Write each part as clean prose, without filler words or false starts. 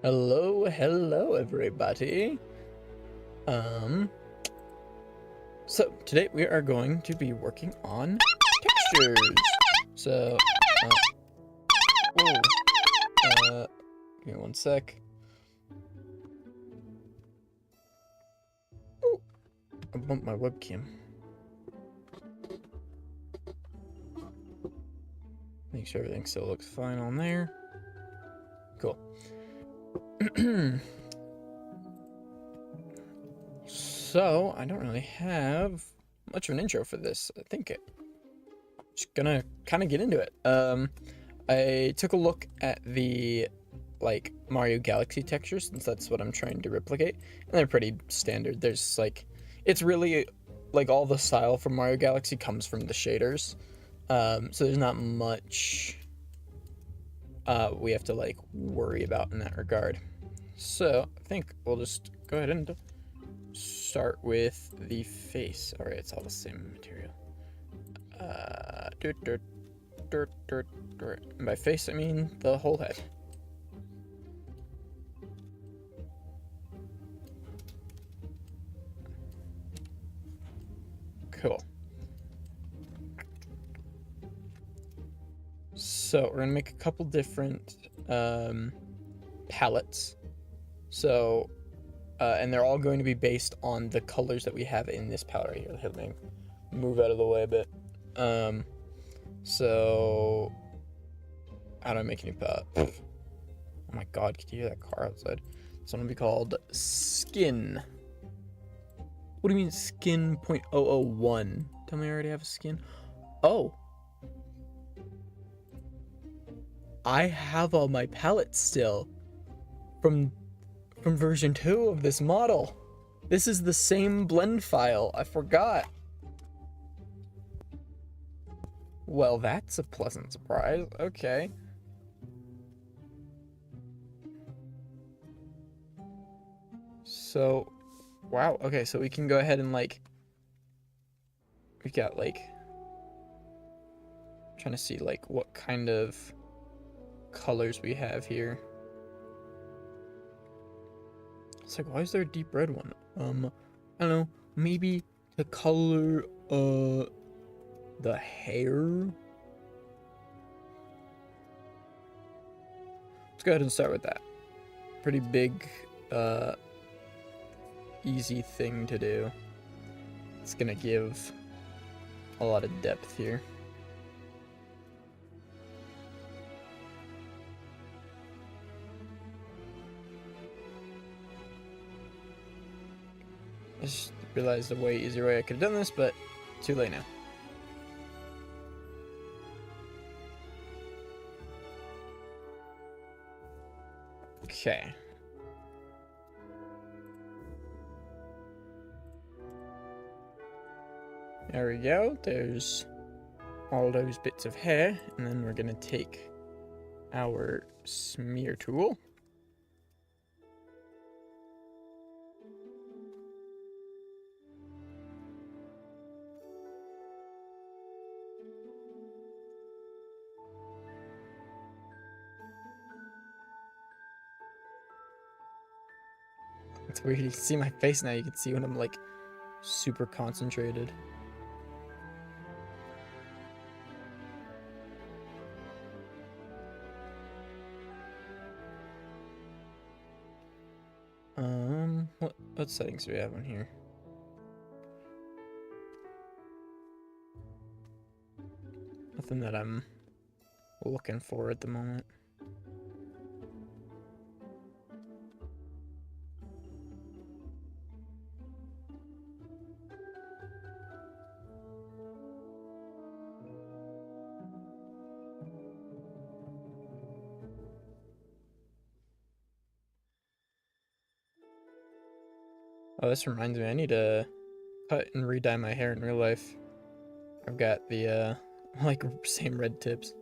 Hello everybody. Um, so today we are going to be working on textures. So, whoa, give me one sec. Ooh, I bumped my webcam. Make sure everything still looks fine on there. Cool. So, I don't really have much of an intro for this. I think just gonna kind of get into it. I took a look at the Mario Galaxy textures, since that's what I'm trying to replicate, and they're pretty standard. There's it's really all the style from Mario Galaxy comes from the shaders, so there's not much we have to worry about in that regard. So I think we'll just go ahead and start with the face. All right, it's all the same material. And by face, I mean the whole head. Cool. So we're gonna make a couple different palettes. So, and they're all going to be based on the colors that we have in this palette right here. Let me move out of the way a bit. So how do I make a new palette? Oh my god, can you hear that car outside? It's gonna be called Skin. What do you mean Skin 0.001? Tell me I already have a skin. Oh. I have all my palettes still from version 2 of this model. This is the same blend file. I forgot. Well, that's a pleasant surprise. Okay. So, wow. Okay, so we can go ahead and we got trying to see what kind of colors we have here. It's why is there a deep red one? I don't know, maybe the color the hair. Let's go ahead and start with that. Pretty big easy thing to do. It's gonna give a lot of depth here. I just realized a way easier way I could have done this, but too late now. Okay. There we go. There's all those bits of hair, and then we're gonna take our smear tool. It's weird, you can see my face now. You can see when I'm super concentrated. What settings do we have on here? Nothing that I'm looking for at the moment. Oh, this reminds me, I need to cut and re-dye my hair in real life. I've got the same red tips.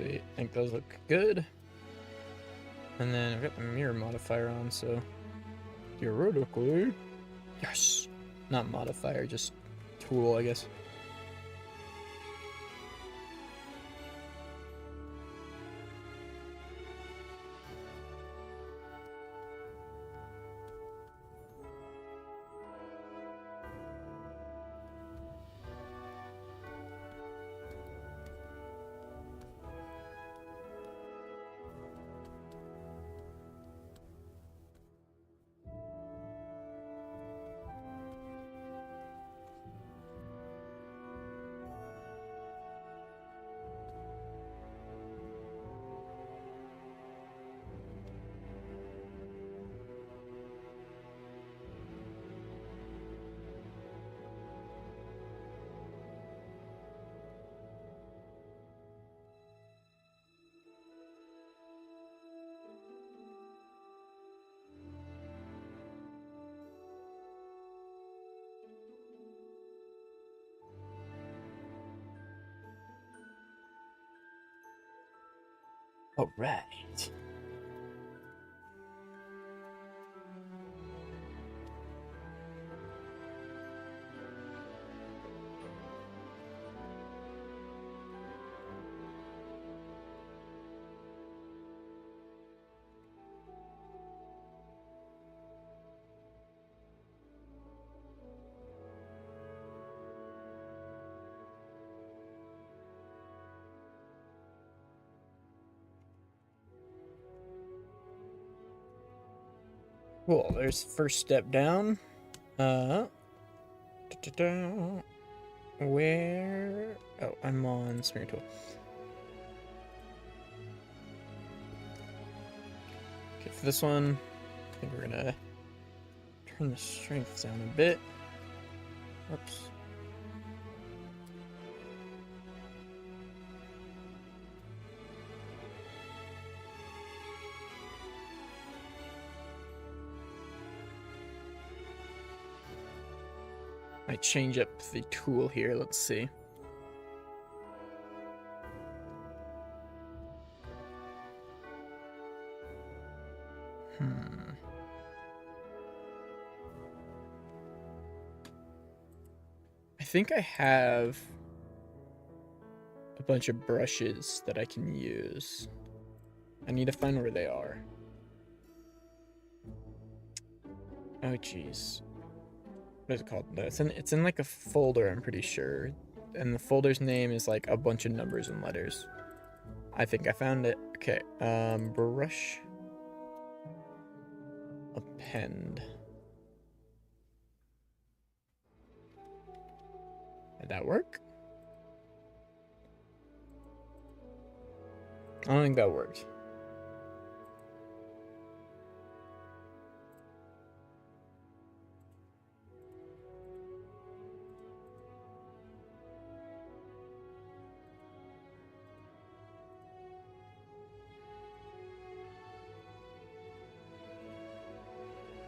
I think those look good. And then I've got the mirror modifier on, so theoretically, yes, not modifier, just tool, I guess. All right. Cool, there's first step down. Where? Oh, I'm on smear tool. Okay, for this one, I think we're gonna turn the strength down a bit. Whoops. I change up the tool here. Let's see. I think I have a bunch of brushes that I can use. I need to find where they are. Oh, jeez. What is it called? No, it's in like a folder, I'm pretty sure. And the folder's name is like a bunch of numbers and letters. I think I found it. Okay, brush. Append. Did that work? I don't think that worked.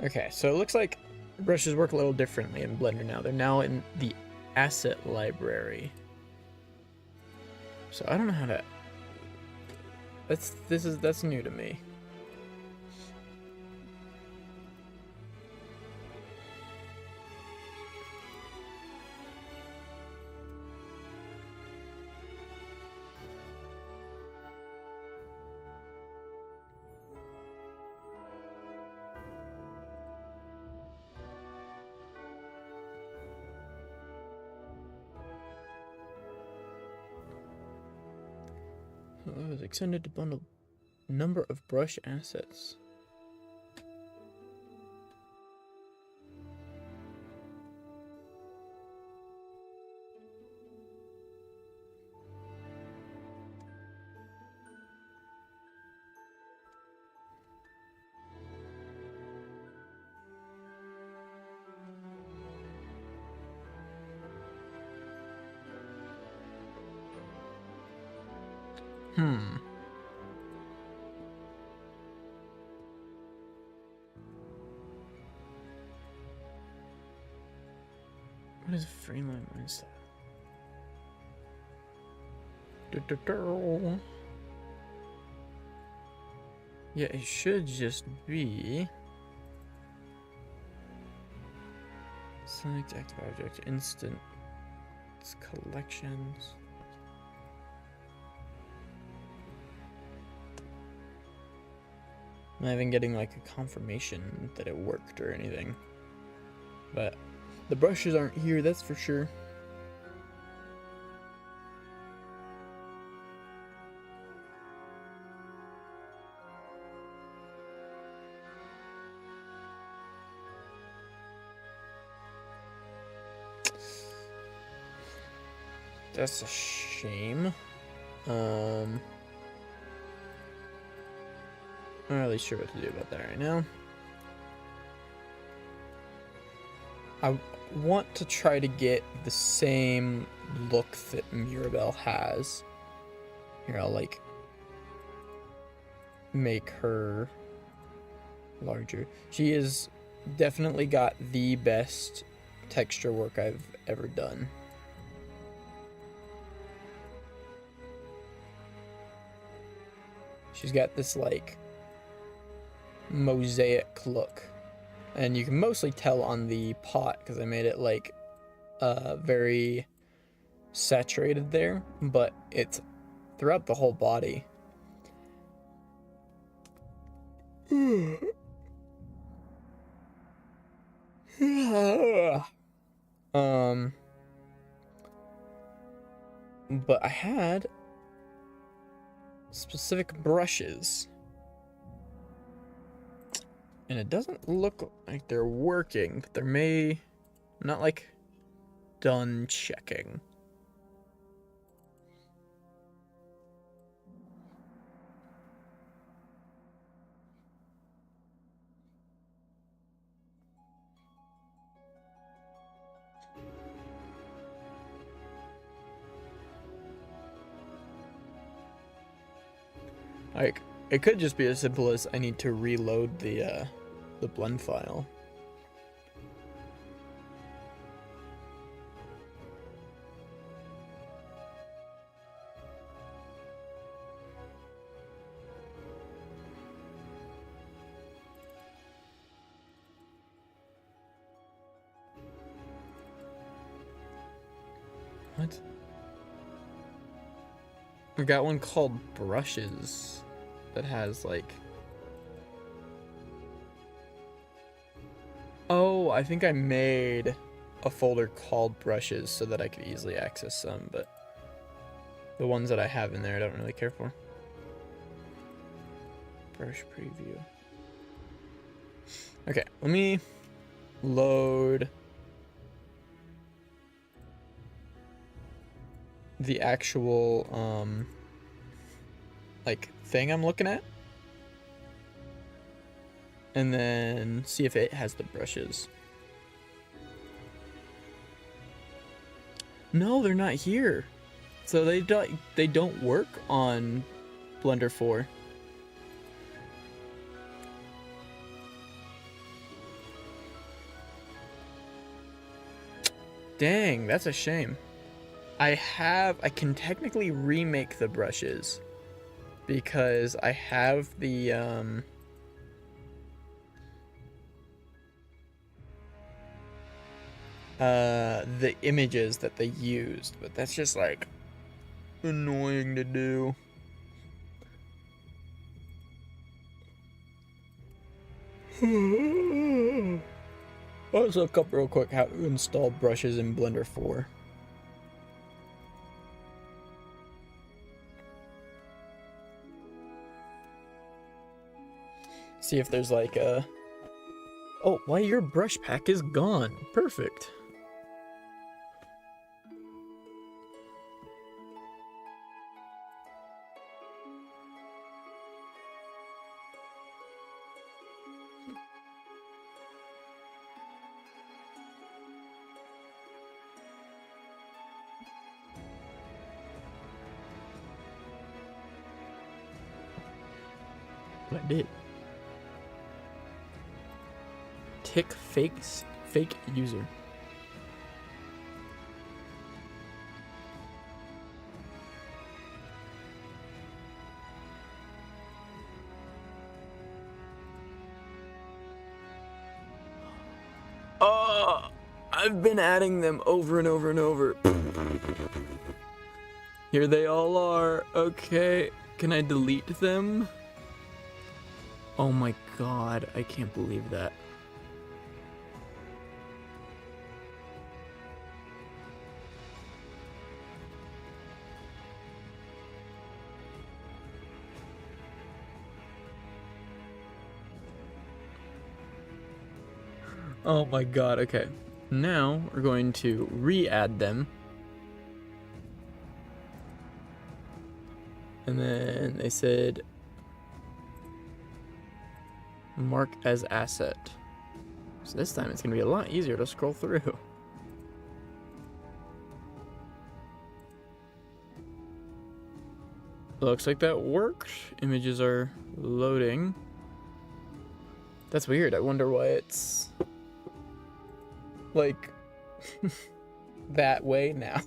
Okay, so it looks like brushes work a little differently in Blender now. They're now in the asset library. So I don't know how to. That's new to me. Oh, it's extended to bundle number of brush assets. Hmm. What is a frame line? What is that? Yeah, it should just be select active object, instant collections. I'm not even getting like a confirmation that it worked or anything. But the brushes aren't here, that's for sure. That's a shame. I'm not really sure what to do about that right now. I want to try to get the same look that Mirabelle has. Here, I'll like make her larger. She has definitely got the best texture work I've ever done. She's got this like mosaic look, and you can mostly tell on the pot because I made it like very saturated there, but it's throughout the whole body. But I had specific brushes, and it doesn't look like they're working, but they're not like done checking. Like, it could just be as simple as I need to reload the blend file. What? I've got one called brushes that has like... Oh, I think I made a folder called brushes so that I could easily access some, but the ones that I have in there I don't really care for. Brush preview. Okay, let me load the actual like thing I'm looking at, and then see if it has the brushes. No, they're not here. So they don't work on Blender 4. Dang, that's a shame. I can technically remake the brushes because I have the images that they used, but that's just like annoying to do. Let's look up real quick how to install brushes in Blender 4. See if there's like a... Oh, why your brush pack is gone. Perfect. What I did. Tick fake user. Oh, I've been adding them over and over and over. Here they all are. Okay, can I delete them? Oh my god, I can't believe that. Oh my god, okay. Now we're going to re-add them. And then they said mark as asset. So this time it's going to be a lot easier to scroll through. Looks like that worked. Images are loading. That's weird. I wonder why it's like that way now.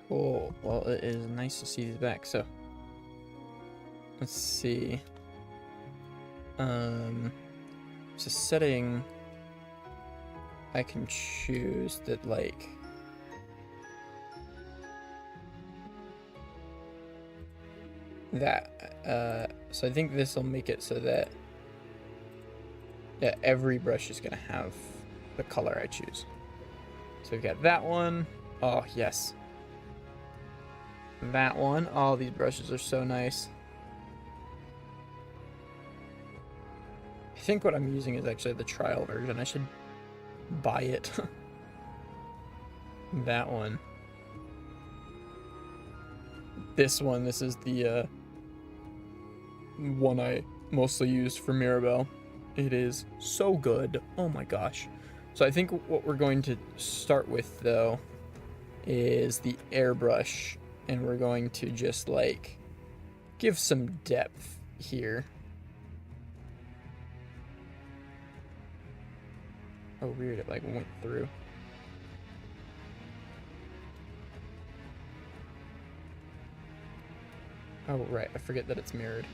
Cool. Well, it is nice to see these back. So let's see. It's a setting I can choose that like that. So I think this will make it so that every brush is gonna have the color I choose. So we've got that one. Oh yes. That one. All these brushes are so nice. I think what I'm using is actually the trial version. I should buy it. That one. This one. This is the one I mostly used for Mirabelle. It is so good. Oh my gosh. So I think what we're going to start with though is the airbrush, and we're going to just like give some depth here. Oh weird, it like went through. Oh right, I forget that it's mirrored.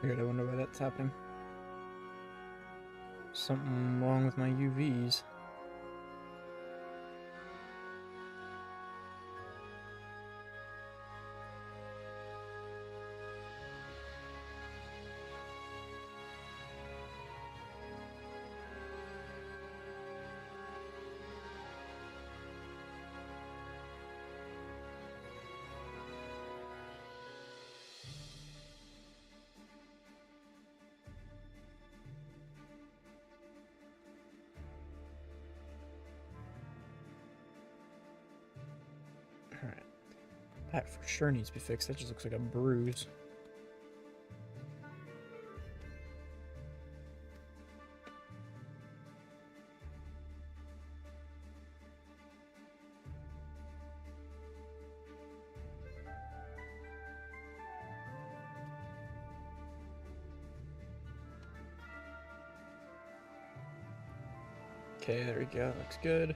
Weird, I wonder why that's happening. Something wrong with my UVs. Alright. That for sure needs to be fixed. That just looks like a bruise. Okay, there we go. Looks good.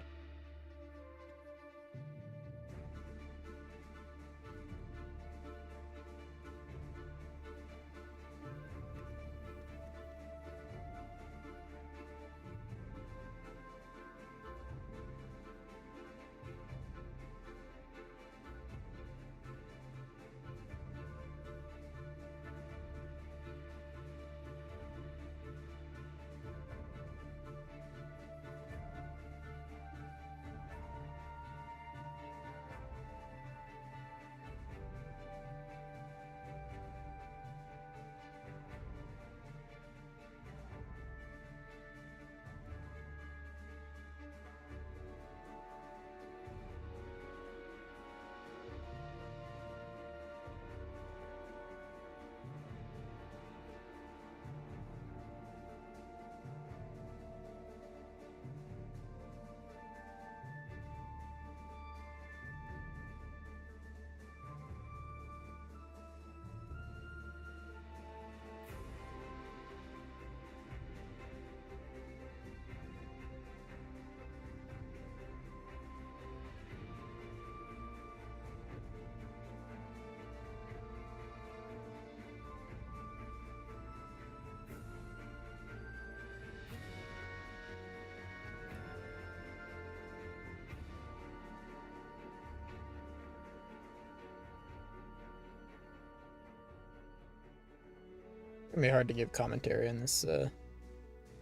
It's gonna be hard to give commentary on this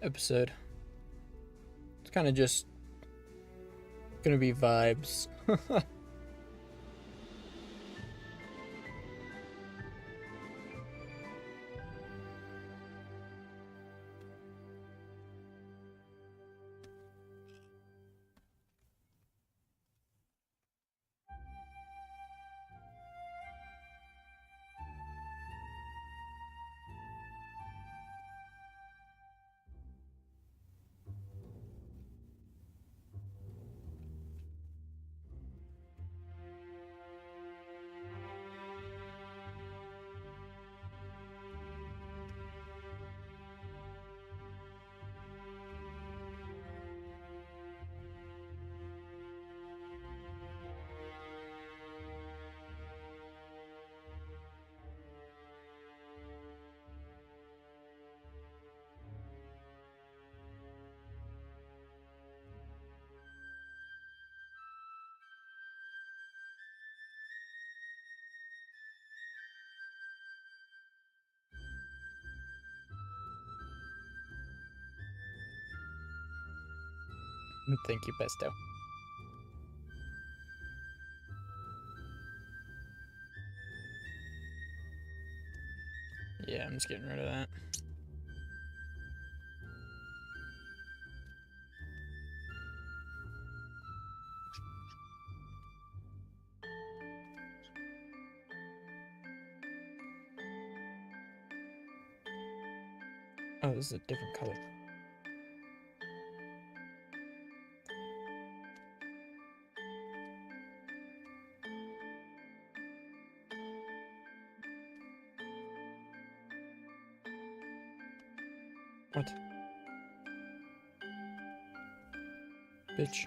episode. It's kind of just gonna be vibes. Thank you, Pesto. Yeah, I'm just getting rid of that. Oh, this is a different color. What? Bitch.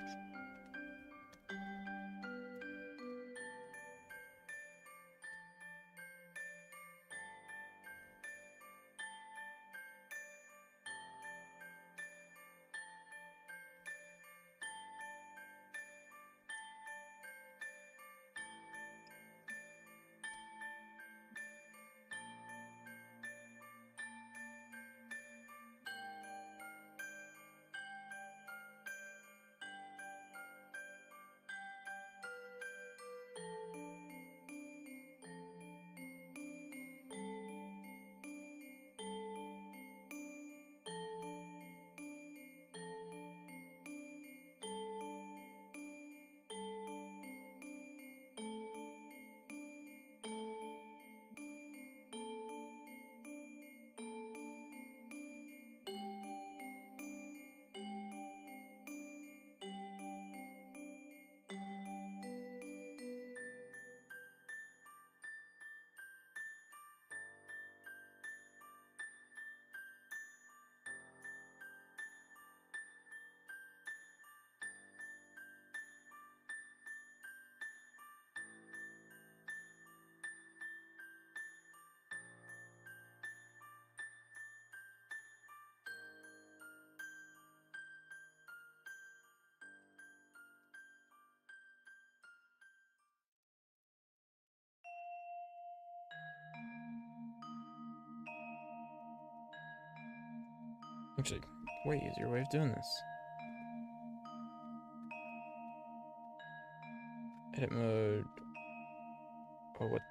Actually, way easier way of doing this. Edit mode. Oh, what?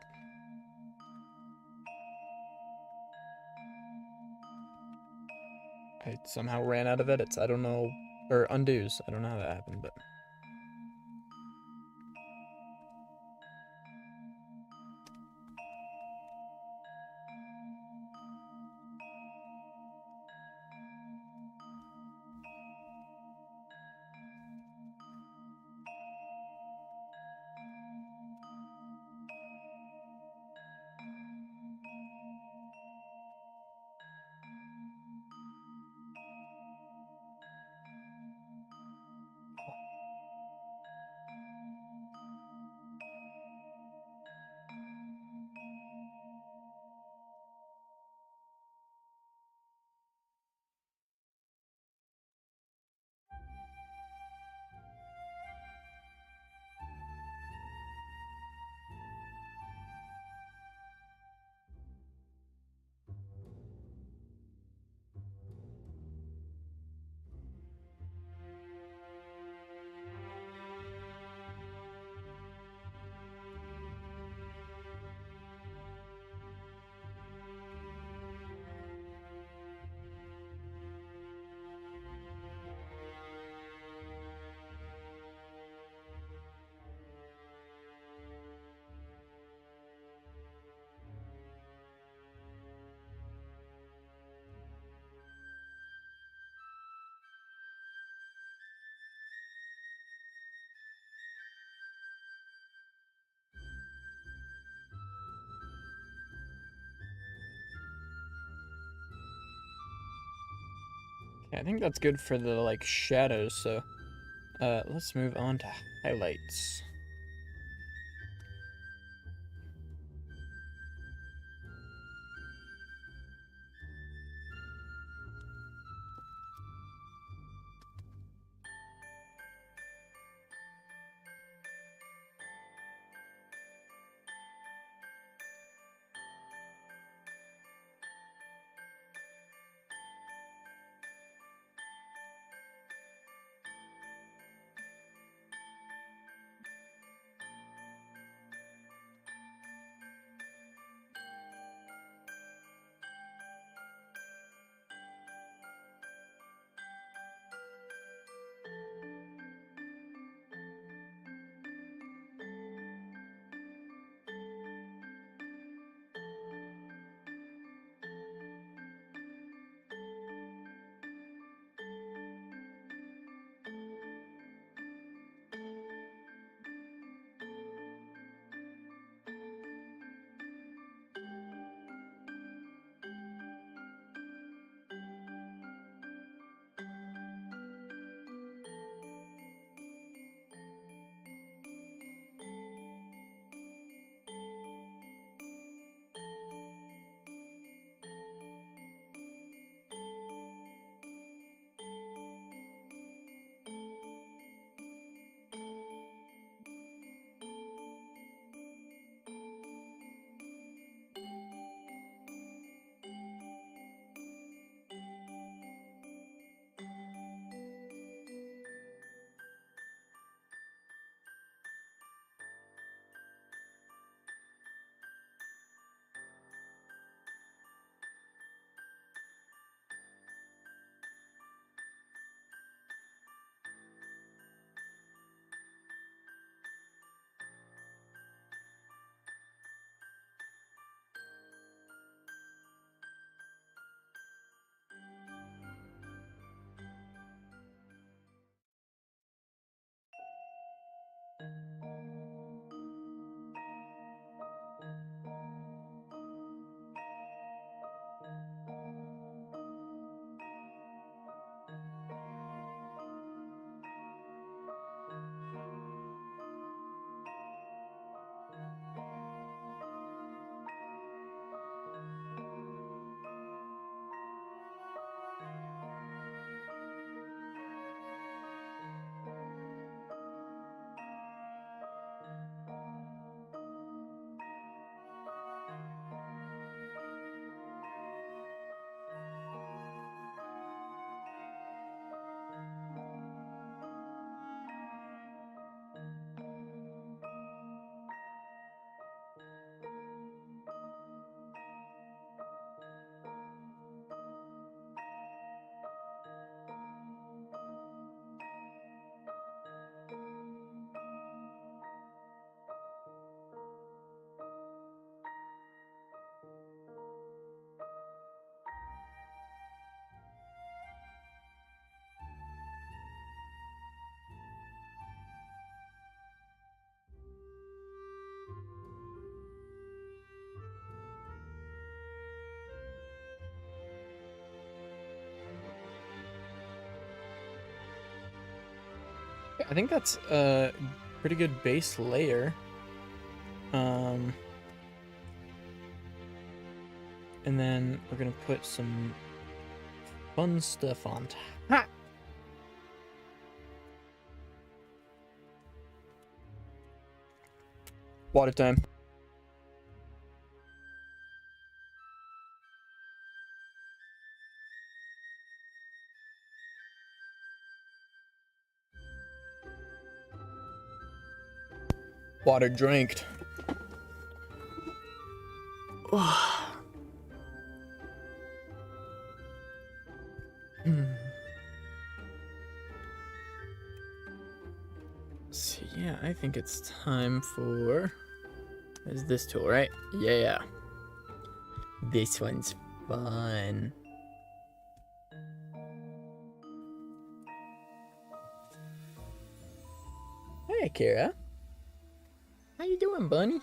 I somehow ran out of edits. I don't know. Or undos. I don't know how that happened, but. Okay, I think that's good for the like shadows, so let's move on to highlights. I think that's a pretty good base layer. And then we're gonna put some fun stuff on top. Water time. Water drinked. So yeah, I think it's time for... Is this tool, right? Yeah. This one's fun. Hey, Kara. How you doing, bunny?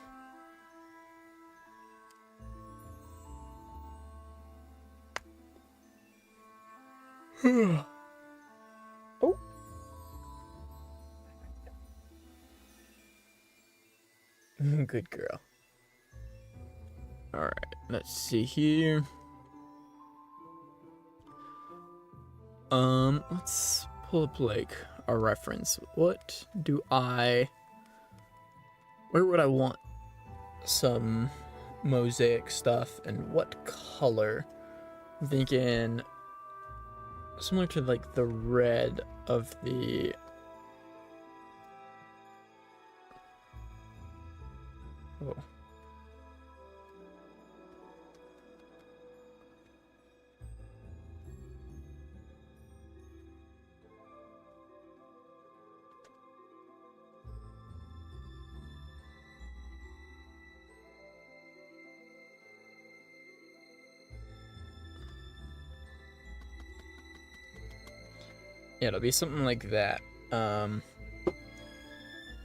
Oh. Good girl. Alright, let's see here. Let's pull up like a reference. Where would I want some mosaic stuff, and what color? I'm thinking similar to like the red of the... Oh. Yeah, it'll be something like that. But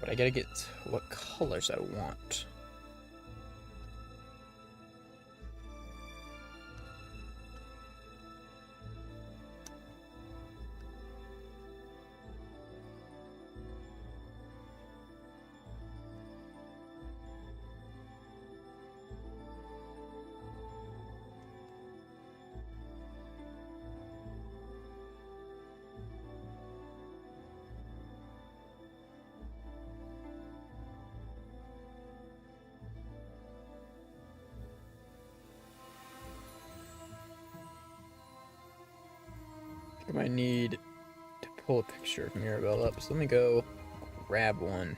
I gotta get what colors I want. I might need to pull a picture of Mirabelle up, so let me go grab one.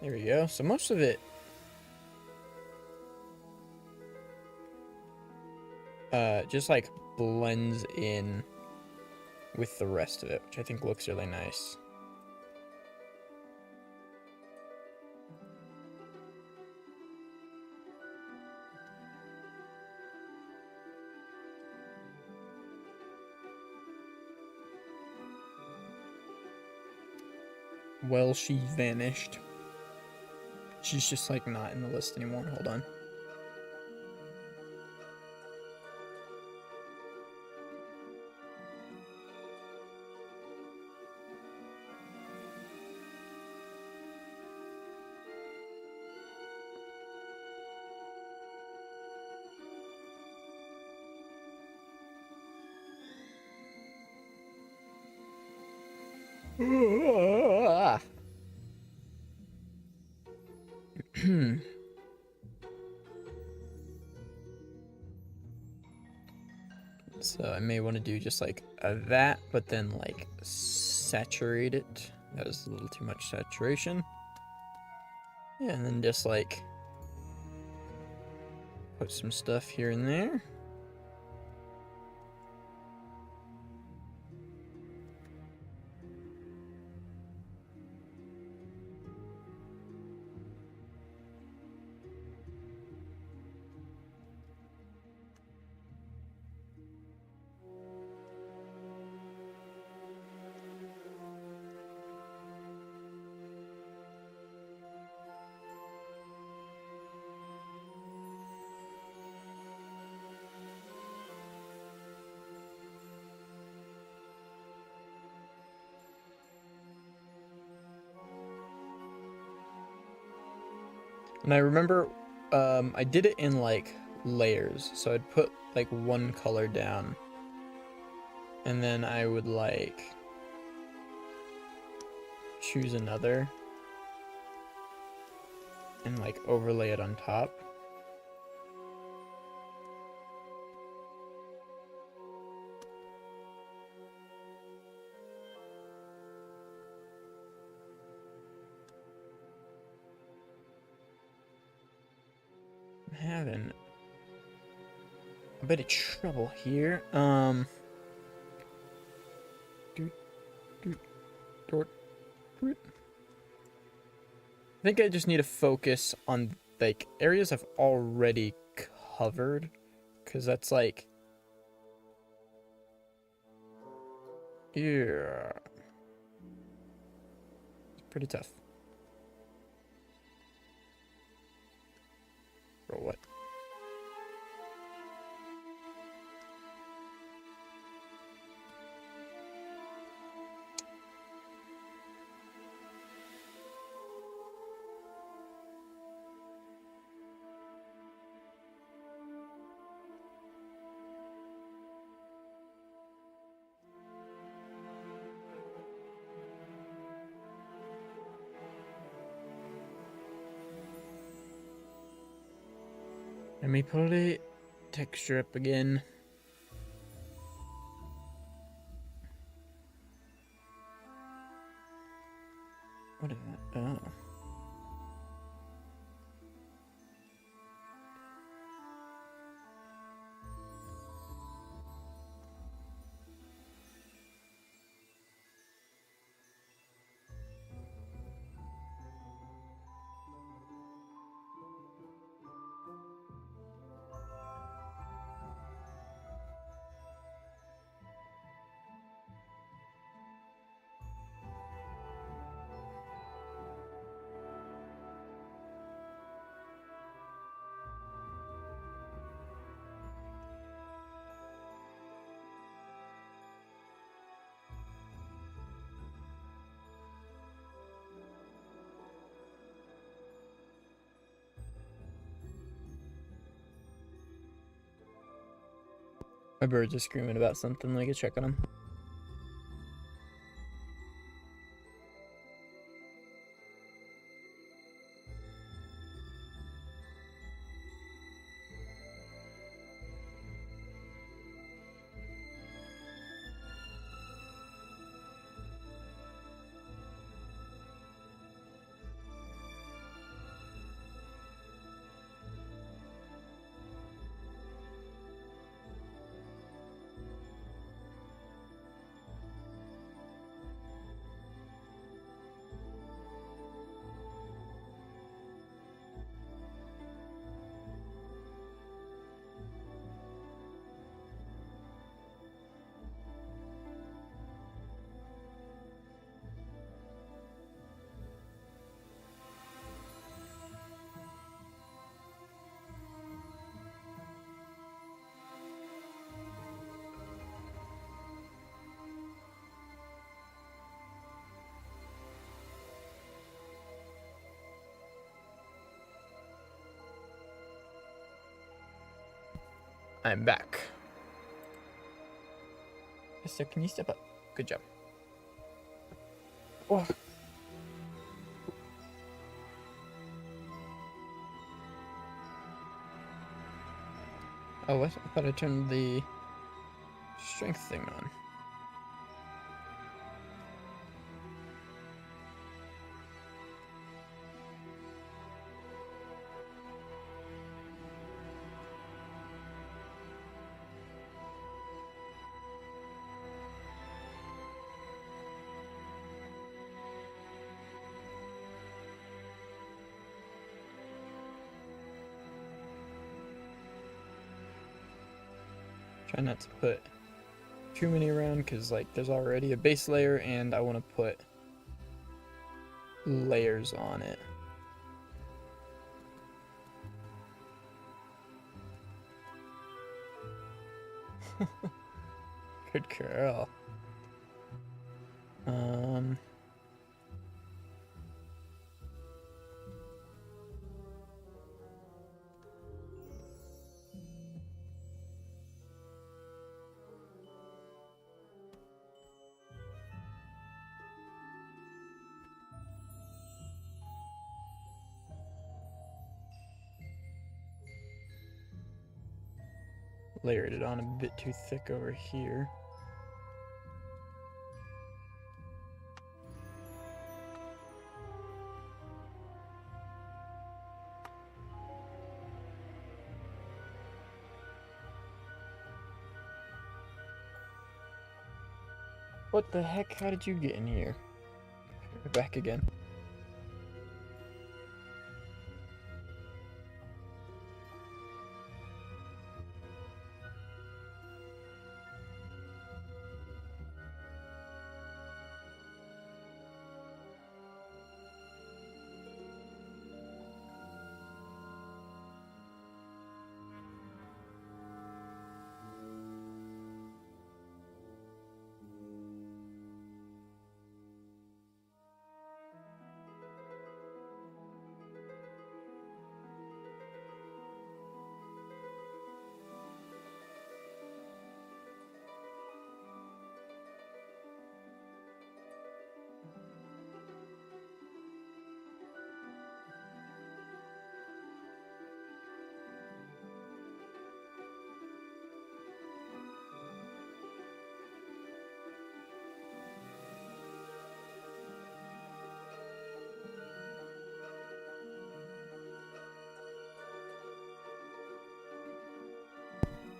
There we go. So most of it just like blends in with the rest of it, which I think looks really nice. Well, she vanished. She's just like not in the list anymore. Hold on. So I may want to do just like that, but then like saturate it. That was a little too much saturation. Yeah, and then just like put some stuff here and there. And I remember I did it in like layers. So I'd put like one color down and then I would like choose another and like overlay it on top. I'm having a bit of trouble here. I think I just need to focus on like areas I've already covered, because that's like, yeah, it's pretty tough. For what? Let me pull the texture up again. What is that? Oh. My birds are screaming about something. Let me go check on them. I'm back. So can you step up? Good job. Oh. Oh, what? I thought I turned the strength thing on. Try not to put too many around because like there's already a base layer and I want to put layers on it. Good girl. layered it on a bit too thick over here. What the heck? How did you get in here? You're back again.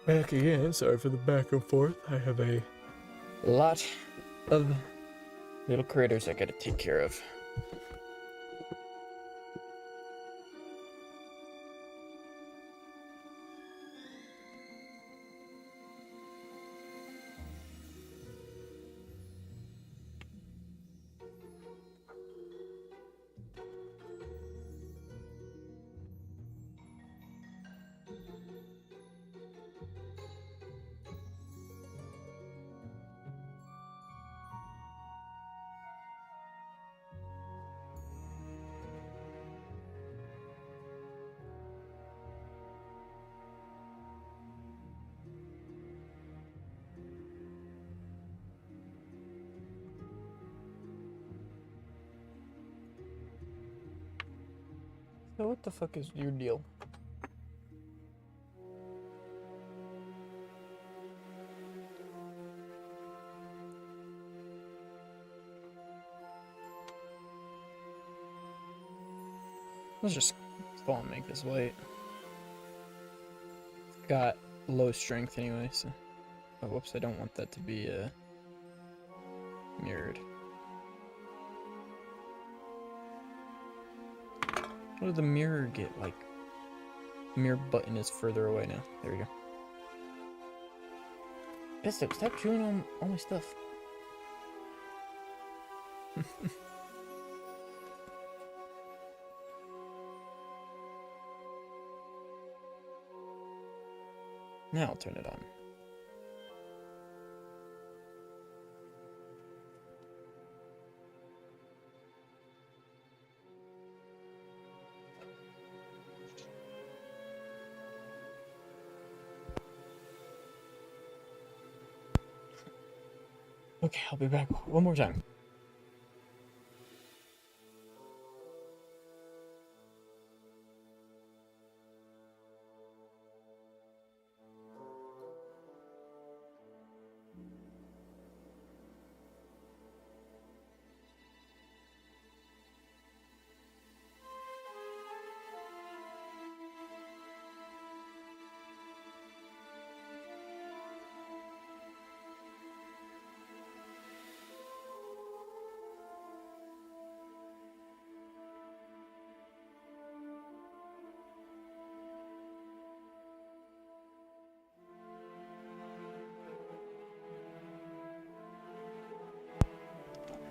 Back again. Sorry for the back and forth. I have a lot of little critters I gotta take care of. So what the fuck is your deal? Let's just fall and make this white. Got low strength anyway, so... Oh, whoops, I don't want that to be, mirrored. How did the mirror get, like... The mirror button is further away now. There we go. Pisto, stop chewing on all my stuff. Now I'll turn it on. Okay, I'll be back one more time.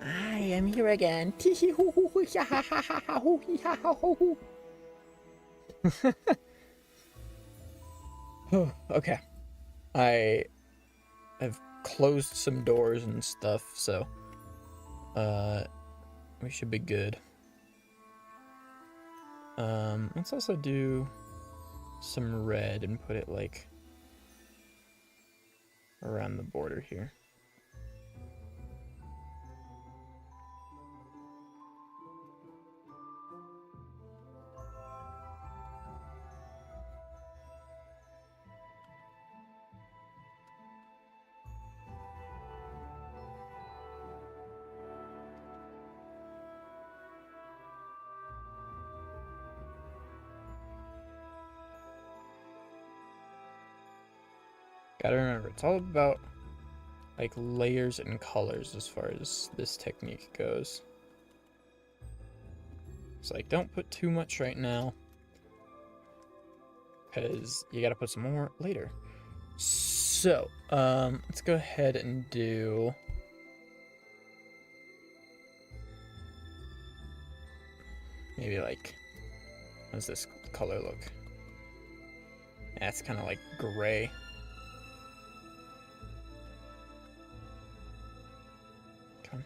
I am here again. Okay. I have closed some doors and stuff, so we should be good. Let's also do some red and put it like around the border here. Gotta remember, it's all about like layers and colors as far as this technique goes. It's like, don't put too much right now, because you gotta put some more later. So, let's go ahead and do maybe like, how does this color look? Yeah, it's kind of like gray. Come on.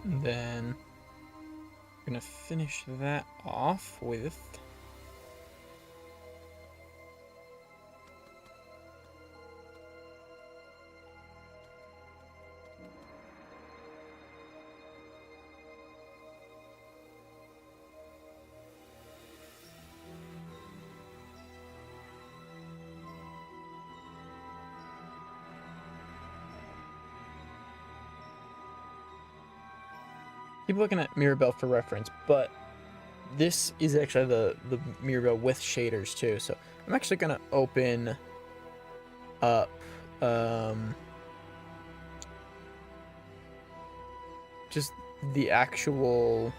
And then I'm gonna finish that off with keep looking at Mirabelle for reference, but this is actually the Mirabelle with shaders too. So I'm actually gonna open up just the actual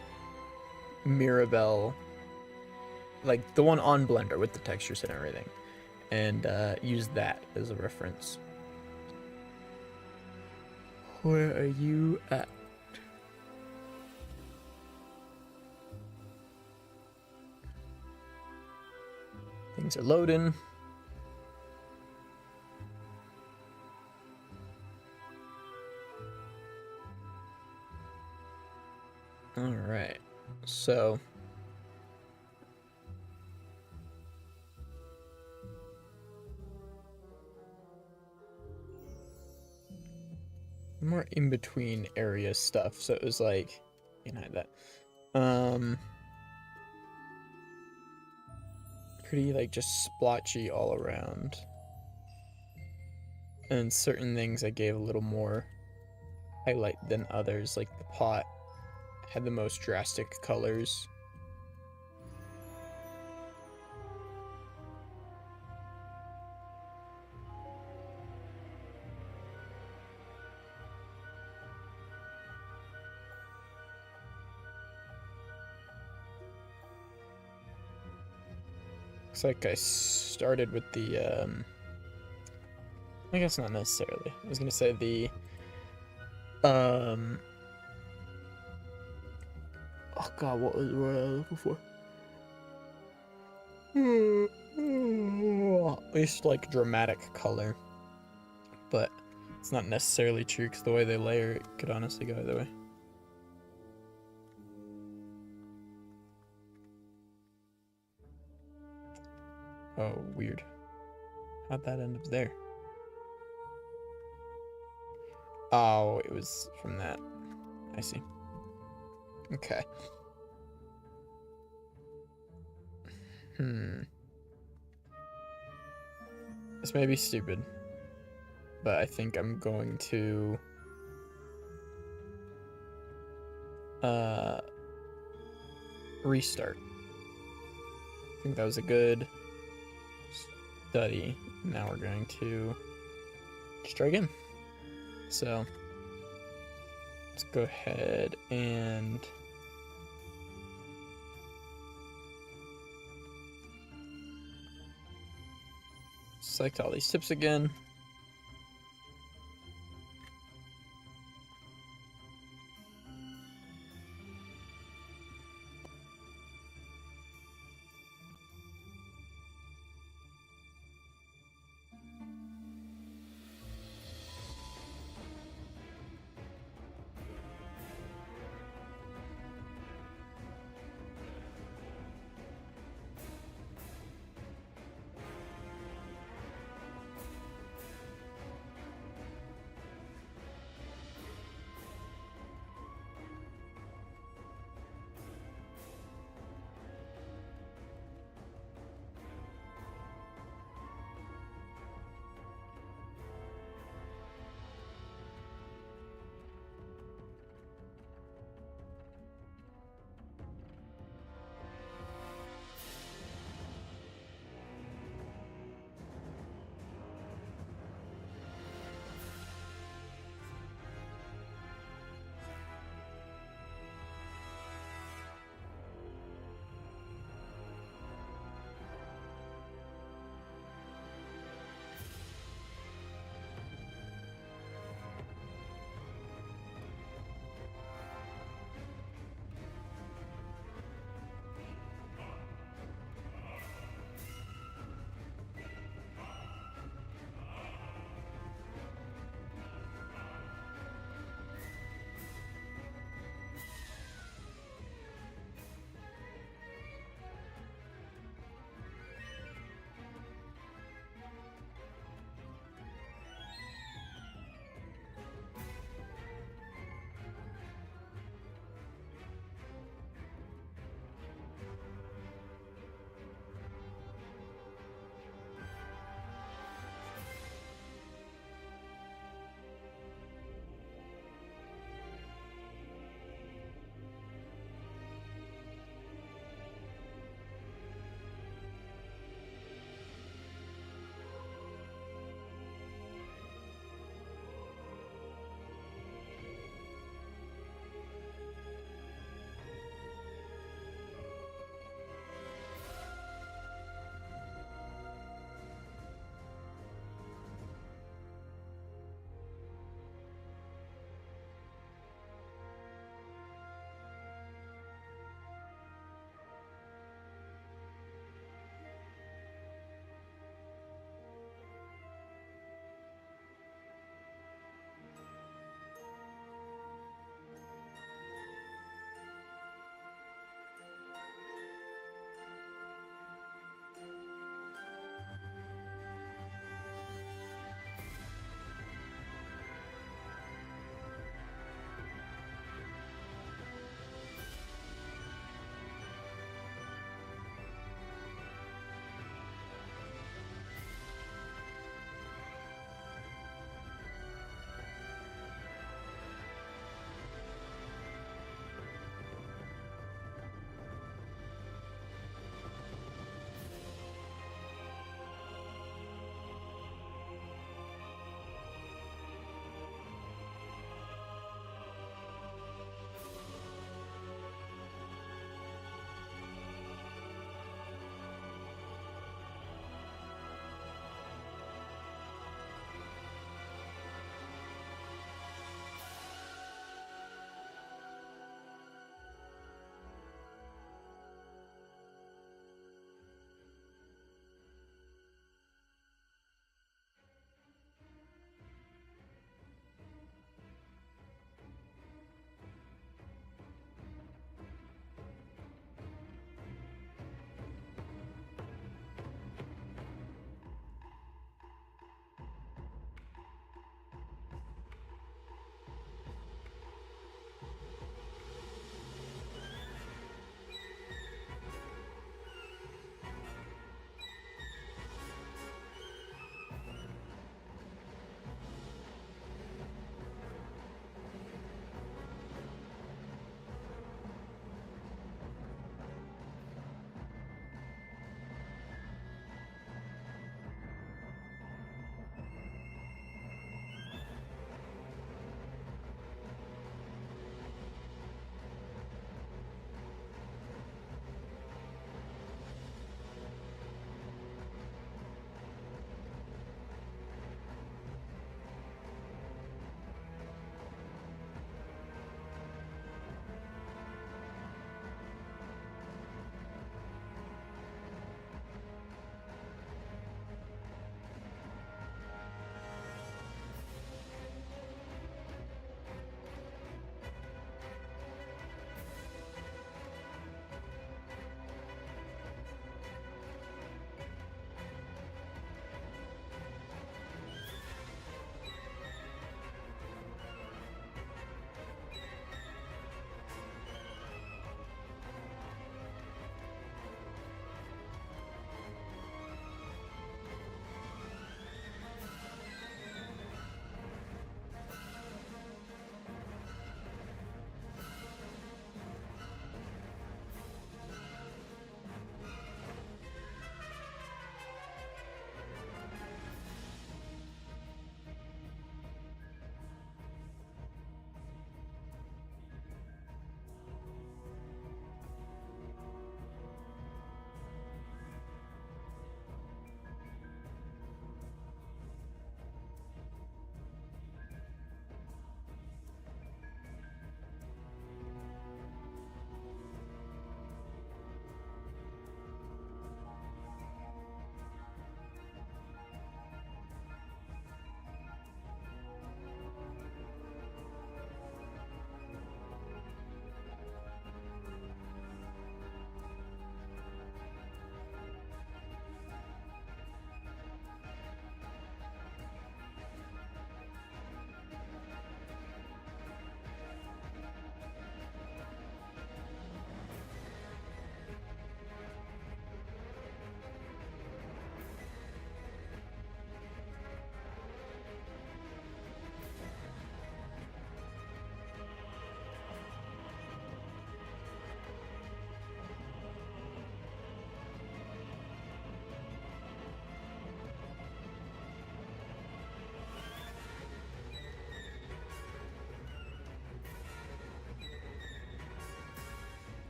Mirabelle, like the one on Blender with the textures and everything, and use that as a reference. Where are you at? Things are loading. All right, so more in between area stuff. So it was like, you know, that pretty like just splotchy all around, and certain things I gave a little more highlight than others. Like the pot had the most drastic colors. Looks like I started with the I guess not necessarily. I was gonna say the oh god, what was the word I was looking for? At least like dramatic color, but it's not necessarily true because the way they layer it could honestly go either way. Oh, weird. How'd that end up there? Oh, it was from that. I see. Okay. This may be stupid, but I think I'm going to restart. I think that was a good study. Now we're going to just try again. So let's go ahead and select all these tips again.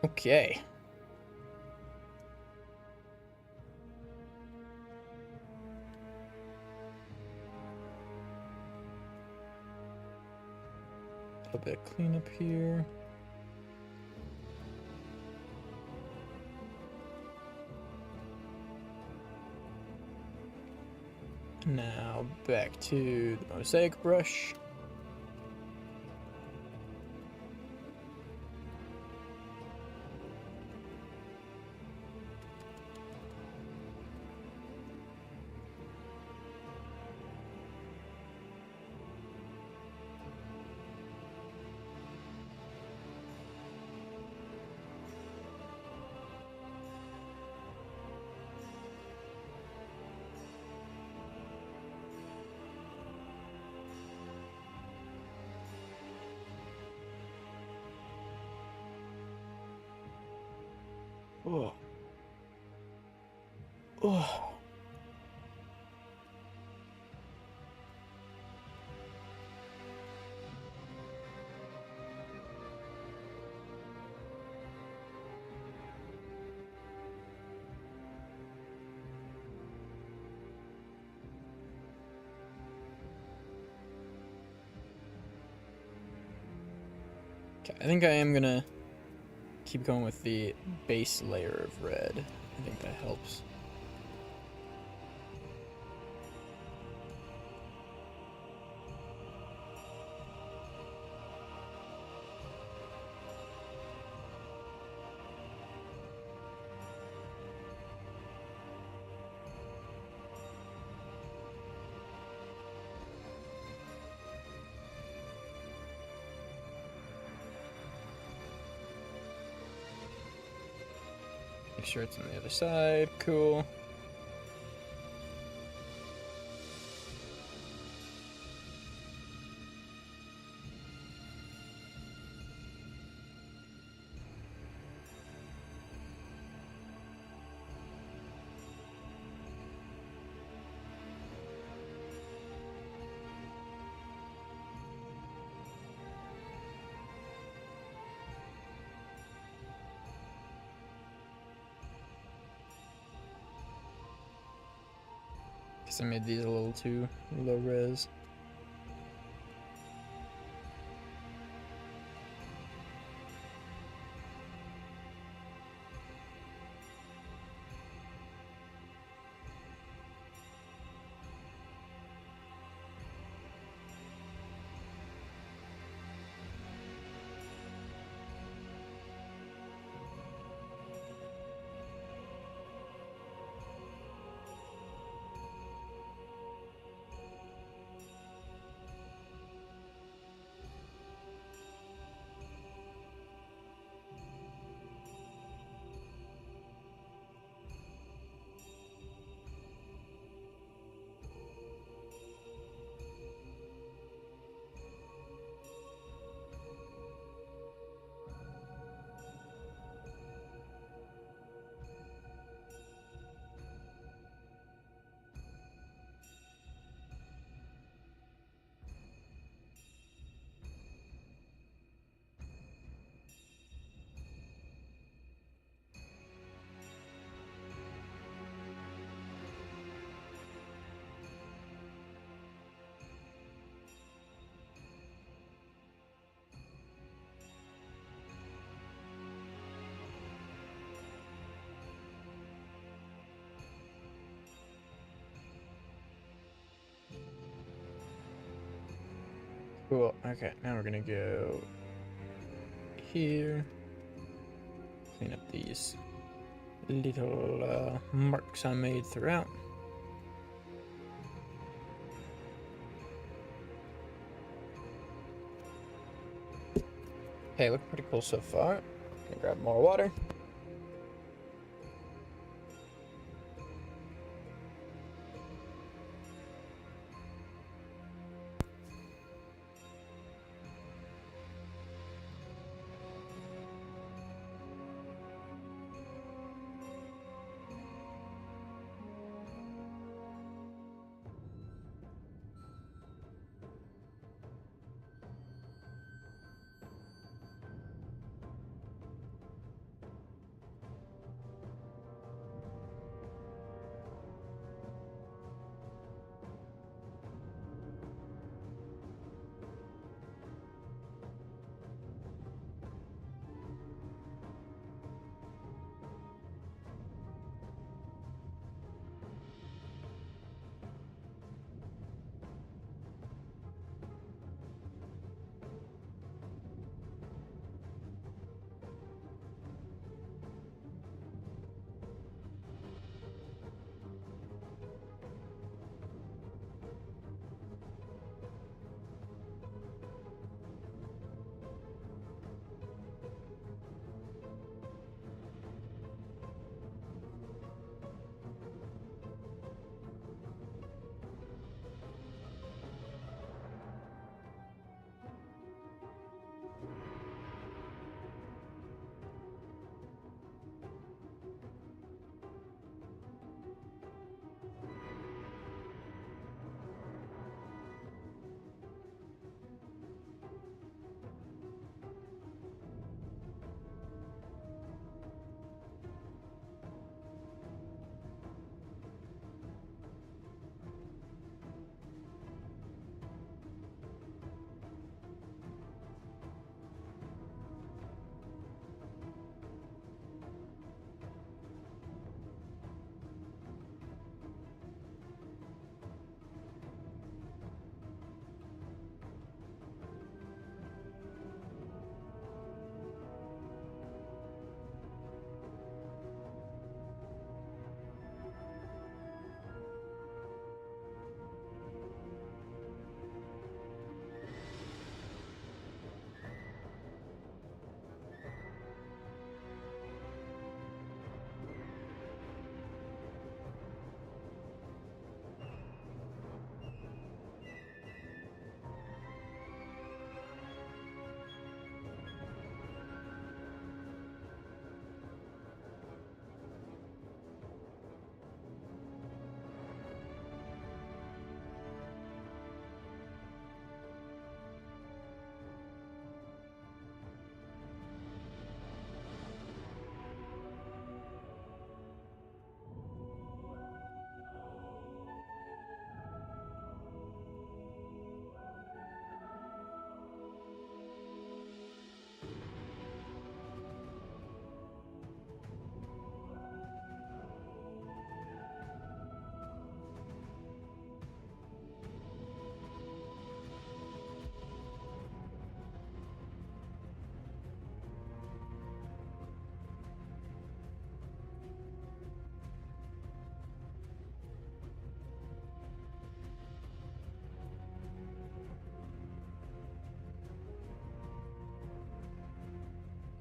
Okay. A little bit of cleanup here. Now back to the mosaic brush. Oh. Oh. Okay, I think I am gonna keep going with the base layer of red. I think that helps. Make sure it's on the other side. Cool. Guess I made these a little too low res. Cool. Okay, now we're gonna go here. Clean up these little marks I made throughout. Hey, looking pretty cool so far. Gonna grab more water.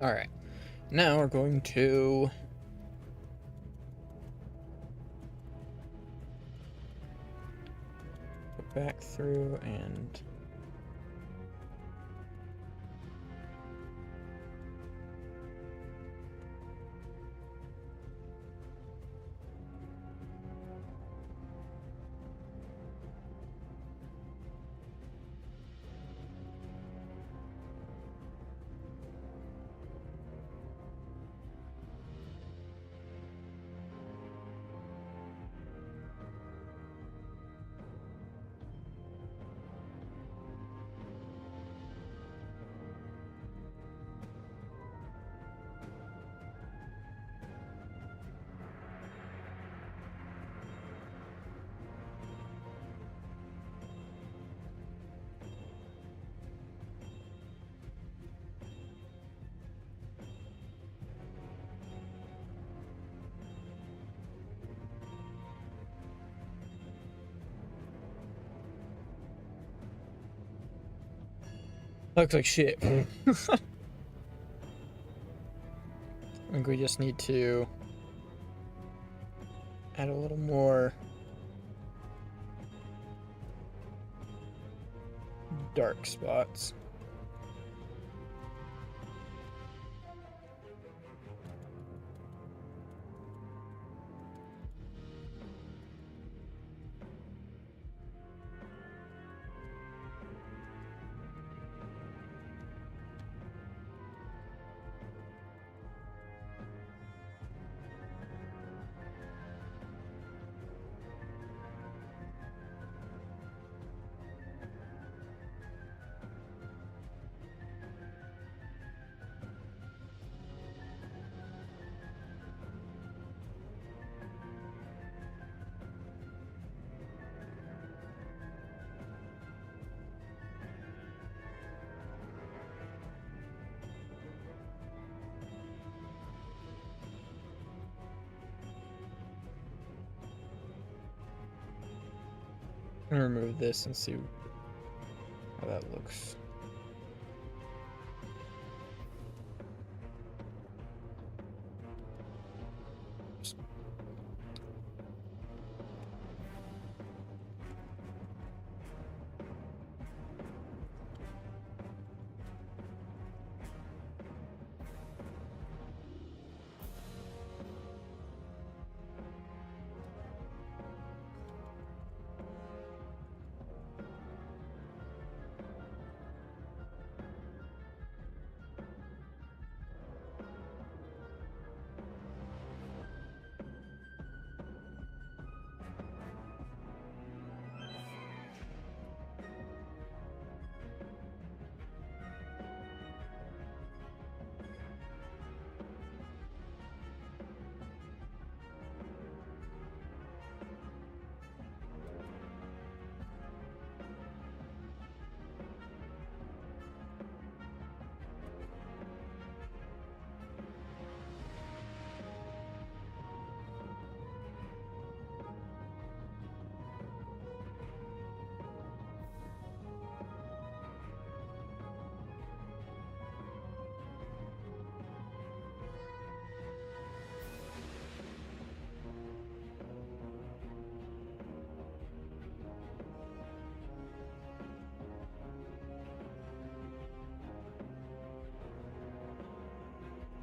All right, now we're going to go back through and looks like shit. I think we just need to add a little more dark spots. I'm gonna remove this and see how that looks.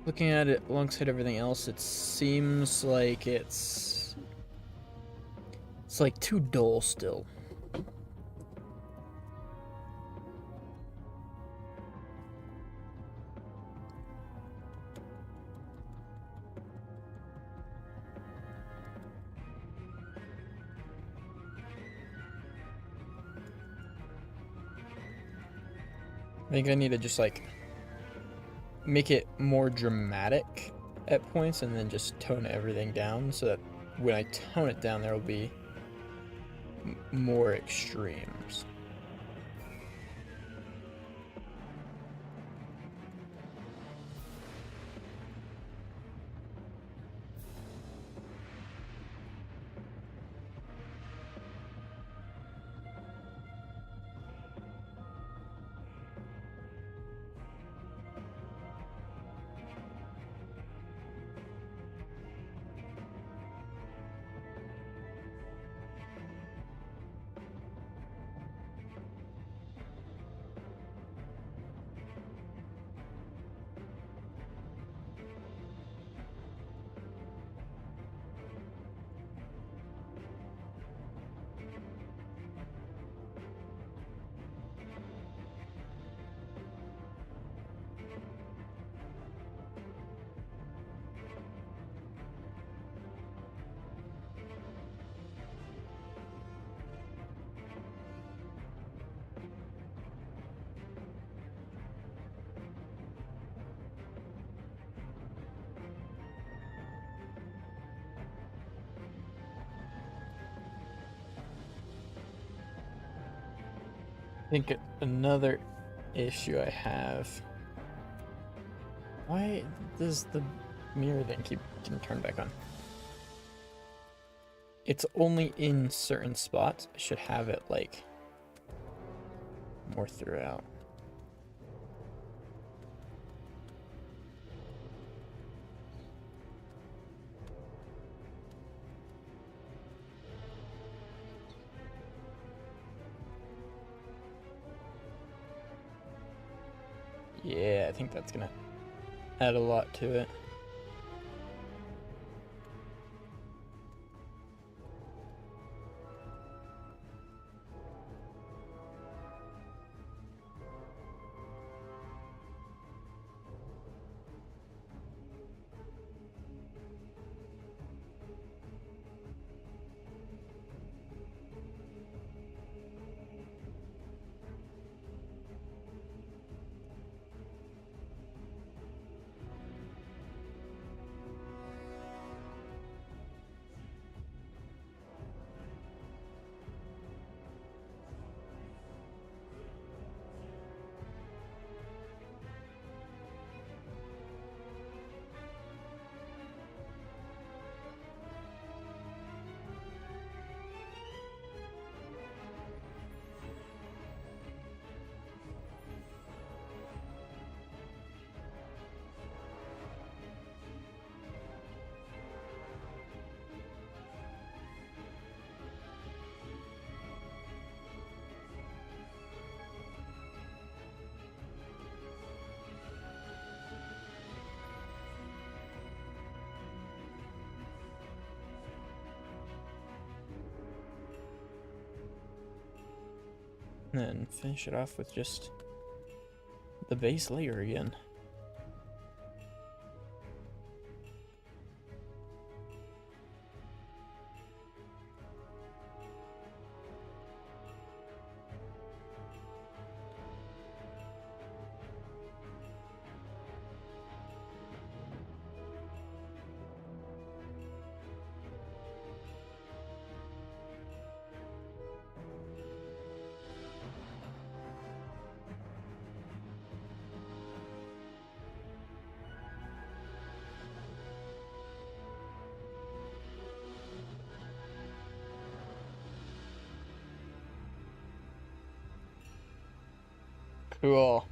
Looking at it alongside everything else, it seems like it's like too dull still. I think I need to just like make it more dramatic at points and then just tone everything down so that when I tone it down there will be more extremes. think another issue I have. Why does the mirror then keep getting turned back on? It's only in certain spots. I should have it like more throughout. Yeah, I think that's gonna add a lot to it. And then finish it off with just the base layer again. Cool.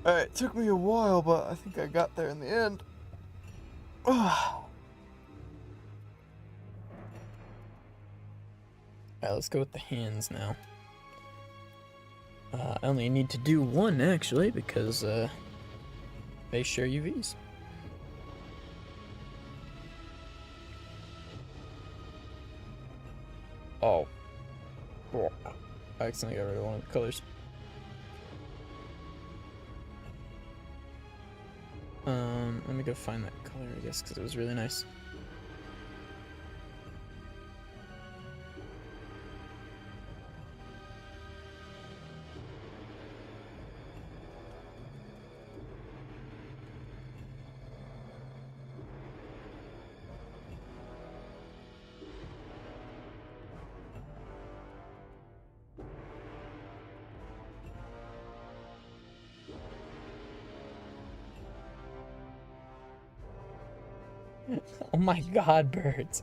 Alright, it took me a while, but I think I got there in the end. Alright, let's go with the hands now. I only need to do one, actually, because they share UVs. Oh. I accidentally got rid of one of the colors. Let me go find that color, I guess, because it was really nice. Oh my god, birds.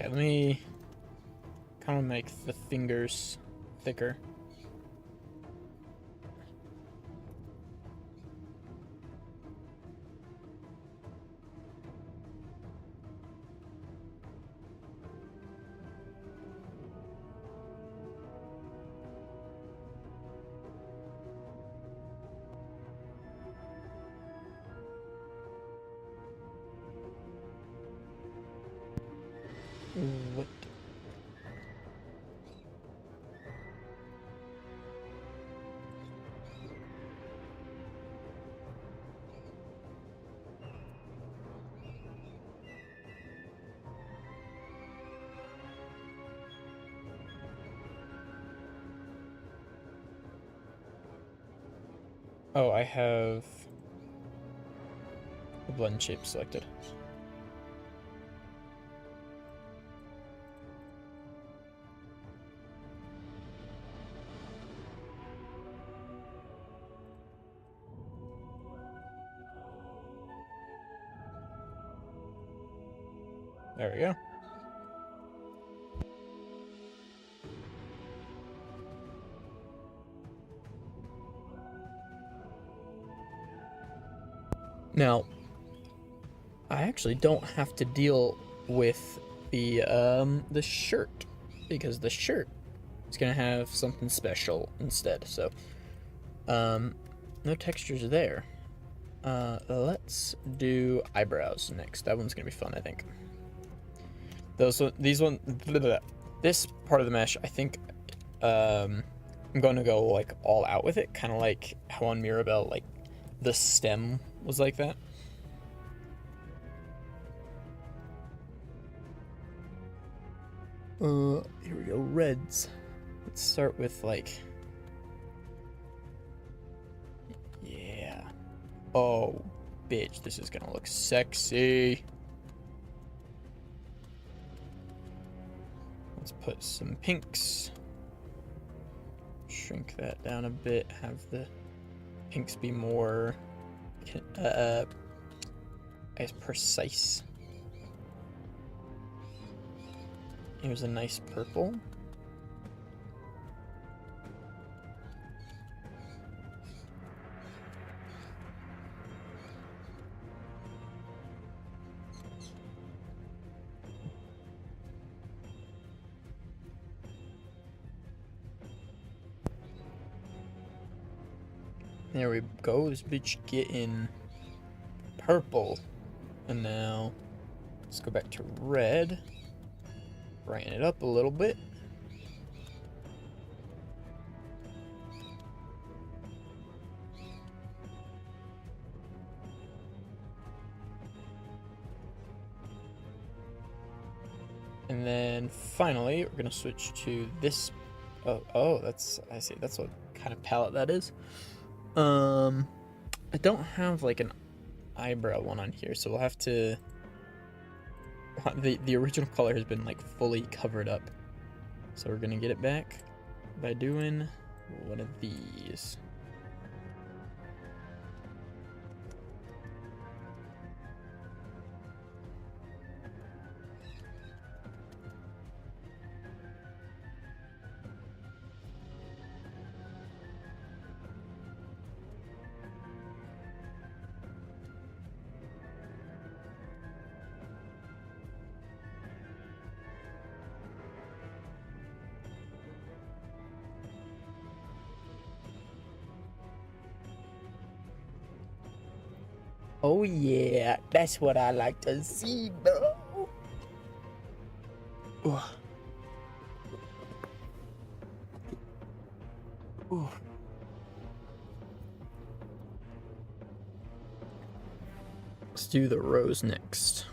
Okay, let me kind of make the fingers thicker. What? Oh, I have the blend shape selected. There we go. Now, I actually don't have to deal with the shirt, because the shirt is gonna have something special instead. So, no textures there. Let's do eyebrows next. That one's gonna be fun, I think. These one, this part of the mesh, I think, I'm going to go like all out with it, kind of like how on Mirabelle, like the stem was like that. Here we go, reds. Let's start with like, yeah. Oh, bitch, this is gonna look sexy. Let's put some pinks. Shrink that down a bit, have the pinks be more, I guess, precise. Here's a nice purple. There we go, this bitch getting purple. And now, let's go back to red. Brighten it up a little bit. And then finally, we're gonna switch to this. Oh, that's, I see, that's what kind of palette that is. I don't have like an eyebrow one on here, so we'll have to, the original color has been like fully covered up. So we're gonna get it back by doing one of these. Oh yeah, that's what I like to see, bro. Ooh. Ooh. Let's do the rose next.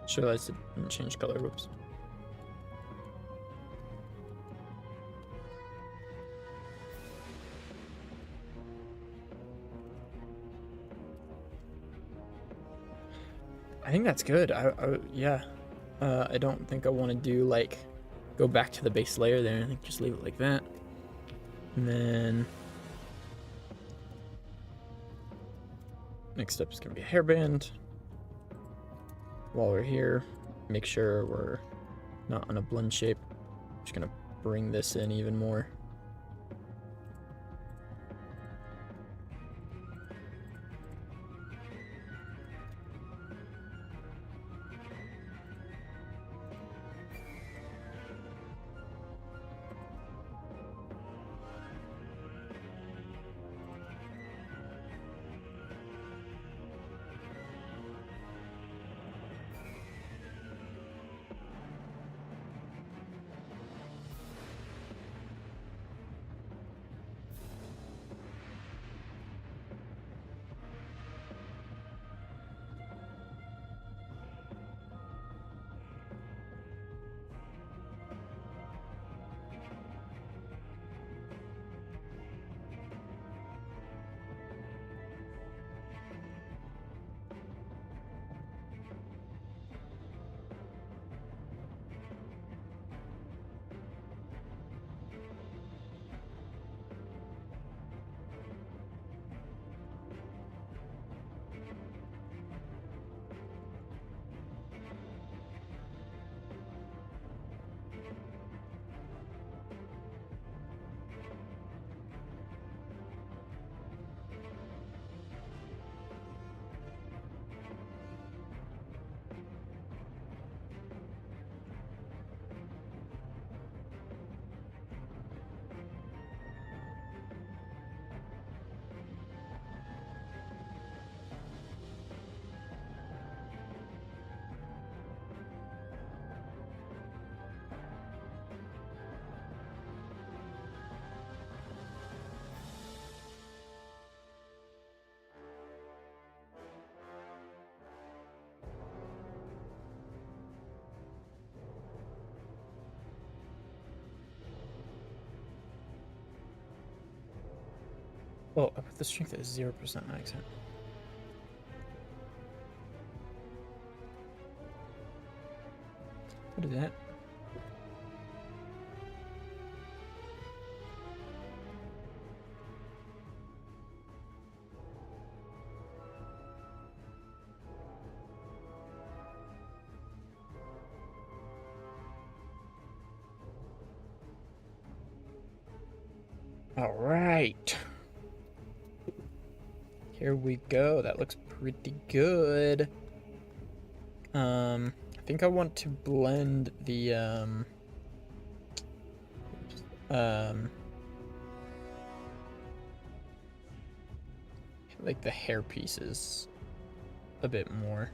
Just realized it didn't change color. Whoops. I think that's good. Yeah. I don't think I want to do like go back to the base layer there. I think just leave it like that. And then next up is gonna be a hairband. While we're here, make sure we're not on a blend shape. Just gonna bring this in even more. Oh, I put the strength at 0% accent. What is that? All right. Here we go. That looks pretty good. I think I want to blend the like the hair pieces a bit more.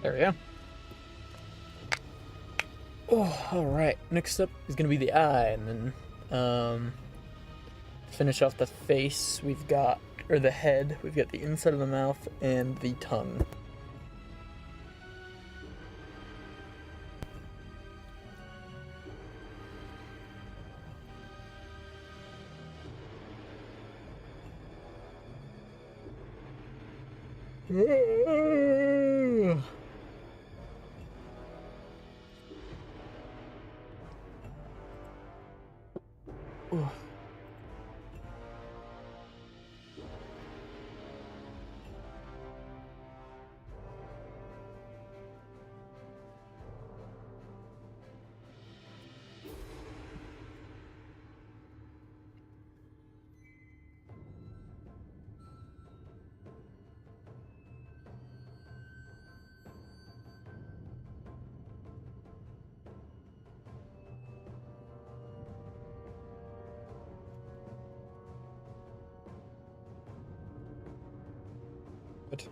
There we go. Oh, alright. Next up is gonna be the eye, and then, finish off the face, we've got, or the head, we've got the inside of the mouth and the tongue. What?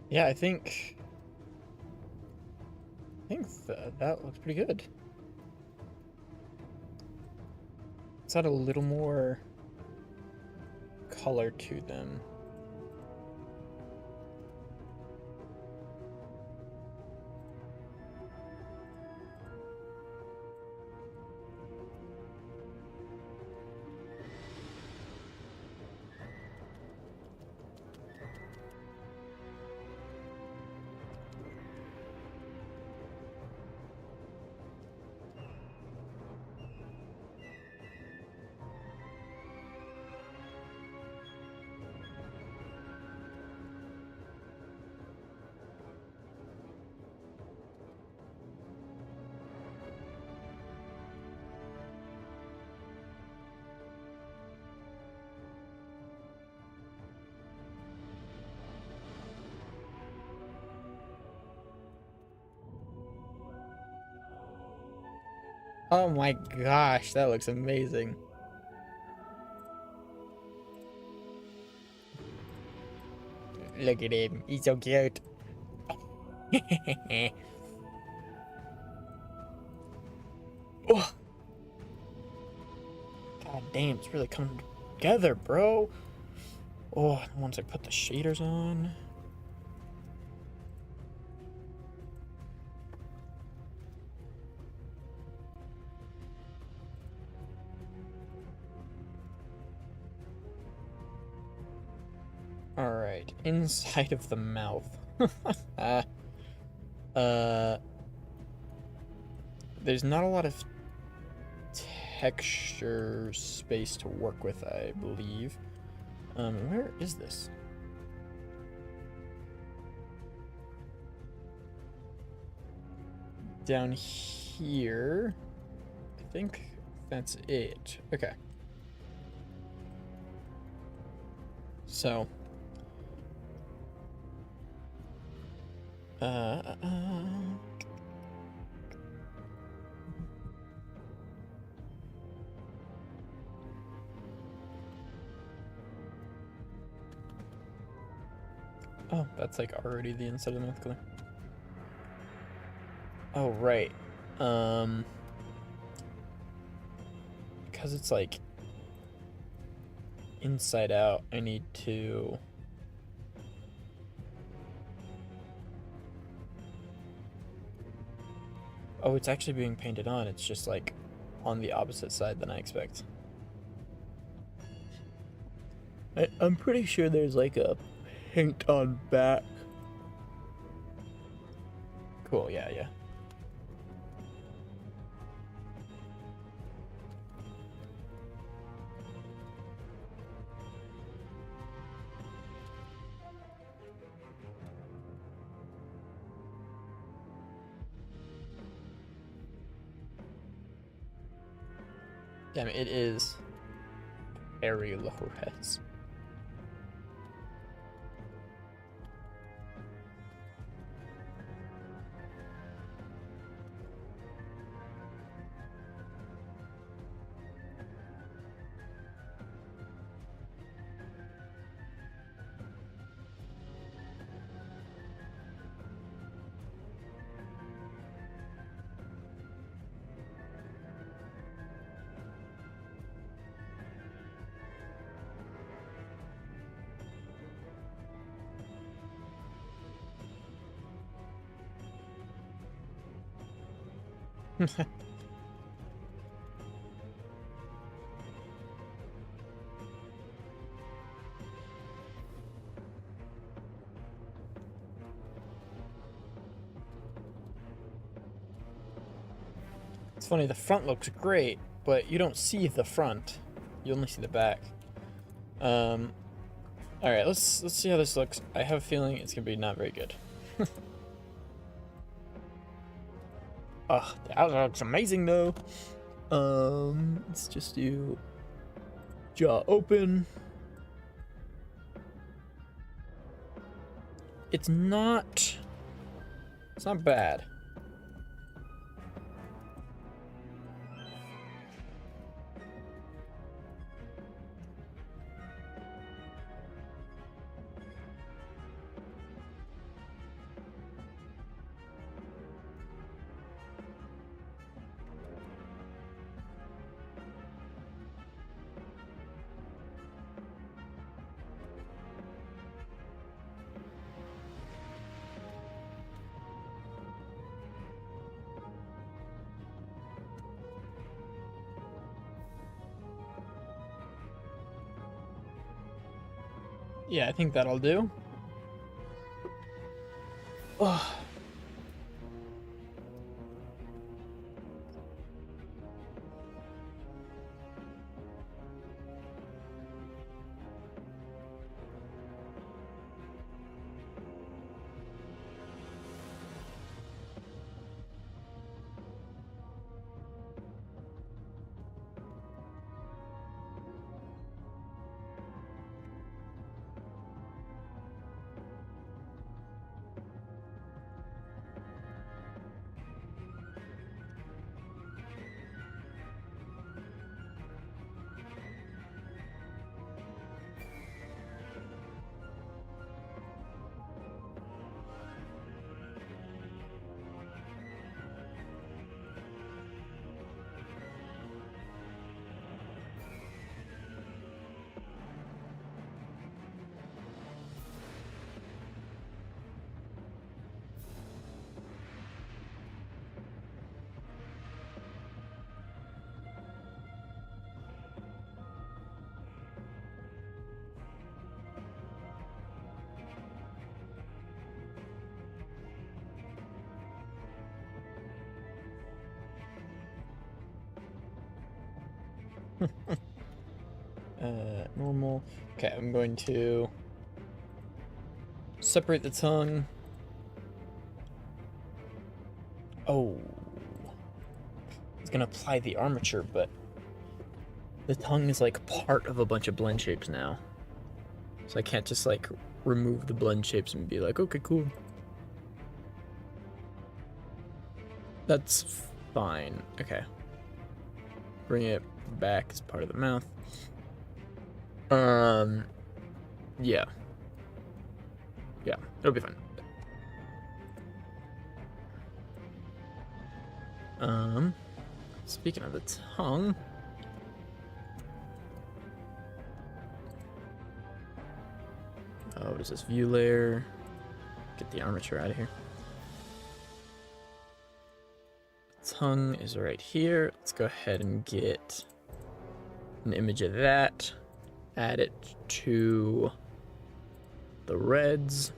Yeah, I think that looks pretty good. Let's add a little more color to them. Oh my gosh, that looks amazing. Look at him, he's so cute. Oh. God damn, it's really coming together, bro. Oh, once I put the shaders on. Alright, inside of the mouth. There's not a lot of texture space to work with, I believe. Where is this? Down here. I think that's it. Okay. So. Oh, that's like already the inside of the mouth color. Oh, right. Because it's like inside out, I need to... Oh, it's actually being painted on. It's just like on the opposite side than I expect. I'm pretty sure there's like a paint on back. Cool, yeah, yeah. Damn, it is very low res. It's funny, the front looks great, but you don't see the front. You only see the back. Alright, let's see how this looks. I have a feeling it's gonna be not very good. Oh, that looks amazing though. Let's just do jaw open. It's not bad. Yeah, I think that'll do. Oh. Normal. Okay, I'm going to separate the tongue. Oh. I was gonna apply the armature, but the tongue is like part of a bunch of blend shapes now. So I can't just like remove the blend shapes and be like, okay, cool. That's fine. Okay. Bring it back as part of the mouth. Yeah. Yeah, it'll be fine. Speaking of the tongue, what is this view layer? Get the armature out of here. Tongue is right here. Let's go ahead and get an image of that. Add it to the reds.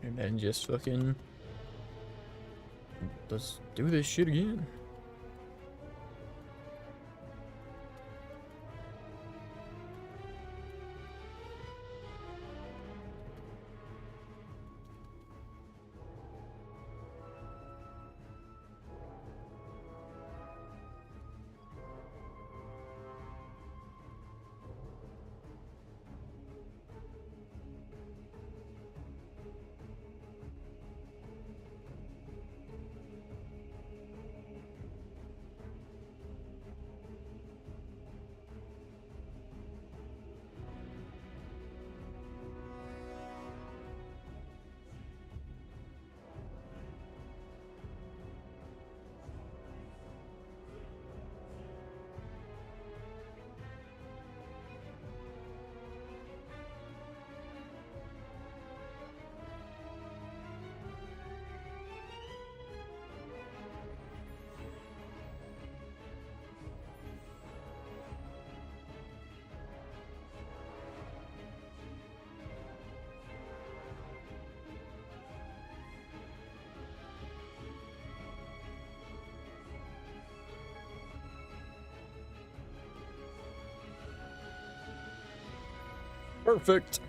And then just fucking let's do this shit again. Perfect.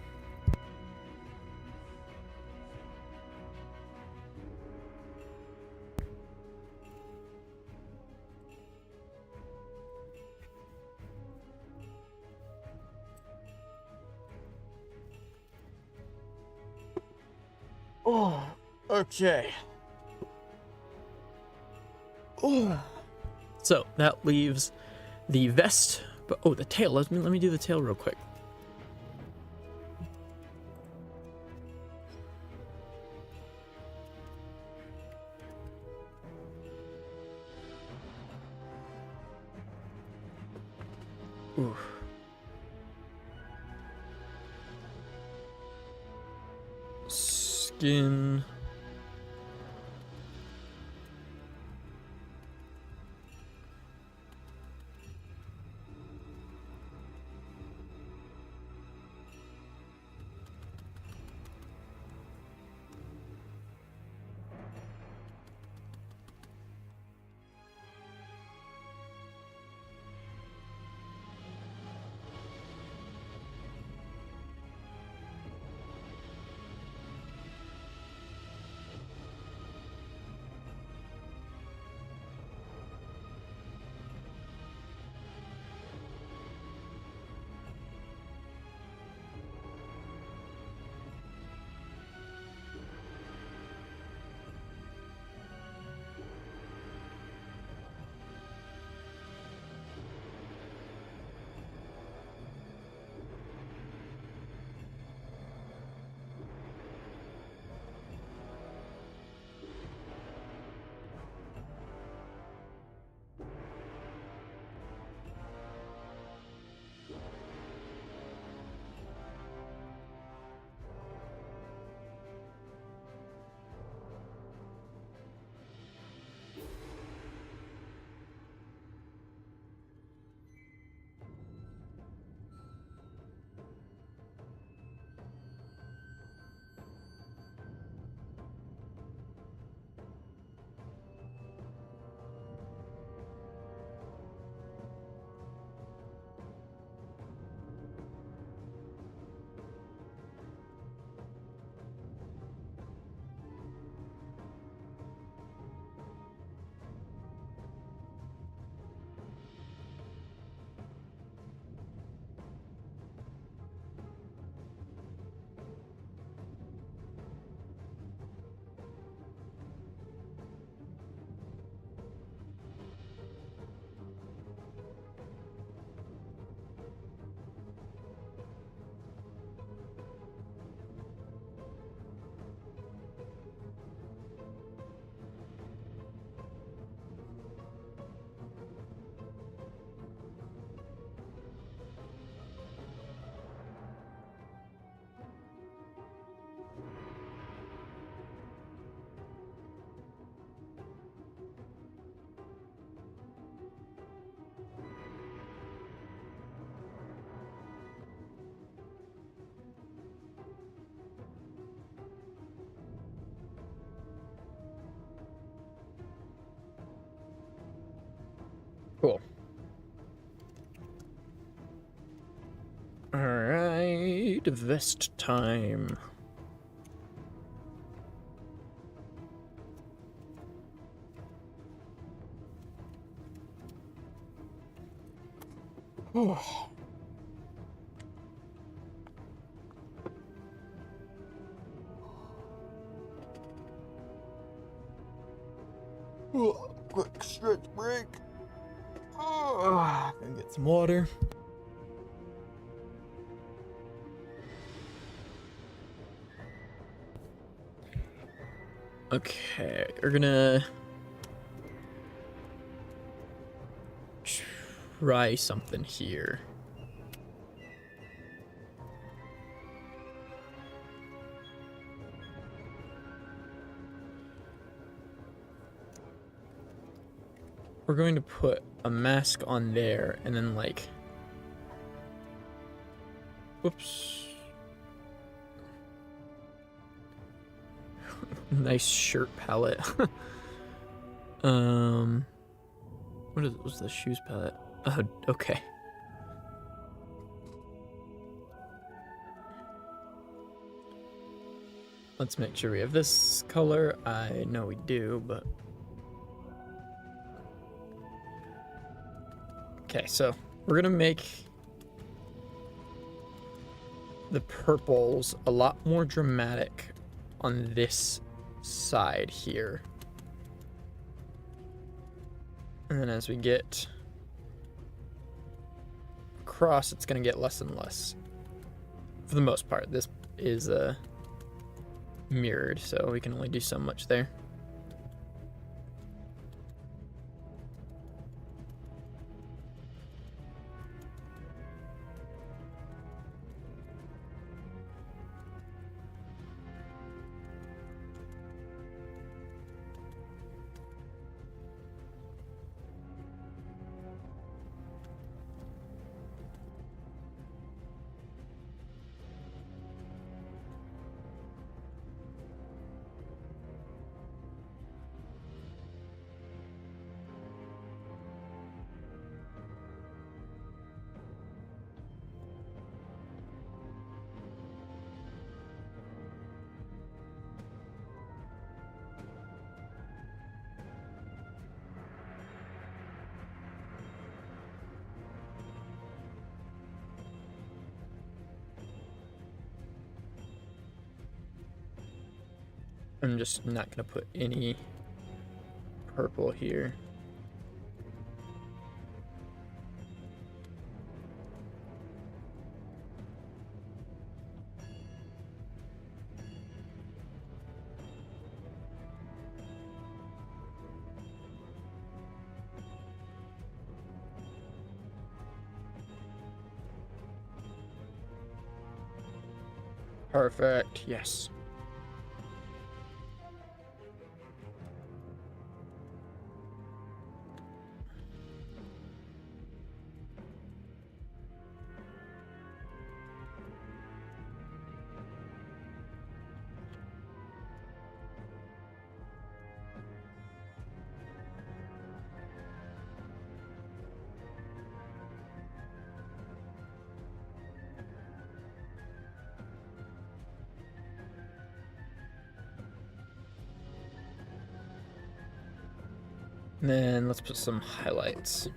Oh, okay. Oh. So that leaves the vest, but the tail. Let me do the tail real quick. Ooh. Skin. Alright, vest time. Oh. Quick stretch break. Gonna get some water. Okay, we're gonna try something here. We're going to put a mask on there and then like, whoops. Nice shirt palette. What's the shoes palette? Oh, okay. Let's make sure we have this color. I know we do, but... Okay, so we're gonna make the purples a lot more dramatic on this side here. And then as we get across, it's gonna get less and less. For the most part, this is mirrored, so we can only do so much there. I'm just not gonna put any purple here. Perfect, yes. And then let's put some highlights.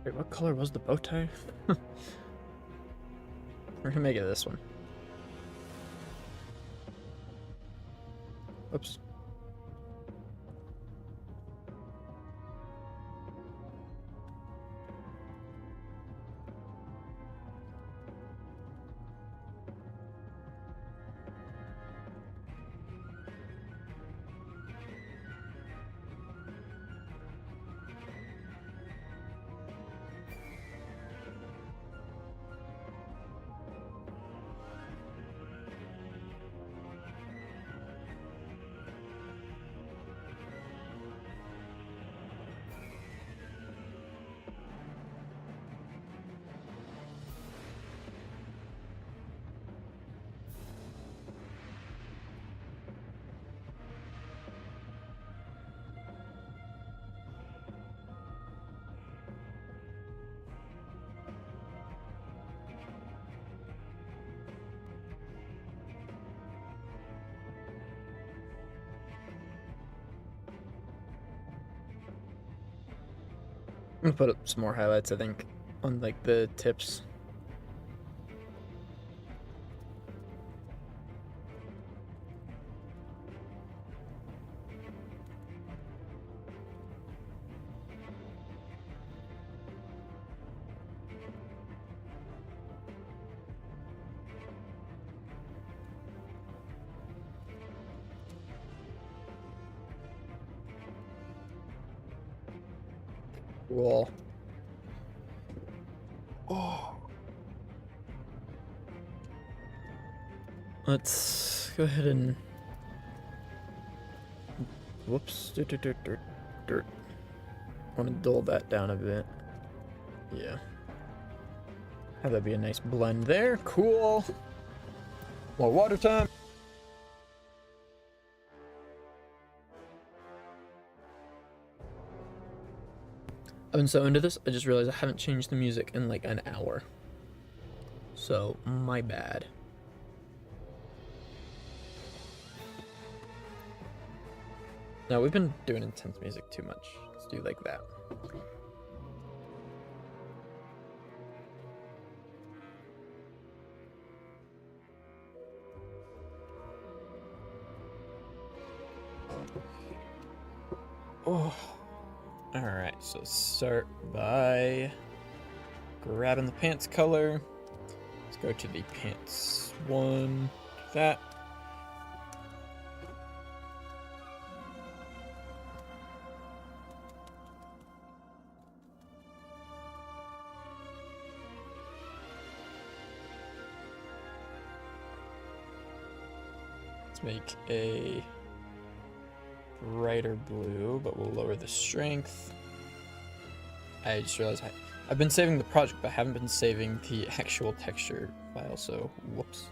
Wait, what color was the bow tie? We're gonna make it this one. Oops. I'm gonna put up some more highlights, I think, on like the tips. Cool. Oh. Let's go ahead and... Whoops. Dirt. I want to dull that down a bit. Yeah. Have that be a nice blend there. Cool. More water time. I've been so into this, I just realized I haven't changed the music in like an hour. So, my bad. No, we've been doing intense music too much. Let's do like that. Oh. Alright, so start by grabbing the pants color. Let's go to the pants one. That. Let's make a brighter blue, but we'll lower the strength. I just realized I've been saving the project, but I haven't been saving the actual texture file, so whoops.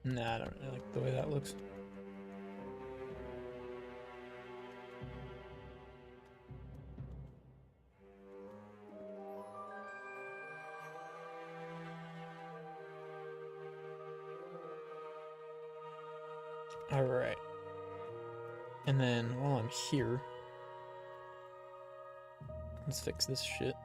Nah, I don't really like the way that looks. Alright. And then while I'm here, let's fix this shit.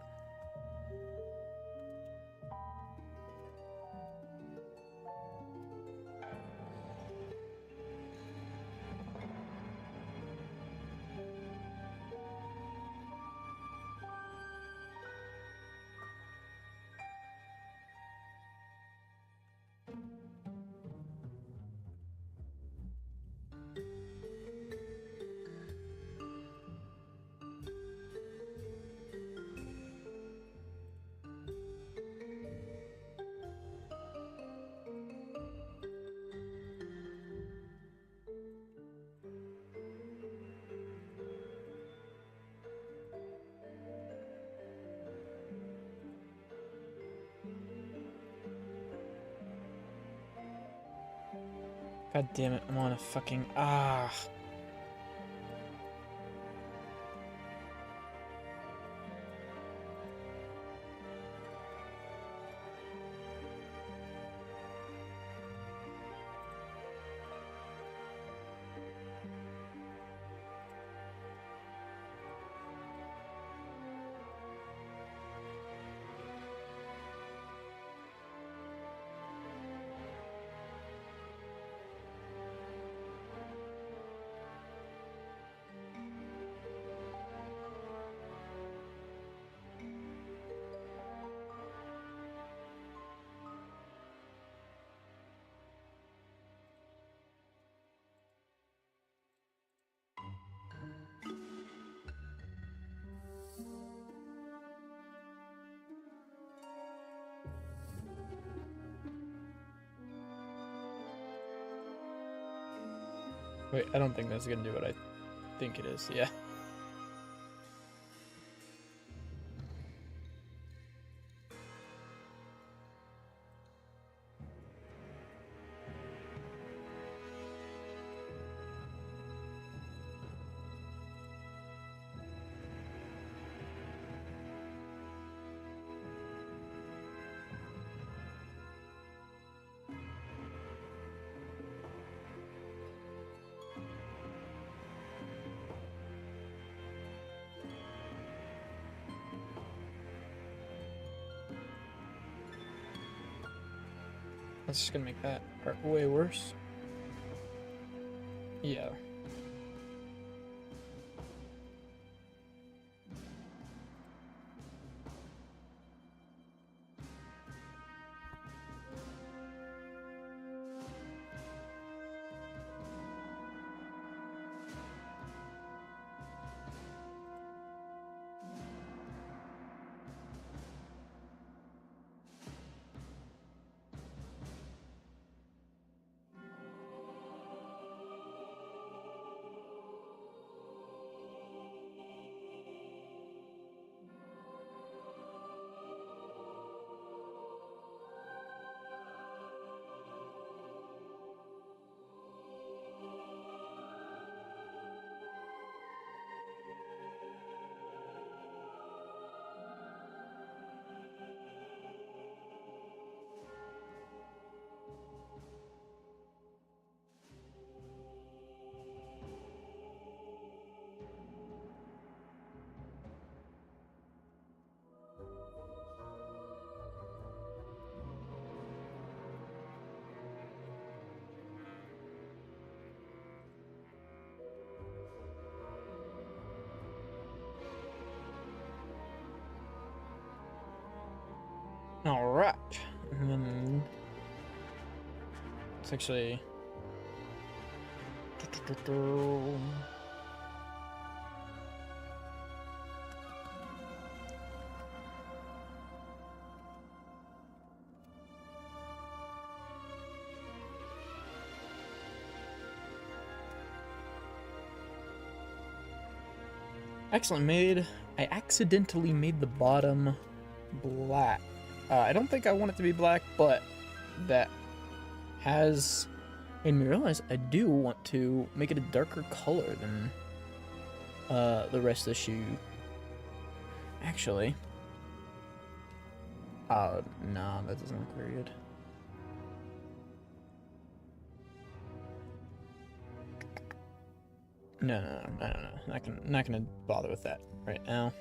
God damn it, I'm on a fucking... Ah. Wait, I don't think that's gonna do what I think it is. Yeah. That's just gonna make that part way worse. Yeah. Alright. And then it's actually excellent made. I accidentally made the bottom black. I don't think I want it to be black, but that has made me realize I do want to make it a darker color than the rest of the shoe. Actually, oh no, that doesn't look very good. No. Not gonna bother with that right now.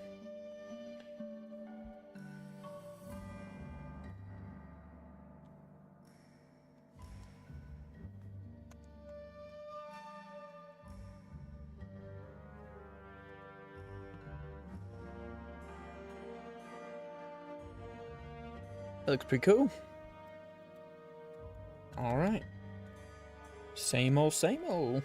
That looks pretty cool. All right. Same old, same old.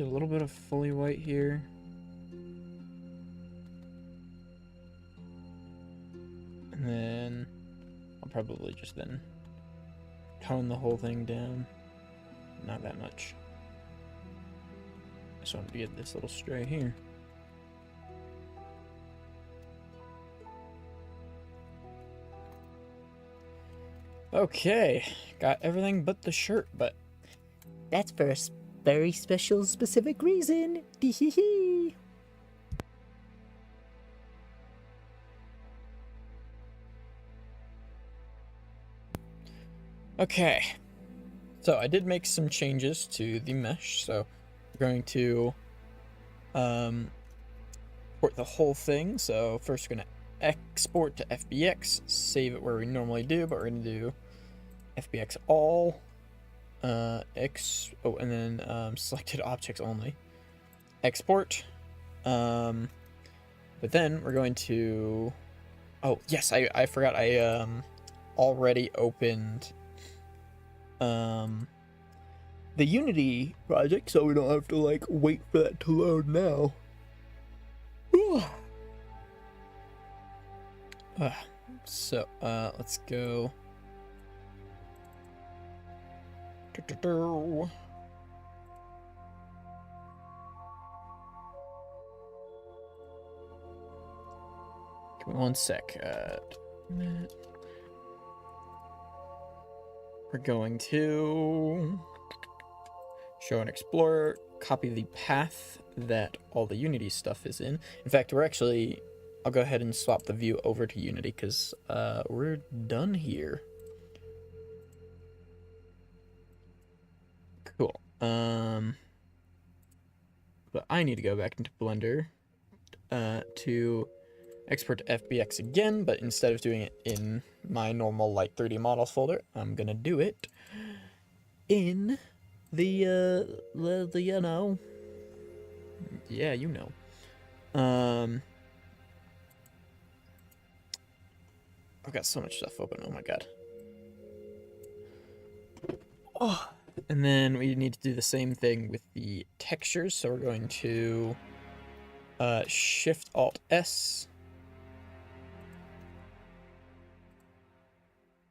A little bit of fully white here. And then I'll probably just then tone the whole thing down. Not that much. Just wanted to get this little stray here. Okay, got everything but the shirt, but That's for a very special, specific reason. Dee-hee-hee. okay. So I did make some changes to the mesh, so we're going to port the whole thing. So first we're gonna export to FBX, save it where we normally do, but we're gonna do FBX all, and then selected objects only. Export, but then we're going to, oh yes, I forgot, I already opened the Unity project, so we don't have to like wait for that to load now. So let's go. Give me one sec. We're going to show an explorer, copy the path that all the Unity stuff is in. In fact, I'll go ahead and swap the view over to Unity because we're done here. Cool. But I need to go back into Blender to export to FBX again, but instead of doing it in my normal like 3D models folder, I'm gonna do it in the you know, yeah, you know, I've got so much stuff open. Oh my god. Oh, and then we need to do the same thing with the textures. So we're going to Shift Alt S.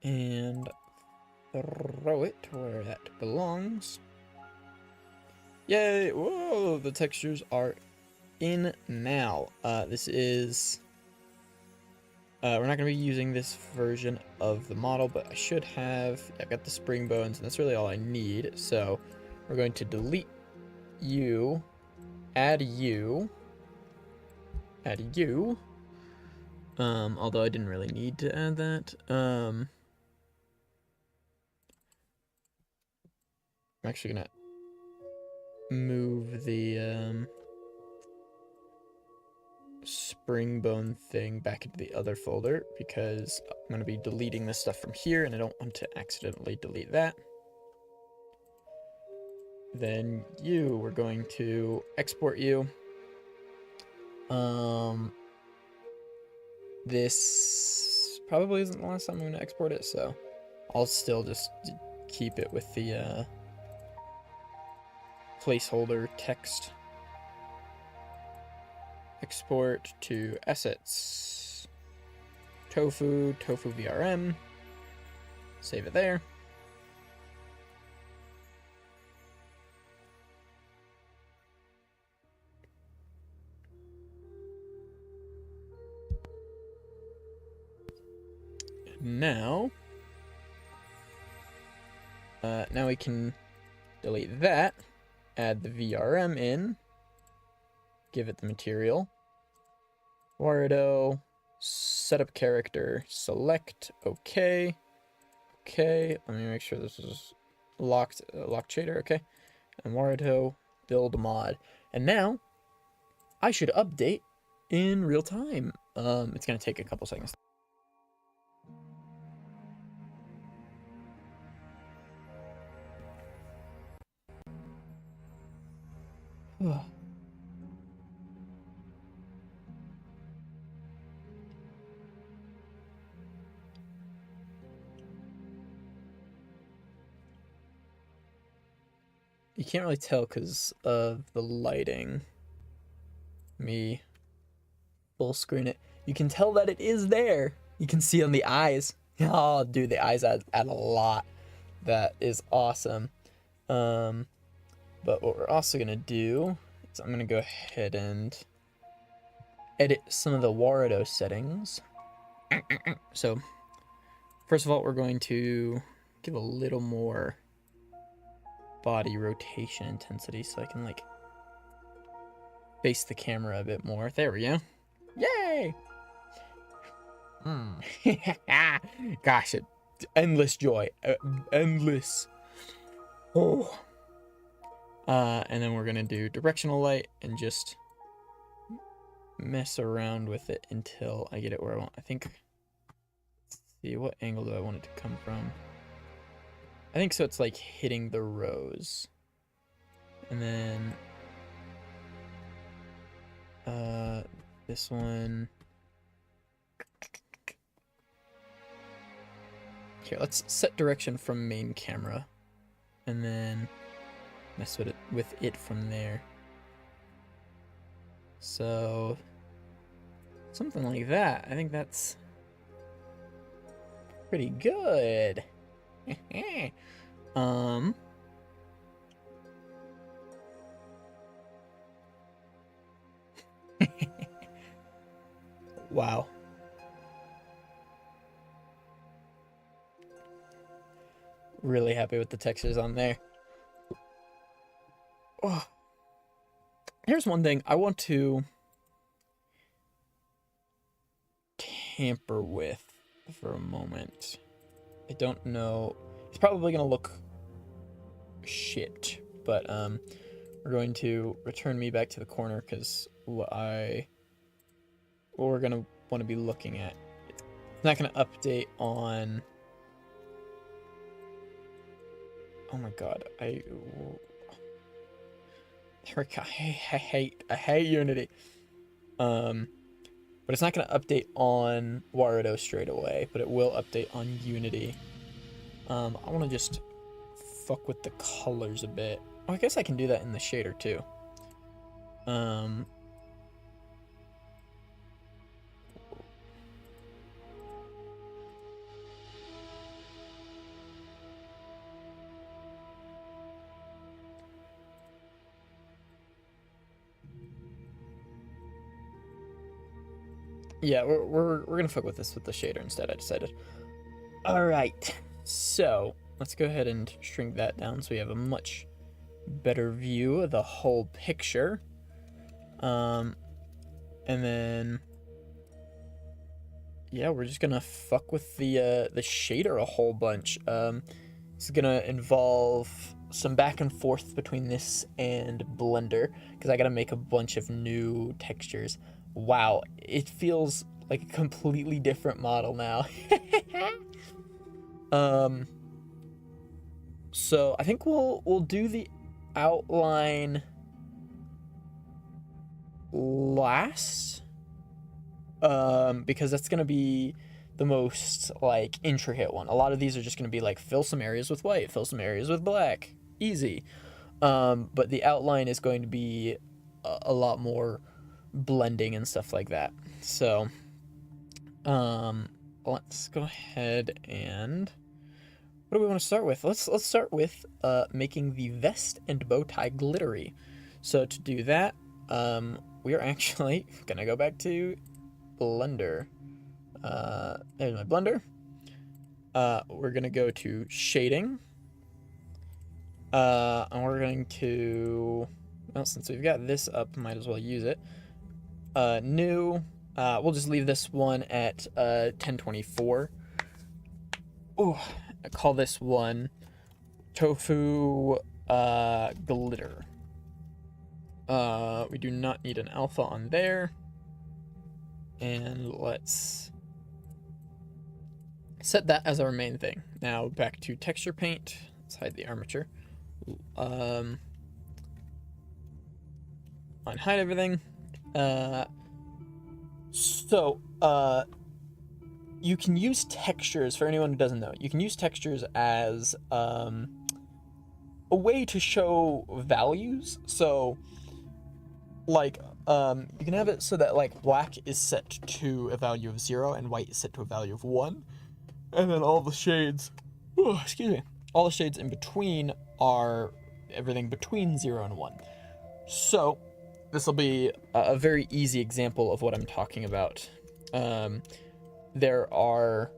And throw it where that belongs. Yay! Whoa! The textures are in now. This is... we're not going to be using this version of the model, but I should have... I've got the spring bones, and that's really all I need. So we're going to delete you, add you, add you. Although I didn't really need to add that. I'm actually going to move the... spring bone thing back into the other folder because I'm going to be deleting this stuff from here and I don't want to accidentally delete that. Then we're going to export you. This probably isn't the last time I'm going to export it, so I'll still just keep it with the placeholder text. Export to assets, tofu VRM, save it there. Now we can delete that, add the VRM in, give it the material, Warudo, setup character, select, okay, let me make sure this is locked shader, okay, and Warudo, build mod, and now I should update in real time. It's gonna take a couple seconds. You can't really tell because of the lighting. Me full screen it. You can tell that it is there. You can see on the eyes. Oh, dude, the eyes add a lot. That is awesome. But what we're also gonna do is I'm gonna go ahead and edit some of the Warudo settings. So, first of all, we're going to give a little more body rotation intensity so I can like face the camera a bit more. There we go. Yay! Gosh, endless joy. Endless. Oh. And then we're gonna do directional light and just mess around with it until I get it where I want. I think, let's see, what angle do I want it to come from? I think so it's like hitting the rows. And then this one. Here, let's set direction from main camera and then mess with it from there. So something like that. I think that's pretty good. Wow. Really happy with the textures on there. Oh. Here's one thing I want to tamper with for a moment. I don't know. It's probably going to look shit, but we're going to return me back to the corner because what we're going to want to be looking at. It's not going to update on... Oh my god, I hate Unity. But it's not going to update on Warudo straight away, but it will update on Unity. I want to just fuck with the colors a bit. Oh, I guess I can do that in the shader too. Yeah, we're gonna fuck with this with the shader instead, I decided. Alright, so let's go ahead and shrink that down so we have a much better view of the whole picture. And then yeah, we're just gonna fuck with the shader a whole bunch. It's gonna involve some back and forth between this and Blender because I gotta make a bunch of new textures. Wow, it feels like a completely different model now. So I think we'll do the outline last, because that's gonna be the most like intricate one. A lot of these are just gonna be like fill some areas with white, fill some areas with black, easy. But the outline is going to be a lot more blending and stuff like that. So, let's go ahead and what do we want to start with? Let's start with making the vest and bow tie glittery. So to do that, we are actually gonna go back to Blender. There's my Blender. We're gonna go to shading. And we're going to, well, since we've got this up, might as well use it. New. We'll just leave this one at 1024. Oh, I call this one tofu glitter. We do not need an alpha on there. And let's set that as our main thing. Now back to texture paint. Let's hide the armature. Unhide everything. You can use textures, for anyone who doesn't know, you can use textures as a way to show values. So like you can have it so that like black is set to a value of 0 and white is set to a value of 1, and then all the shades, all the shades in between are everything between 0 and 1. So this will be a very easy example of what I'm talking about. There are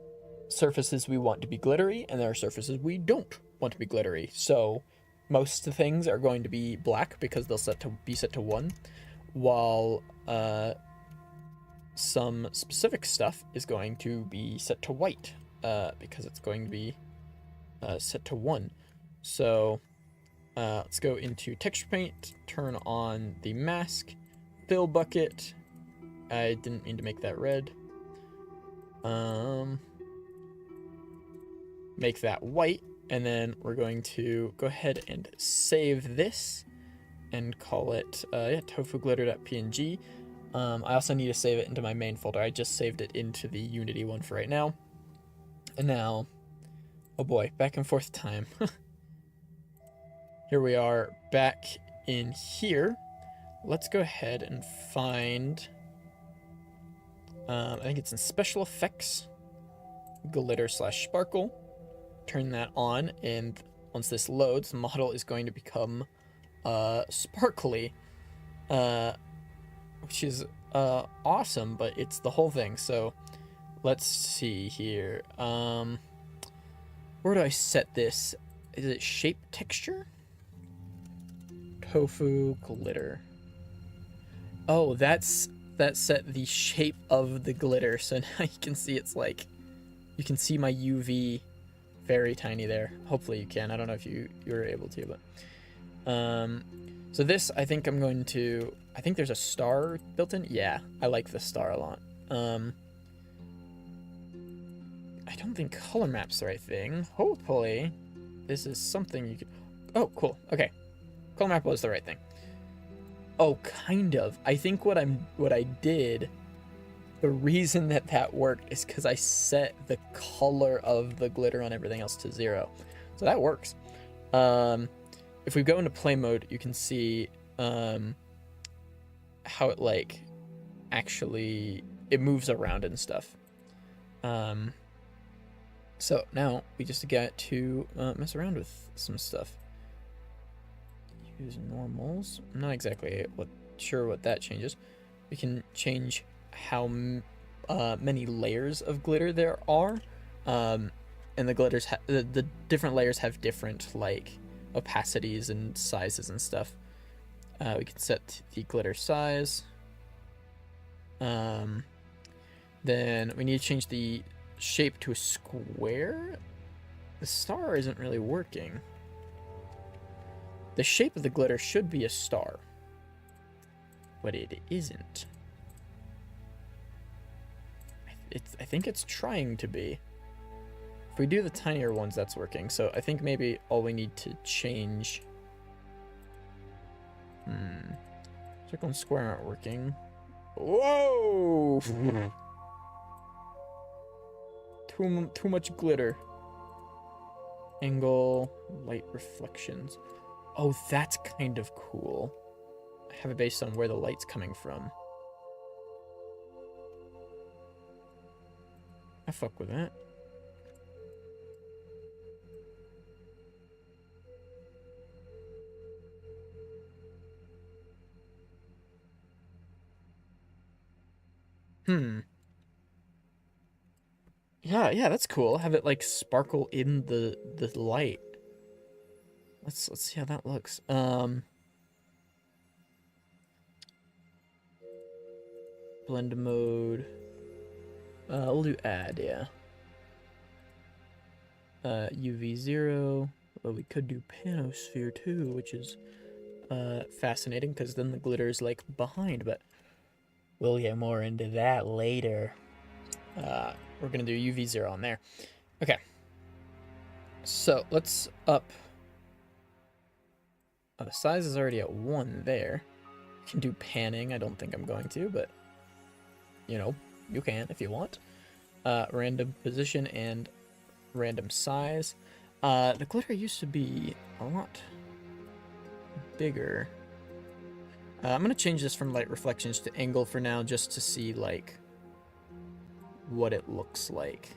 surfaces we want to be glittery, and there are surfaces we don't want to be glittery. So most of the things are going to be black because they'll be set to 1, while some specific stuff is going to be set to white because it's going to be set to 1. So let's go into texture paint, turn on the mask, fill bucket. I didn't mean to make that red. Make that white, and then we're going to go ahead and save this and call it tofuglitter.png. I also need to save it into my main folder. I just saved it into the Unity one for right now. And now, oh boy, back and forth time. Here we are back in here. Let's go ahead and find, I think it's in special effects, glitter/sparkle. Turn that on, and once this loads, the model is going to become sparkly, which is awesome, but it's the whole thing. So let's see here. Where do I set this? Is it shape texture? Tofu glitter. Oh, that set the shape of the glitter, so now you can see it's like, you can see my UV very tiny there. Hopefully you can. I don't know if you were able to, but so this, I think I think there's a star built in. Yeah, I like the star a lot. I don't think color map's the right thing. Hopefully this is something you could, oh cool, okay, color map was the right thing. Oh, kind of. I think what I did, the reason that worked is because I set the color of the glitter on everything else to 0. So that works. If we go into play mode, you can see how it like actually it moves around and stuff. So now we just get to mess around with some stuff. Use normals. I'm not exactly sure what that changes. We can change how many layers of glitter there are, and the glitters the different layers have different like opacities and sizes and stuff. We can set the glitter size. Then we need to change the shape to a square. The star isn't really working. The shape of the glitter should be a star, but it isn't. I think it's trying to be. If we do the tinier ones, that's working. So I think maybe all we need to change... Circle and square aren't working. Whoa! Too much glitter. Angle, light reflections. Oh, that's kind of cool. I have it based on where the light's coming from. I fuck with that. Yeah, that's cool. Have it like sparkle in the light. Let's see how that looks. Blend mode. We'll do add, yeah. UV 0. Well, we could do panosphere too, which is fascinating because then the glitter is like behind, but we'll get more into that later. We're gonna do UV 0 on there. Okay. So let's up. Oh, the size is already at 1 there. I can do panning. I don't think I'm going to, but you know, you can if you want. Random position and random size. The glitter used to be a lot bigger. I'm gonna change this from light reflections to angle for now, just to see like what it looks like.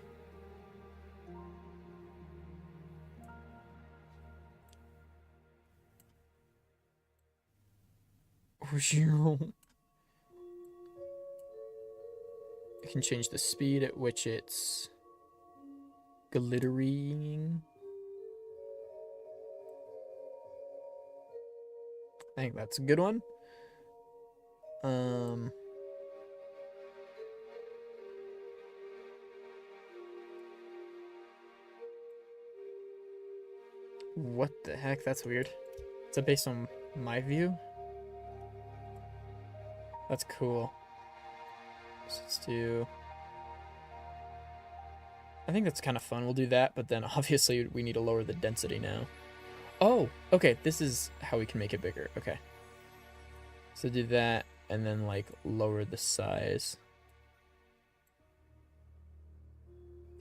I can change the speed at which it's glittering. I think that's a good one. What the heck? That's weird. Is that based on my view? That's cool. So let's do... I think that's kind of fun. We'll do that, but then obviously we need to lower the density now. Oh, okay. This is how we can make it bigger. Okay. So do that, and then like lower the size.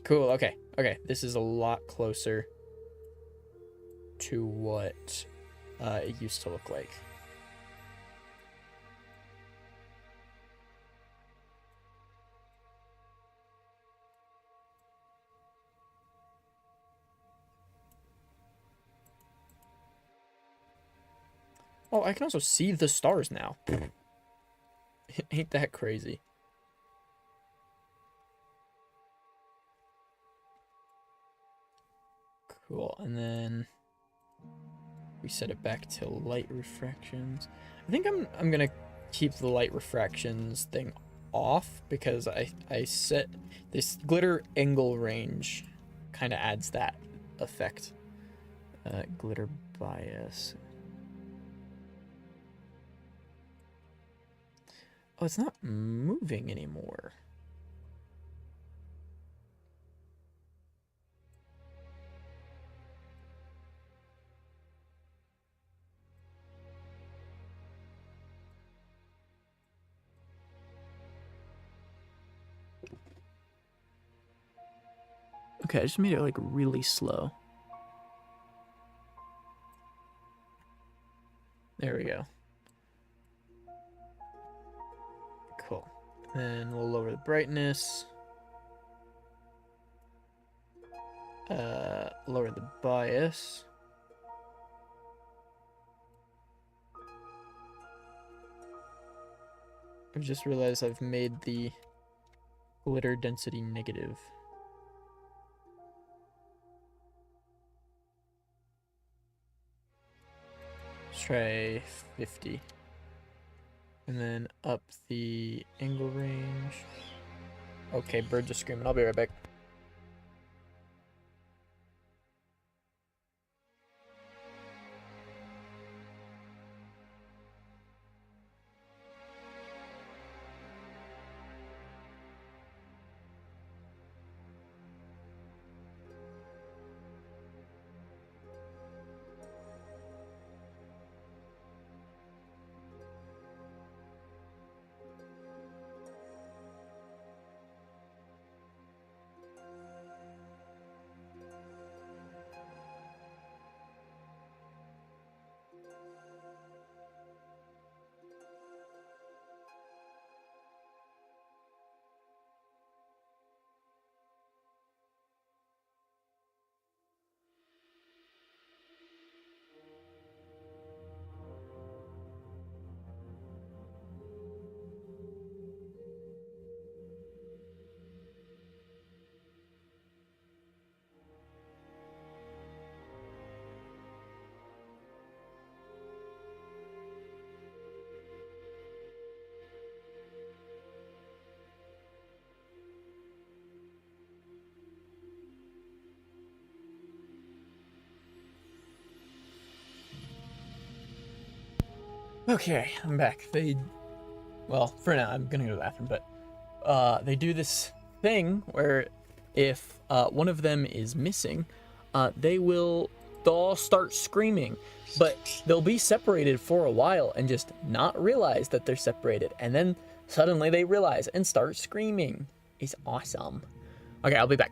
Cool. Okay. Okay. This is a lot closer to what it used to look like. Oh, I can also see the stars now. Ain't that crazy? Cool. And then we set it back to light refractions. I think I'm gonna keep the light refractions thing off because I set this glitter angle range, kind of adds that effect. Glitter bias. Oh, it's not moving anymore. Okay, I just made it like really slow. There we go. Cool. Then we'll lower the brightness. Lower the bias. I've just realized I've made the Glitter density negative. Let's try 50. And then up the angle range. Okay, birds are screaming. I'll be right back. Okay, I'm back. Well, for now, I'm gonna go to the bathroom, but they do this thing where if one of them is missing, they'll all start screaming, but they'll be separated for a while and just not realize that they're separated, and then suddenly they realize and start screaming. It's awesome. Okay, I'll be back.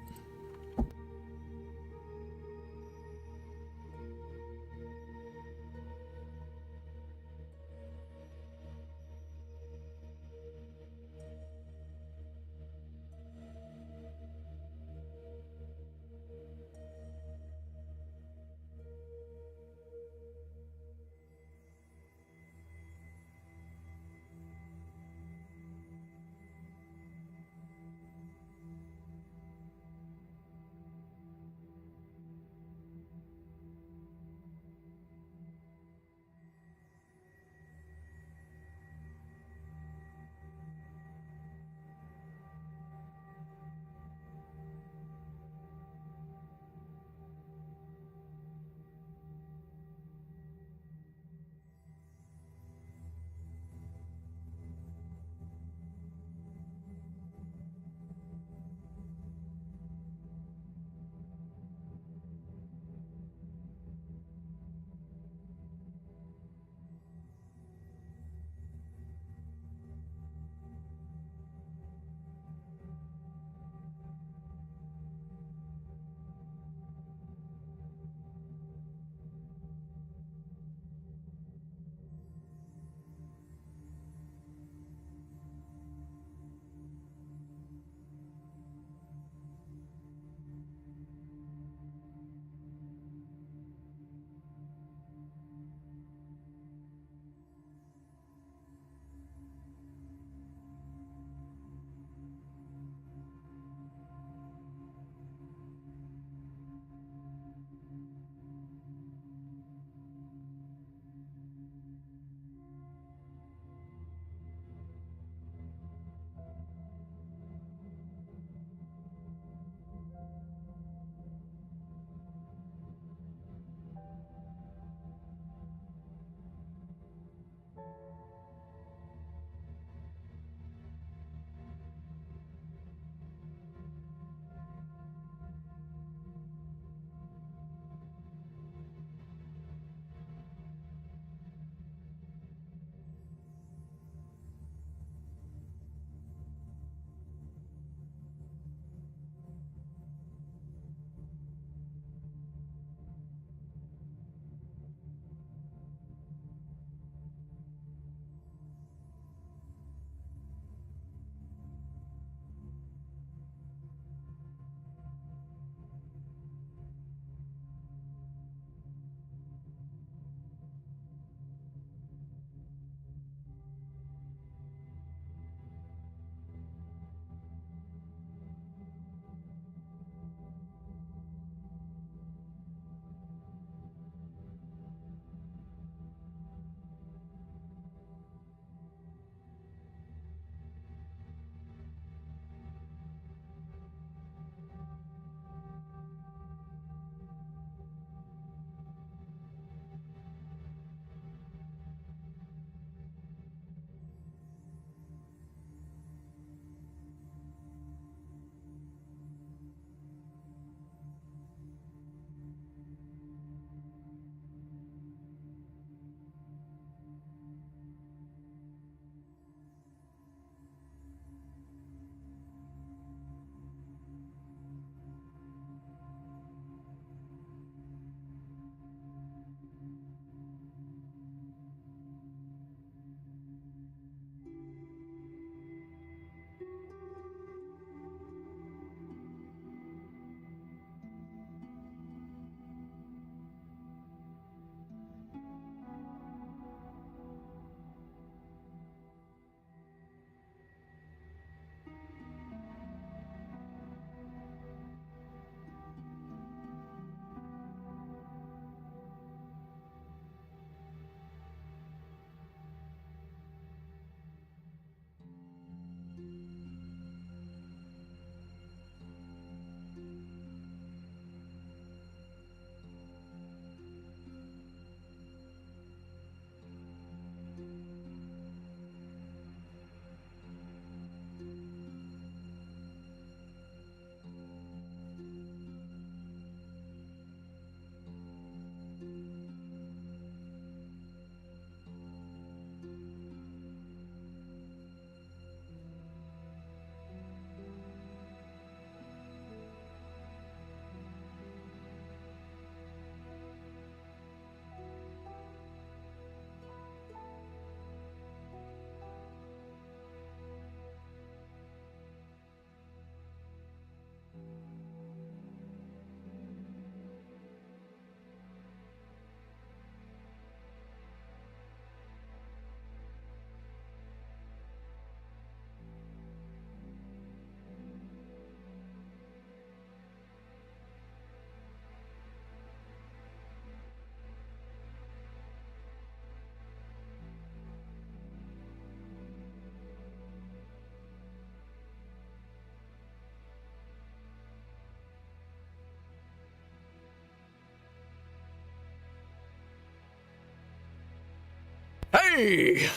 Hey!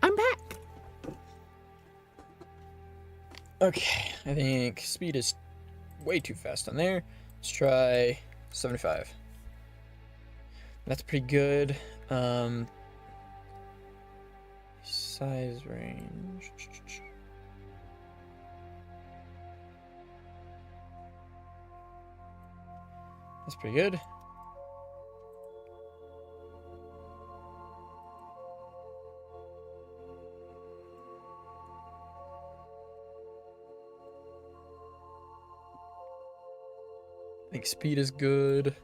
I'm back. Okay, I think speed is way too fast on there. Let's try 75. That's pretty good. Size range. That's pretty good. I think speed is good.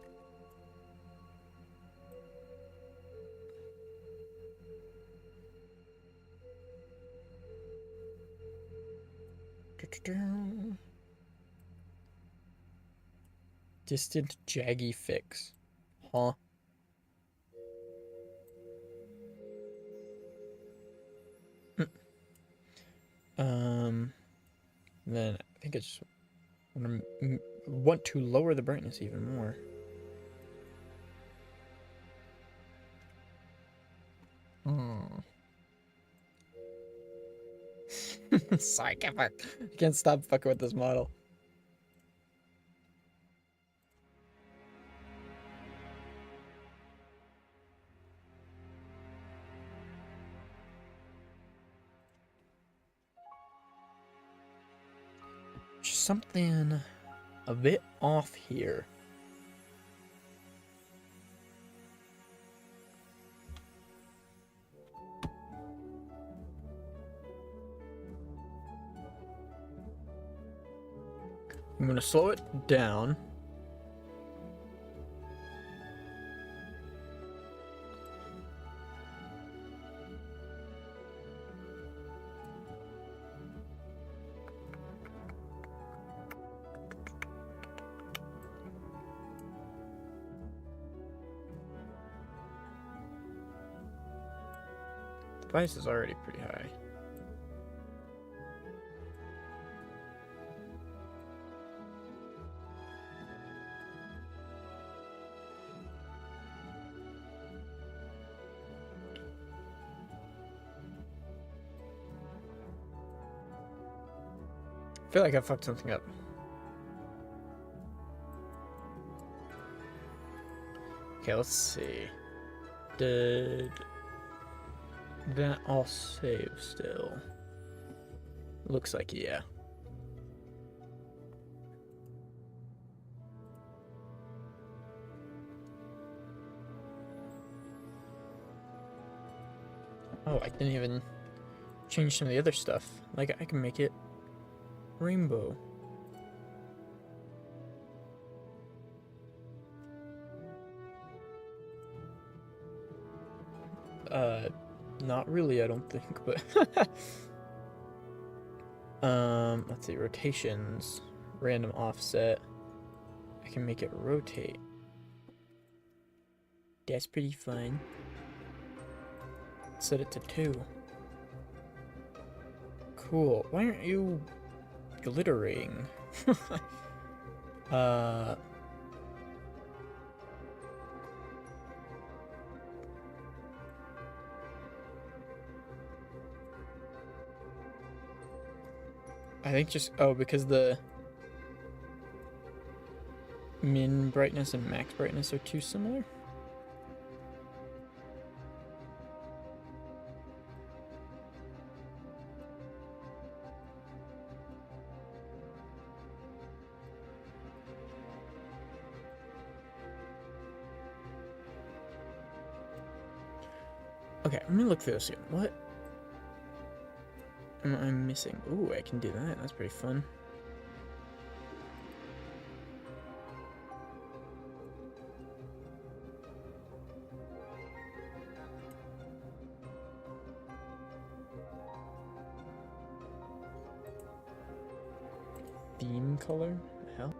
Distant jaggy fix. Huh? Then I think I just want to lower the brightness even more. Sorry, I can't stop fucking with this model. Just something a bit off here. I'm gonna slow it down. The price is already pretty high. I feel like I fucked something up. Okay, let's see. Did that all save still? Looks like yeah. Oh, I didn't even change some of the other stuff. Like, I can make it rainbow. Not really, I don't think, but let's see, rotations, random offset. I can make it rotate. That's pretty fun. Set it to 2. Cool. Why aren't you glittering? I think just, oh, because the min brightness and max brightness are too similar? Okay, let me look through this again. What am I missing? Ooh, I can do that. That's pretty fun. Theme color? The hell?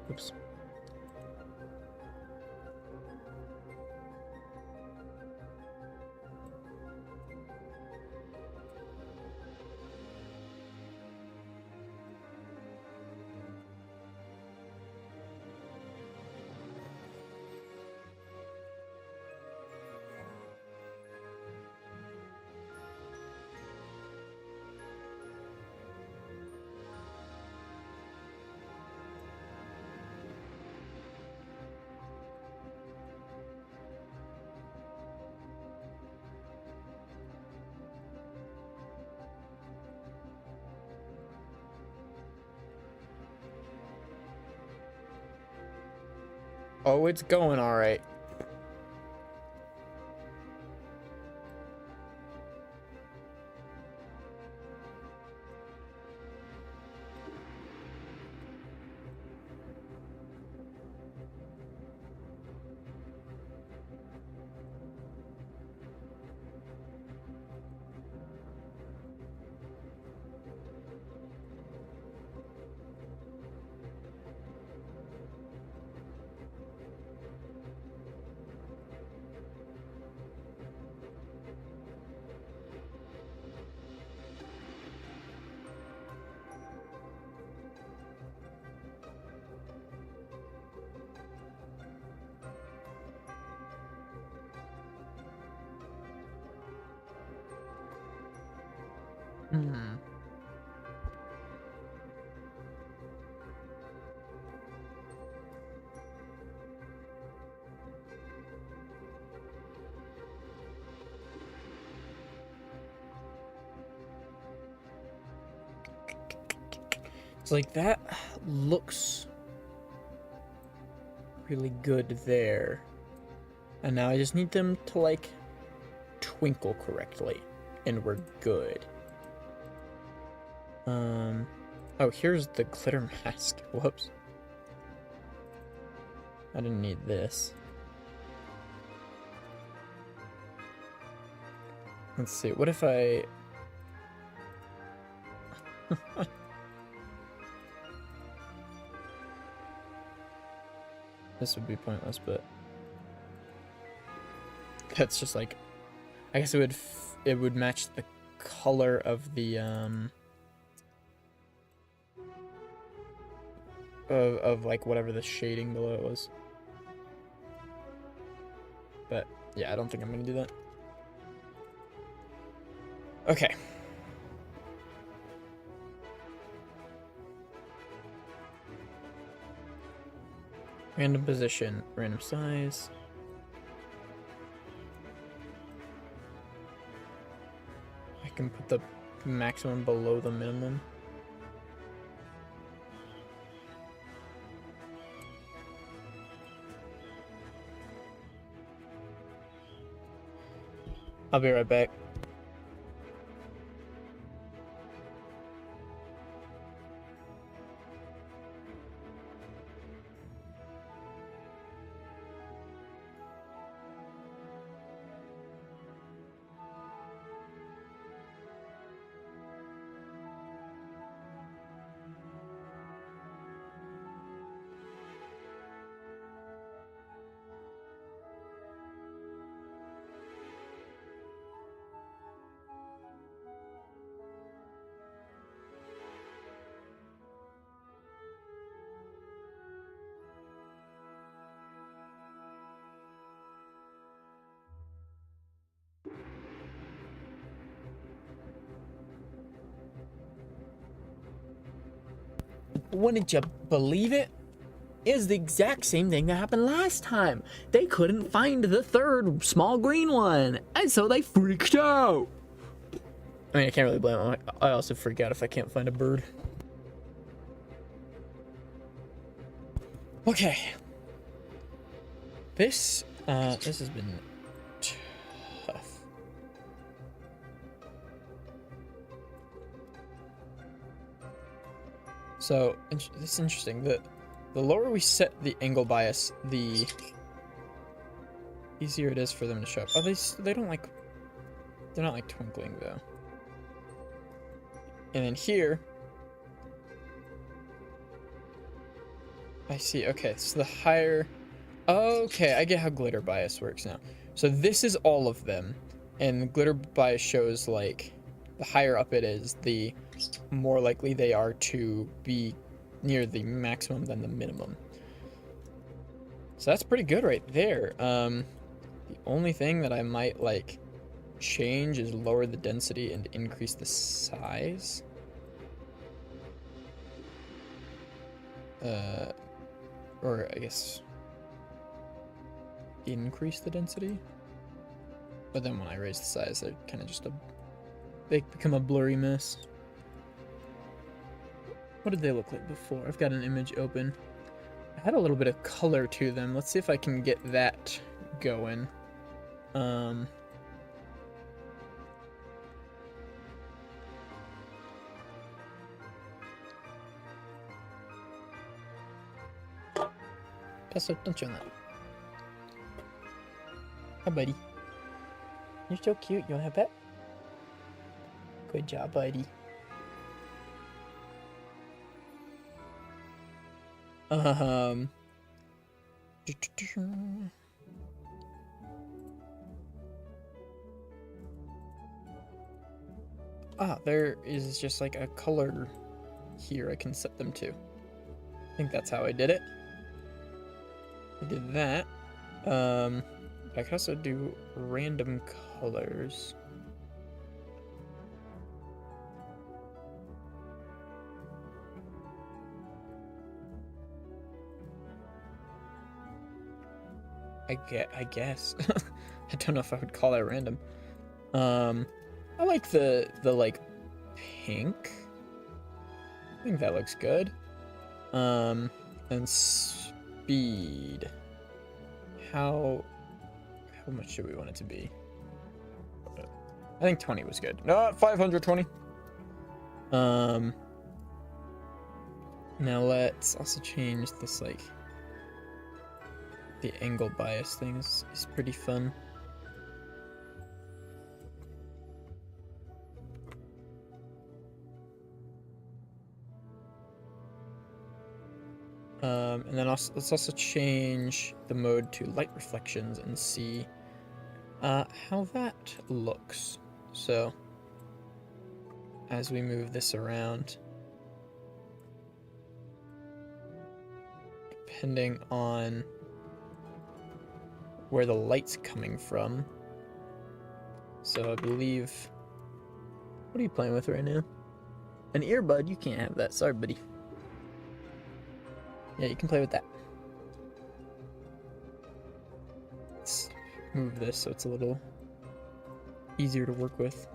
Oops. Oh, it's going all right. Hmm. It's like that looks really good there. And now I just need them to like twinkle correctly and we're good. Oh, here's the glitter mask. Whoops. I didn't need this. Let's see, what if I... This would be pointless, but... That's just like... I guess it would match the color of the, of like whatever the shading below it was. But yeah, I don't think I'm gonna do that. Okay. Random position, random size. I can put the maximum below the minimum. I'll be right back. Wouldn't you believe it? Is the exact same thing that happened last time. They couldn't find the third small green one, and so they freaked out. I mean, I can't really blame them. I also freak out if I can't find a bird. Okay. This has been tough. So, this is interesting. The lower we set the angle bias, the easier it is for them to show up. Oh, they don't like... They're not like twinkling, though. And then here... I see. Okay, so the higher... Okay, I get how glitter bias works now. So this is all of them. And glitter bias shows, like, the higher up it is, the more likely they are to be near the maximum than the minimum. So that's pretty good right there. The only thing that I might, like, change is lower the density and increase the size. Or I guess increase the density. But then when I raise the size, they're kind of just they become a blurry mess. What did they look like before? I've got an image open. had a little bit of color to them. Let's see if I can get that going. Pesto, don't you on that. Hi, buddy. You're so cute. You want to have a pet? Good job, buddy. There is just like a color here I can set them to. I think that's how I did it. I did that. I could also do random colors. I guess. I don't know if I would call that random. I like the like pink. I think that looks good. And speed. How much should we want it to be? I think 20 was good. No, 520. Now let's also change this, like, the angle bias thing is pretty fun. And then let's also change the mode to light reflections and see how that looks. So as we move this around, depending on where the light's coming from. So I believe, what are you playing with right now? An earbud? You can't have that. Sorry, buddy. Yeah, you can play with that. Let's move this so it's a little easier to work with.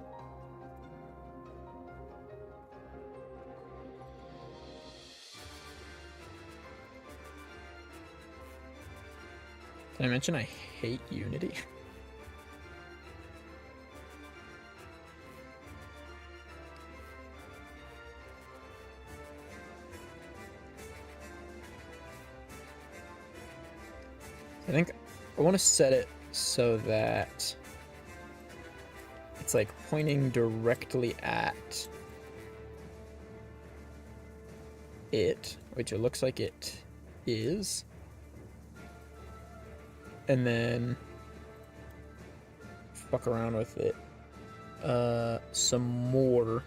Did I mention I hate Unity? I think I want to set it so that it's like pointing directly at it, which it looks like it is. And then fuck around with it some more.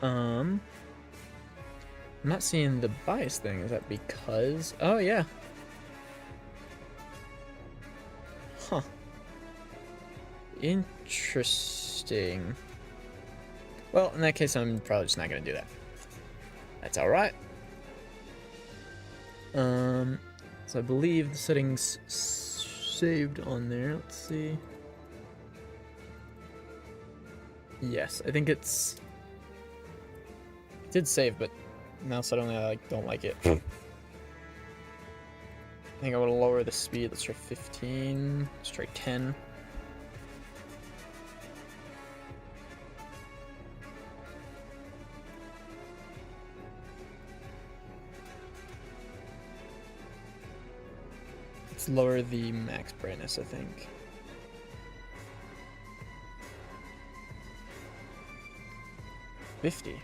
I'm not seeing the bias thing. Is that because? Oh, yeah. Huh. Interesting. Well, in that case, I'm probably just not going to do that. That's alright. So I believe the settings saved on there. Let's see. Yes, I think it did save, but now suddenly I don't like it. I think I want to lower the speed. Let's try 15. Let's try 10. Let's lower the max brightness, I think. $50.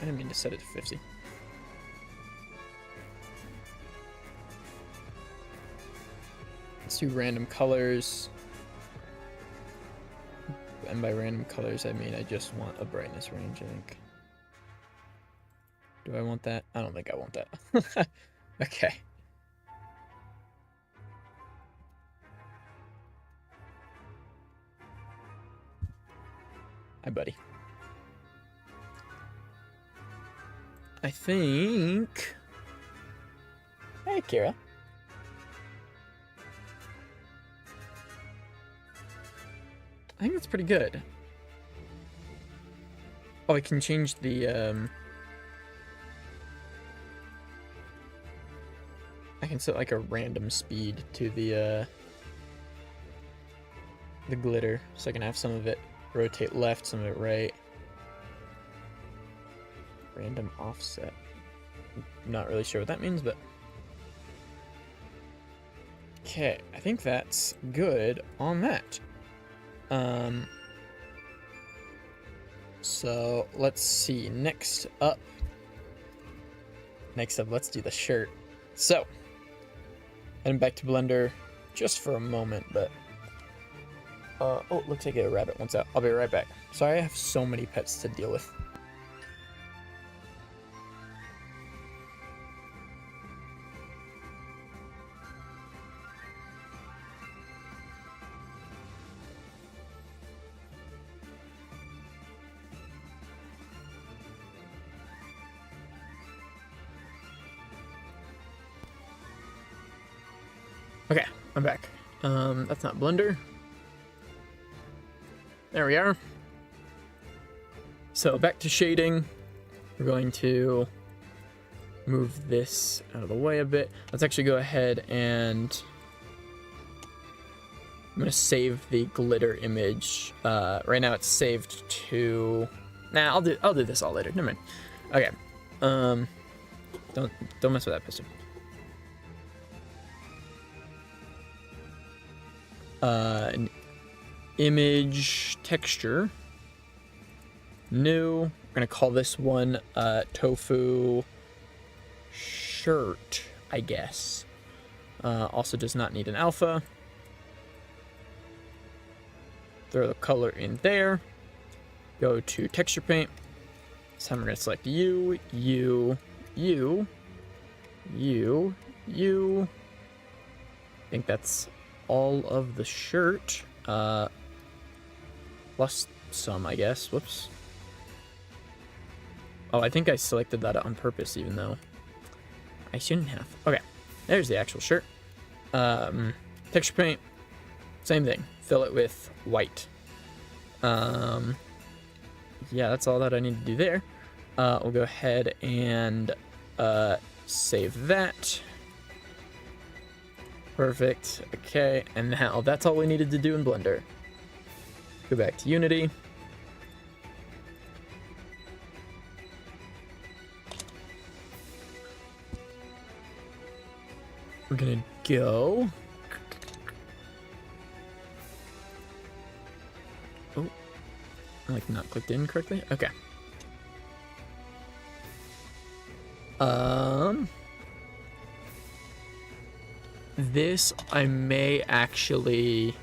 I didn't mean to set it to 50. Let's do random colors. And by random colors, I mean I just want a brightness range, I think. Do I want that? I don't think I want that. Okay. Hi, buddy. I think... Hey, Kira. I think that's pretty good. Oh, I can change the, I can set like a random speed to the glitter, so I can have some of it rotate left, some of it right. Random offset. Not really sure what that means, but... Okay, I think that's good on that. So let's see. Next up, let's do the shirt. So, heading back to Blender just for a moment, but oh, looks like a rabbit wants out. I'll be right back. Sorry, I have so many pets to deal with. Okay, I'm back. That's not Blender. There we are. So back to shading. We're going to move this out of the way a bit. Let's actually go ahead and I'm gonna save the glitter image. Right now it's saved to. Nah, I'll do this all later. Never mind. Okay. Don't mess with that piston. An image texture. New. We're gonna call this one tofu shirt, I guess. Also does not need an alpha. Throw the color in there. Go to texture paint. This time we're gonna select you. I think that's all of the shirt. Plus some, I guess. Whoops. Oh, I think I selected that on purpose, even though I shouldn't have. Okay, there's the actual shirt. Texture paint, same thing. Fill it with white. Yeah, that's all that I need to do there. We'll go ahead and save that. Perfect. Okay, and now that's all we needed to do in Blender. Go back to Unity. We're gonna go. Oh, I like not clicked in correctly. Okay. This I may actually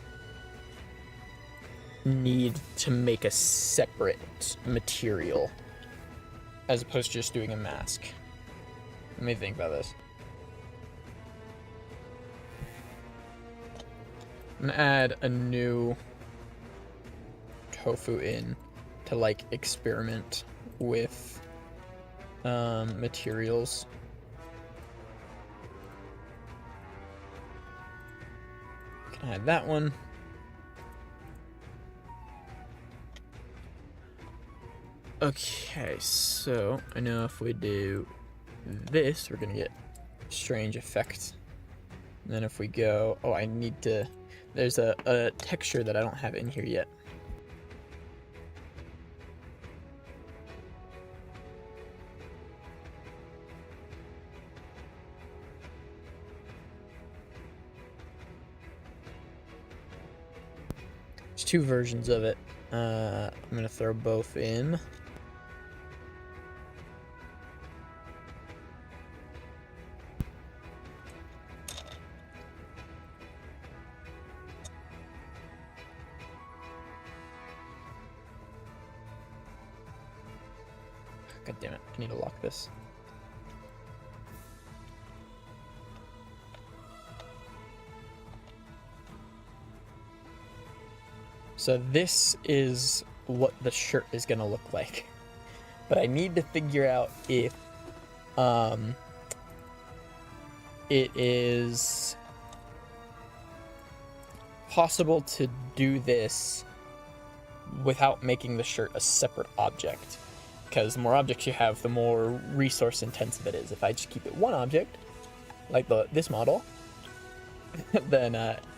need to make a separate material as opposed to just doing a mask. Let me think about this. I'm gonna add a new tofu in to like experiment with materials. Can add that one. Okay, so I know if we do this, we're gonna get strange effects. And then if we go, oh, I need to, there's a texture that I don't have in here yet. There's two versions of it. I'm gonna throw both in. God damn it, I need to lock this. So this is what the shirt is gonna look like. But I need to figure out if it is possible to do this without making the shirt a separate object, because the more objects you have, the more resource intensive it is. If I just keep it one object, like this model, then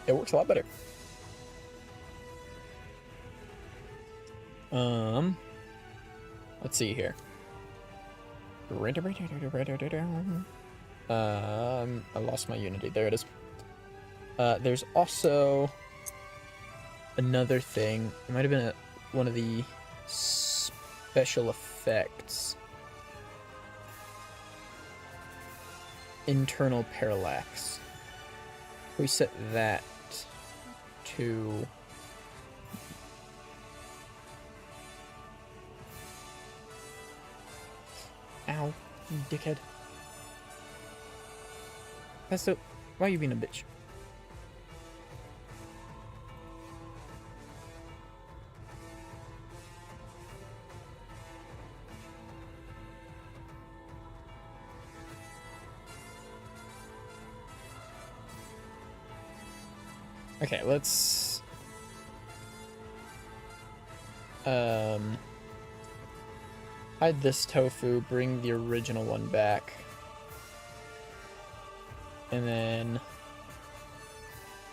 it works a lot better. Let's see here. I lost my Unity. There it is. There's also another thing. It might have been one of the special effects. Internal parallax. We set that to ow, you dickhead. Pesto, why are you being a bitch? Okay, let's hide this tofu, bring the original one back, and then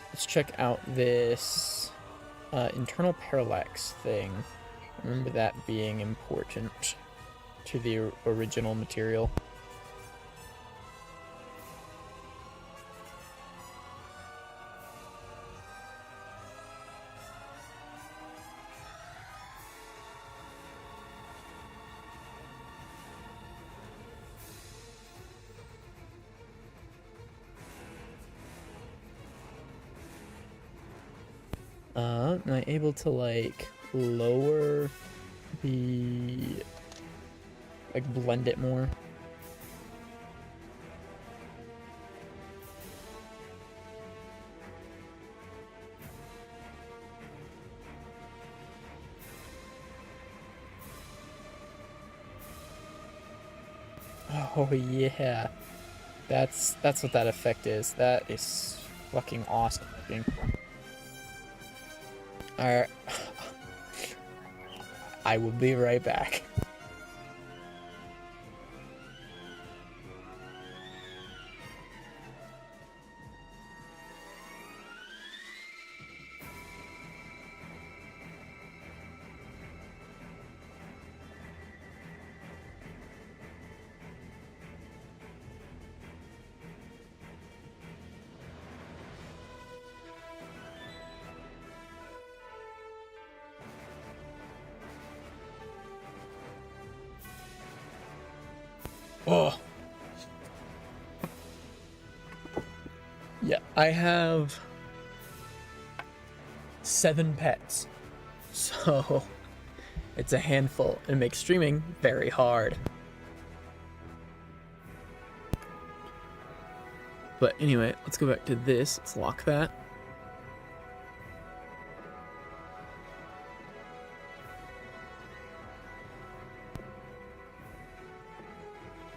let's check out this internal parallax thing. Remember that being important to the original material. Am I able to like lower the, like blend it more? Oh yeah, that's what that effect is. That is fucking awesome looking. Alright. I will be right back. Oh. Yeah, I have 7 pets. So it's a handful. It makes streaming very hard. But anyway, let's go back to this. Let's lock that.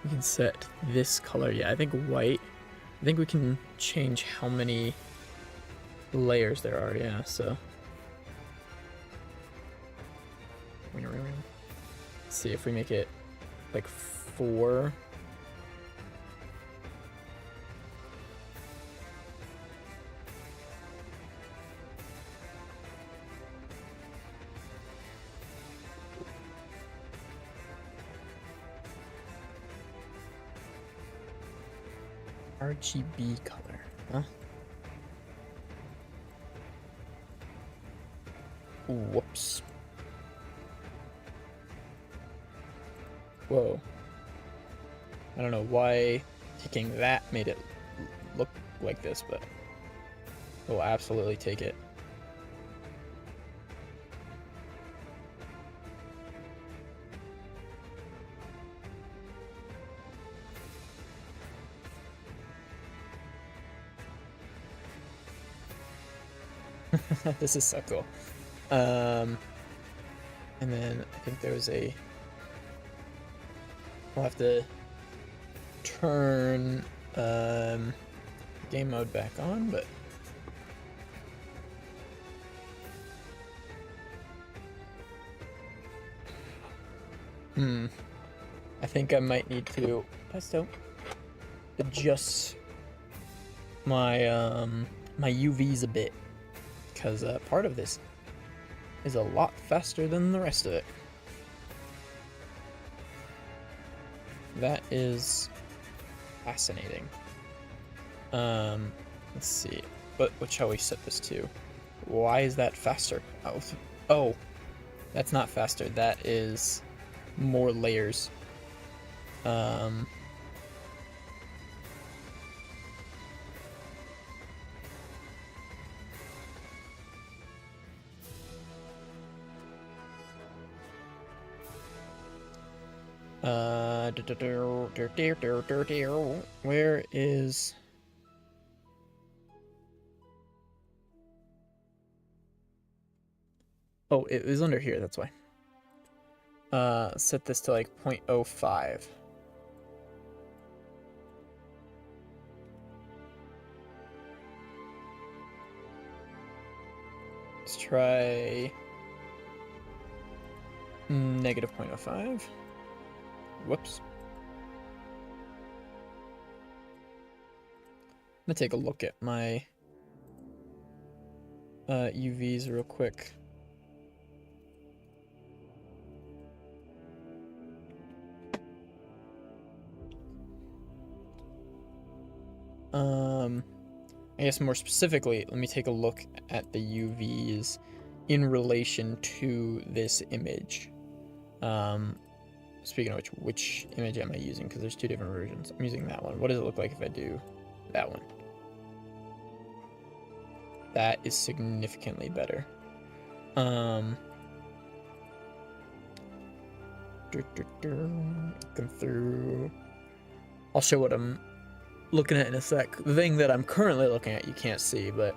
We can set this color. Yeah, I think white. I think we can change how many layers there are. Yeah, so. Let's see if we make it like 4. RGB color, huh? Whoops. Whoa. I don't know why taking that made it look like this, but we'll absolutely take it. This is so cool. And then I think there was a... We'll have to turn game mode back on, but I think I might need to adjust my my UVs a bit, because part of this is a lot faster than the rest of it. That is fascinating. Let's see. What shall we set this to? Why is that faster? Oh, that's not faster. That is more layers. Where is... Oh, it was under here, that's why. Set this to like 0.05. Let's try negative 0.05. Whoops. I'm gonna take a look at my UVs real quick. I guess more specifically, let me take a look at the UVs in relation to this image. Speaking of which image am I using? Because there's two different versions. I'm using that one. What does it look like if I do that one? That is significantly better. Come through. I'll show what I'm looking at in a sec. The thing that I'm currently looking at you can't see, but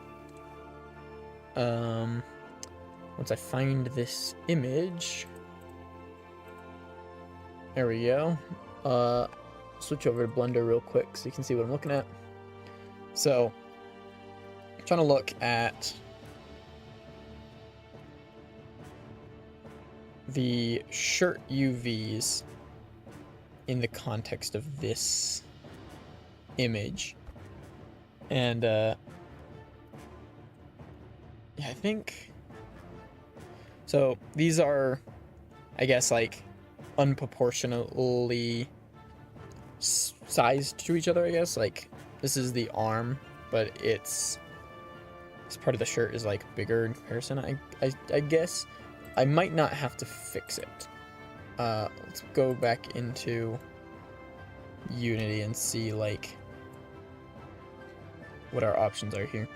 once I find this image, there we go. Switch over to Blender real quick so you can see what I'm looking at. So I'm trying to look at the shirt UVs in the context of this image, and yeah, I think so. These are, I guess, like unproportionately sized to each other. I guess like this is the arm, but this part of the shirt is like bigger in comparison. I guess I might not have to fix it. Let's go back into Unity and see like what our options are here.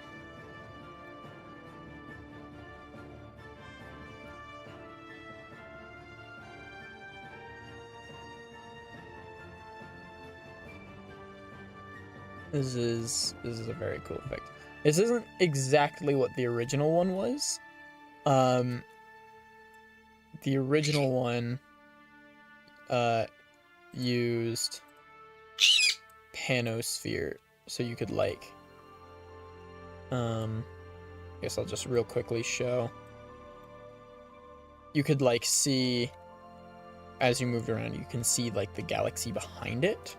This is a very cool effect. This isn't exactly what the original one was. The original one used panosphere, so you could like I guess I'll just real quickly show. You could like see, as you moved around, you can see like the galaxy behind it.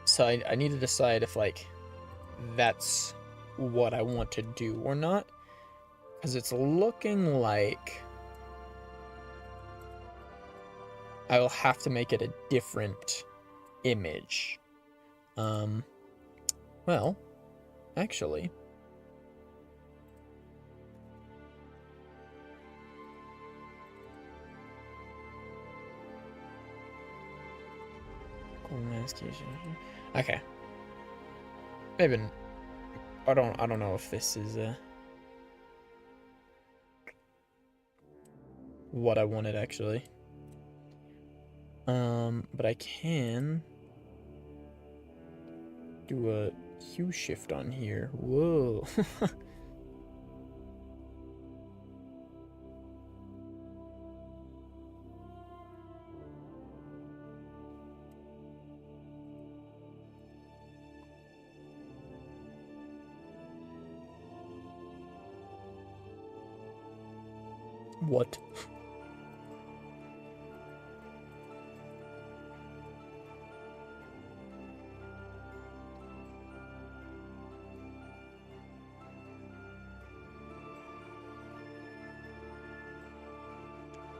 So I need to decide if like that's what I want to do or not, because it's looking like I will have to make it a different image. Well, actually, okay. Maybe I don't know if this is what I wanted actually. But I can do a hue shift on here. Whoa. What?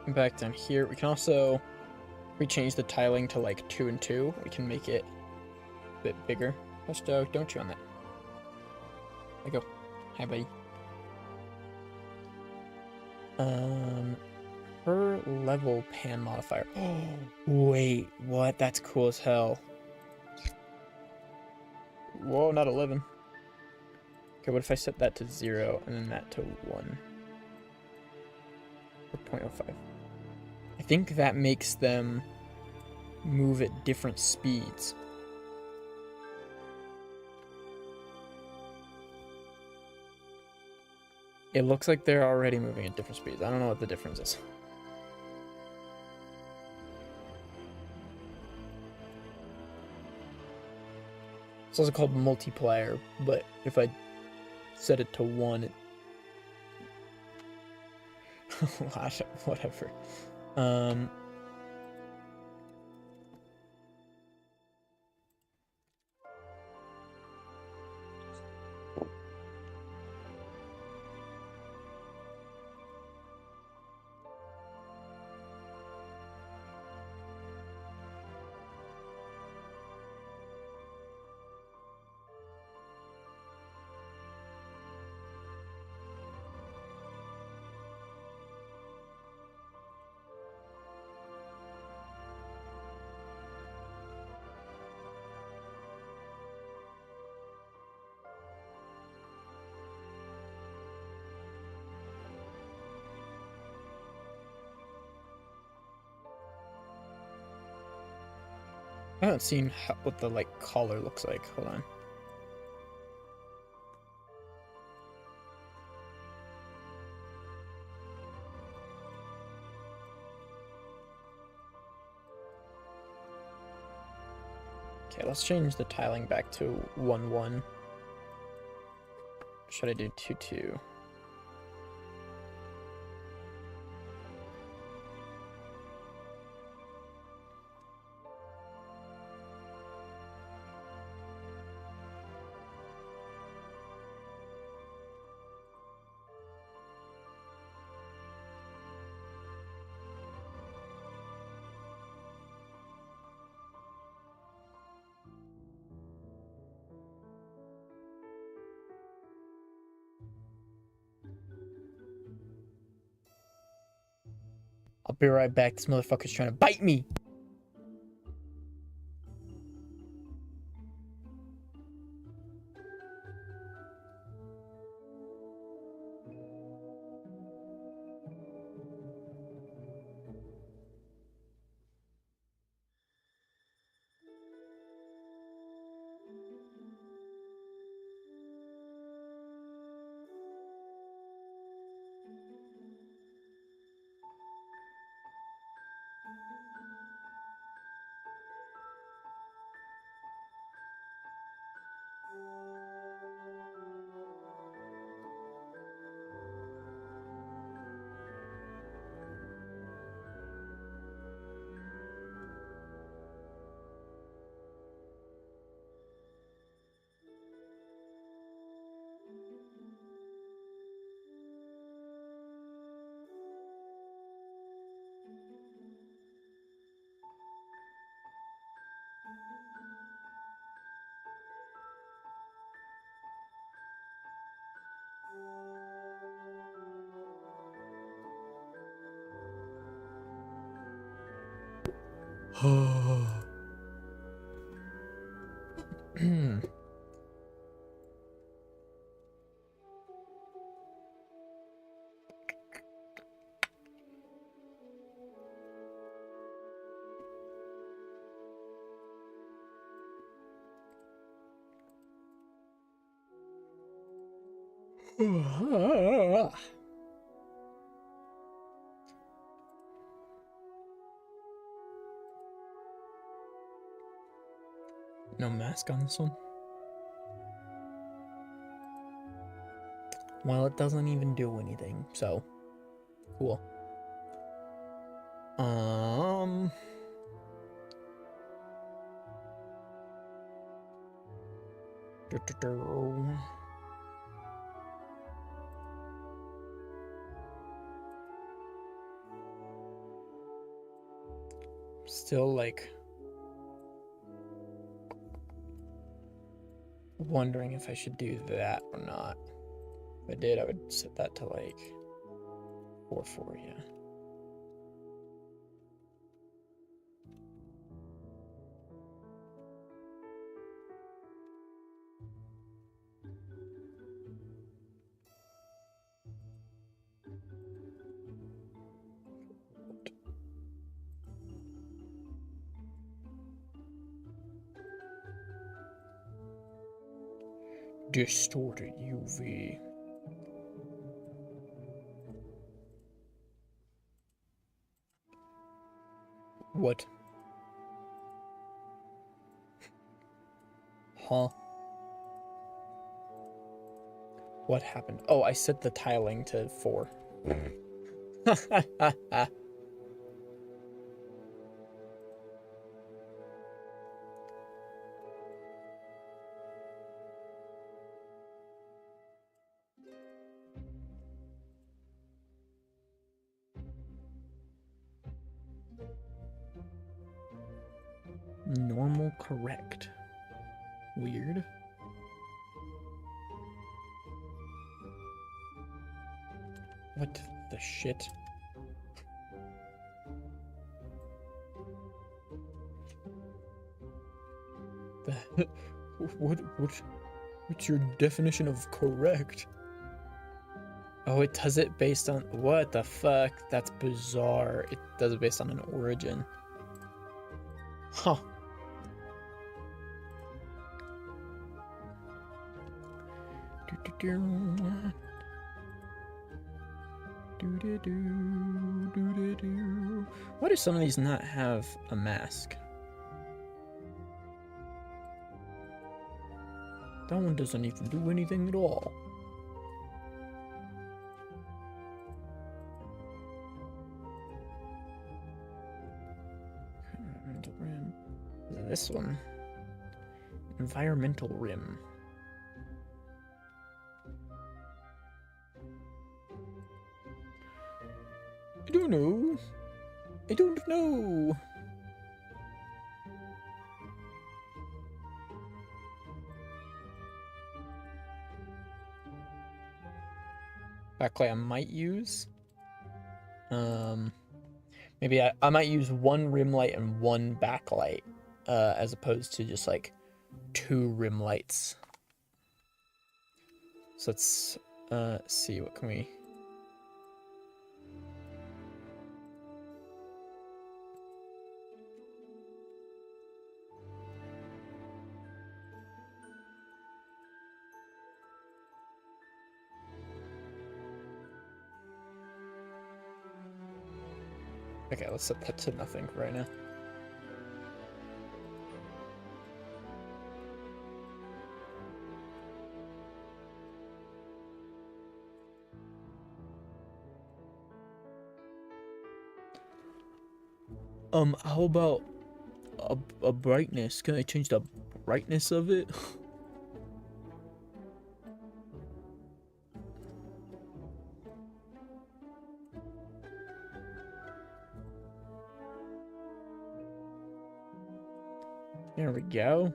Back down here, we can also change the tiling to like 2 and 2. We can make it a bit bigger. Presto, don't chew on that. There you go. Hi, buddy. Per level pan modifier. Oh, wait, what? That's cool as hell. Whoa, not 11. Okay, what if I set that to 0 and then that to 1? Or 0.05. I think that makes them move at different speeds. It looks like they're already moving at different speeds. I don't know what the difference is. It's also called multiplier, but if I set it to 1, it... whatever. I haven't seen what the like collar looks like. Hold on. Okay, let's change the tiling back to 1 1. Should I do 2 2? I'll be right back. This motherfucker's trying to bite me. No mask on this one? Well, it doesn't even do anything, so cool. Um. Still like wondering if I should do that or not. If I did, I would set that to like 4-4, yeah. Distorted UV. What? Huh? What happened? Oh, I set the tiling to 4. Normal correct. Weird. What the shit? The what's your definition of correct? Oh, it does it based on what the fuck? That's bizarre. It does it based on an origin. Huh. Why do some of these not have a mask? That one doesn't even do anything at all. Environmental rim. This one. Environmental rim. I don't know. I don't know. Backlight I might use. Maybe I might use one rim light and one backlight, as opposed to just like 2 rim lights. So let's see, what can we... Okay, let's set that to nothing right now. How about a brightness? Can I change the brightness of it? There we go.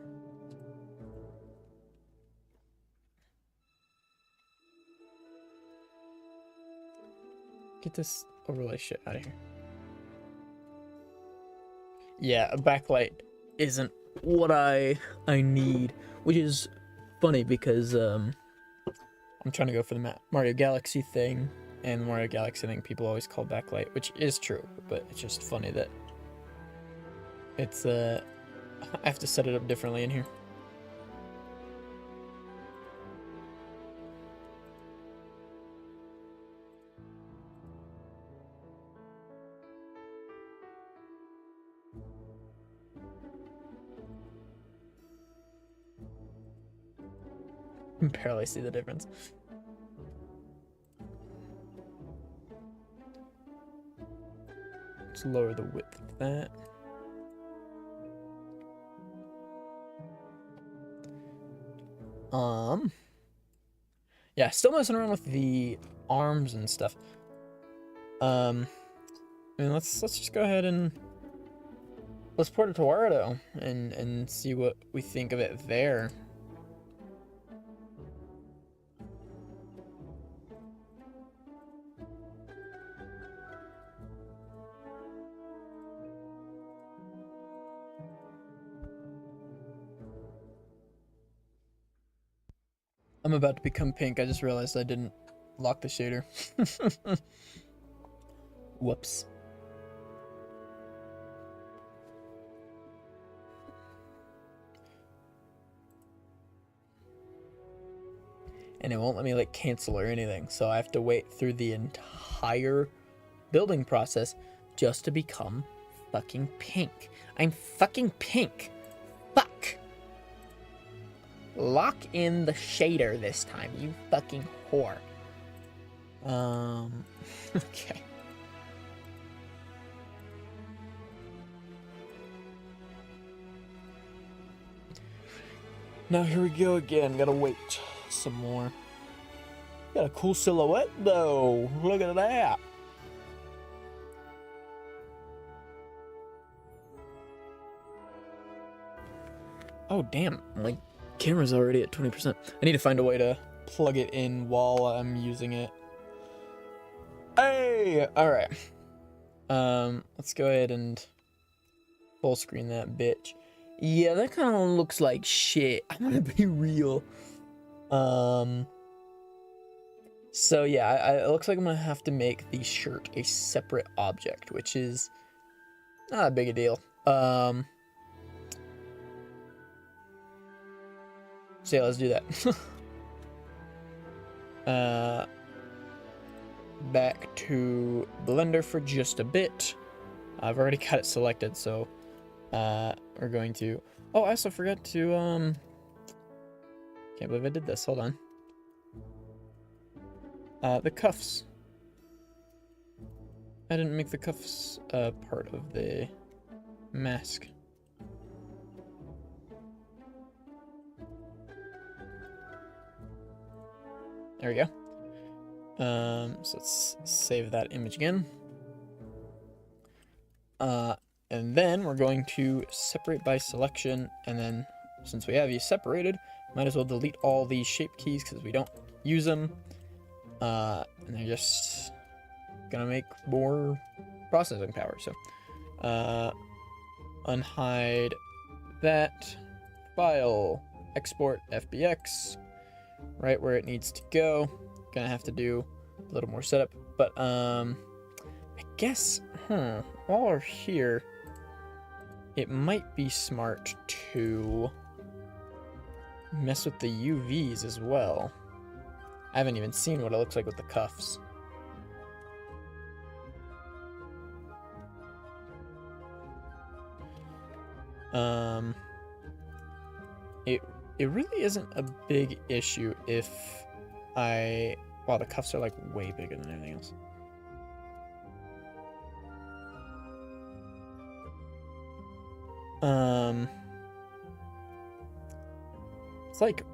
Get this overlay shit out of here. Yeah, a backlight isn't what I need, which is funny because I'm trying to go for the Mario Galaxy thing, and the Mario Galaxy thing people always call backlight, which is true, but it's just funny that it's I have to set it up differently in here. I can barely see the difference. Let's lower the width of that. Yeah, still messing around with the arms and stuff. I mean, let's just go ahead and let's port it to Warudo and see what we think of it there. I'm about to become pink. I just realized I didn't lock the shader. Whoops. And it won't let me like cancel or anything, so I have to wait through the entire building process just to become fucking pink. I'm fucking pink. Fuck. Lock in the shader this time, you fucking whore. Okay. Now here we go again. Gotta wait some more. Got a cool silhouette though. Look at that. Oh damn, my camera's already at 20%. I need to find a way to plug it in while I'm using it. Hey! Alright. Let's go ahead and full screen that bitch. Yeah, that kind of looks like shit. I'm gonna be real. So yeah, it looks like I'm gonna have to make the shirt a separate object, which is not a big a deal. So yeah, let's do that. Back to Blender for just a bit. I've already got it selected, so we're going to... Oh, I also forgot to, can't believe I did this. Hold on. The cuffs. I didn't make the cuffs part of the mask. There we go. So let's save that image again. And then we're going to separate by selection, and then since we have these separated, might as well delete all these shape keys because we don't use them. And they're just gonna make more processing power. So unhide that file, export FBX right where it needs to go. Gonna have to do a little more setup, but I guess while we're here, it might be smart to mess with the UVs as well. I haven't even seen what it looks like with the cuffs. It really isn't a big issue if I... Wow, the cuffs are like way bigger than everything else. It's like...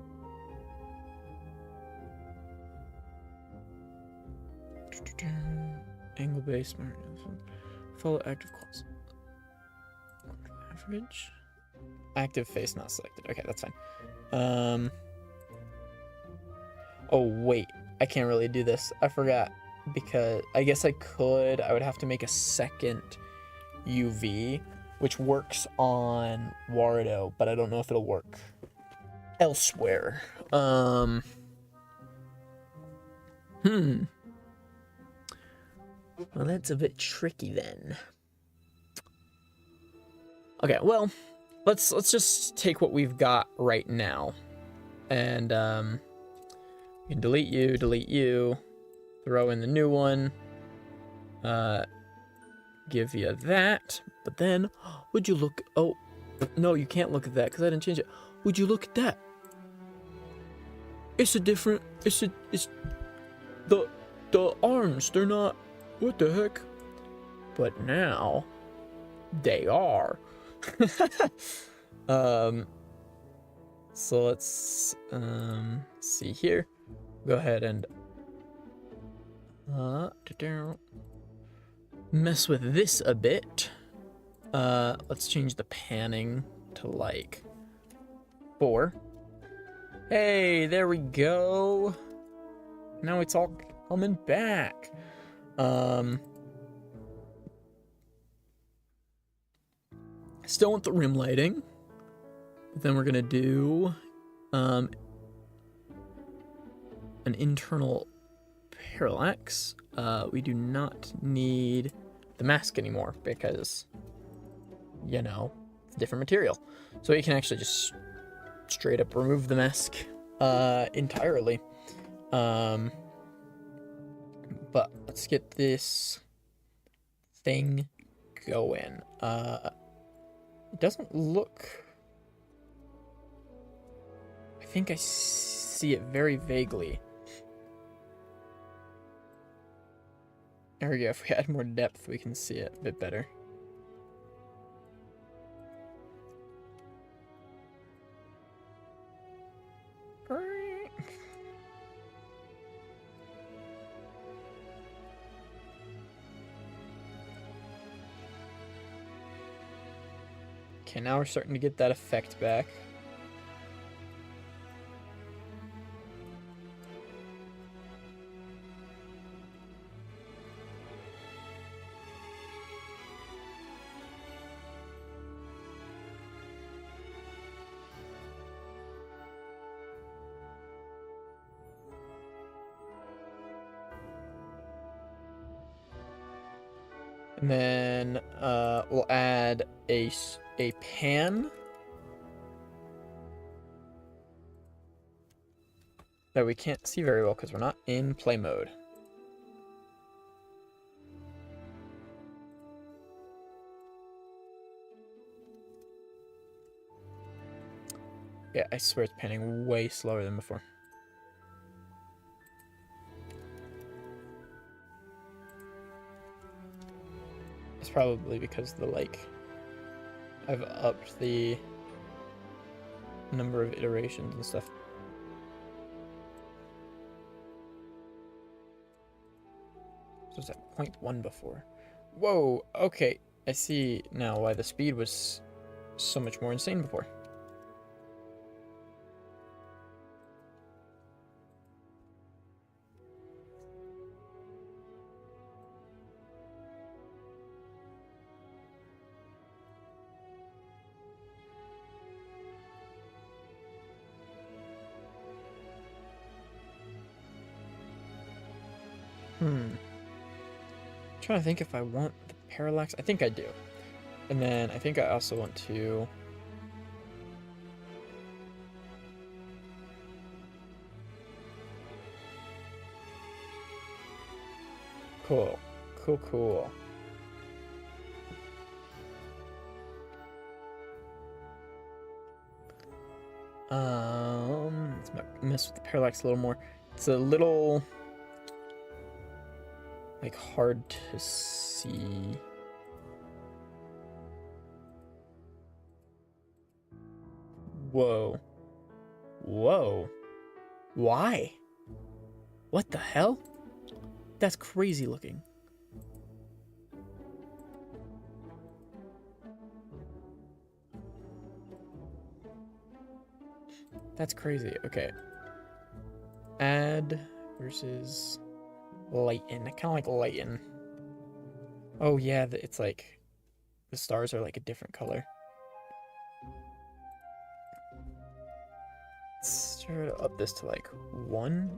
Angle base, smart, follow active calls. Average. Active face not selected. Okay, that's fine. Oh wait, I can't really do this. I forgot, because I guess I could. I would have to make a second UV, which works on Warudo, but I don't know if it'll work elsewhere. Well, that's a bit tricky then. Okay, well, let's just take what we've got right now, and we can delete you, throw in the new one, give you that, but then would you look? Oh, no, you can't look at that because I didn't change it. Would you look at that? It's a different. It's the arms. They're not. What the heck? but now they are. So let's see here. Go ahead and mess with this a bit. Let's change the panning to like 4. Hey, there we go. Now it's all coming back. Still want the rim lighting. But then we're gonna do an internal parallax. We do not need the mask anymore because, you know, it's a different material. So you can actually just straight up remove the mask entirely. But let's get this thing going. It doesn't look... I think I see it very vaguely. There we go. If we add more depth, we can see it a bit better. Okay, now we're starting to get that effect back. And then we'll add a pan that we can't see very well because we're not in play mode. Yeah, I swear it's panning way slower than before. It's probably because the I've upped the number of iterations and stuff. So it's at 0.1 before. Whoa, okay. I see now why the speed was so much more insane before. Trying to think if I want the parallax. I think I do. And then I think I also want to... Cool. Cool. Let's mess with the parallax a little more. It's a little... hard to see. Whoa. Why? What the hell? That's crazy looking. That's crazy. Okay. Add versus... lighten. I kind of like lighten. Oh yeah, it's like the stars are like a different color. Let's try to up this to like 1.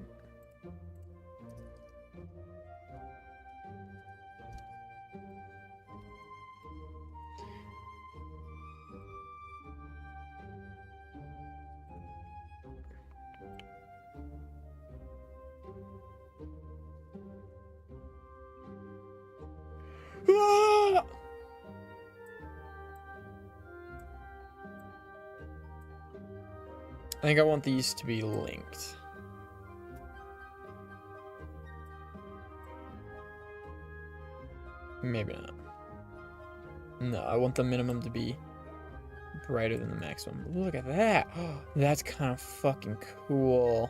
Ah! I think I want these to be linked. Maybe not. No, I want the minimum to be brighter than the maximum. Look at that. That's kind of fucking cool.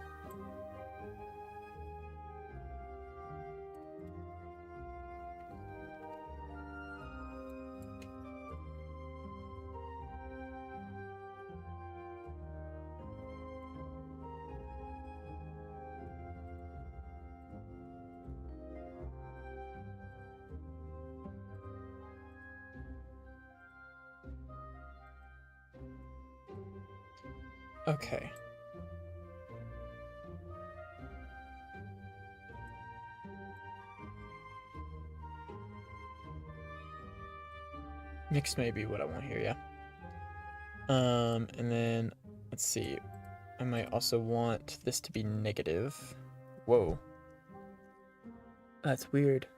Okay. Mixed may be what I want here, yeah. And then, let's see. I might also want this to be negative. Whoa. That's weird.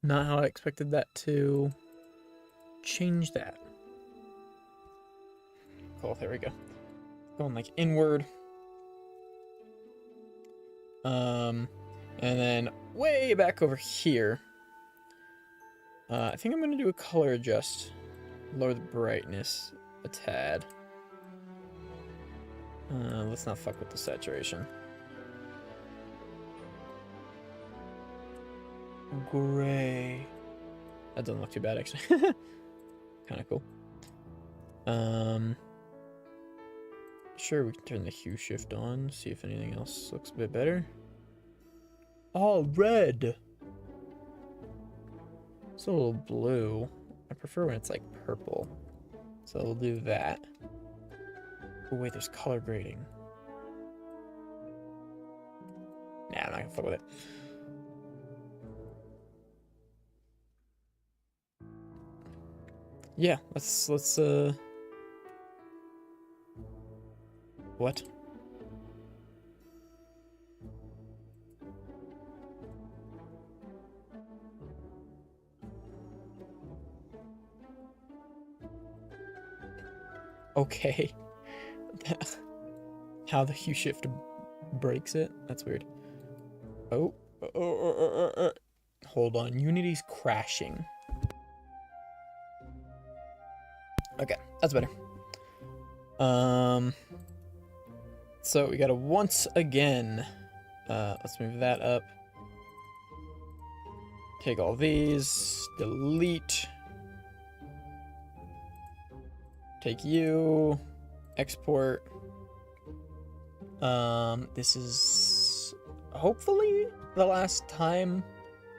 Not how I expected that to change that. Cool, there we go. Going like inward. And then way back over here. I think I'm gonna do a color adjust. Lower the brightness a tad. Let's not fuck with the saturation. Gray. That doesn't look too bad, actually. Kind of cool. Sure, we can turn the hue shift on, see if anything else looks a bit better. Oh, red! It's a little blue. I prefer when it's like purple. So we'll do that. Oh wait, there's color grading. Nah, I'm not gonna fuck with it. Yeah, let's what? Okay. How the hue shift breaks it? That's weird. Oh. Hold on. Unity's crashing. Okay, that's better. So we gotta once again. Let's move that up. Take all these. Delete. Take you, export. This is hopefully the last time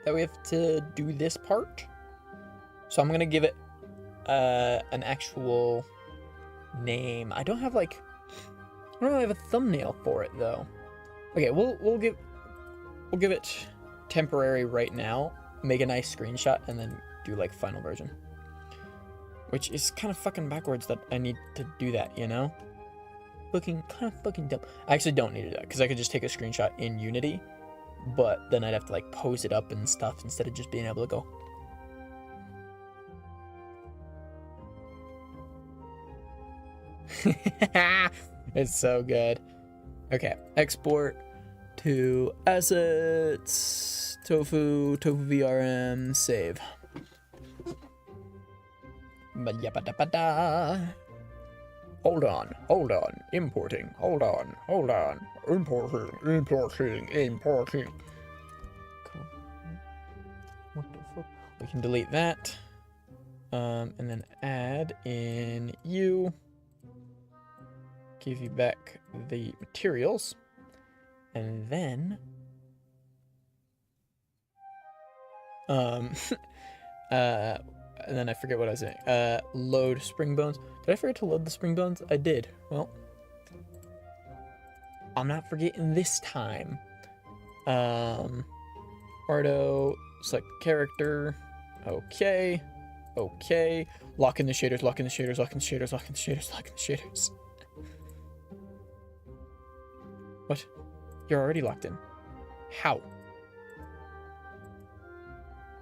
that we have to do this part. So I'm gonna give it an actual name. I don't have like, I don't really have a thumbnail for it though. Okay, we'll give it temporary right now. Make a nice screenshot and then do like final version. Which is kind of fucking backwards that I need to do that, you know? Looking kind of fucking dumb. I actually don't need to do that, because I could just take a screenshot in Unity, but then I'd have to, like, pose it up and stuff instead of just being able to go. It's so good. Okay, export to assets, tofu VRM, save. Hold on, importing, hold on, importing. Cool. What the fuck? We can delete that, and then add in you, give you back the materials, and then, and then I forget what I was saying. Load spring bones. Did I forget to load the spring bones? I did. Well, I'm not forgetting this time. Ardo, select character. Okay. Okay. Lock in the shaders, lock in the shaders, lock in the shaders, lock in the shaders, lock in the shaders. What? You're already locked in. How?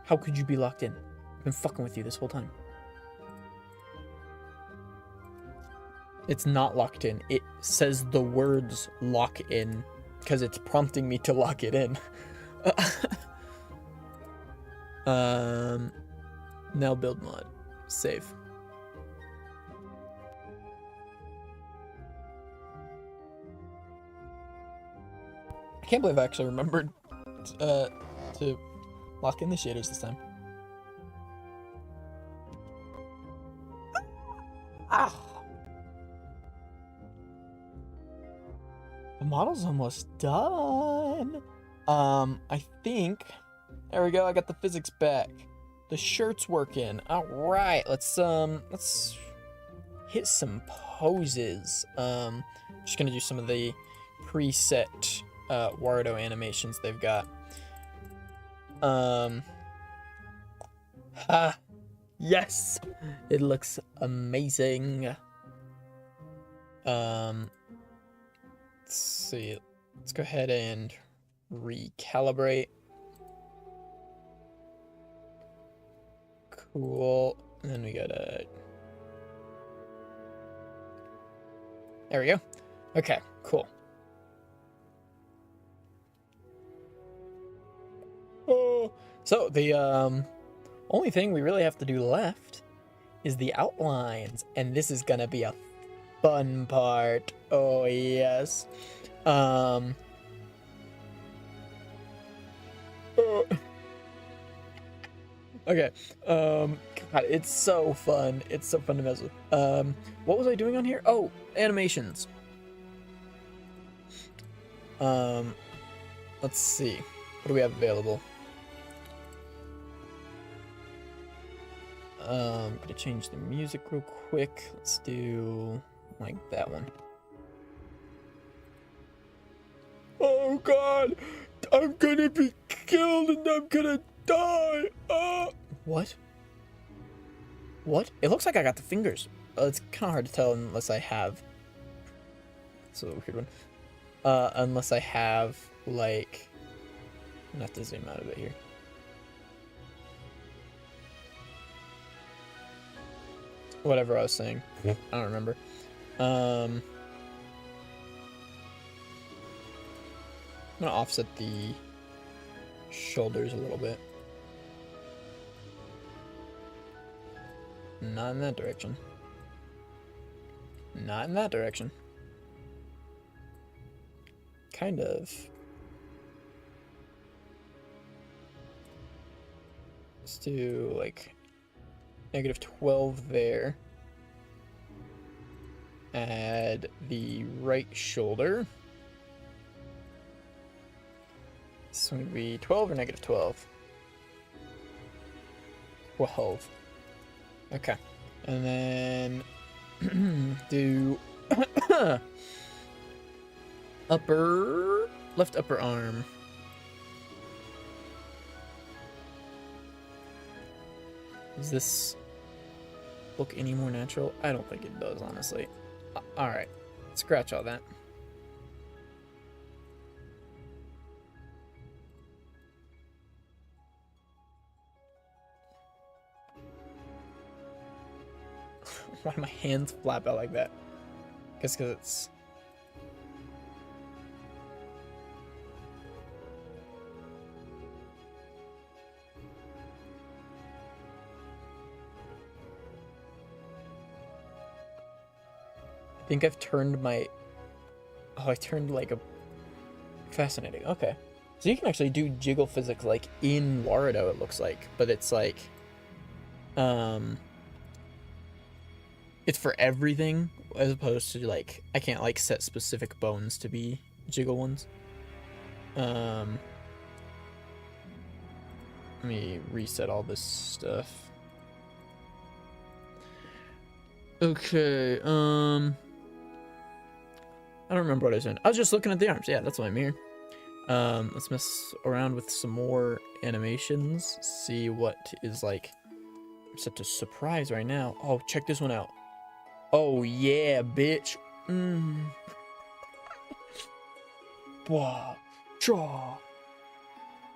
How could you be locked in? I've been fucking with you this whole time. It's not locked in. It says the words lock in because it's prompting me to lock it in. Now build mod. Save. I can't believe I actually remembered to lock in the shaders this time. Ah! The model's almost done. I think... There we go, I got the physics back. The shirt's working. Alright, let's hit some poses. Just gonna do some of the preset Warudo animations they've got. Yes! It looks amazing. Let's see. Let's go ahead and recalibrate. Cool. And then we gotta... There we go. Okay, cool. Oh, so the only thing we really have to do left is the outlines, and this is gonna be a fun part. Oh yes. Okay. God, it's so fun. It's so fun to mess with. What was I doing on here? Oh, animations. Let's see. What do we have available? Gonna change the music real quick. Let's do like that one. Oh God, I'm gonna be killed and I'm gonna die. What? What? It looks like I got the fingers. It's kind of hard to tell unless I have. It's a weird one. Unless I have like. I'm gonna have to zoom out a bit here. Whatever I was saying. I don't remember. I'm gonna offset the shoulders a little bit. Not in that direction. Not in that direction. Kind of. Let's do like -12 there. Add the right shoulder. This one would be 12 or -12? 12. Okay. And then do left upper arm. Does this look any more natural? I don't think it does, honestly. Alright. Scratch all that. Why do my hands flap out like that? Guess because it's... I think I've turned my... Oh, I turned like a... Fascinating. Okay. So you can actually do jiggle physics like in Warudo, it looks like. But it's like... It's for everything, as opposed to like... I can't like set specific bones to be jiggle ones. Let me reset all this stuff. Okay, I don't remember what I was doing. I was just looking at the arms. Yeah, that's why I'm here. Let's mess around with some more animations. See what is like. I'm set to surprise right now. Oh, check this one out. Oh yeah, bitch. Wow. Draw.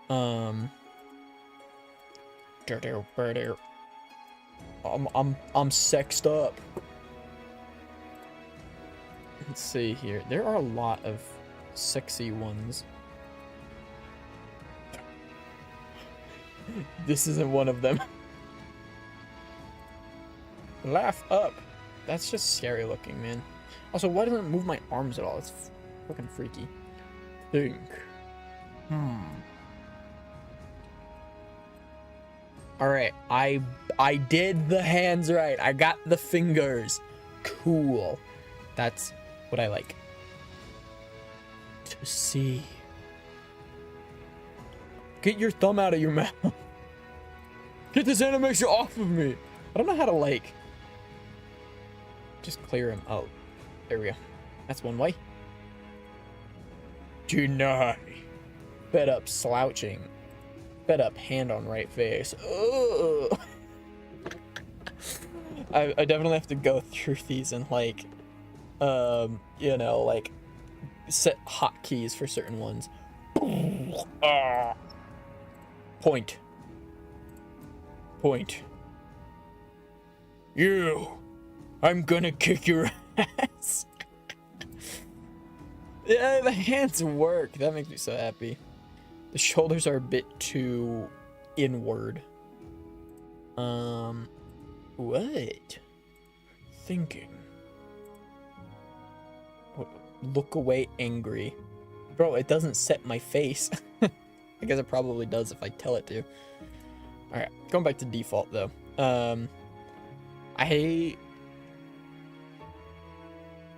I'm sexed up. Let's see here. There are a lot of sexy ones. This isn't one of them. Laugh up. That's just scary looking, man. Also, why doesn't it move my arms at all? It's fucking freaky. Think. Alright, I did the hands right. I got the fingers. Cool. That's what I like to see. Get your thumb out of your mouth. Get this animation off of me. I don't know how to, like, just clear him. Oh, there we go. That's one way. Deny. Fed up slouching. Fed up hand on right face. Ugh. I definitely have to go through these and, like, you know, like, set hotkeys for certain ones. Point. You. I'm gonna kick your ass. Yeah, the hands work. That makes me so happy. The shoulders are a bit too inward. What? Thinking. Look away angry. Bro, it doesn't set my face. I guess it probably does if I tell it to. Alright, going back to default though.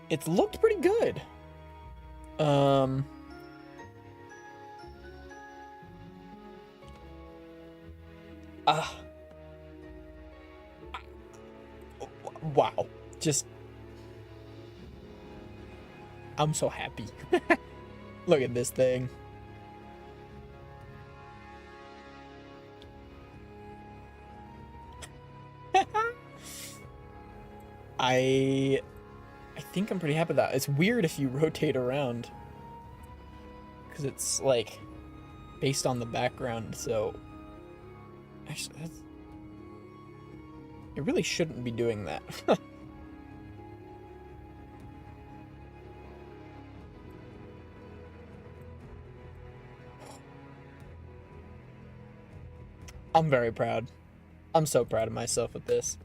It's looked pretty good. Wow. Just, I'm so happy. Look at this thing. I think I'm pretty happy with that. It's weird if you rotate around, because it's like based on the background, so actually it really shouldn't be doing that. I'm very proud. I'm so proud of myself with this.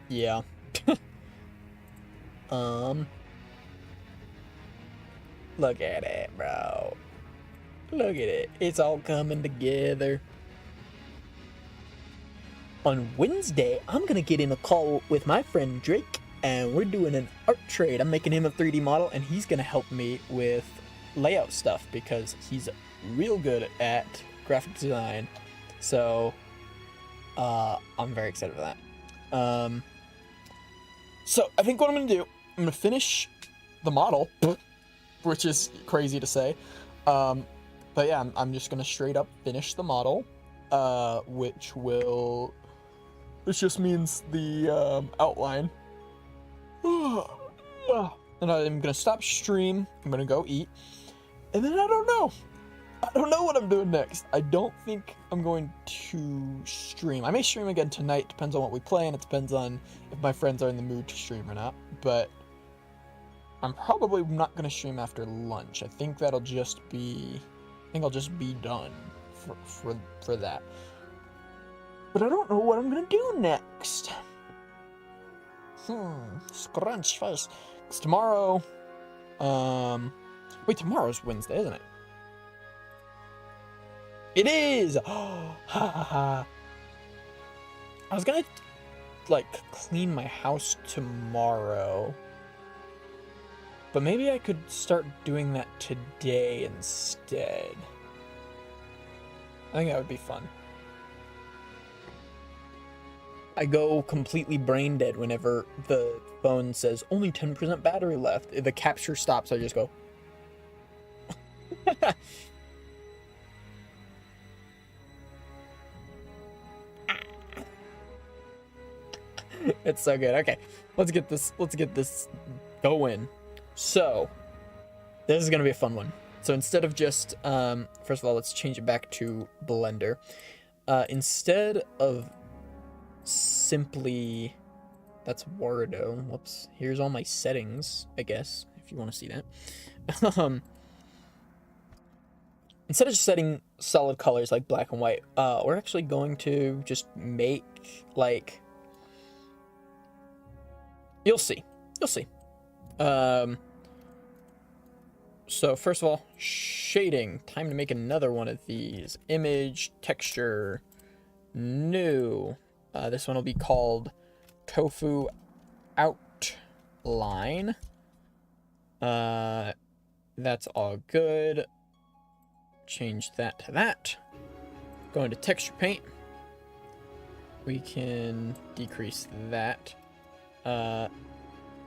Yeah. Look at it, bro. Look at it. It's all coming together. On Wednesday, I'm gonna get in a call with my friend Drake, and we're doing an art trade. I'm making him a 3D model, and he's gonna help me with layout stuff because he's real good at graphic design. So, I'm very excited for that. So I think what I'm gonna do, I'm gonna finish the model, which is crazy to say. But yeah, I'm just gonna straight up finish the model, which just means the outline. And I'm gonna stop stream. I'm gonna go eat, and then I don't know. I don't know what I'm doing next. I don't think I'm going to stream. I may stream again tonight. Depends on what we play, and it depends on if my friends are in the mood to stream or not. But I'm probably not going to stream after lunch. I think that'll just be... I think I'll just be done for that. But I don't know what I'm going to do next. Scrunch face. 'Cause tomorrow... Wait, tomorrow's Wednesday, isn't it? It is! Ha ha ha. I was gonna, like, clean my house tomorrow. But maybe I could start doing that today instead. I think that would be fun. I go completely brain dead whenever the phone says only 10% battery left. If the capture stops, I just go. It's so good. Okay, let's get this going. So this is gonna be a fun one. So instead of just first of all, let's change it back to Blender. Instead of simply, that's Wardo. Whoops. Here's all my settings, I guess, if you want to see that. instead of just setting solid colors like black and white, we're actually going to just make like, you'll see. So first of all, shading. Time to make another one of these. Image, texture, new. This one will be called Tofu Outline. That's all good. Change that to that. Go into texture paint. We can decrease that. I'm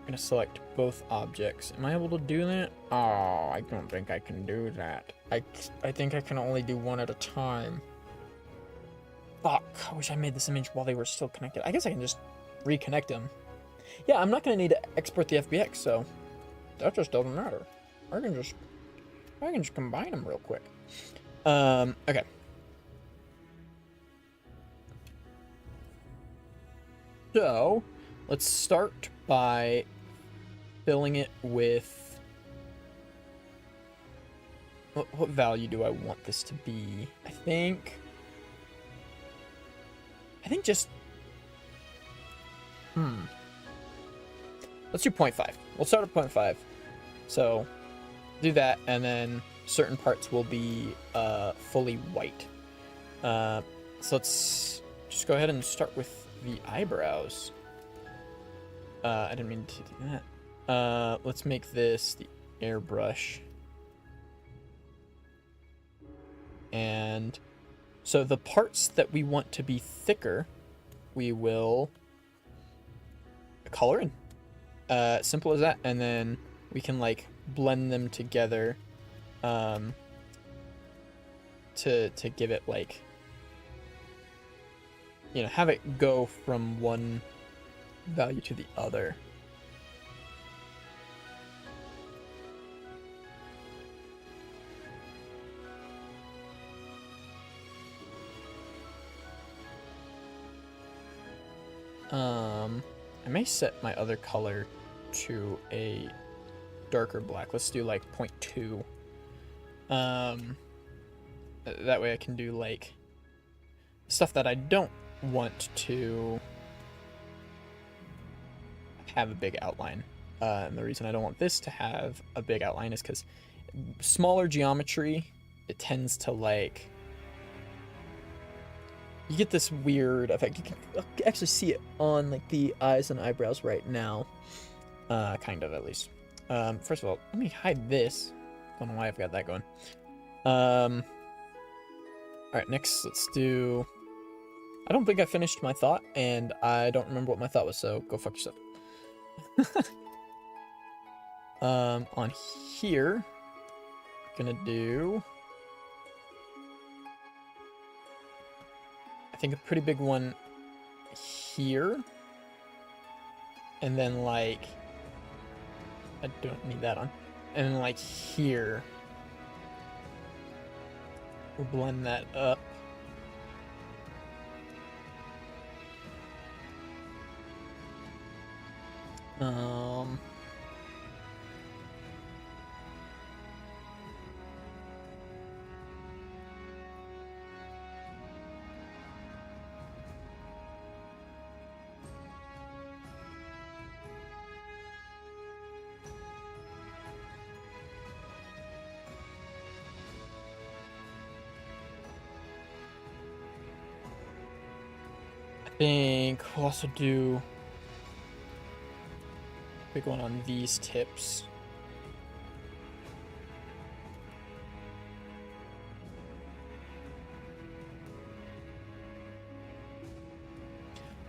gonna select both objects. Am I able to do that? Oh, I don't think I can do that. I think I can only do one at a time. Fuck, I wish I made this image while they were still connected. I guess I can just reconnect them. Yeah, I'm not gonna need to export the FBX, so that just doesn't matter. I can just combine them real quick. Okay. So, let's start by filling it with... What value do I want this to be? I think just... Let's do 0.5. We'll start at 0.5. So, do that, and then certain parts will be fully white. So let's just go ahead and start with the eyebrows. I didn't mean to do that. Let's make this the airbrush. And so the parts that we want to be thicker, we will color in. Simple as that. And then we can like blend them together to give it like, you know, have it go from one value to the other. I may set my other color to a darker black. Let's do like 0.2. That way I can do like stuff that I don't want to have a big outline. And the reason I don't want this to have a big outline is because smaller geometry, it tends to like, you get this weird effect. You can actually see it on like the eyes and eyebrows right now. Kind of, at least. First of all, let me hide this. Don't know why I've got that going. Alright, next let's do... I don't think I finished my thought, and I don't remember what my thought was, so go fuck yourself. On here, gonna do... I think a pretty big one here. And then like... I don't need that on. And then like here. We'll blend that up. I think we'll also do a big one on these tips.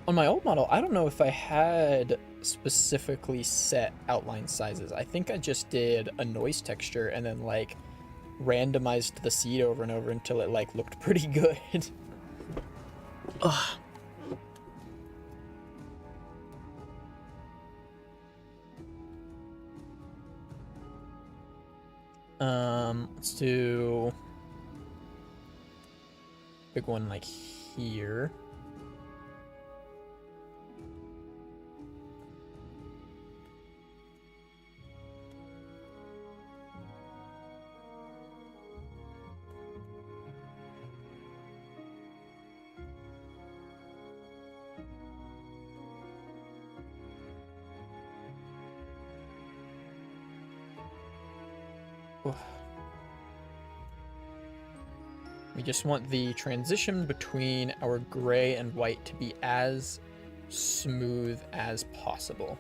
On my old model, I don't know if I had specifically set outline sizes. I think I just did a noise texture and then like randomized the seed over and over until it like looked pretty good. Ugh. Let's do big one like here. We just want the transition between our gray and white to be as smooth as possible.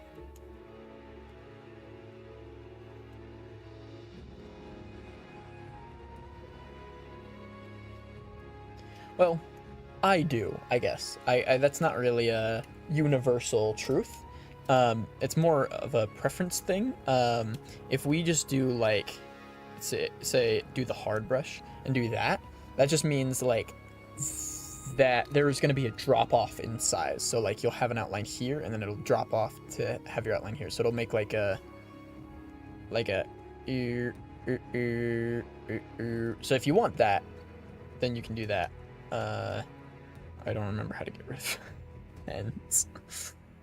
Well, I do, I guess. I that's not really a universal truth. It's more of a preference thing. If we just do like, say do the hard brush and do that, that just means like that there's going to be a drop off in size. So like you'll have an outline here and then it'll drop off to have your outline here. So it'll make like a so if you want that, then you can do that. I don't remember how to get rid of hands.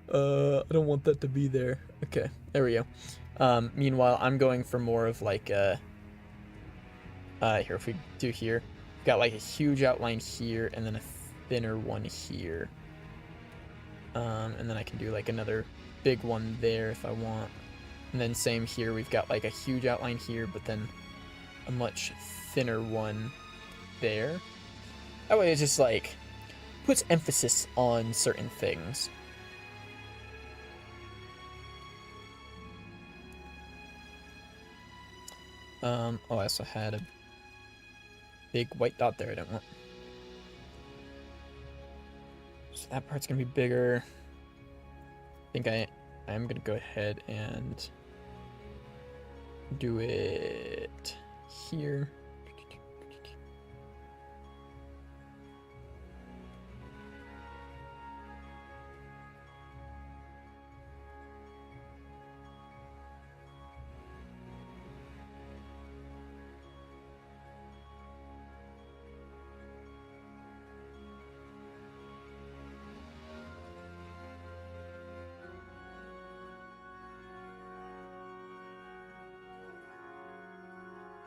I don't want that to be there. Okay, there we go. Meanwhile, I'm going for more of like here, if we do here, we've got like a huge outline here and then a thinner one here. And then I can do like another big one there if I want. And then same here, we've got like a huge outline here, but then a much thinner one there. That way it just like puts emphasis on certain things. Oh, I also had a big white dot there I don't want. So that part's gonna be bigger. I think I am gonna go ahead and do it here.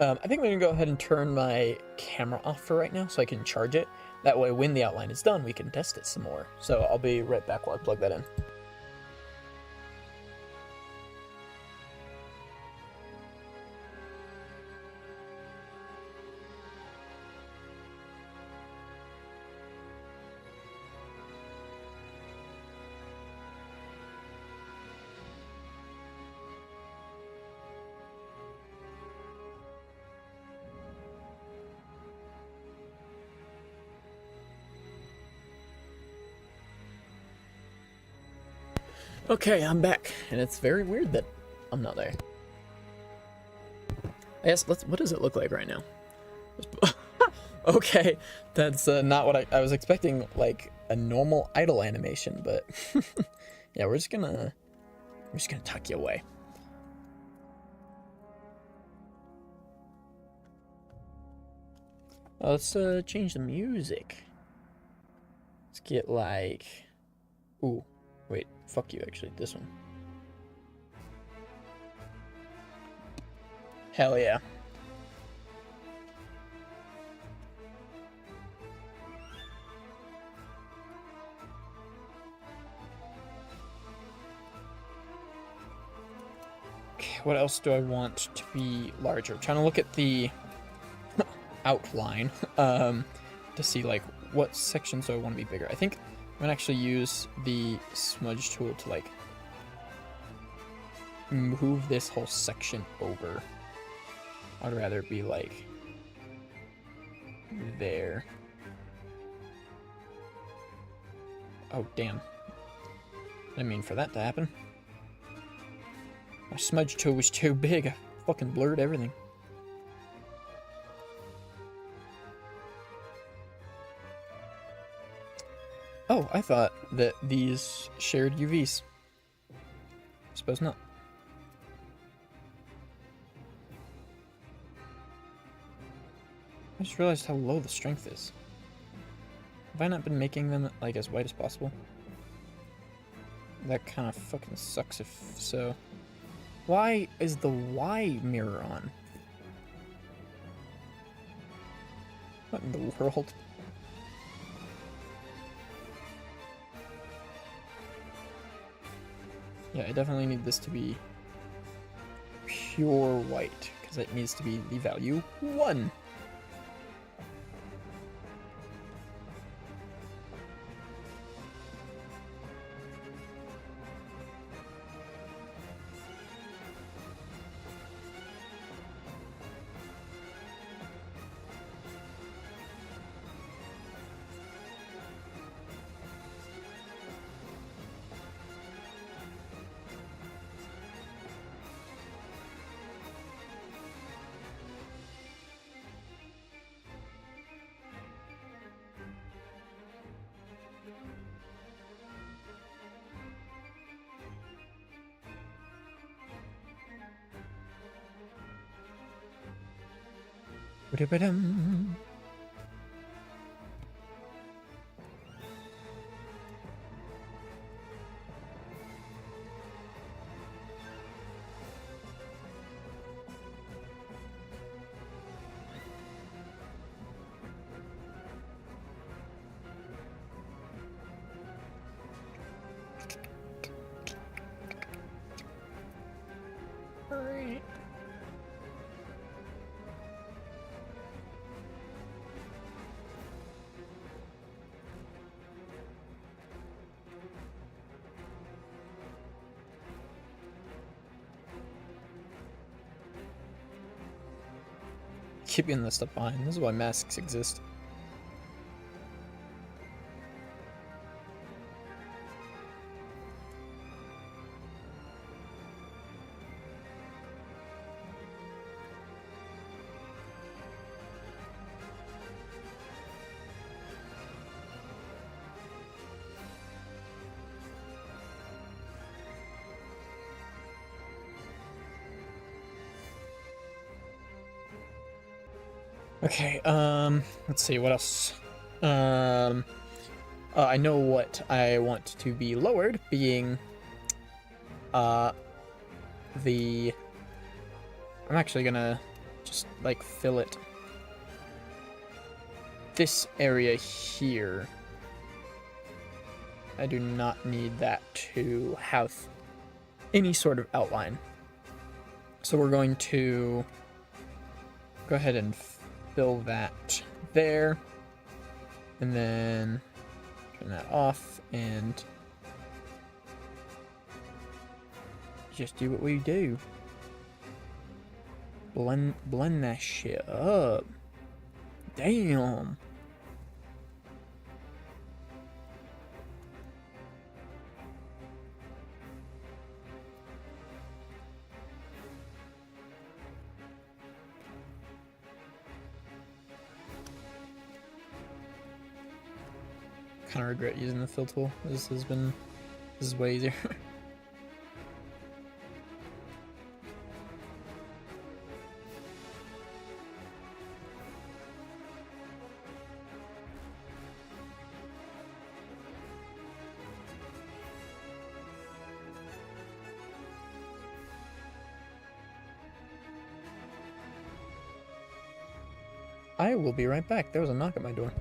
I think I'm going to go ahead and turn my camera off for right now so I can charge it. That way when the outline is done, we can test it some more. So I'll be right back while I plug that in. Okay, I'm back, and it's very weird that I'm not there. I guess what does it look like right now? Okay, that's not what I was expecting, like a normal idle animation, but yeah, we're just gonna tuck you away. Let's change the music. Let's get like, ooh. Wait, fuck you, actually, this one. Hell yeah. Okay, what else do I want to be larger? I'm trying to look at the outline to see like what sections do I want to be bigger. I think I'm gonna actually use the smudge tool to like move this whole section over. I'd rather it be like there. Oh damn. I didn't mean for that to happen. My smudge tool was too big. I fucking blurred everything. Oh, I thought that these shared UVs. Suppose not. I just realized how low the strength is. Have I not been making them like as white as possible? That kind of fucking sucks if so. Why is the Y mirror on? What in the world? Yeah, I definitely need this to be pure white, because it needs to be the value 1. Ba-da-ba-dum. Alright. Keeping this stuff behind. This is why masks exist. Okay, let's see, what else? I know what I want to be lowered, being, I'm actually gonna just, like, fill it. This area here, I do not need that to have any sort of outline. So we're going to go ahead and fill that there, and then turn that off, and just do what we do. Blend that shit up. Damn. Kind of regret using the fill tool. This is way easier. I will be right back. There was a knock at my door.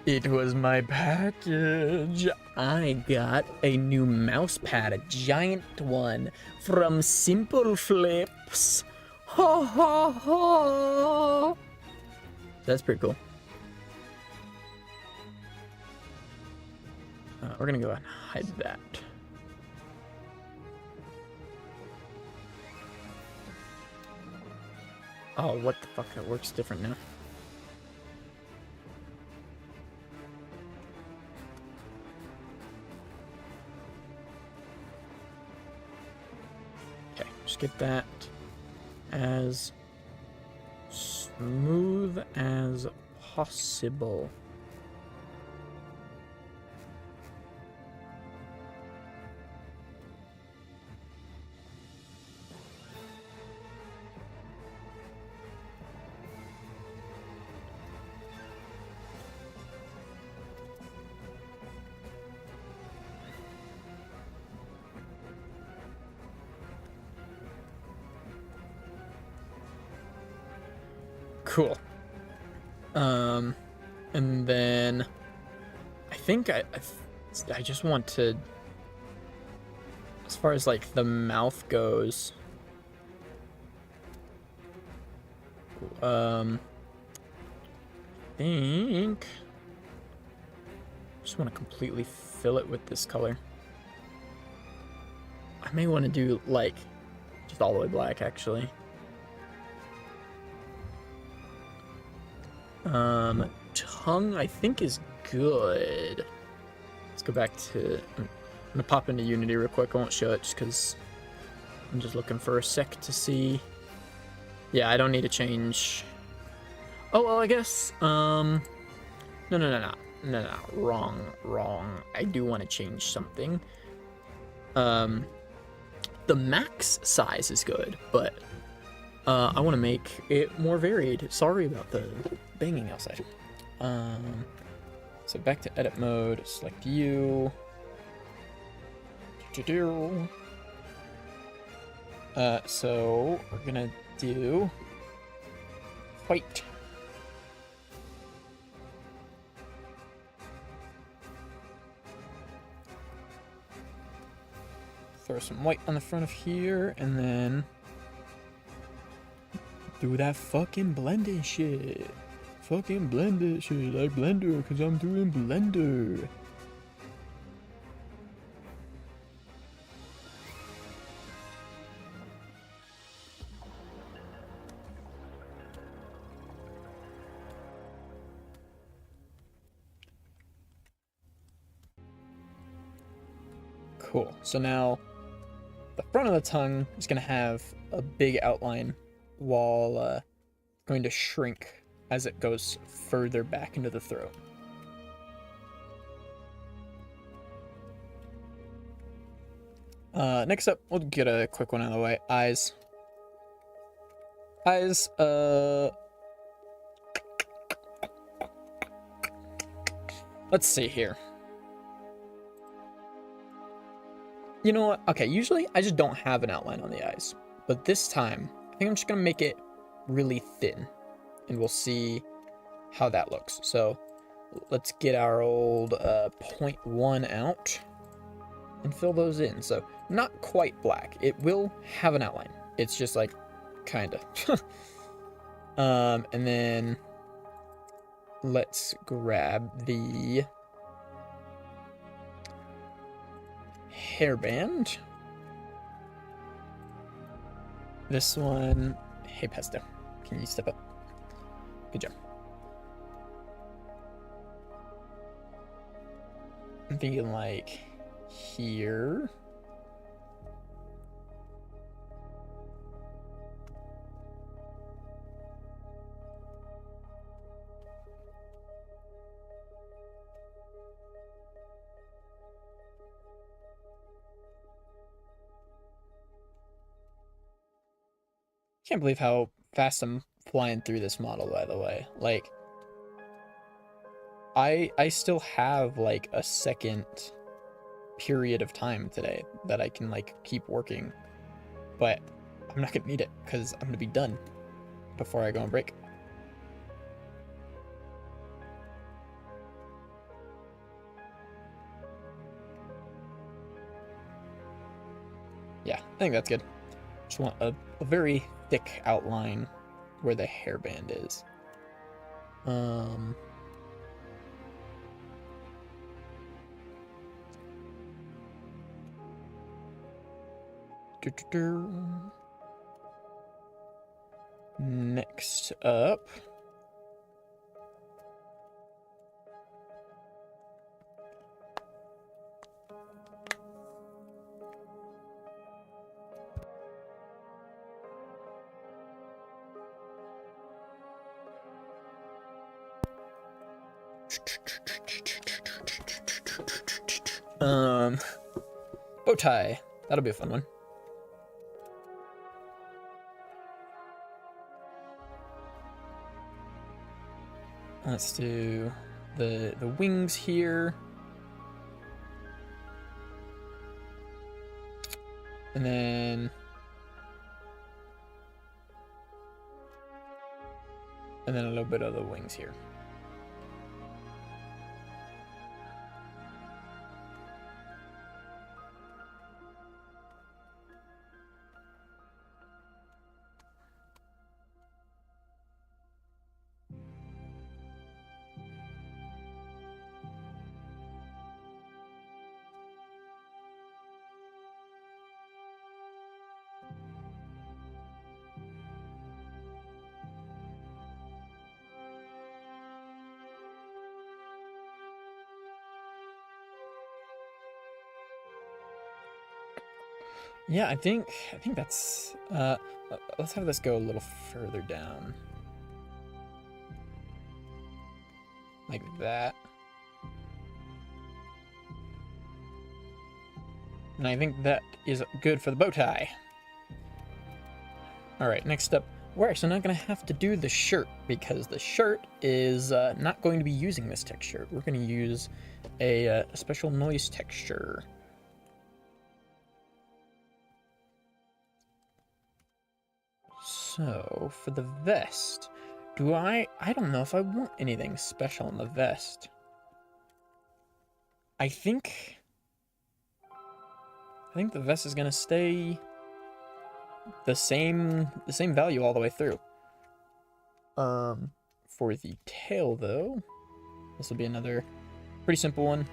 It was my package. I got a new mouse pad, a giant one, from Simple Flips. Ha ha ha! That's pretty cool. we're gonna go ahead and hide that. Oh, what the fuck? That works different now. Okay, just get that as smooth as possible. Cool. And then I think I just want to, as far as like the mouth goes, I think just want to completely fill it with this color. I may want to do like just all the way black actually. Tongue I think is good. Let's go back to, I'm gonna pop into Unity real quick. I won't show it just because I'm just looking for a sec to see. Yeah, I don't need to change. Oh, well, I guess, no, wrong. I do want to change something. The max size is good, but I want to make it more varied. Sorry about the banging outside. So back to edit mode, select you. So we're gonna do white. Throw some white on the front of here, and then do that fucking blending shit. Fucking blend it shit like Blender, because I'm doing Blender. Cool. So now the front of the tongue is going to have a big outline while going to shrink as it goes further back into the throat. Next up, we'll get a quick one out of the way. Eyes. Eyes, let's see here. You know what? Okay, usually I just don't have an outline on the eyes. But this time, I think I'm just gonna make it really thin. And we'll see how that looks. So let's get our old 0.1 out and fill those in. So not quite black. It will have an outline. It's just like kinda. And then let's grab the hairband. This one. Hey Pesto, can you step up? Good job. I'm thinking like here. Can't believe how fast I'm flying through this model, by the way. Like, I still have like a second period of time today that I can like keep working, but I'm not gonna need it because I'm gonna be done before I go on break. Yeah, I think that's good. Just want a very thick outline where the hairband is. Next up. Bow tie. That'll be a fun one. Let's do the wings here. And then a little bit of the wings here. Yeah, I think that's let's have this go a little further down. Like that. And I think that is good for the bow tie. Alright, next up, we're actually not going to have to do the shirt because the shirt is not going to be using this texture. We're going to use a special noise texture. So, for the vest, I don't know if I want anything special in the vest. I think the vest is gonna stay the same value all the way through. For the tail though, this will be another pretty simple one.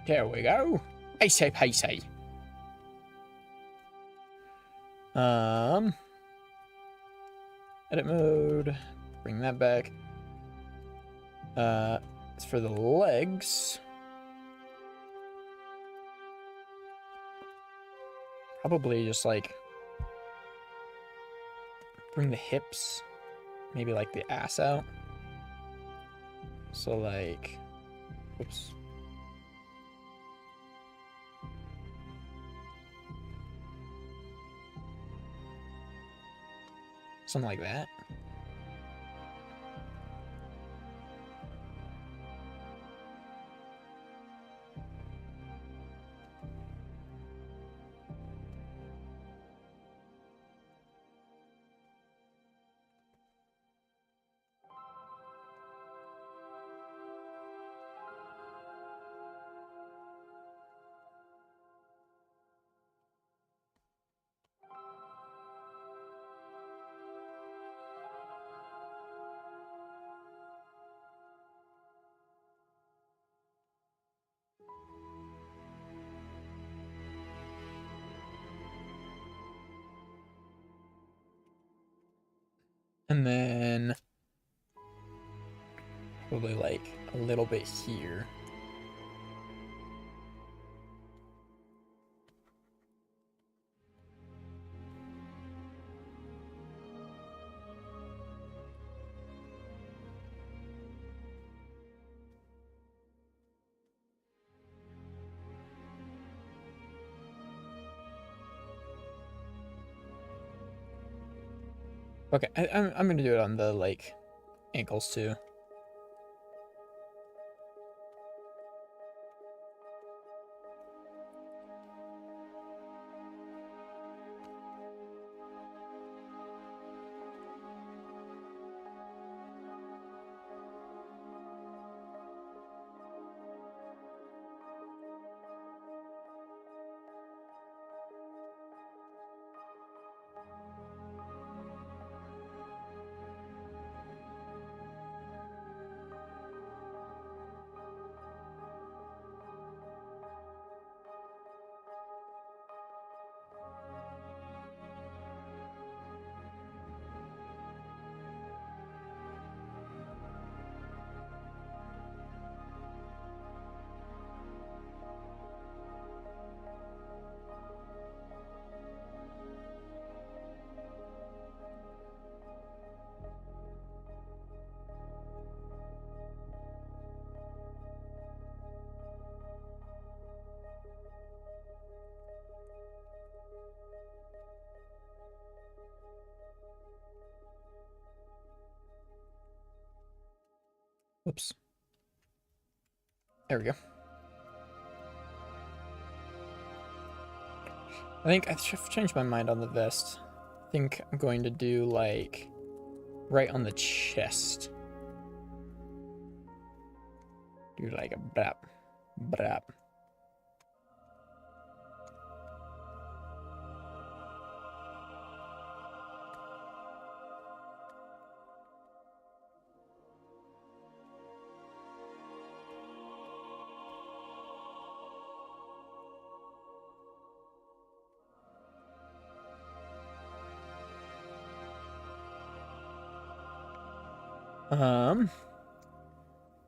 There we go. Pacey, pacey. Edit mode. Bring that back. As for the legs, probably just like bring the hips, maybe like the ass out. So like, whoops. Something like that. And then probably like a little bit here. Okay, I'm gonna do it on the like ankles too. Whoops. There we go. I think I've changed my mind on the vest. I think I'm going to do like right on the chest. Do like a brap, brap.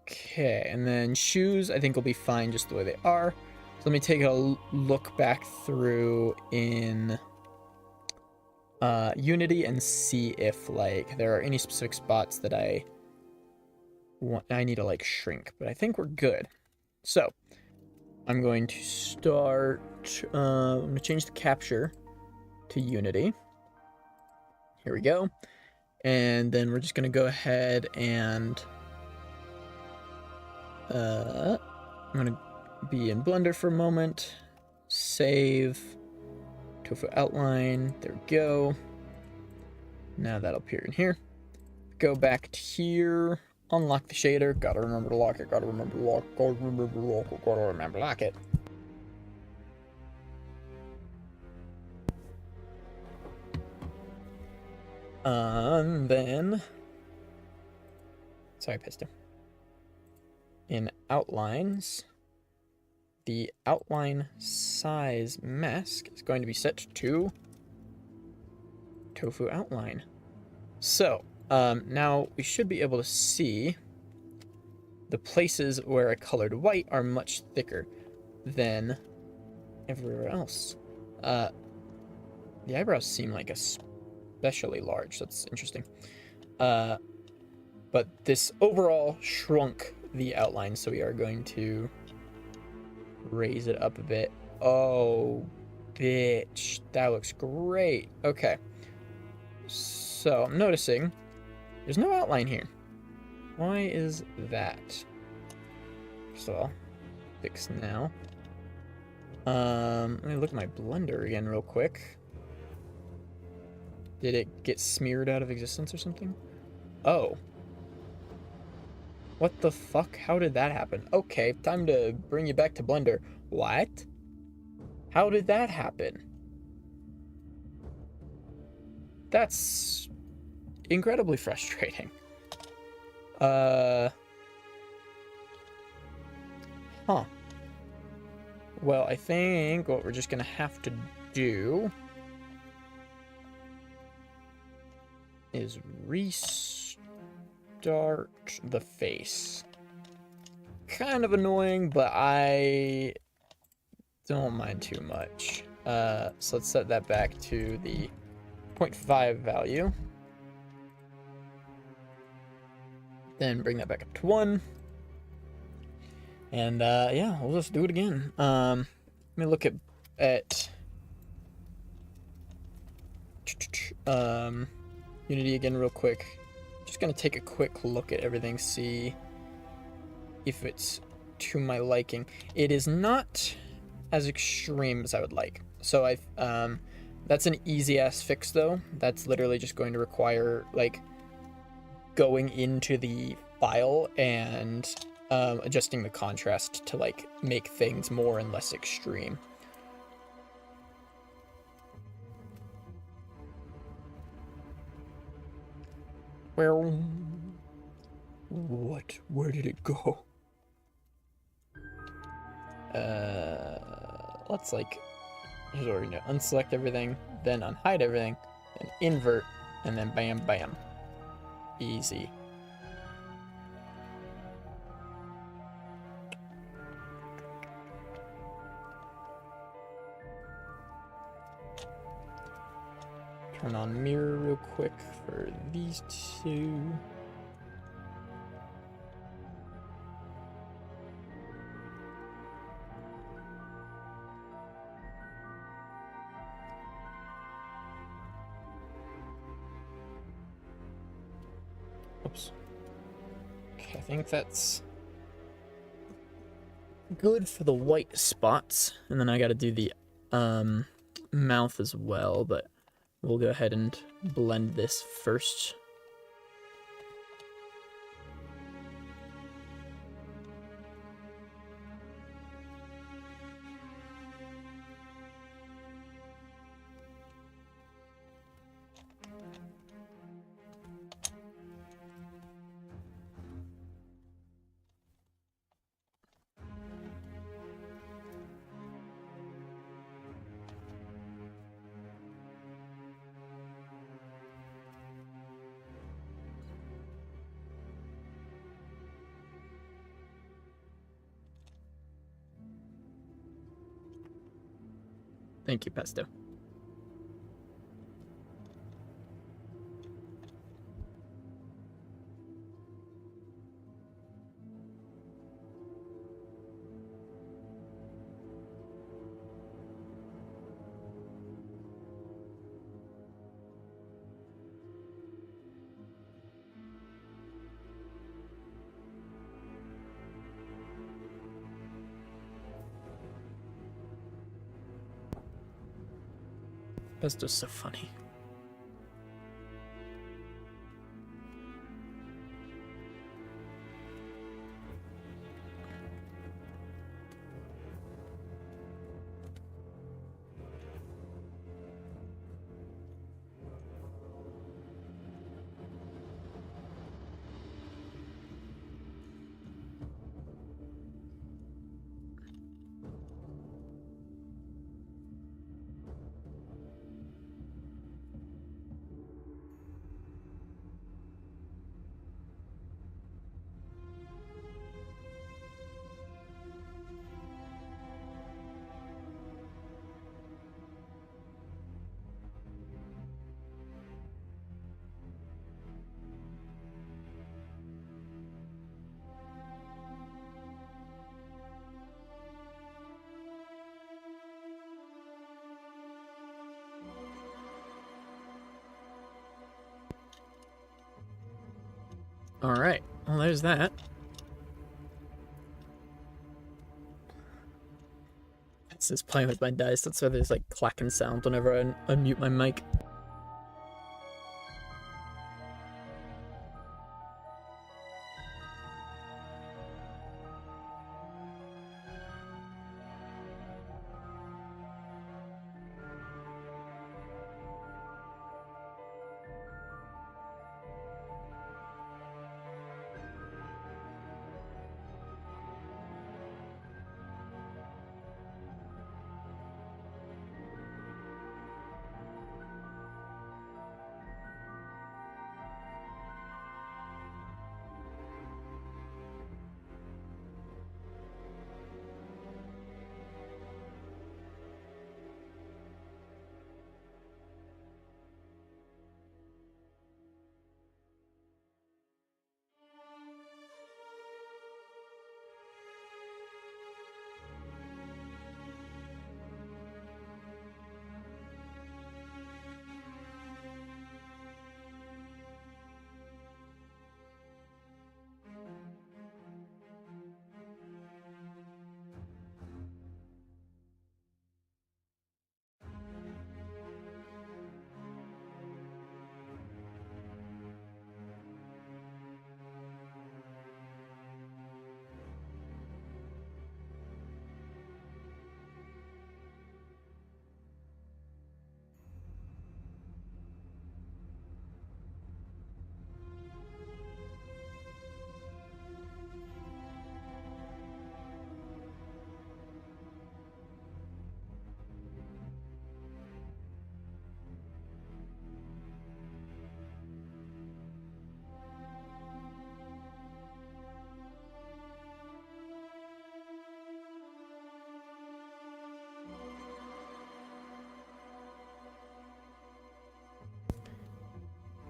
Okay, and then shoes I think will be fine just the way they are. So let me take a look back through in Unity and see if like there are any specific spots that I need to like shrink, but I think we're good. So I'm going to start, I'm going to change the capture to Unity. Here we go. And then we're just going to go ahead and I'm going to be in Blender for a moment. Save. Tofu outline. There we go. Now that'll appear in here. Go back to here. Unlock the shader. Gotta remember to lock it. Gotta remember to lock. Gotta remember to lock it. Gotta remember to lock it. Then. Sorry, Pista. In outlines, the outline size mask is going to be set to tofu outline. So, now we should be able to see the places where I colored white are much thicker than everywhere else. The eyebrows seem like especially large. That's interesting. But this overall shrunk the outline, so we are going to raise it up a bit. Oh, bitch. That looks great. Okay. So I'm noticing there's no outline here. Why is that? First of all, fix now. Let me look at my Blender again real quick. Did it get smeared out of existence or something? Oh. What the fuck? How did that happen? Okay, time to bring you back to Blender. What? How did that happen? That's incredibly frustrating. Huh. Well, I think what we're just gonna have to do is restart the face. Kind of annoying, but I don't mind too much. So let's set that back to the 0.5 value. Then bring that back up to 1. And yeah, we'll just do it again. Let me look at Unity again real quick. Just gonna take a quick look at everything, see if it's to my liking. It is not as extreme as I would like. So that's an easy ass fix though. That's literally just going to require like going into the file and adjusting the contrast to like make things more and less extreme. Well, what? Where did it go? Let's like, here's what we're gonna do. Unselect everything, then unhide everything, then invert, and then bam, bam. Easy. Turn on mirror real quick for these two. Oops. I think that's good for the white spots. And then I got to do the mouth as well, but we'll go ahead and blend this first. Thank you, Pesto. Pesto's so funny. Alright, well there's that. This is playing with my dice, that's why there's like clacking sound whenever I unmute my mic.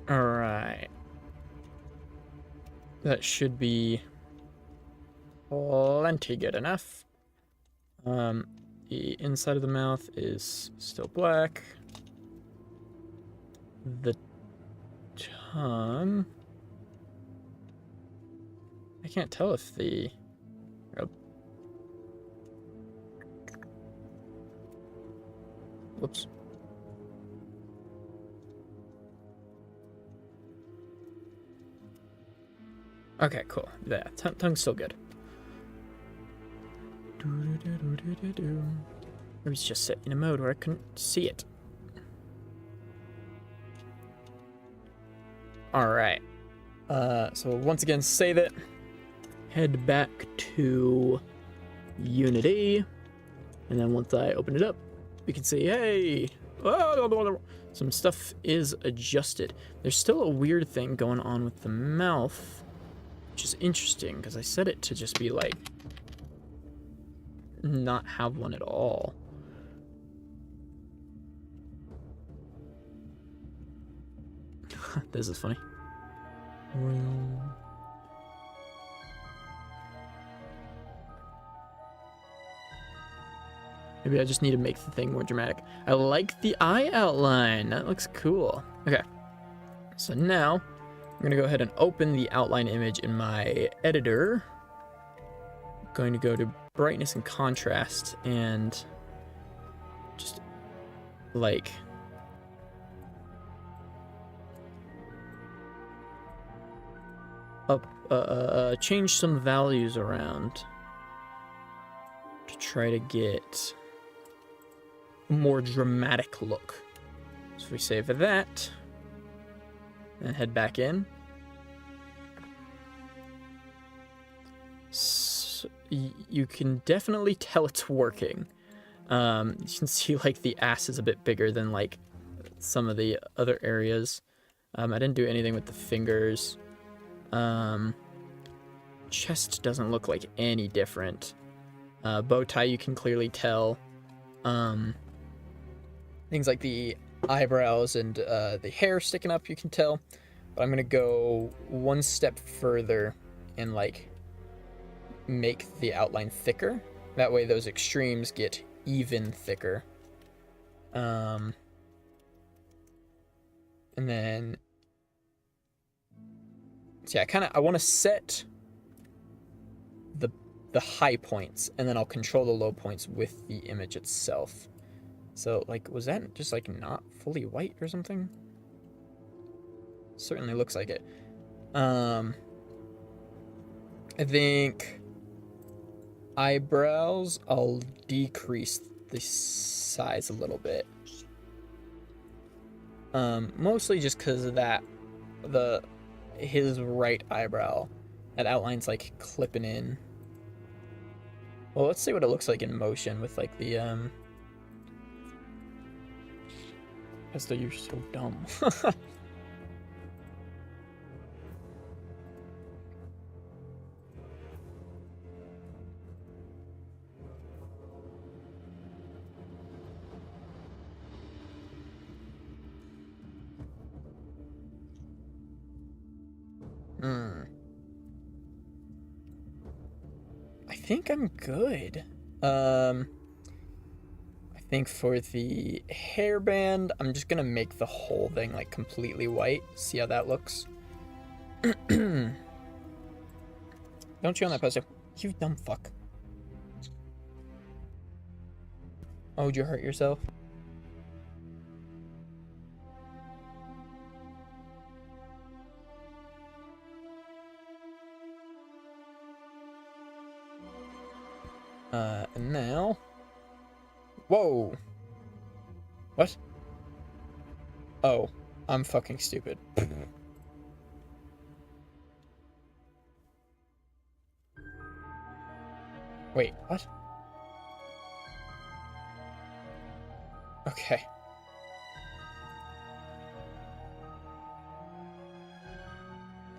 Alright. That should be plenty good enough. The inside of the mouth is still black. The tongue I can't tell if the... Oh. Whoops. Okay, cool. Yeah, tongue's still good. Maybe it's just set in a mode where I couldn't see it. Alright. So once again, save it. Head back to Unity. And then once I open it up, we can see, hey, some stuff is adjusted. There's still a weird thing going on with the mouth, which is interesting because I set it to just be like, not have one at all. This is funny. Maybe I just need to make the thing more dramatic. I like the eye outline. That looks cool. Okay. So now I'm going to go ahead and open the outline image in my editor. I'm going to go to brightness and contrast and just like change some values around to try to get a more dramatic look. So we save that and head back in. So you can definitely tell it's working. You can see like the ass is a bit bigger than like some of the other areas. I didn't do anything with the fingers. Chest doesn't look like any different. Bow tie you can clearly tell. Things like the eyebrows and the hair sticking up you can tell. But I'm gonna go one step further and like make the outline thicker. That way those extremes get even thicker. And then so yeah, I want to set the high points, and then I'll control the low points with the image itself. So like, was that just like not fully white or something? Certainly looks like it. I think eyebrows, I'll decrease the size a little bit. Mostly just because of that, his right eyebrow, that outline's like clipping in. Well, let's see what it looks like in motion with like the as though you're so dumb. I think I'm good. I think for the hairband, I'm just gonna make the whole thing like completely white. See how that looks. Don't chew on that poster. You dumb fuck. Oh, did you hurt yourself? And now... Whoa! What? Oh, I'm fucking stupid. Wait, what? Okay.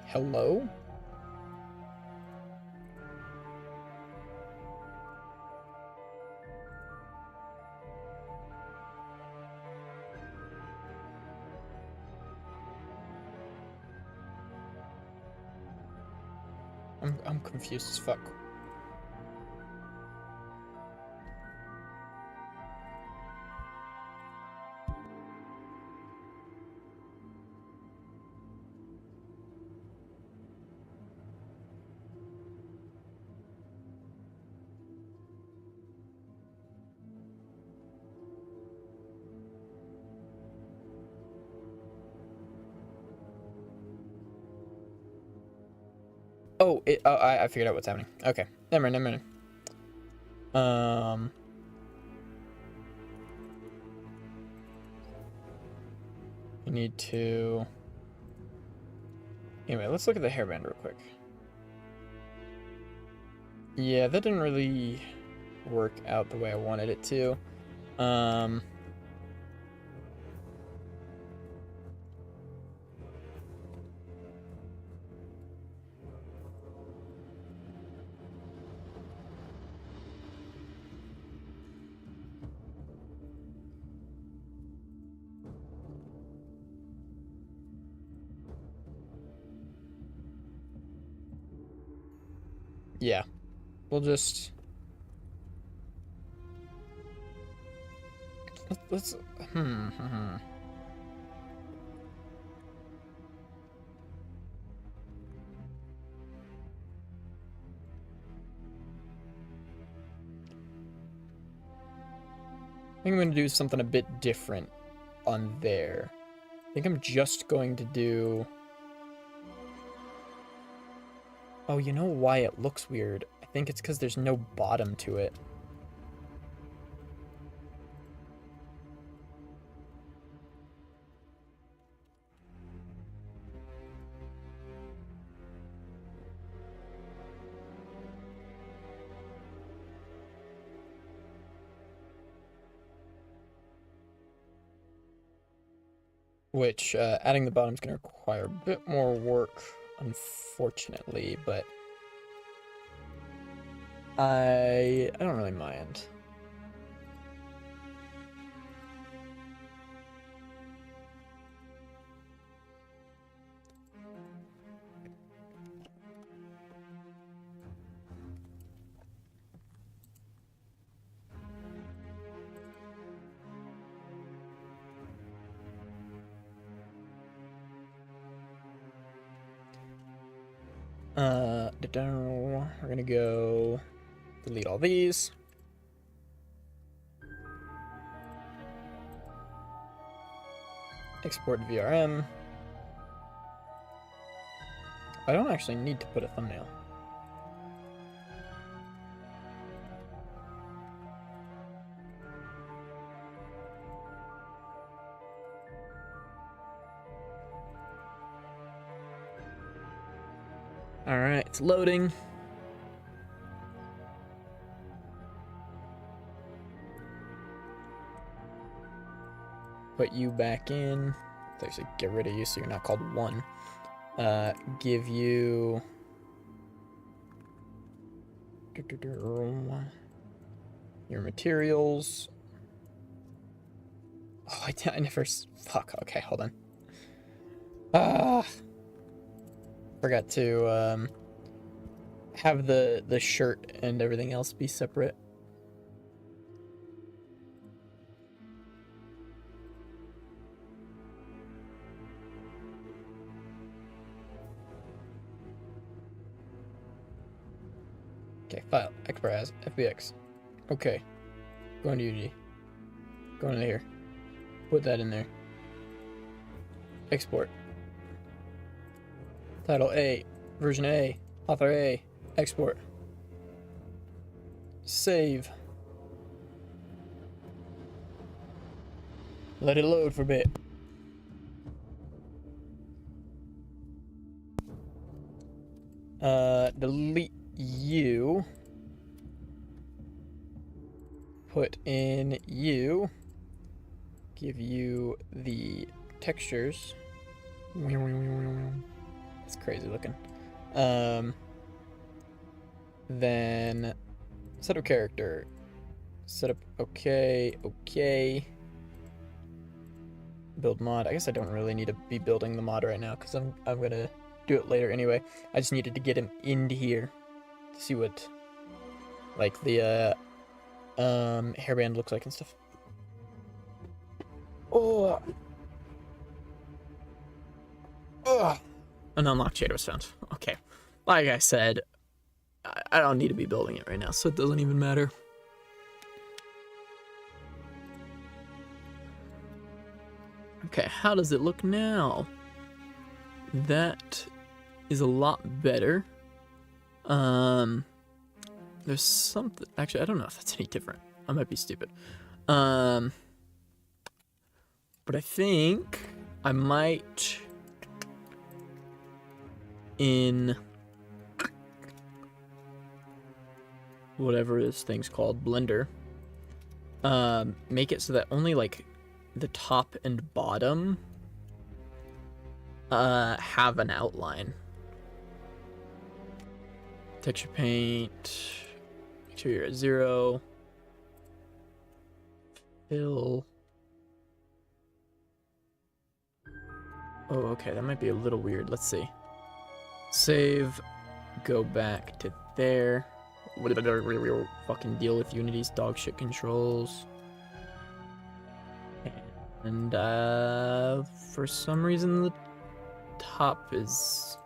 Hello? I'm confused as fuck. Oh, I figured out what's happening. Okay, never mind. You need to... Anyway, let's look at the hairband real quick. Yeah, that didn't really work out the way I wanted it to. Yeah, we'll just... Let's... I think I'm going to do something a bit different on there. I think I'm just going to do... Oh, you know why it looks weird? I think it's because there's no bottom to it. Which, adding the bottom is going to require a bit more work, unfortunately, but... I don't really mind. We're gonna go delete all these. Export VRM. I don't actually need to put a thumbnail. Alright, it's loading. Put you back in. Let's actually get rid of you so you're not called 1. Give you... your materials. Oh, I never... Fuck, okay, hold on. Forgot to have the shirt and everything else be separate. Okay, file, export as FBX. Okay, going to UG. Going to here. Put that in there. Export. Title A, version A, author A, export. Save. Let it load for a bit. Delete you. Put in you. Give you the textures. It's crazy looking. Then set up character. Set up okay. Build mod. I guess I don't really need to be building the mod right now because I'm gonna do it later anyway. I just needed to get him into here to see what like the hairband looks like and stuff. Oh. An unlocked shader was found. Okay. Like I said, I don't need to be building it right now, so it doesn't even matter. Okay, how does it look now? That is a lot better. There's something. Actually, I don't know if that's any different. I might be stupid. But I think I might in whatever this thing's called, Blender, make it so that only like the top and bottom have an outline. Texture paint, make sure you're at 0. Fill. Oh, okay, that might be a little weird. Let's see. Save, go back to there. Fucking deal with Unity's dog shit controls. And for some reason the top is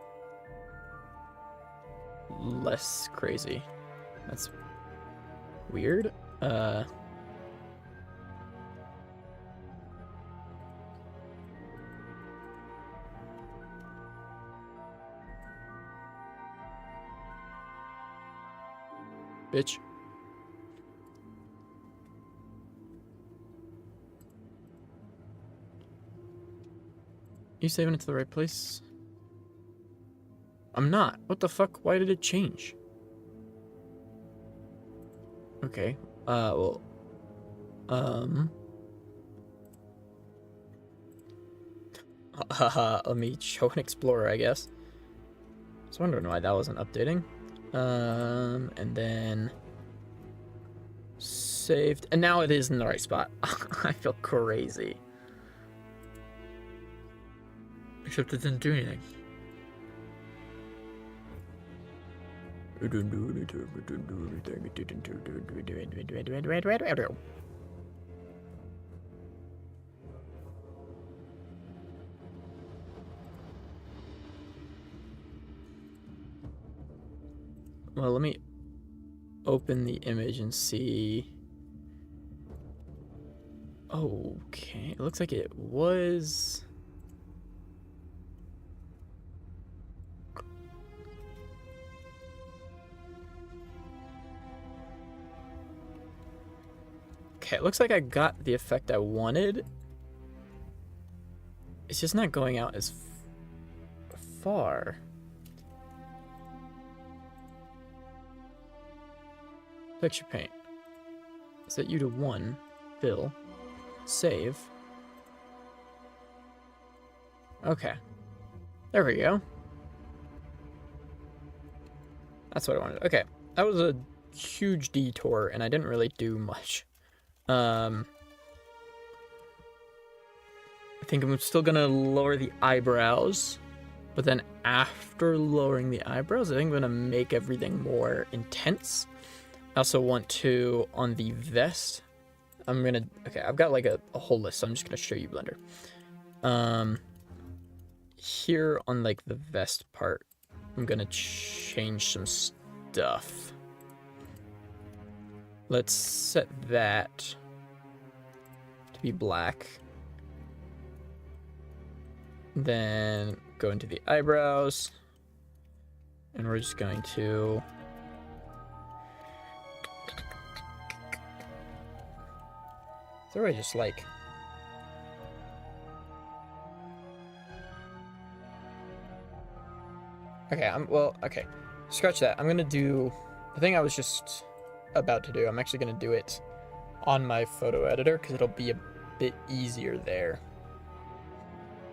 less crazy. That's weird. Bitch. You saving it to the right place? I'm not. What the fuck? Why did it change? Okay. Well. Let me show an explorer, I guess. I was wondering why that wasn't updating. And then saved, and now it is in the right spot. I feel crazy. Except it didn't do anything. Well, let me open the image and see. Okay, it looks like it was. Okay, it looks like I got the effect I wanted. It's just not going out as far. Texture paint. Set you to 1. Fill. Save. Okay. There we go. That's what I wanted. Okay. That was a huge detour, and I didn't really do much. I think I'm still gonna lower the eyebrows, but then after lowering the eyebrows, I think I'm gonna make everything more intense. I also want to, on the vest, okay, I've got like a whole list, so I'm just gonna show you Blender. Here on like the vest part, I'm gonna change some stuff. Let's set that to be black. Then go into the eyebrows, and we're just going to so I just like okay, scratch that. I'm gonna do the thing I was just about to do. I'm actually gonna do it on my photo editor because it'll be a bit easier there.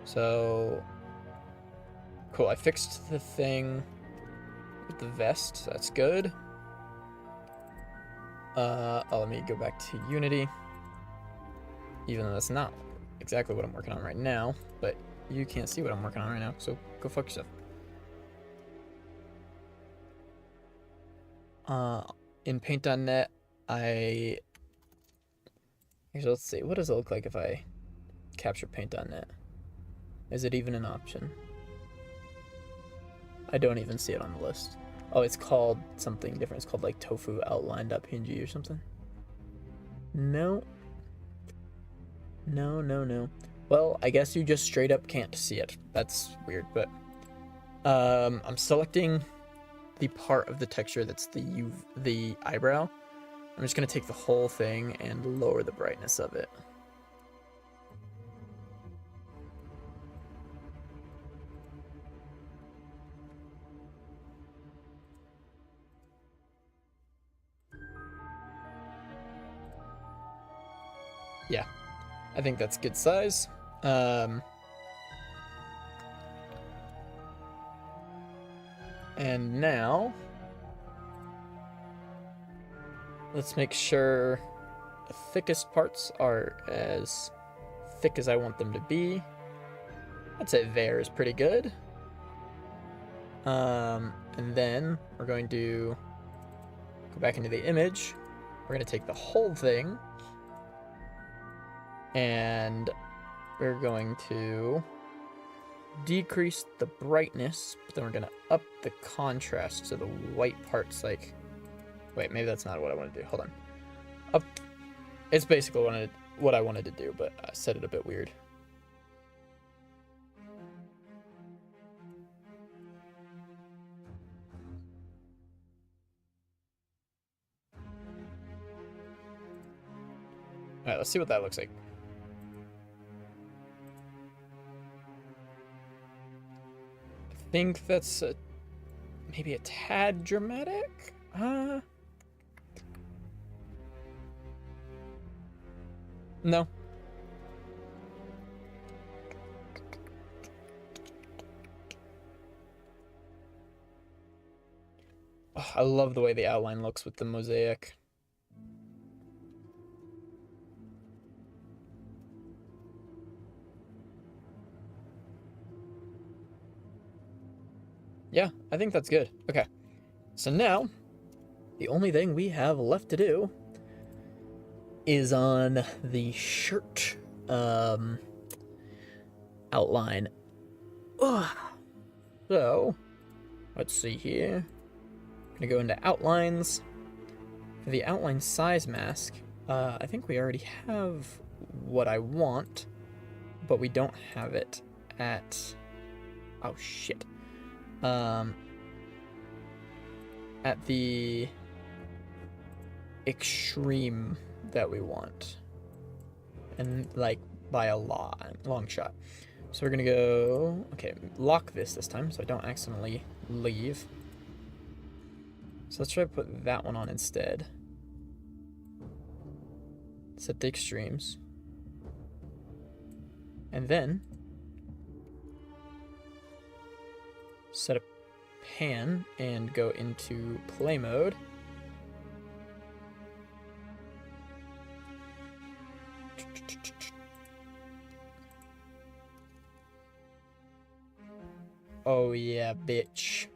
So cool, I fixed the thing with the vest, so that's good. Let me go back to Unity, even though that's not exactly what I'm working on right now, but you can't see what I'm working on right now, so go fuck yourself. In paint.net, actually, let's see, what does it look like if I capture paint.net? Is it even an option? I don't even see it on the list. Oh, it's called something different. It's called like tofu outline.png or something. No. No. Well, I guess you just straight up can't see it. That's weird, but I'm selecting the part of the texture that's the eyebrow. I'm just gonna take the whole thing and lower the brightness of it. Yeah, I think that's good size. And now, let's make sure the thickest parts are as thick as I want them to be. I'd say there is pretty good. And then we're going to go back into the image. We're going to take the whole thing and we're going to decrease the brightness, but then we're going to up the contrast so the white parts like... Wait, maybe that's not what I want to do. Hold on. Up. It's basically what I wanted to do, but I said it a bit weird. All right, let's see what that looks like. I think that's maybe a tad dramatic. No. Oh, I love the way the outline looks with the mosaic. Yeah, I think that's good. Okay. So now, the only thing we have left to do is on the shirt outline. Ugh. So, let's see here. I'm gonna go into outlines. For the outline size mask, I think we already have what I want, but we don't have it at... Oh, shit. At the extreme that we want, and like by a long shot. So we're gonna go, okay, lock this time so I don't accidentally leave. So let's try to put that one on instead. Set the extremes, and then set a pan and go into play mode. Oh yeah, bitch.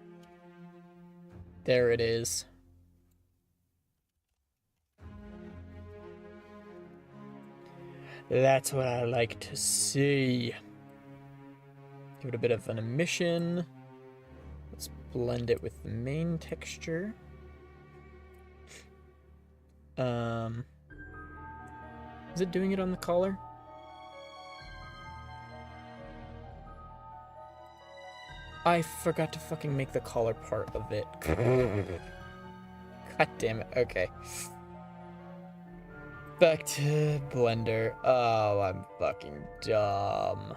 There it is. That's what I like to see. Give it a bit of an emission. Let's blend it with the main texture. Is it doing it on the collar? I forgot to fucking make the collar part of it. God damn it. Okay. Back to Blender. Oh, I'm fucking dumb.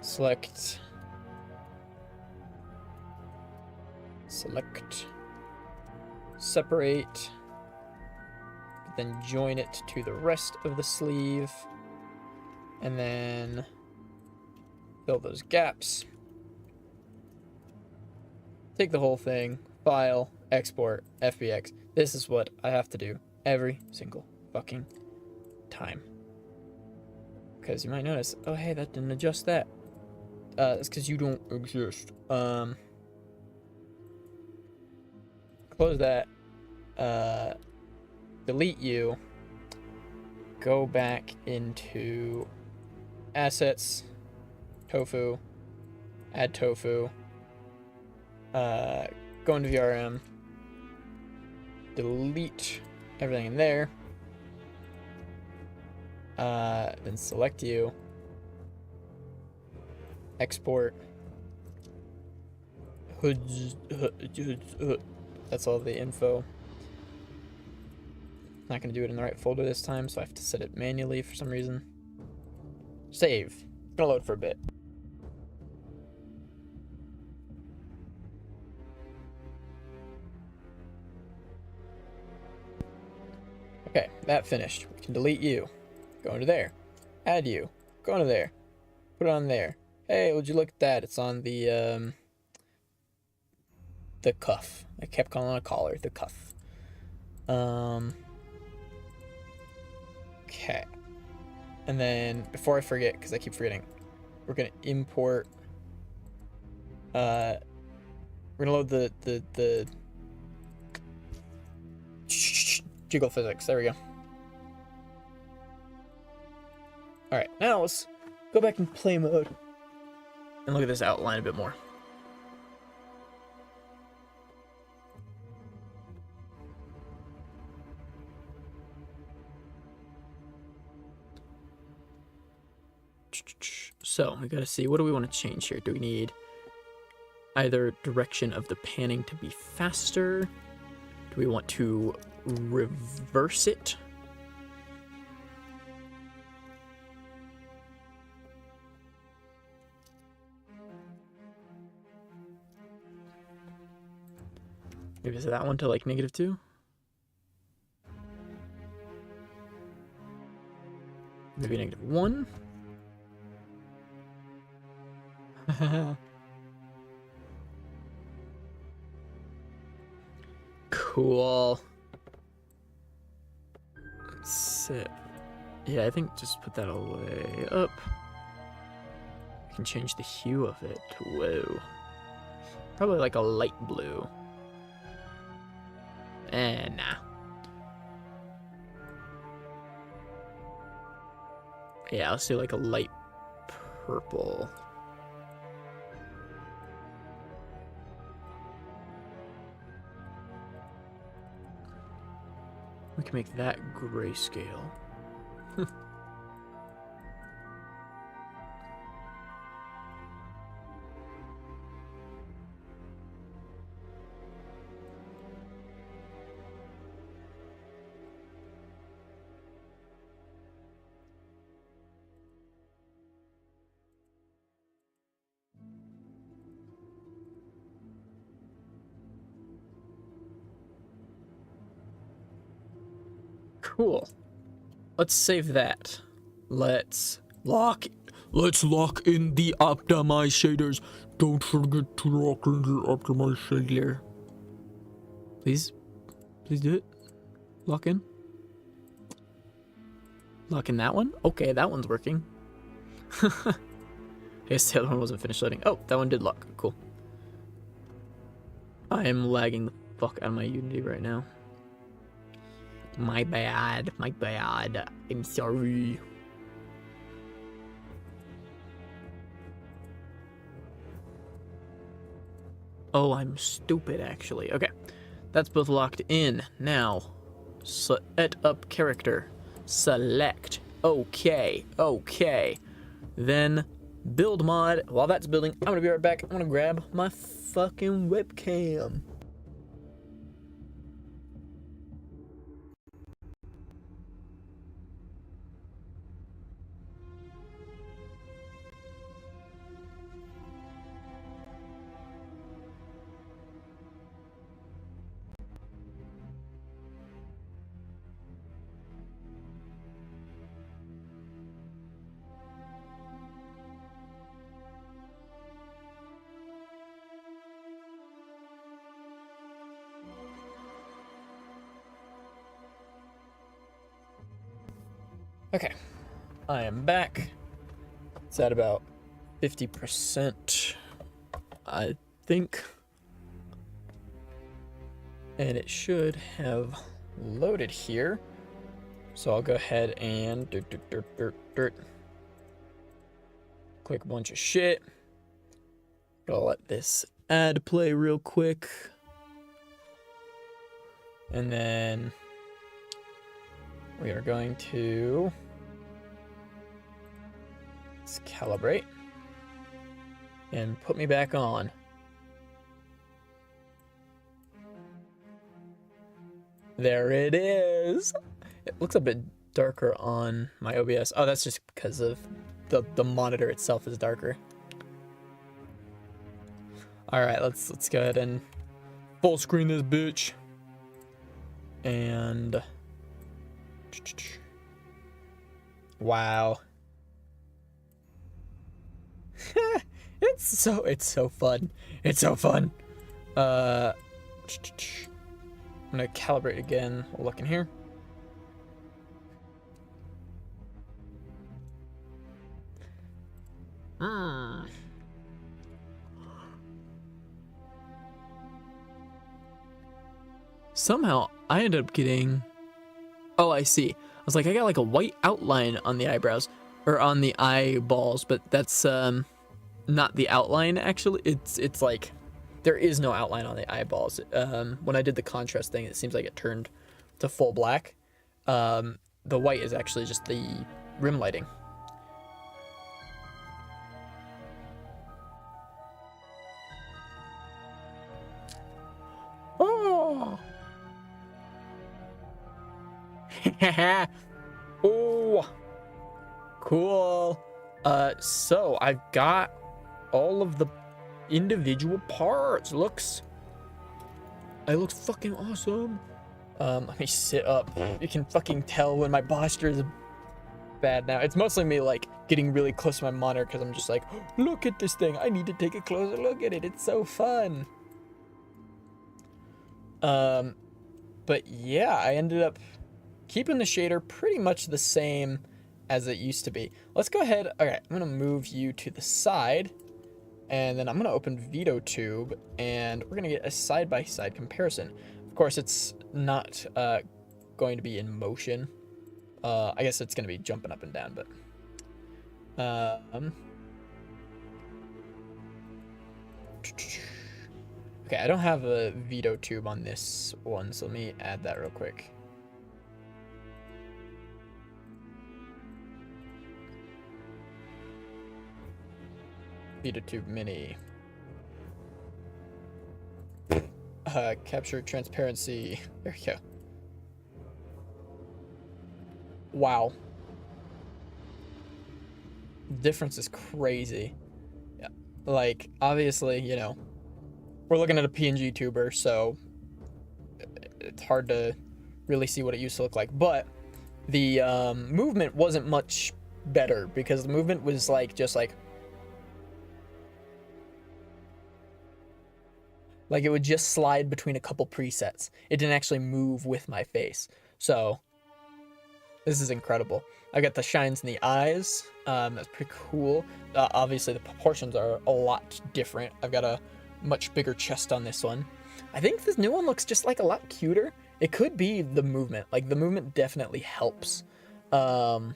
Select. Separate. Then join it to the rest of the sleeve. And then fill those gaps. Take the whole thing, file, export, FBX. This is what I have to do every single fucking time. Because you might notice, oh hey, that didn't adjust that. It's because you don't exist. Close that. Delete you. Go back into assets, tofu, add tofu, go into VRM, delete everything in there, then select you, export hoods. That's all the info. Not gonna do it in the right folder this time, so I have to set it manually for some reason. Save. It's gonna load for a bit. Okay, that finished. We can delete you. Go into there. Add you. Go into there. Put it on there. Hey, would you look at that? It's on the cuff. I kept calling it a collar. The cuff. Okay. And then, before I forget, because I keep forgetting, we're going to import... we're going to load the jiggle physics. There we go. Alright, now let's go back in play mode and look at this outline a bit more. So, we gotta see, what do we want to change here? Do we need either direction of the panning to be faster? Do we want to reverse it? Maybe is that one to like -2? Maybe -1? Cool. Sit. Yeah, I think just put that all the way up. I can change the hue of it. Whoa. Probably like a light blue. Nah. Yeah, let's do like a light purple. We can make that grayscale. Cool. Let's save that. Let's lock in the optimize shaders. Don't forget to lock in the optimize shader. Please do it. Lock in. Lock in that one? Okay, that one's working. I guess the other one wasn't finished loading. Oh, that one did lock. Cool. I am lagging the fuck out of my Unity right now. My bad. I'm sorry. Oh, I'm stupid, actually. Okay. That's both locked in. Now, set up character. Select. Okay. Then, build mod. While that's building, I'm gonna be right back. I'm gonna grab my fucking webcam. Okay, I am back. It's at about 50%, I think. And it should have loaded here. So I'll go ahead and click a bunch of shit. I'll let this ad play real quick. And then we are going to let's calibrate. and put me back on. There it is. It looks a bit darker on my OBS. Oh, that's just because of the monitor itself is darker. All right, let's go ahead and full screen this bitch. And wow. It's so fun. It's so fun. I'm gonna calibrate again. We'll look in here. Somehow I ended up getting, oh, I see. I was like, I got like a white outline on the eyebrows or on the eyeballs, but that's not the outline actually. It's like there is no outline on the eyeballs. When I did the contrast thing, it seems like it turned to full black. The white is actually just the rim lighting. Oh. Oh, cool. So I've got all of the individual parts. It looks fucking awesome. Let me sit up. You can fucking tell when my posture is bad now. It's mostly me like getting really close to my monitor because I'm just like, look at this thing. I need to take a closer look at it. It's so fun. But yeah, I ended up keeping the shader pretty much the same as it used to be. Let's go ahead. All right, I'm gonna move you to the side, and then I'm gonna open VTuber, and we're gonna get a side-by-side comparison. Of course, it's not going to be in motion. I guess it's gonna be jumping up and down, but okay, I don't have a VTuber on this one, so let me add that real quick. VTuber Mini. Capture transparency. There you go. Wow. Difference is crazy. Yeah. Like, obviously, you know, we're looking at a PNG tuber, so it's hard to really see what it used to look like. But the movement wasn't much better because the movement was like just like it would just slide between a couple presets. It didn't actually move with my face. So this is incredible. I got the shines in the eyes. That's pretty cool. Obviously the proportions are a lot different. I've got a much bigger chest on this one. I think this new one looks just like a lot cuter. It could be the movement. Like the movement definitely helps. Oh,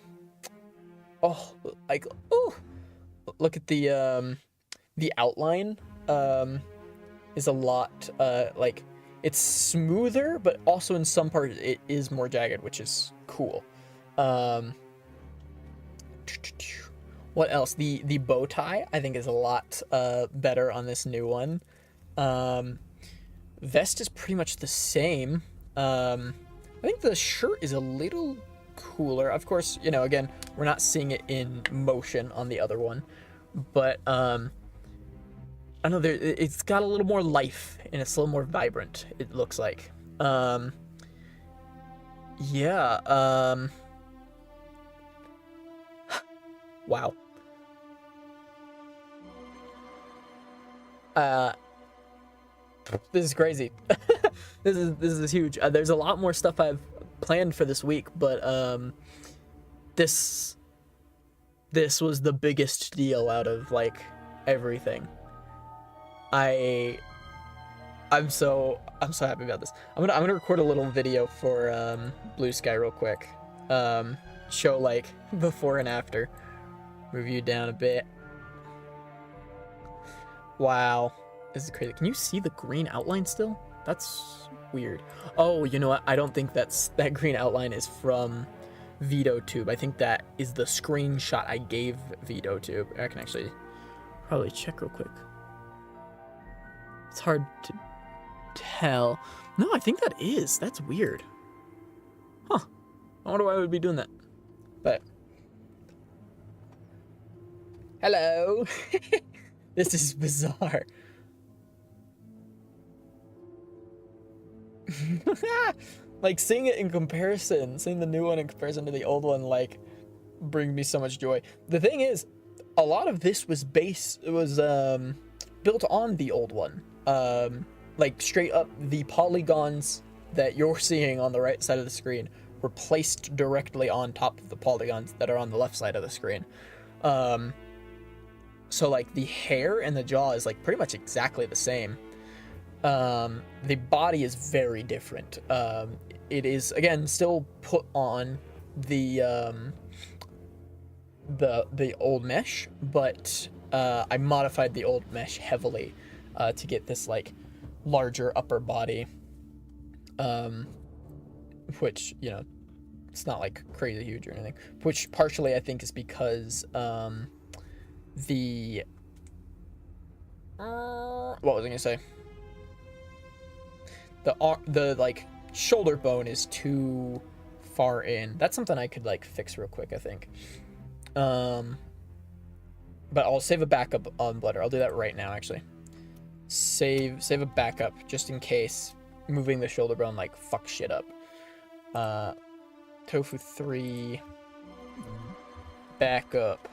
like, oh, look at the outline. Is a lot like it's smoother, but also in some parts it is more jagged, which is cool. What else? The bow tie I think is a lot better on this new one. Vest is pretty much the same. I think the shirt is a little cooler. Of course, you know, again, we're not seeing it in motion on the other one, but I know it's got a little more life and it's a little more vibrant, it looks like. Yeah, wow. This is crazy. This is huge. There's a lot more stuff I've planned for this week, but this was the biggest deal out of like everything. I'm so happy about this. I'm gonna record a little video for Blue Sky real quick. Show like before and after. Move you down a bit. Wow, this is crazy. Can you see the green outline still? That's weird. Oh, you know what? I don't think that green outline is from VTuber. I think that is the screenshot I gave VTuber. I can actually Probably check real quick. It's hard to tell. No, I think that is. That's weird. Huh. I wonder why I would be doing that. But hello. This is bizarre. Like seeing it in comparison, seeing the new one in comparison to the old one, like brings me so much joy. The thing is, a lot of this was built on the old one. Like straight up, the polygons that you're seeing on the right side of the screen were placed directly on top of the polygons that are on the left side of the screen. So like the hair and the jaw is like pretty much exactly the same. The body is very different. It is again still put on the old mesh, but I modified the old mesh heavily to get this like larger upper body, which, you know, it's not like crazy huge or anything, which partially I think is because the what was I gonna say, the like shoulder bone is too far in. That's something I could like fix real quick, I think. But I'll save a backup on Blender. I'll do that right now, actually. Save a backup just in case moving the shoulder bone like fuck shit up. Tofu 3 backup,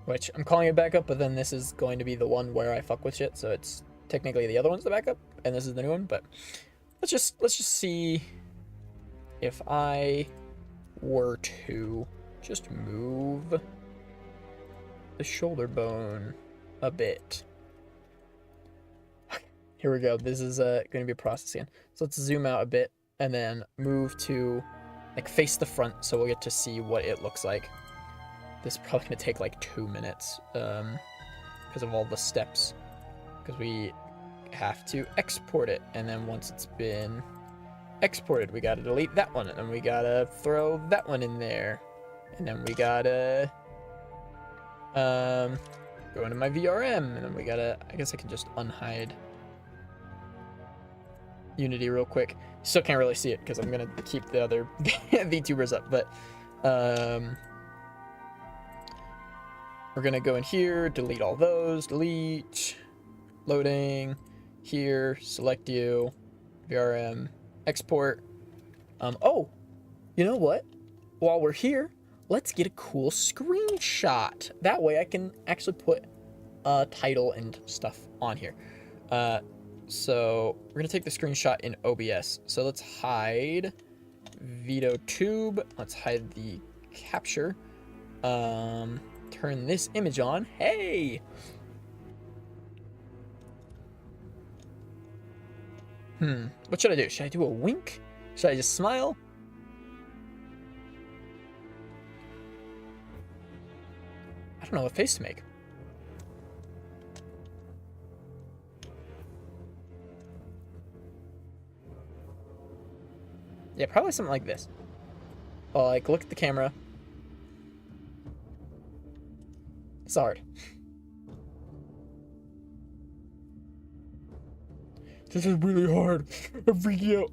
which I'm calling it backup, but then this is going to be the one where I fuck with shit, so it's technically the other one's the backup and this is the new one. But let's just see if I were to just move the shoulder bone a bit. Here we go. This is going to be processing. So let's zoom out a bit and then move to like face the front so we'll get to see what it looks like. This is probably going to take like 2 minutes because of all the steps, because we have to export it, and then once it's been exported we gotta delete that one, and then we gotta throw that one in there, and then we gotta go into my VRM, and then we gotta, I guess I can just unhide Unity real quick. Still can't really see it because I'm gonna keep the other VTubers up, but we're gonna go in here, delete all those, delete, loading, here, select you, VRM, export. Oh, you know what? While we're here, let's get a cool screenshot. That way I can actually put a title and stuff on here. So we're gonna take the screenshot in OBS. So let's hide VTube. Let's hide the capture. Turn this image on. Hey! What should I do? Should I do a wink? Should I just smile? I don't know what face to make. Yeah, probably something like this. I'll like look at the camera. It's hard. This is really hard. I'm freaking out.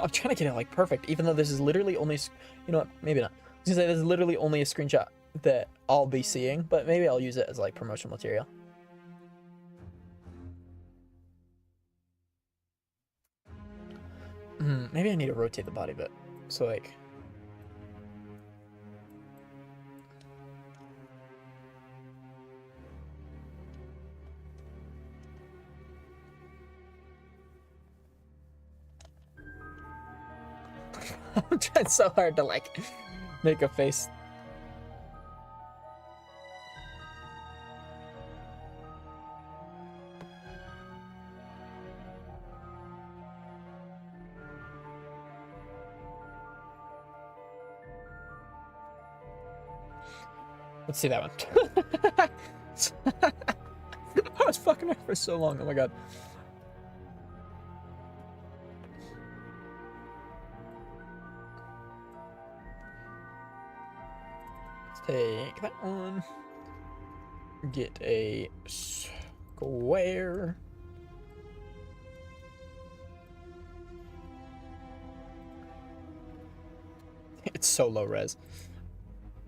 I'm trying to get it like perfect, even though this is literally only, you know what, maybe not. I was gonna say this is literally only a screenshot that I'll be seeing, but maybe I'll use it as like promotional material. Maybe I need to rotate the body a bit. So like, I'm trying so hard to like make a face. Let's see that one. I was fucking her for so long. Oh my god. make that one. Get a square. It's so low res.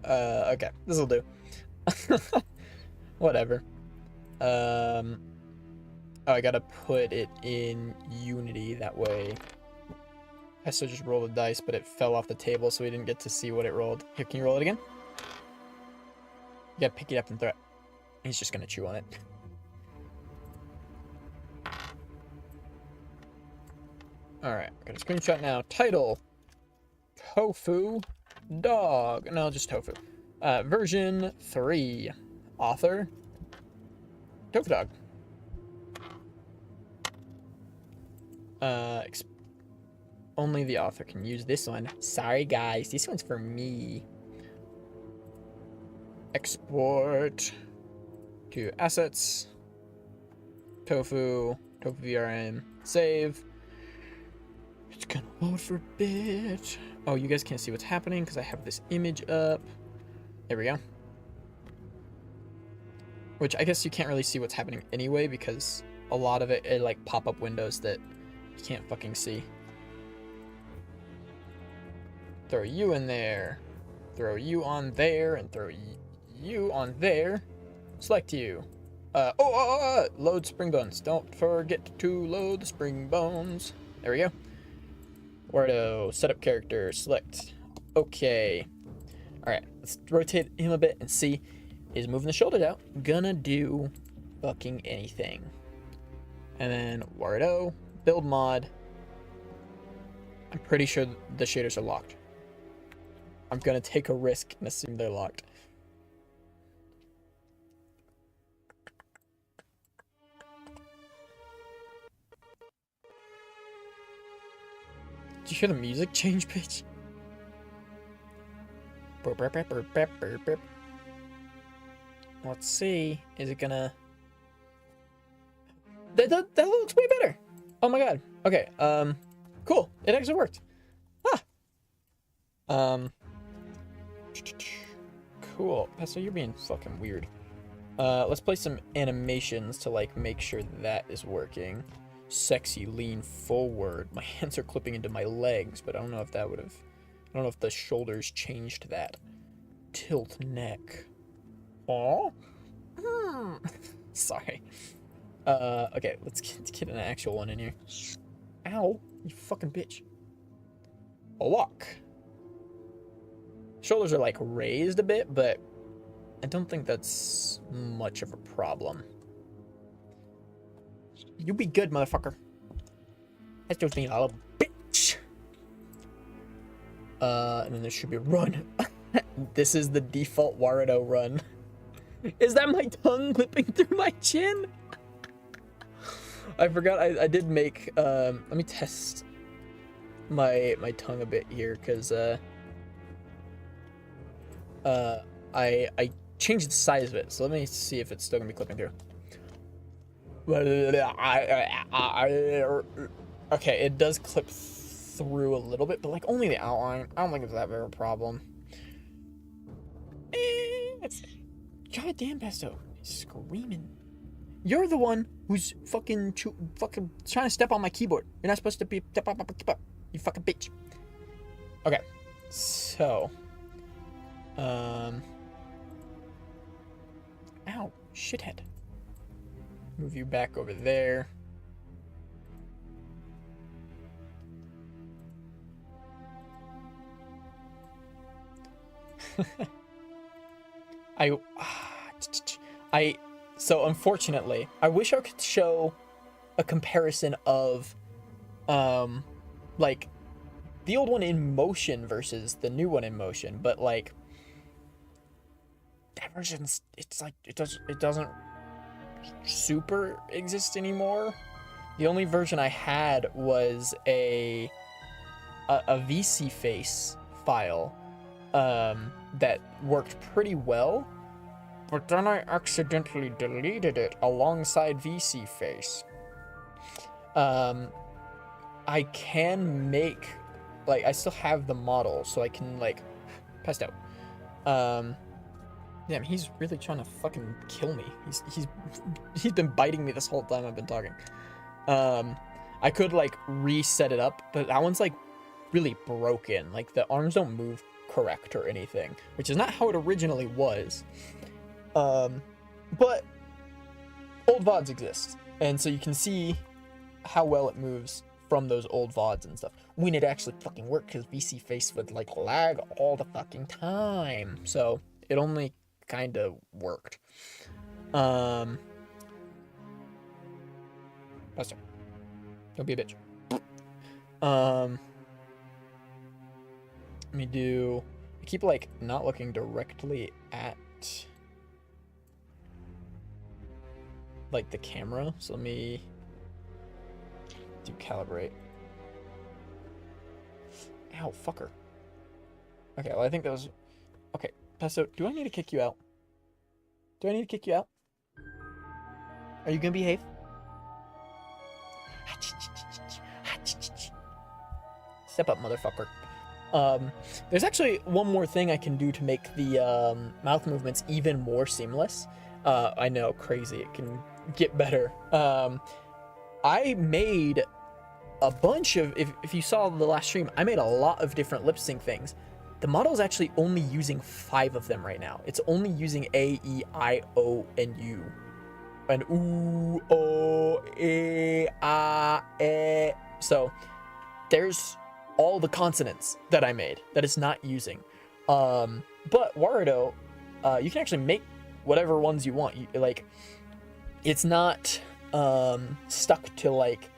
Okay, this'll do. Whatever. Oh, I gotta put it in Unity, that way. I still just rolled a dice, but it fell off the table, so we didn't get to see what it rolled. Here, can you roll it again? You gotta pick it up and throw it. He's just gonna chew on it. Alright, got a screenshot now. Title: Tofu Dog. No, just Tofu. Version 3. Author: Tofu Dog. Only the author can use this one. Sorry, guys. This one's for me. Export to assets. Tofu VRM. Save. It's gonna load for a bit. Oh, you guys can't see what's happening because I have this image up. There we go. Which I guess you can't really see what's happening anyway because a lot of it like pop-up windows that you can't fucking see. Throw you in there. Throw you on there and throw you on there. Select you. Load spring bones. Don't forget to load the spring bones. There we go. Wardo, setup character, select. Okay. Alright, let's rotate him a bit and see. Is moving the shoulders out gonna do fucking anything? And then Wardo, build mod. I'm pretty sure the shaders are locked. I'm gonna take a risk and assume they're locked. Did you hear the music change, bitch? Let's see. Is it gonna... That looks way better. Oh my god. Okay, cool. It actually worked. Cool. Pesto, you're being fucking weird. Let's play some animations to, like, make sure that is working. Sexy, lean forward. My hands are clipping into my legs, but I don't know if that would have... I don't know if the shoulders changed that. Tilt neck. Aw. Sorry. Okay, let's get an actual one in here. Ow, you fucking bitch. A walk. Shoulders are like raised a bit, but I don't think that's much of a problem. You be good, motherfucker. That's just being a little bitch. And then there should be a run. This is the default Warudo run. Is that my tongue clipping through my chin? I forgot I did make, let me test my tongue a bit here, because, I changed the size of it, so let me see if it's still gonna be clipping through. Okay, it does clip through a little bit, but like only the outline. I don't think it's that big of a problem. God damn, Pesto. He's screaming. You're the one who's fucking trying to step on my keyboard. You're not supposed to be step on my keyboard. You fucking bitch. Okay, so, ow, shithead. Move you back over there. So unfortunately, I wish I could show a comparison of, like, the old one in motion versus the new one in motion, but like, that version's, it's like, it doesn't super exist anymore. The only version I had was a VC face file, that worked pretty well, but then I accidentally deleted it alongside VC face. I can make, like, I still have the model, so I can, like, Pesto. Damn, he's really trying to fucking kill me. He's been biting me this whole time I've been talking. I could like reset it up, but that one's like really broken. Like the arms don't move correct or anything, which is not how it originally was. But old VODs exist, and so you can see how well it moves from those old VODs and stuff when it actually fucking worked, because VC Face would like lag all the fucking time. So it only kind of worked. Buster, don't be a bitch. Let me do. I keep like not looking directly at like the camera, so let me do calibrate. Ow, fucker. Okay, well I think that was okay. Pesto, do I need to kick you out? Do I need to kick you out? Are you gonna behave? Step up, motherfucker. There's actually one more thing I can do to make the mouth movements even more seamless. I know, crazy. It can get better. I made a bunch of, if you saw the last stream, I made a lot of different lip sync things. The model is actually only using 5 of them right now. It's only using A, E, I, O, and U. And ooh, O, E, A, E. So there's all the consonants that I made that it's not using. But Warudo, you can actually make whatever ones you want. Like, it's not stuck to like,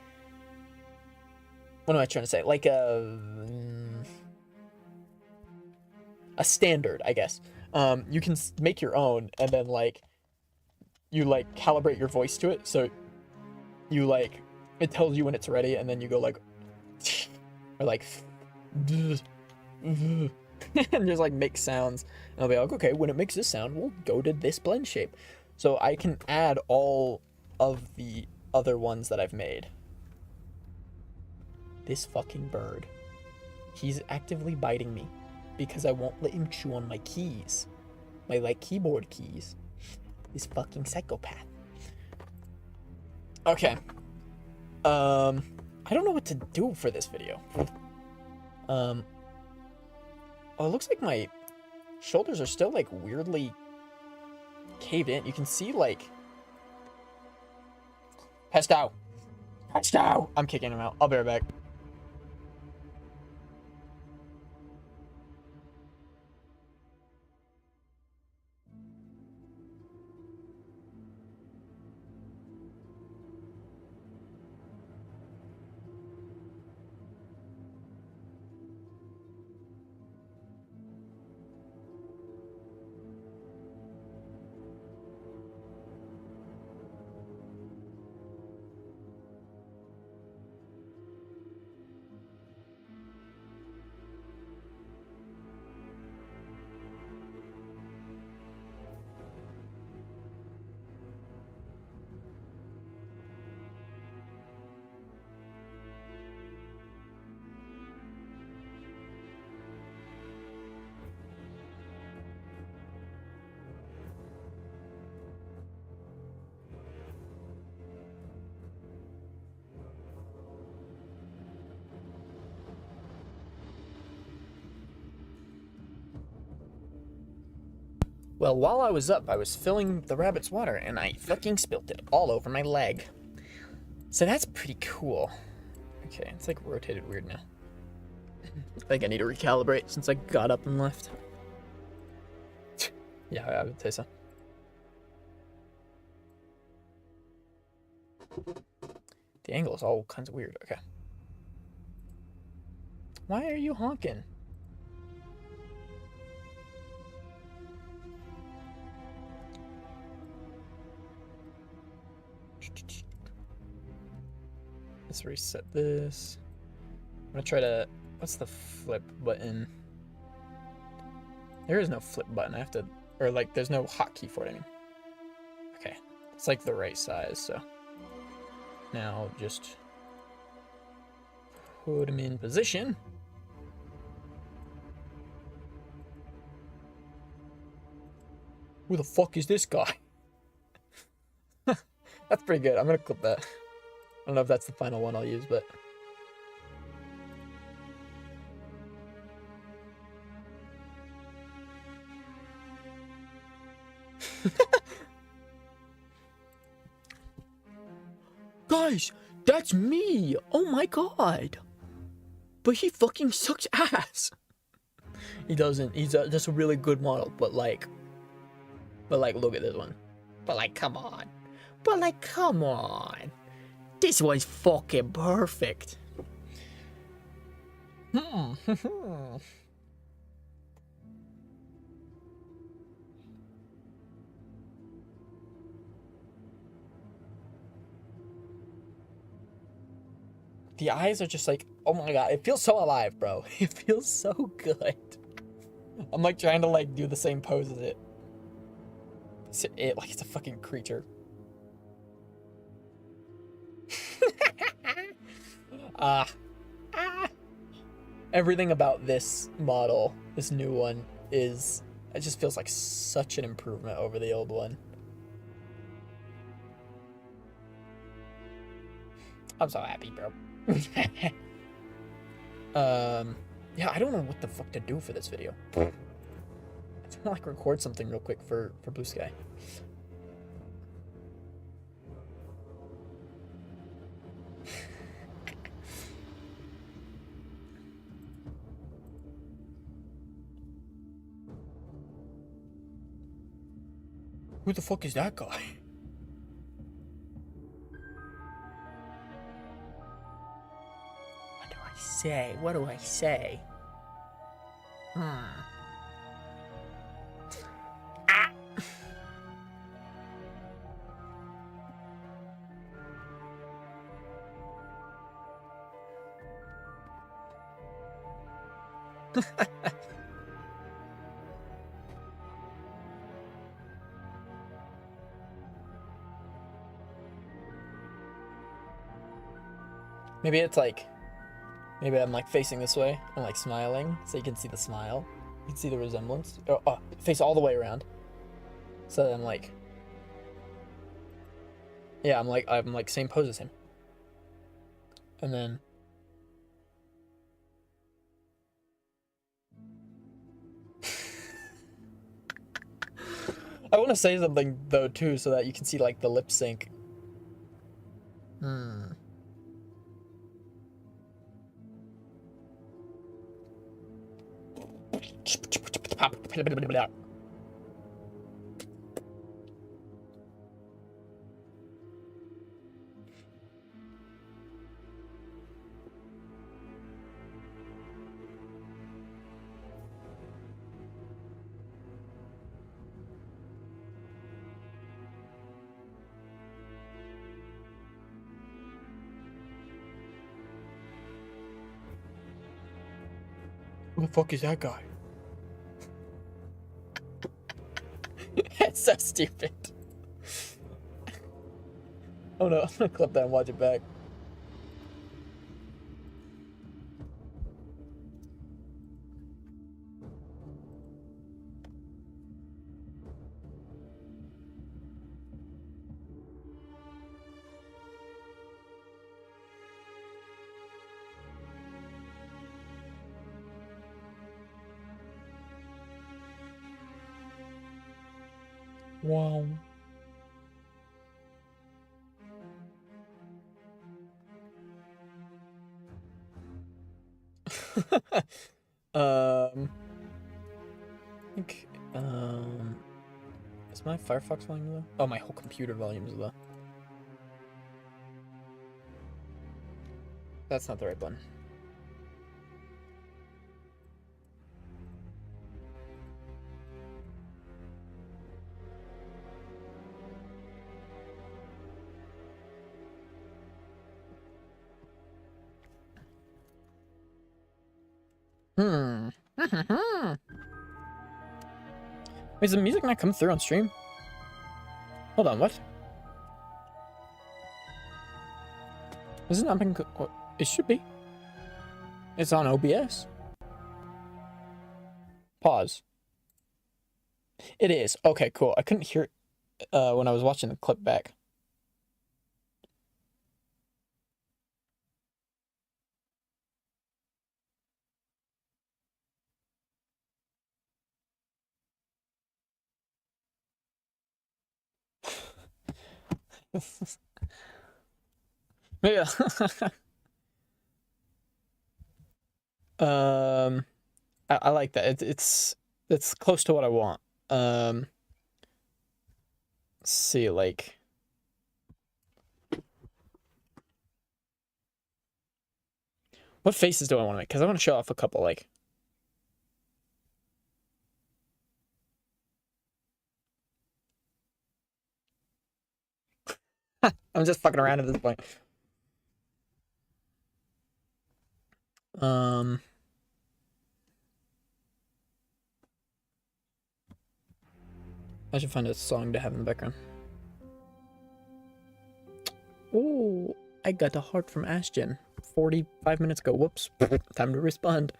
what am I trying to say? Like a standard, I guess. You can make your own, and then like you like calibrate your voice to it, so you like it tells you when it's ready, and then you go like or like and just like make sounds, and I'll be like, okay, when it makes this sound, we'll go to this blend shape. So I can add all of the other ones that I've made. This fucking bird, he's actively biting me because I won't let him chew on my keys, my like keyboard keys. This fucking psychopath. Okay. I don't know what to do for this video. Oh, it looks like my shoulders are still like weirdly caved in. You can see like Pesto. I'm kicking him out. I'll be right back. Well, while I was up, I was filling the rabbit's water, and I fucking spilt it all over my leg. So that's pretty cool. Okay, it's like rotated weird now. I think I need to recalibrate since I got up and left. Yeah, I would say so. The angle is all kinds of weird. Okay. Why are you honking? Let's reset this. I'm gonna try to. What's the flip button? There is no flip button. I have to. Or, like, there's no hotkey for it, I mean. Okay. It's like the right size, so. Now just put him in position. Who the fuck is this guy? That's pretty good. I'm gonna clip that. I don't know if that's the final one I'll use, but... Guys, that's me! Oh my god! But he fucking sucks ass! He doesn't. He's just a really good model, but like, look at this one. But like, come on. But like, come on. This one's fucking perfect. The eyes are just like, oh my god, it feels so alive, bro. It feels so good. I'm like trying to like do the same pose as it. It like it's a fucking creature. Everything about this model, this new one, it just feels like such an improvement over the old one. I'm so happy, bro. Yeah, I don't know what the fuck to do for this video. I just want to like record something real quick for Blue Sky. Who the fuck is that guy? What do I say? What do I say? Maybe it's like, maybe I'm like facing this way. I'm like smiling, so you can see the smile. You can see the resemblance. Oh, face all the way around. So I'm like, yeah, I'm like same pose as him. And then I want to say something though too, so that you can see like the lip sync. Who the fuck is that guy? It's so stupid. Oh no, I'm gonna clip that and watch it back. Wow. I think, is my Firefox volume low? Oh, my whole computer volume is low. That's not the right button. Wait, is the music not come through on stream? Hold on, what? Is it not been... It should be. It's on OBS. Pause. It is. Okay, cool. I couldn't hear when I was watching the clip back. Yeah. um, I like that. It's close to what I want. Um, let's see, like, what faces do I want to make? Because I want to show off a couple, like. I'm just fucking around at this point. Um, I should find a song to have in the background. Oh, I got a heart from Ashton 45 minutes ago. Whoops. Time to respond.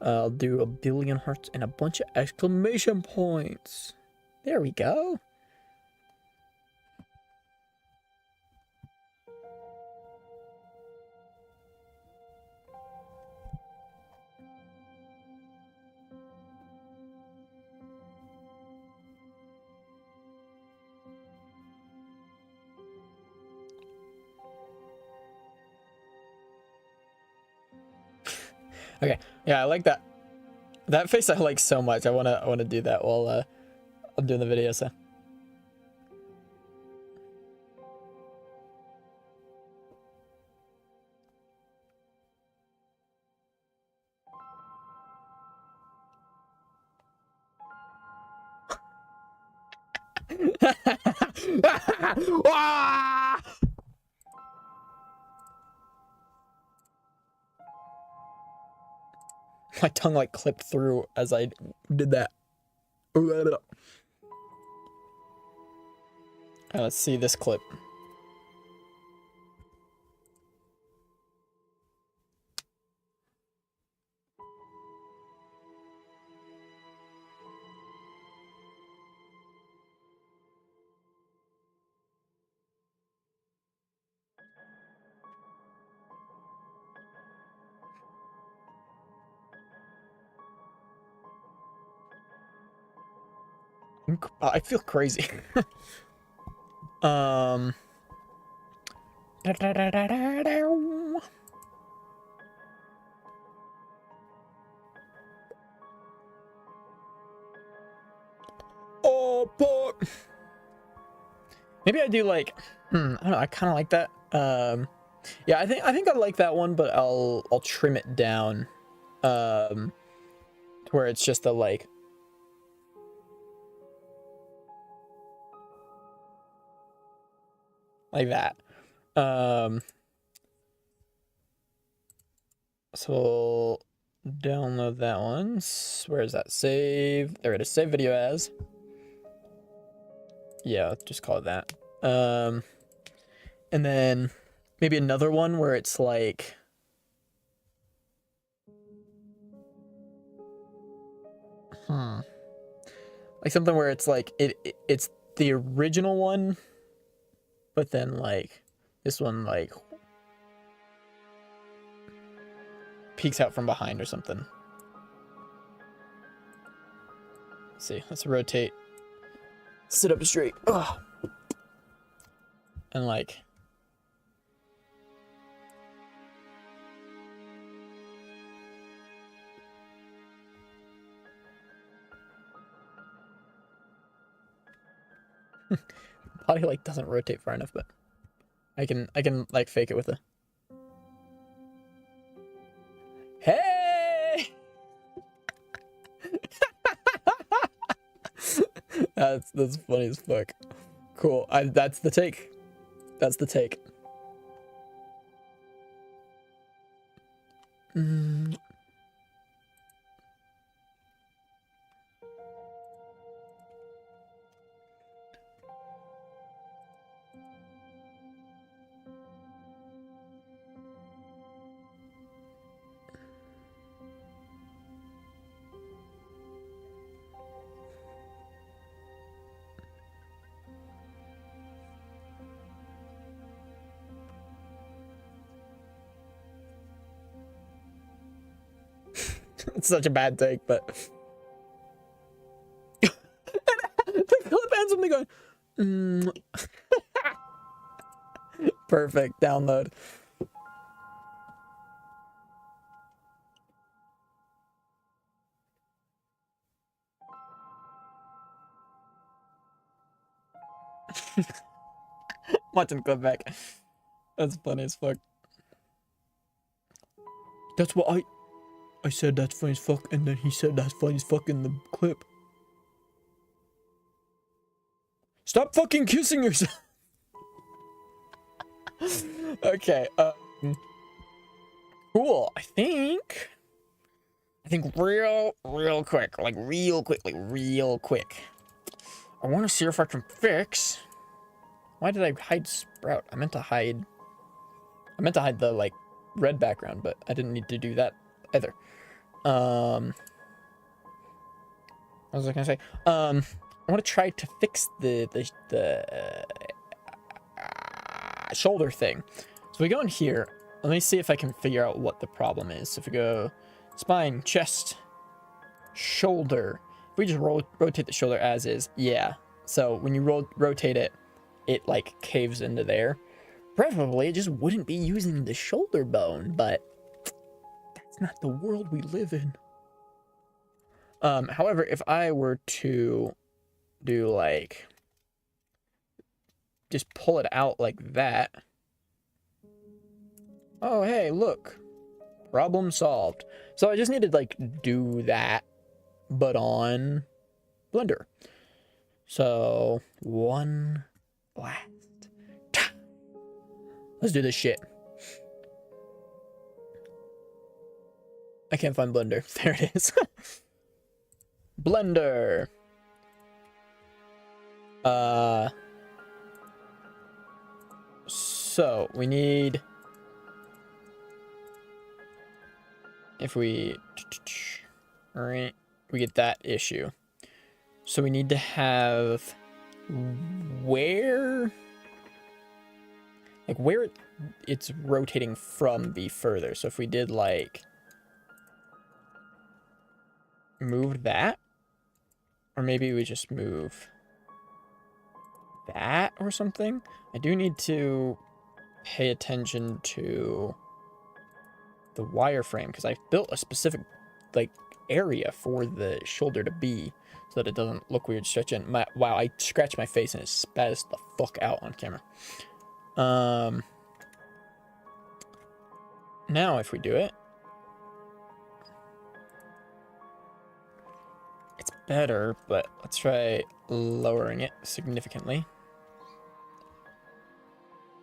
I'll do a billion hearts and a bunch of exclamation points. There we go. Okay, yeah, I like that. That face I like so much. I wanna do that while I'm doing the video. So. My tongue like clipped through as I did that. Let's see this clip. I feel crazy. um. Oh, but maybe I do like. I don't know. I kind of like that. Yeah, I think I like that one, but I'll trim it down, to where it's just a like. Like that. So we'll download that one. Where is that? Save. There it is. Save video as. Yeah, just call it that. And then maybe another one where it's like. Like something where it's like it's the original one, but then like this one like peeks out from behind or something. Let's see, let's rotate. Sit up straight. Ugh. And like. Body like doesn't rotate far enough, but I can like fake it with a. Hey! That's funny as fuck. Cool. That's the take. That's the take. It's such a bad take, but the clip ends with me going, perfect, download. Watch him clip back. That's funny as fuck. That's what I said that's funny as fuck, and then he said that's funny as fuck in the clip. Stop fucking kissing yourself. Okay, cool. I think real quick, like real quick. I want to see if I can fix. Why did I hide Sprout? I meant to hide the like red background, but I didn't need to do that either. What was I gonna say? I want to try to fix the shoulder thing. So we go in here. Let me see if I can figure out what the problem is. So if we go spine, chest, shoulder. If we just rotate the shoulder as is, yeah. So when you rotate it, it like caves into there. Preferably, it just wouldn't be using the shoulder bone, but that's not the world we live in. However, if I were to do like, just pull it out like that. Oh, hey, look. Problem solved. So I just need to like do that, but on Blender. So one last time. Let's do this shit. I can't find Blender. There it is. Blender. So we need, if we get that issue. So we need to have where it's rotating from be further. So if we did like move that, or maybe we just move that or something. I do need to pay attention to the wireframe because I built a specific like area for the shoulder to be so that it doesn't look weird stretching. Wow, I scratched my face and it spazzed the fuck out on camera. Now if we do it, it's better, but let's try lowering it significantly.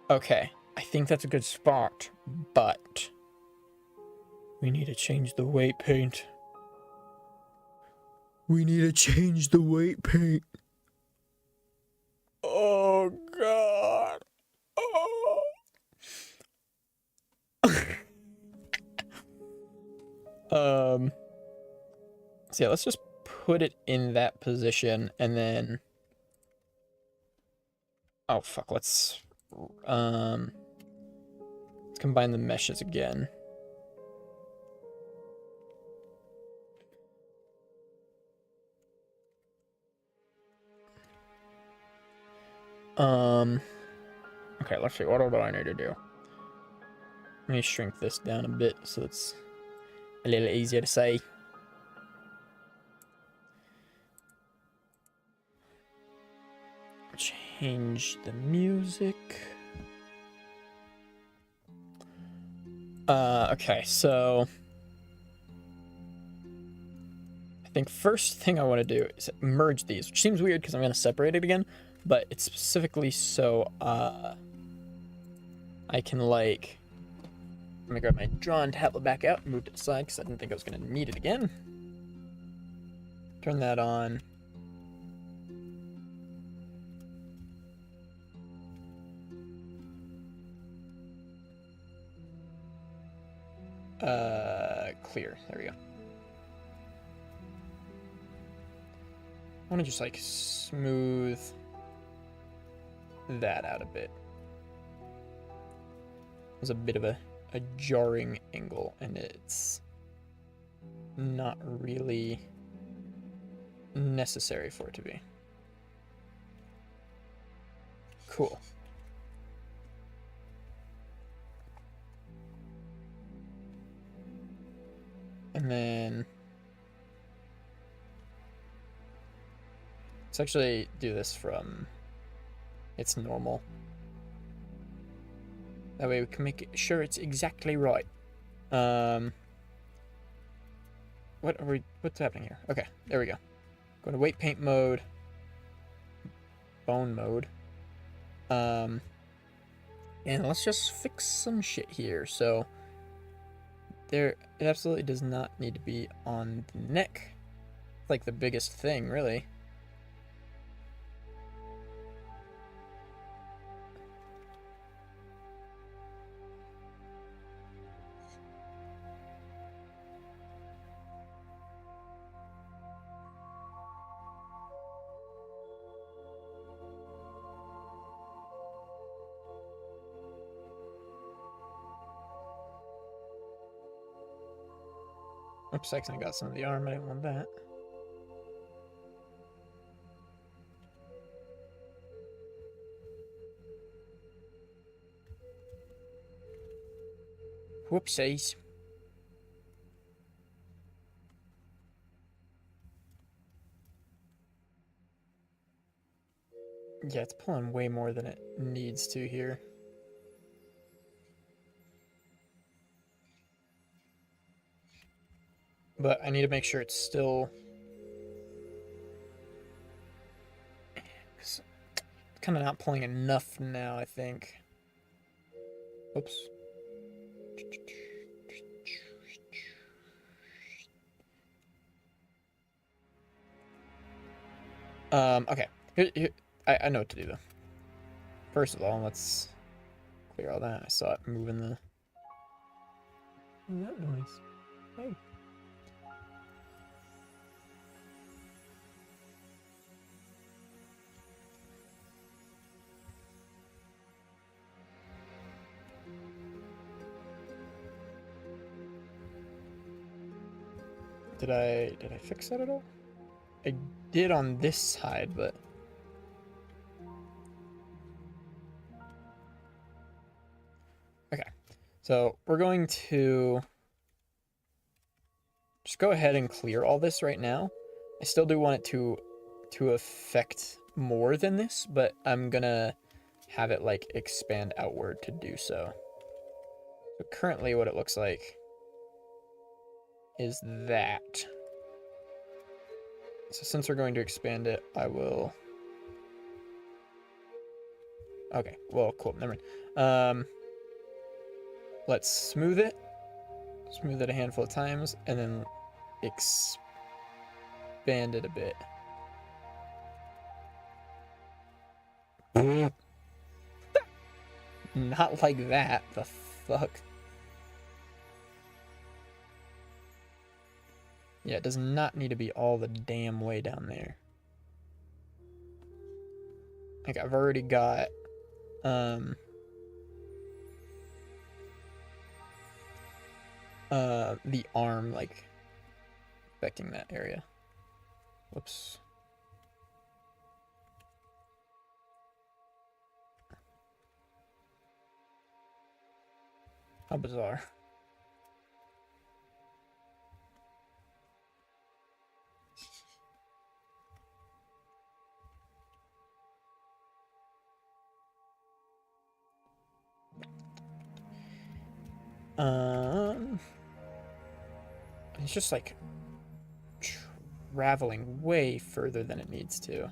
Okay, I think that's a good spot, but we need to change the weight paint. We need to change the weight paint. Oh, God. Oh. So yeah, let's just put it in that position and then, oh fuck, let's combine the meshes again. Okay, let's see, what do I need to do? Let me shrink this down a bit so it's a little easier to say. Change the music. Okay, so I think first thing I want to do is merge these, which seems weird because I'm going to separate it again, but it's specifically so I can like, let me grab my drawing tablet back out and move it aside because I didn't think I was going to need it again. Turn that on. Clear. There we go. I want to just like smooth that out a bit. There's a bit of a jarring angle, and it's not really necessary for it to be. Cool. And then let's actually do this from its normal. That way we can make sure it's exactly right. What's happening here? Okay, there we go. Go to weight paint mode. Bone mode. And let's just fix some shit here. So it absolutely does not need to be on the neck. It's like the biggest thing, really. Oops, I got some of the arm. I didn't want that. Whoopsies. Yeah, it's pulling way more than it needs to here. But I need to make sure it's still... It's kind of not pulling enough now, I think. Oops. Okay. Here, I know what to do, though. First of all, let's clear all that. I saw it moving the... What is that noise? Hey. Did I fix that at all? I did on this side, but... Okay. So we're going to just go ahead and clear all this right now. I still do want it to affect more than this, but I'm gonna have it like expand outward to do so. So currently what it looks like is that. So since we're going to expand it, I will... Okay, well, cool, never mind. Let's smooth it. Smooth it a handful of times, and then expand it a bit. Not like that, the fuck? Yeah, it does not need to be all the damn way down there. Like, I've already got, the arm, like, affecting that area. Whoops. How bizarre. It's just like traveling way further than it needs to.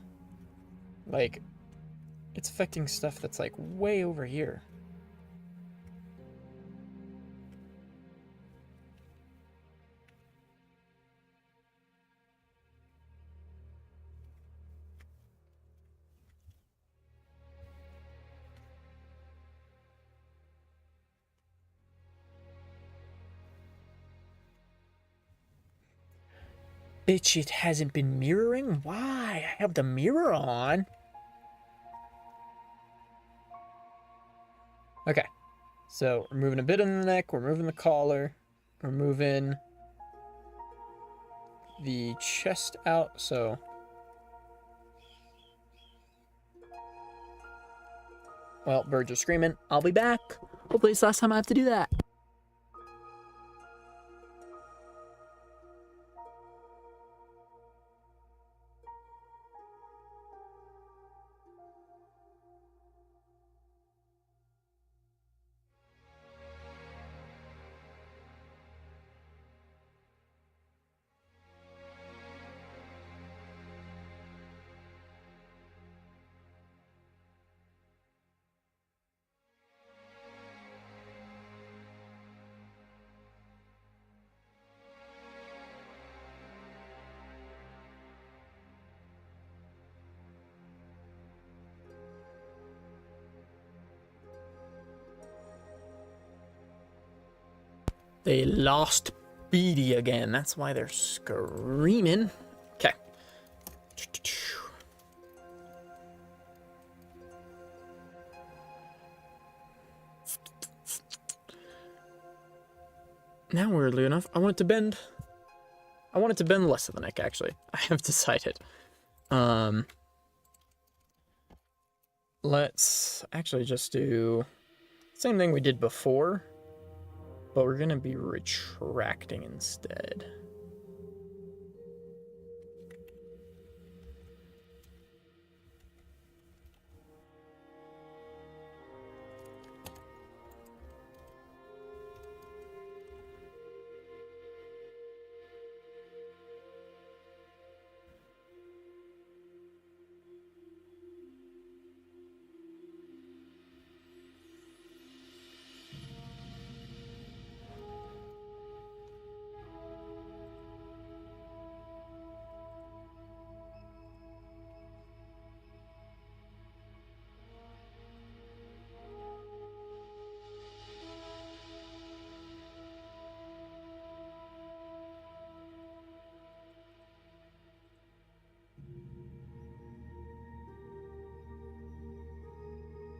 Like, it's affecting stuff that's like way over here. Bitch, it hasn't been mirroring? Why? I have the mirror on. Okay. So, we're moving a bit in the neck. We're moving the collar. We're moving the chest out, so... Well, birds are screaming. I'll be back. Hopefully it's the last time I have to do that. They lost Beatty again. That's why they're screaming. Okay. Now, weirdly enough, I want it to bend less of the neck, actually. I have decided. Let's actually just do the same thing we did before, but we're gonna be retracting instead.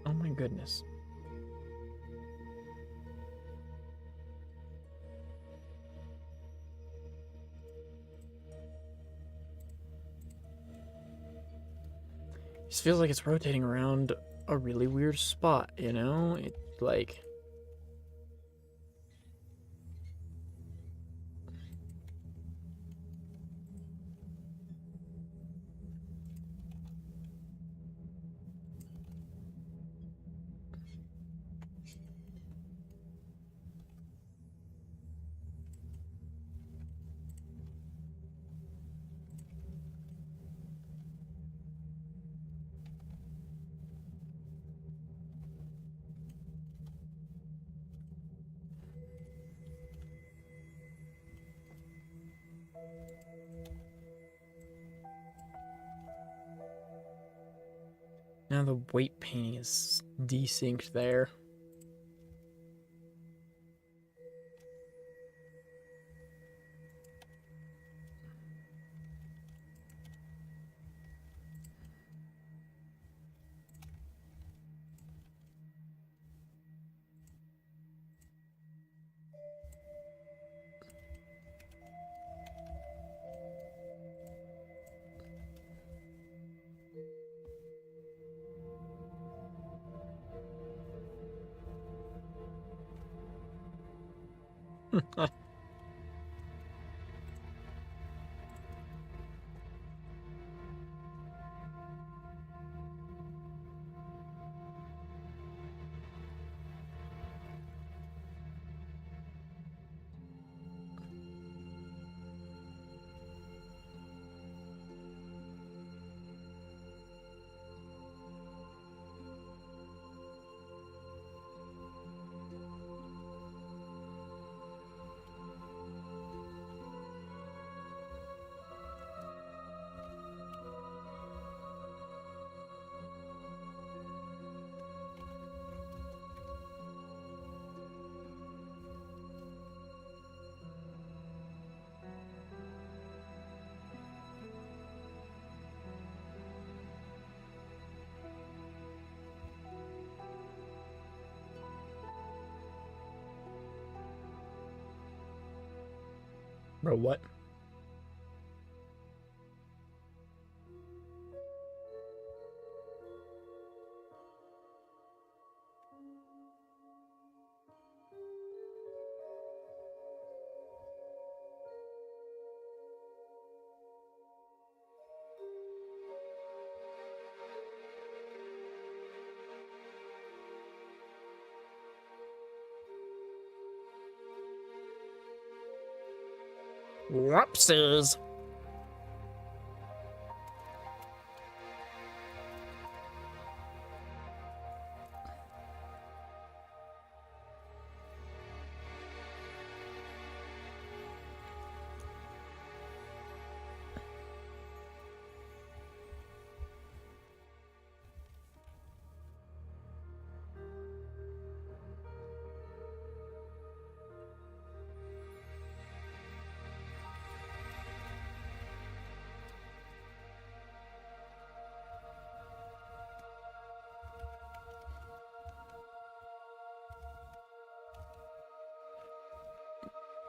Oh my goodness. Just feels like it's rotating around a really weird spot, you know? It like now the weight painting is desynced there. Bro, what? Whoopsies.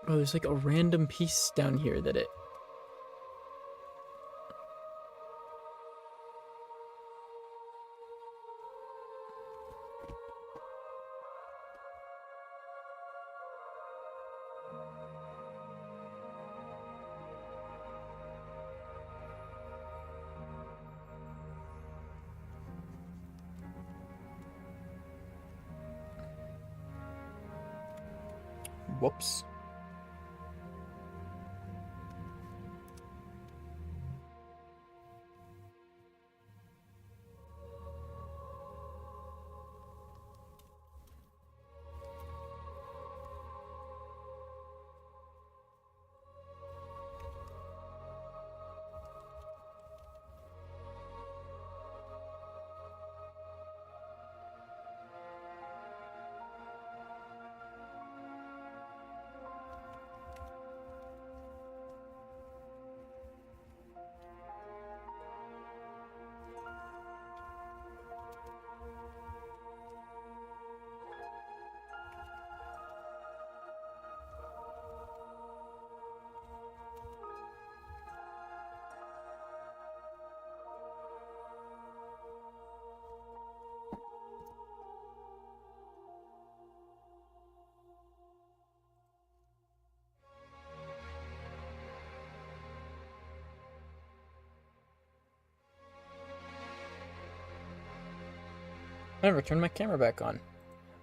Oh, there's like a random piece down here that it... Whoops. I never turned my camera back on.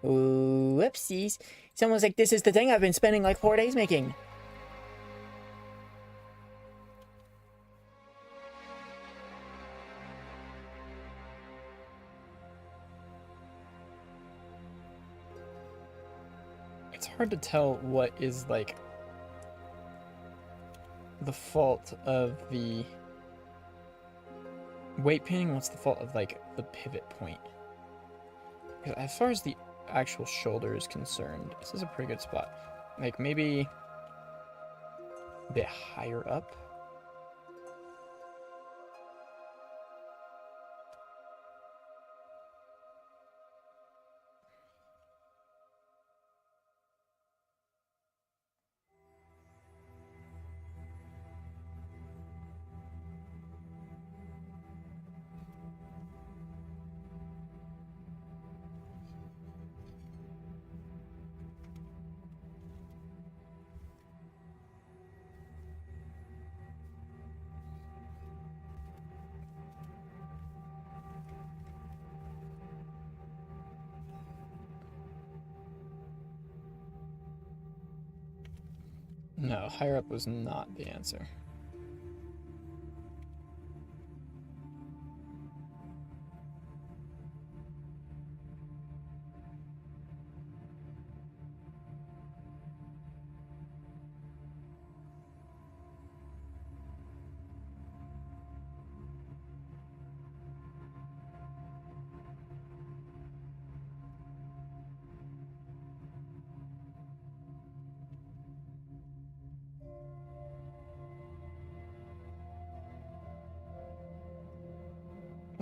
Ooh, whoopsies. It's almost like this is the thing I've been spending like 4 days making. It's hard to tell what is like the fault of the weight painting, what's the fault of like the pivot point. Because as far as the actual shoulder is concerned, this is a pretty good spot. Like maybe a bit higher up. No, higher up was not the answer.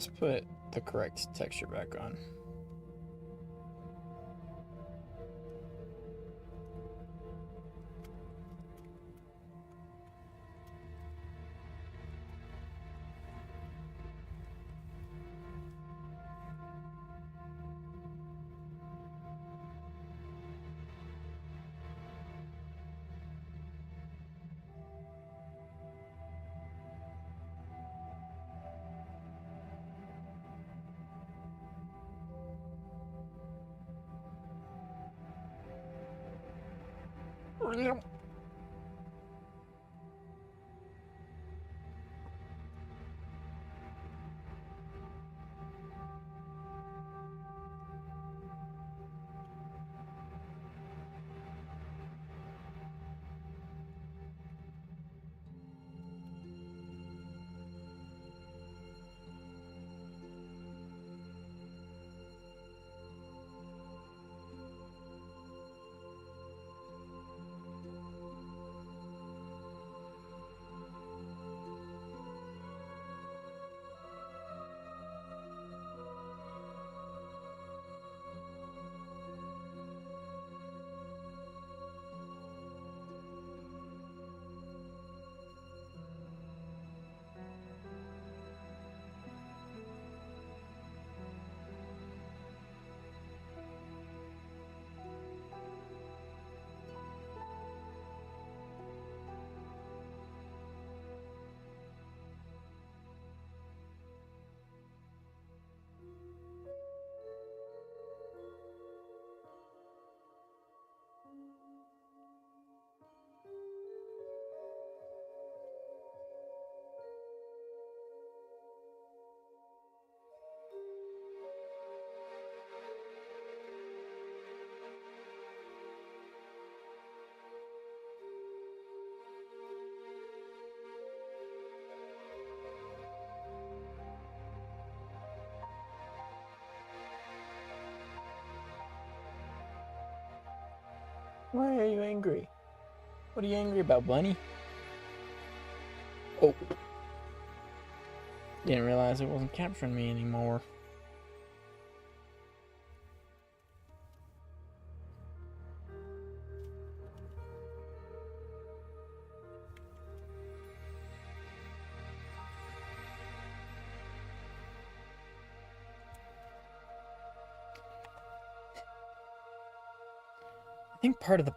Let's put the correct texture back on. Why are you angry? What are you angry about, bunny? Oh. Didn't realize it wasn't capturing me anymore. I think part of the...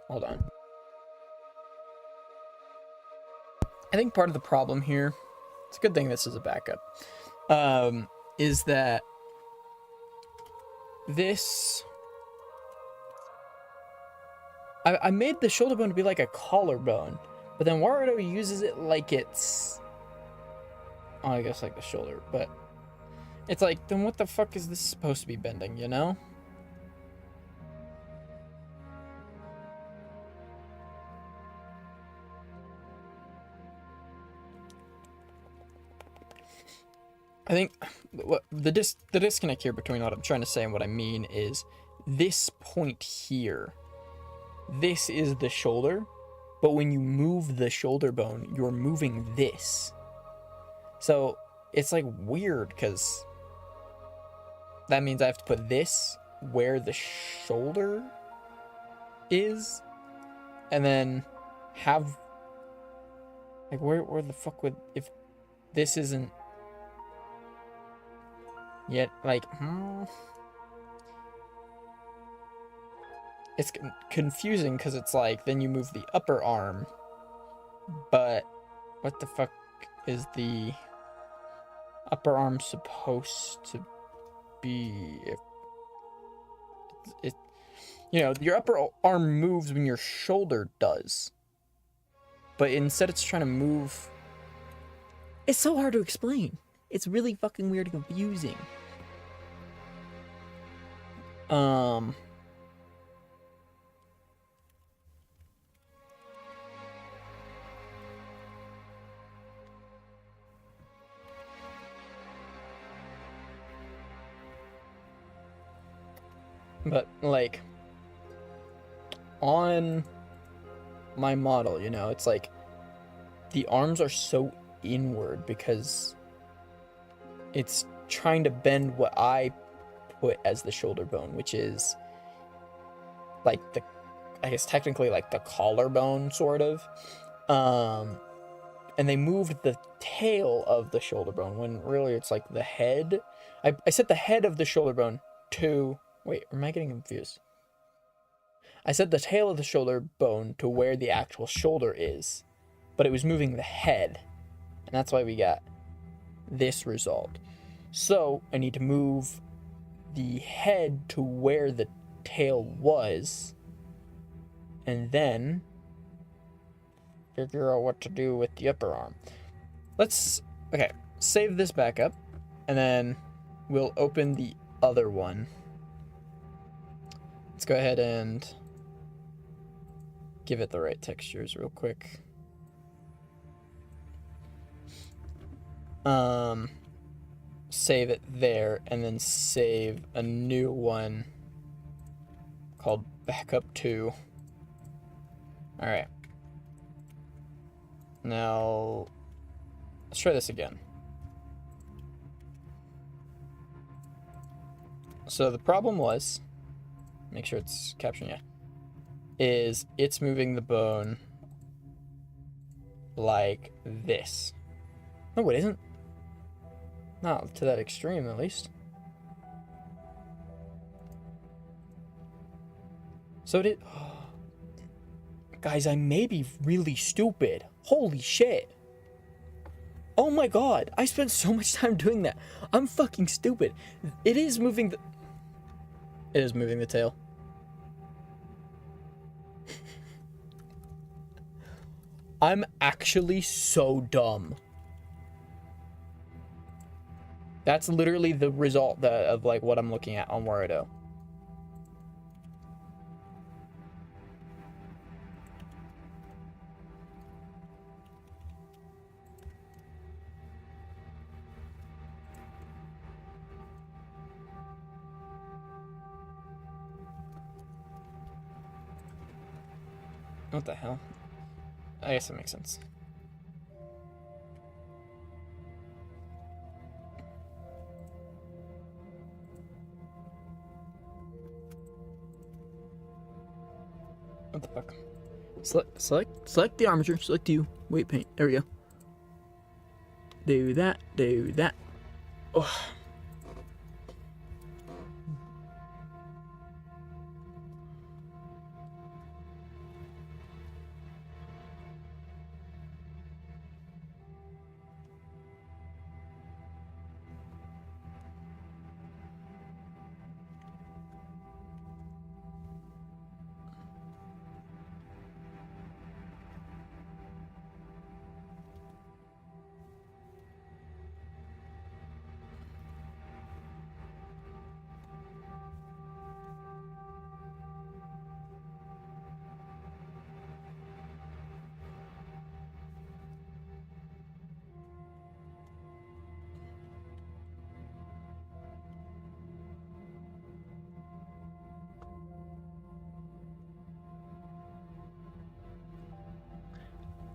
Hold on. I think part of the problem here, it's a good thing this is a backup, is that this... I made the shoulder bone to be like a collarbone, but then Warudo uses it like it's... Oh, I guess like the shoulder, but... It's like, then what the fuck is this supposed to be bending, you know? I think what the disconnect here between what I'm trying to say and what I mean is this point here. This is the shoulder, but when you move the shoulder bone, you're moving this. So it's like weird because that means I have to put this where the shoulder is, and then have like where the fuck would, if this isn't yet, like, it's confusing because it's like, then you move the upper arm, but what the fuck is the upper arm supposed to be? If it, you know, your upper arm moves when your shoulder does, but instead it's trying to move. It's so hard to explain. It's really fucking weird and confusing. But like on my model, you know, it's like the arms are so inward because it's trying to bend what I put as the shoulder bone, which is like the, I guess technically like the collarbone sort of. And they moved the tail of the shoulder bone when really it's like the head. I set the head of the shoulder bone to, wait, am I getting confused? I set the tail of the shoulder bone to where the actual shoulder is, but it was moving the head. And that's why we got this result. So I need to move the head to where the tail was, and then figure out what to do with the upper arm. Let's, okay, save this back up, and then we'll open the other one. Let's go ahead and give it the right textures real quick. Save it there, and then save a new one called backup 2. All right. Now, let's try this again. So the problem was, make sure it's capturing, yeah, is it's moving the bone like this. No, it isn't. Not to that extreme, at least. So did... Guys, I may be really stupid. Holy shit. Oh my god, I spent so much time doing that. I'm fucking stupid. It is moving the... It is moving the tail. I'm actually so dumb. That's literally the result of like what I'm looking at on Warudo. What the hell? I guess that makes sense. What the fuck? Select the armature. Select you. Weight paint. There we go. Do that. Do that. Oh.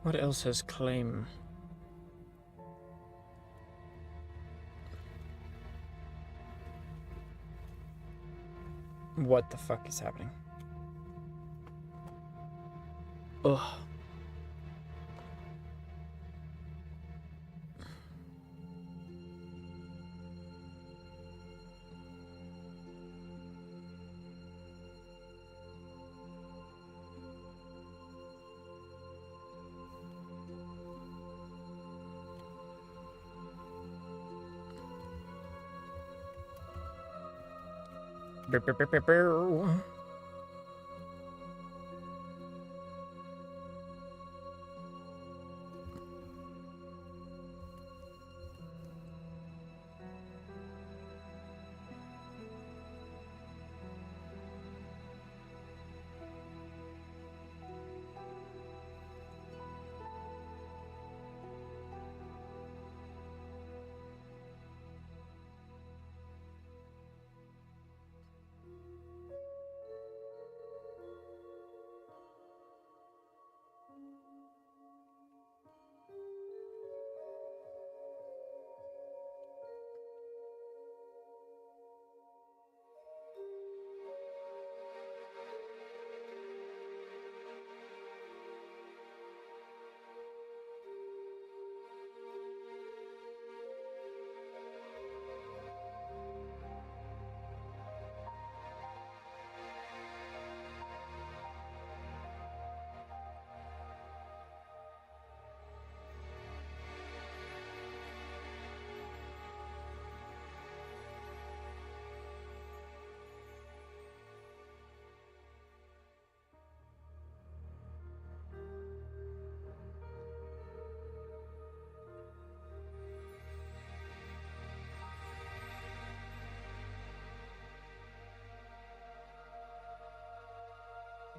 What else has claim? What the fuck is happening? Ugh.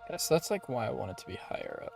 Guess that's like why I want it to be higher up.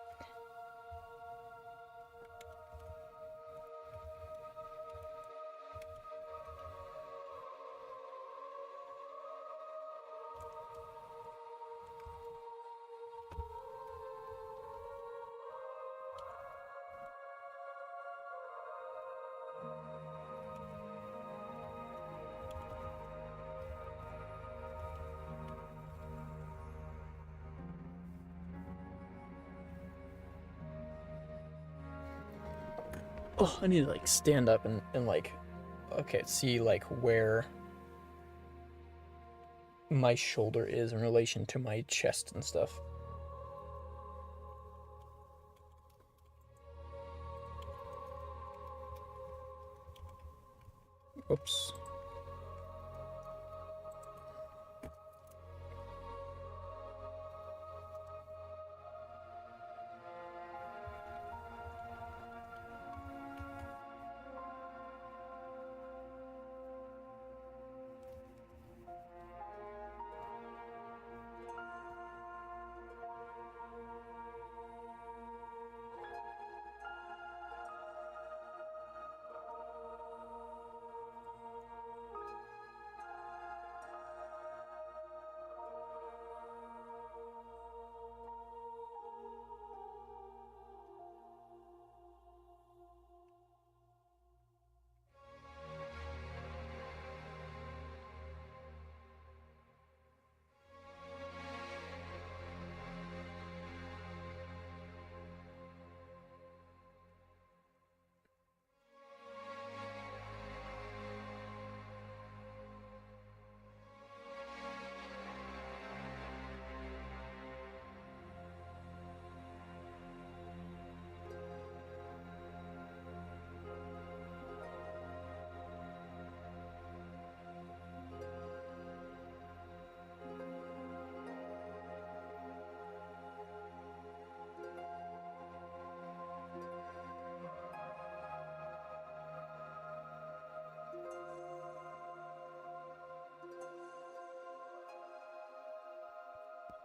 Oh, I need to like stand up and like, okay, see like where my shoulder is in relation to my chest and stuff. Oops.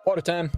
Water time.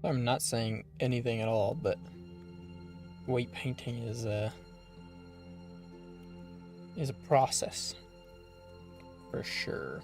I'm not saying anything at all, but weight painting is a process for sure.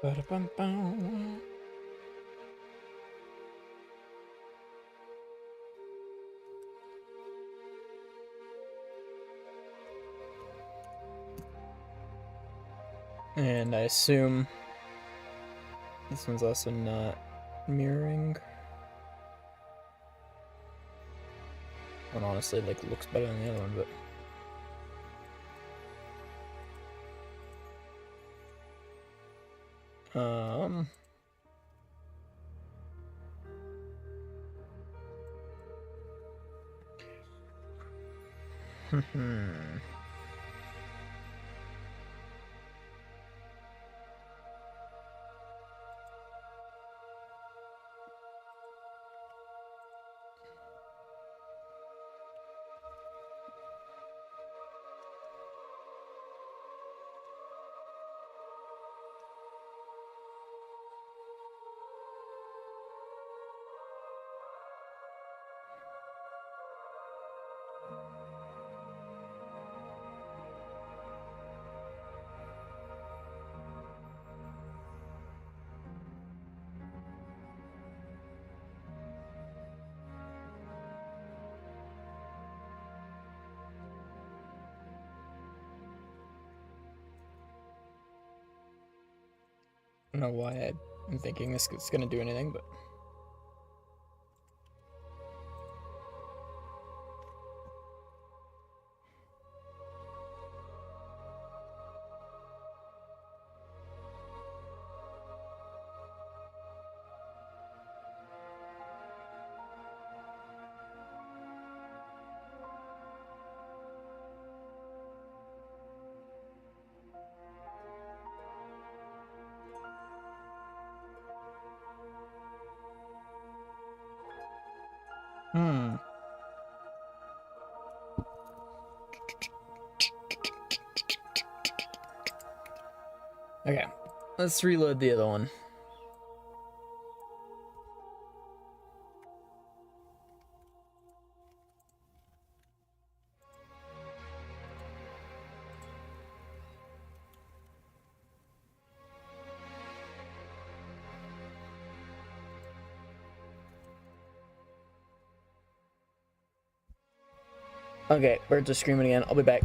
Ba-da-bum-bum. And I assume this one's also not mirroring. One honestly like looks better than the other one, but I don't know why I'm thinking this is gonna do anything, but okay, let's reload the other one. Okay, birds are screaming again. I'll be back.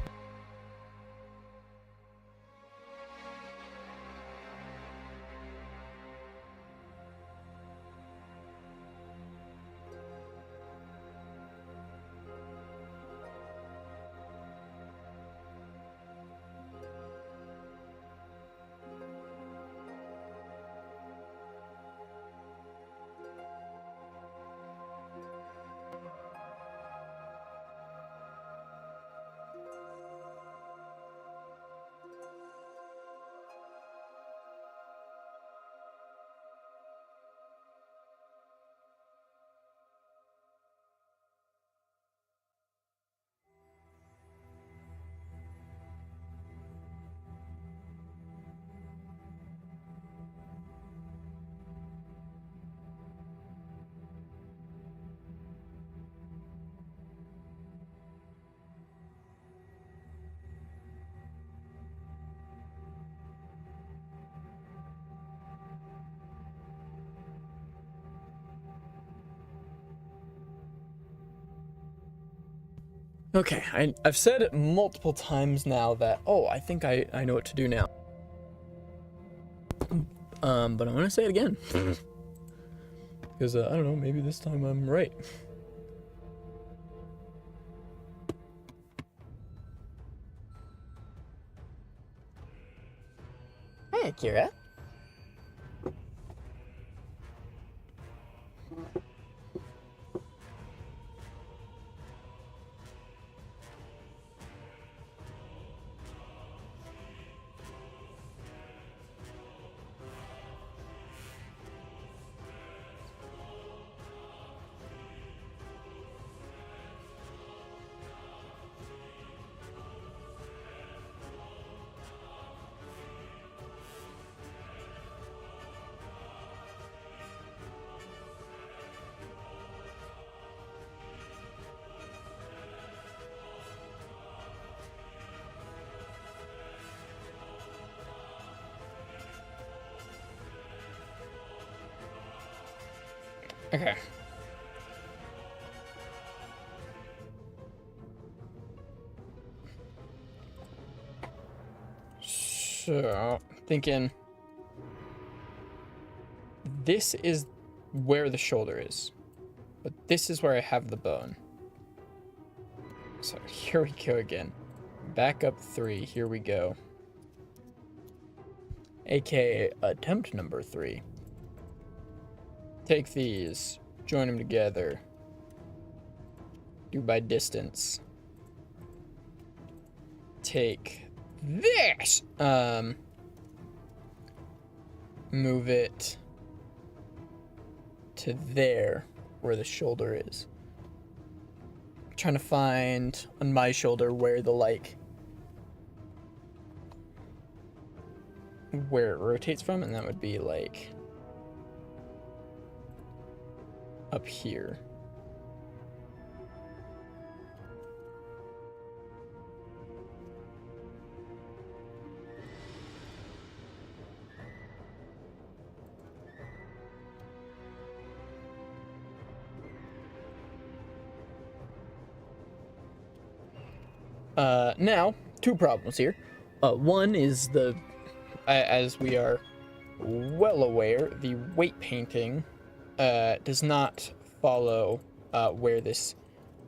Okay, I've said it multiple times now that, oh, I think I know what to do now. But I'm gonna say it again. Because, I don't know, maybe this time I'm right. Hey, Akira. Okay. So, thinking this is where the shoulder is, but this is where I have the bone. So here we go again. Back up 3, here we go. AKA attempt number 3. Take these, join them together. Do by distance. Take this. Move it to there where the shoulder is. I'm trying to find on my shoulder where the where it rotates from, and that would be like up here. Now, 2 problems here. One is as we are well aware, the weight painting does not follow where this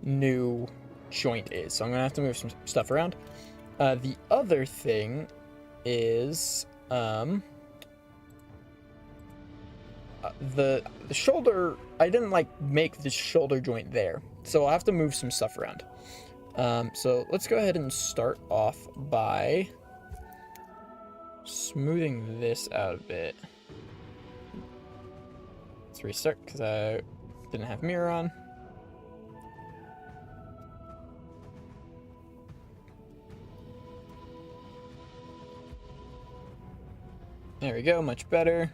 new joint is. So I'm gonna have to move some stuff around. The other thing is the shoulder. I didn't make the shoulder joint there, so I'll have to move some stuff around. So let's go ahead and start off by smoothing this out a bit. Let's restart because I didn't have mirror on. There we go, much better.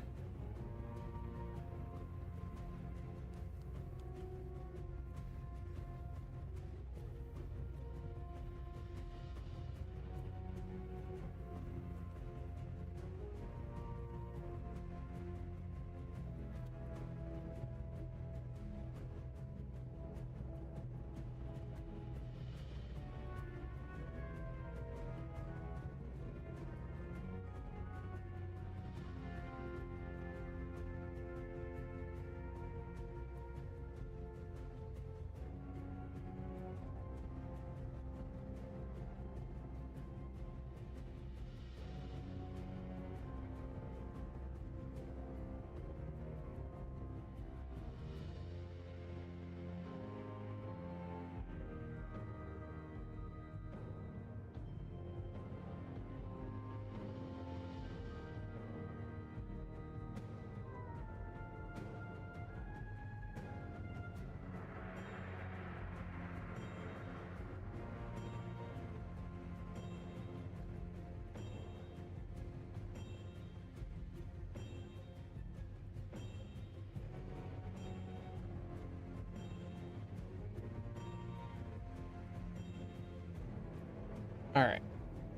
Alright,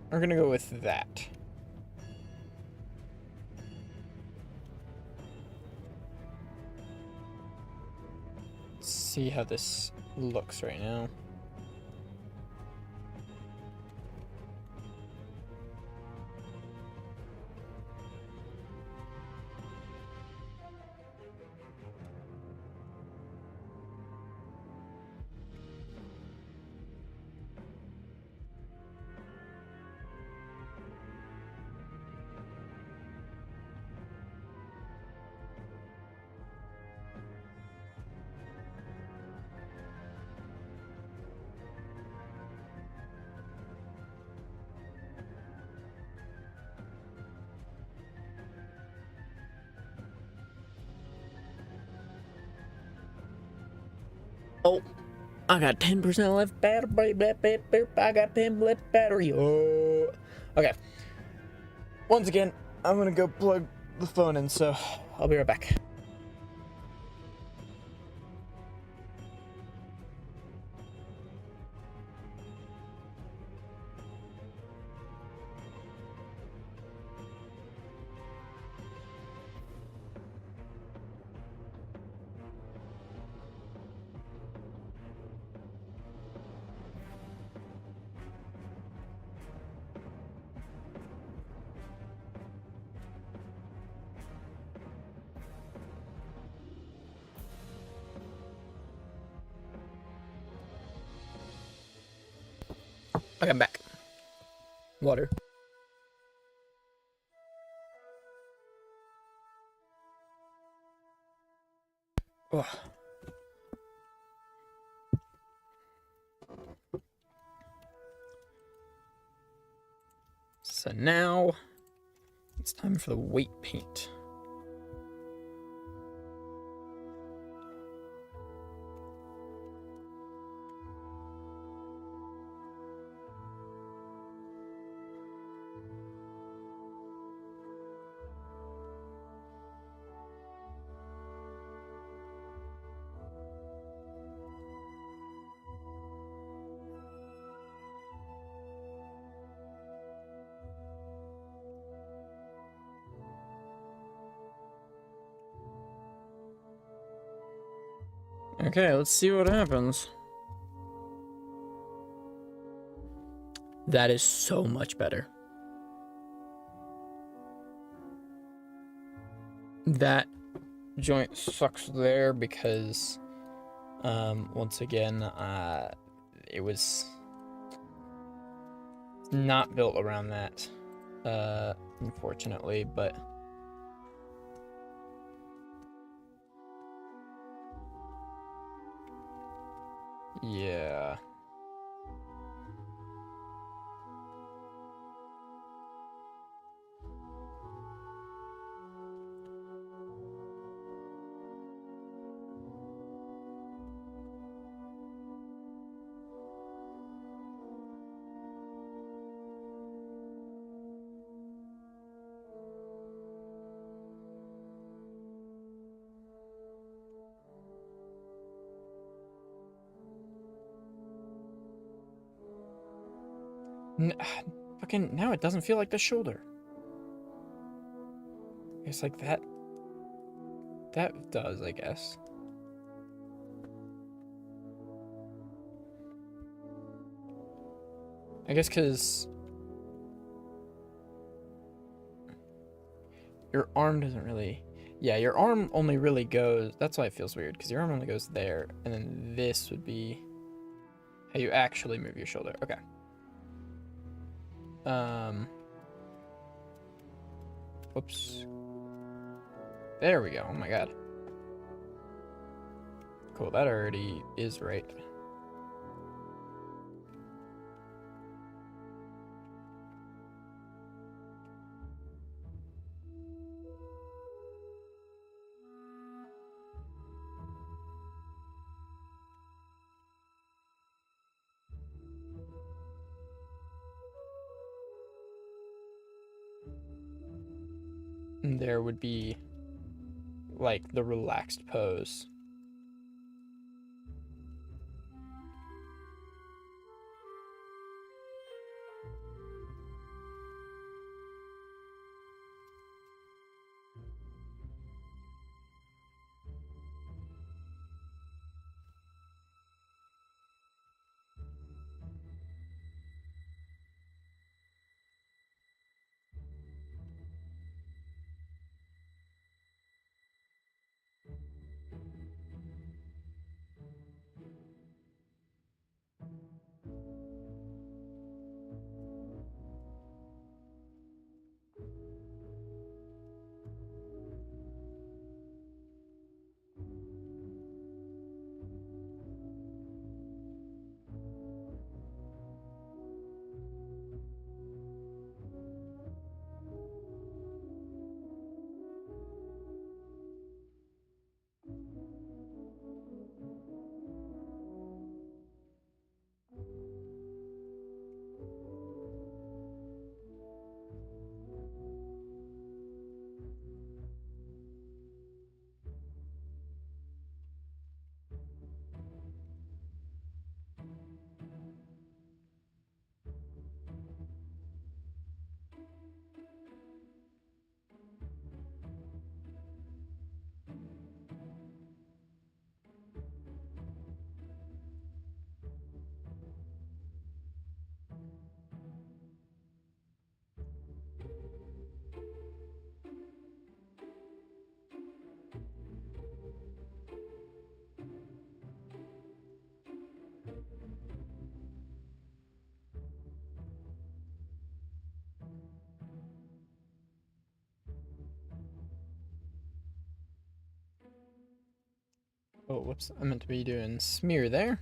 we're gonna go with that. Let's see how this looks right now. Oh, I got 10% left battery. I got 10 left battery. Oh, okay. Once again, I'm gonna go plug the phone in, so I'll be right back. Okay, I'm back. Water. Oh. So now it's time for the weight paint. Okay, let's see what happens. That is so much better. That joint sucks there because, once again, it was not built around that, unfortunately, but yeah. Fucking now it doesn't feel like the shoulder. It's like that. That does, I guess. I guess because your arm doesn't really. Yeah, your arm only really goes. That's why it feels weird, because your arm only goes there, and then this would be how you actually move your shoulder. Okay. Whoops. There we go. Oh my god. Cool, that already is right. And there would be like the relaxed pose. Oh, whoops. I meant to be doing smear there.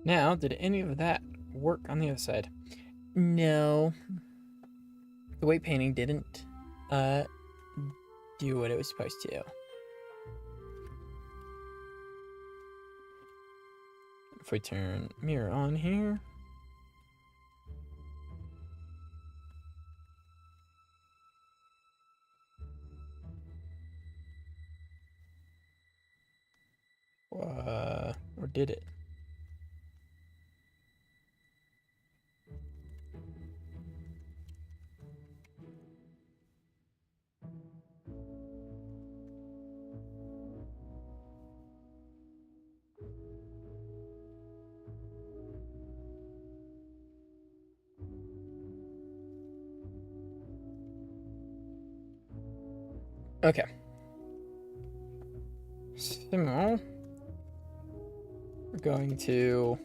Now, did any of that work on the other side? No. The weight painting didn't do what it was supposed to. If we turn mirror on here. Or did it? Okay. So, we're going to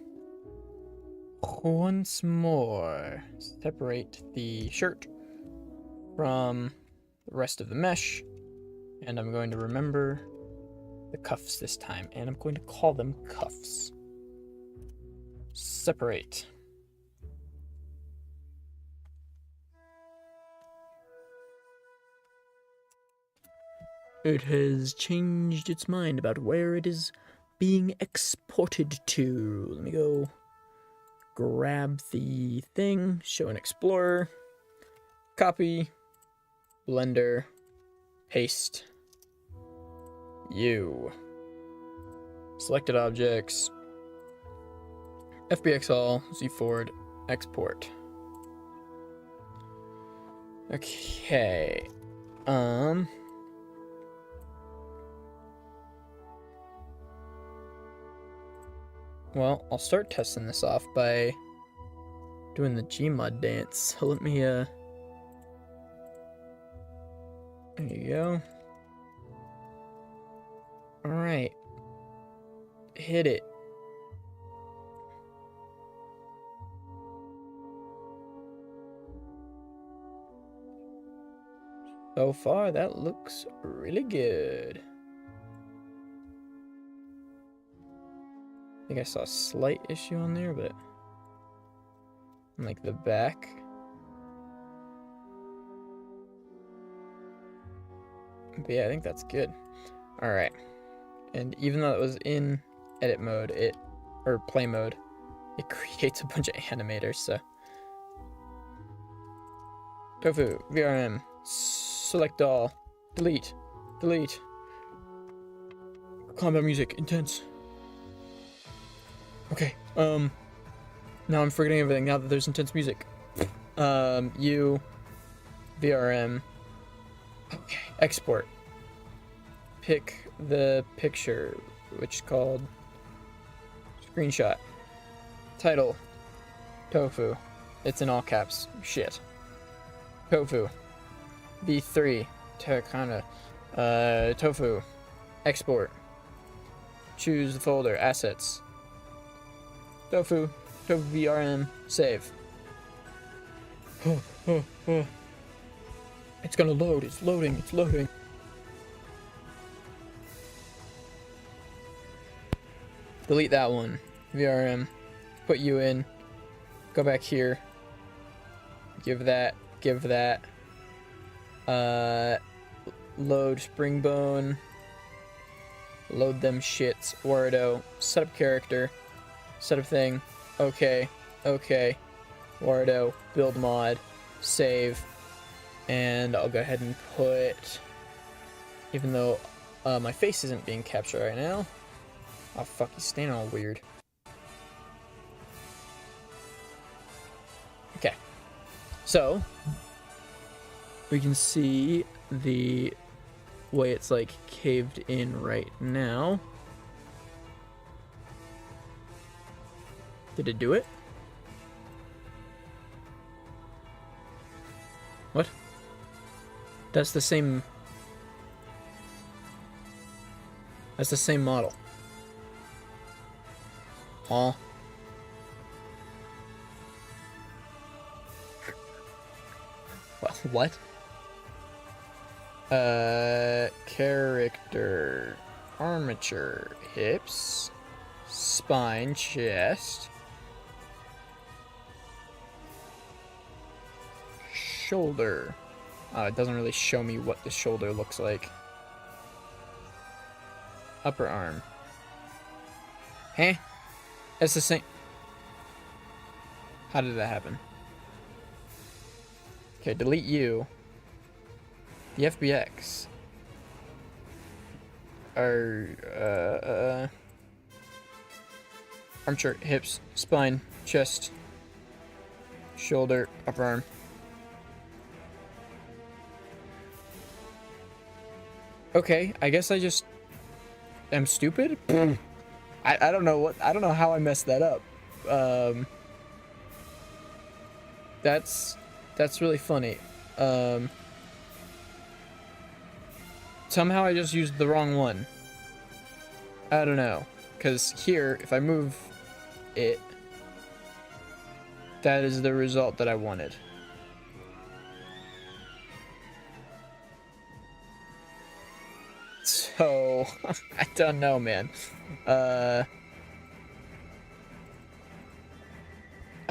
once more separate the shirt from the rest of the mesh, and I'm going to remember the cuffs this time, and I'm going to call them cuffs. Separate. It has changed its mind about where it is being exported to. Let me go grab the thing, show an explorer, copy, blender, paste, U. Selected objects, FBX all, Z forward, export. Okay. Well, I'll start testing this off by doing the Gmod dance. So let me, there you go. Alright. Hit it. So far, that looks really good. I think I saw a slight issue on there, but on, like, the back. But yeah, I think that's good. Alright. And even though it was in edit mode, or play mode, it creates a bunch of animators, so. Tofu, VRM, select all, delete, delete. Combat music, intense. Okay, now I'm forgetting everything now that there's intense music. U, VRM, okay, export. Pick the picture, which is called screenshot. Title, Tofu. It's in all caps, shit. Tofu. V3, Terracotta. Tofu. Export. Choose the folder, assets. Tofu. Tofu VRM, save. It's gonna load, it's loading, it's loading. Delete that one. VRM. Put you in. Go back here. Give that. Load Springbone. Load them shits. Warudo. Set up character. Set up thing. Okay. Okay. Warudo. Build mod. Save. And I'll go ahead and put... Even though my face isn't being captured right now. Oh fuck, he's staying all weird. Okay. So, we can see the way it's like caved in right now. Did it do it? What? That's the same... That's the same model. Aw. What? Character. Armature. Hips. Spine. Chest. Shoulder. It doesn't really show me what the shoulder looks like. Upper arm. Huh? It's the same. How did that happen? Okay, delete you. The FBX. Armature, hips, spine, chest, shoulder, upper arm. Okay, I guess I just am stupid. I don't know how I messed that up. That's really funny. Somehow I just used the wrong one. I don't know, because here, if I move it, that is the result that I wanted. So, I don't know, man. I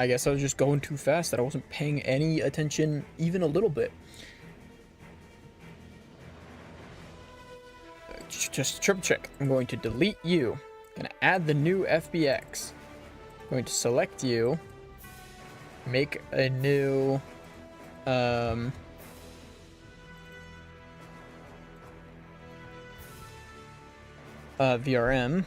guess I was just going too fast that I wasn't paying any attention even a little bit. Just triple check. I'm going to delete you. I'm going to add the new FBX. I'm going to select you. Make a new... VRM.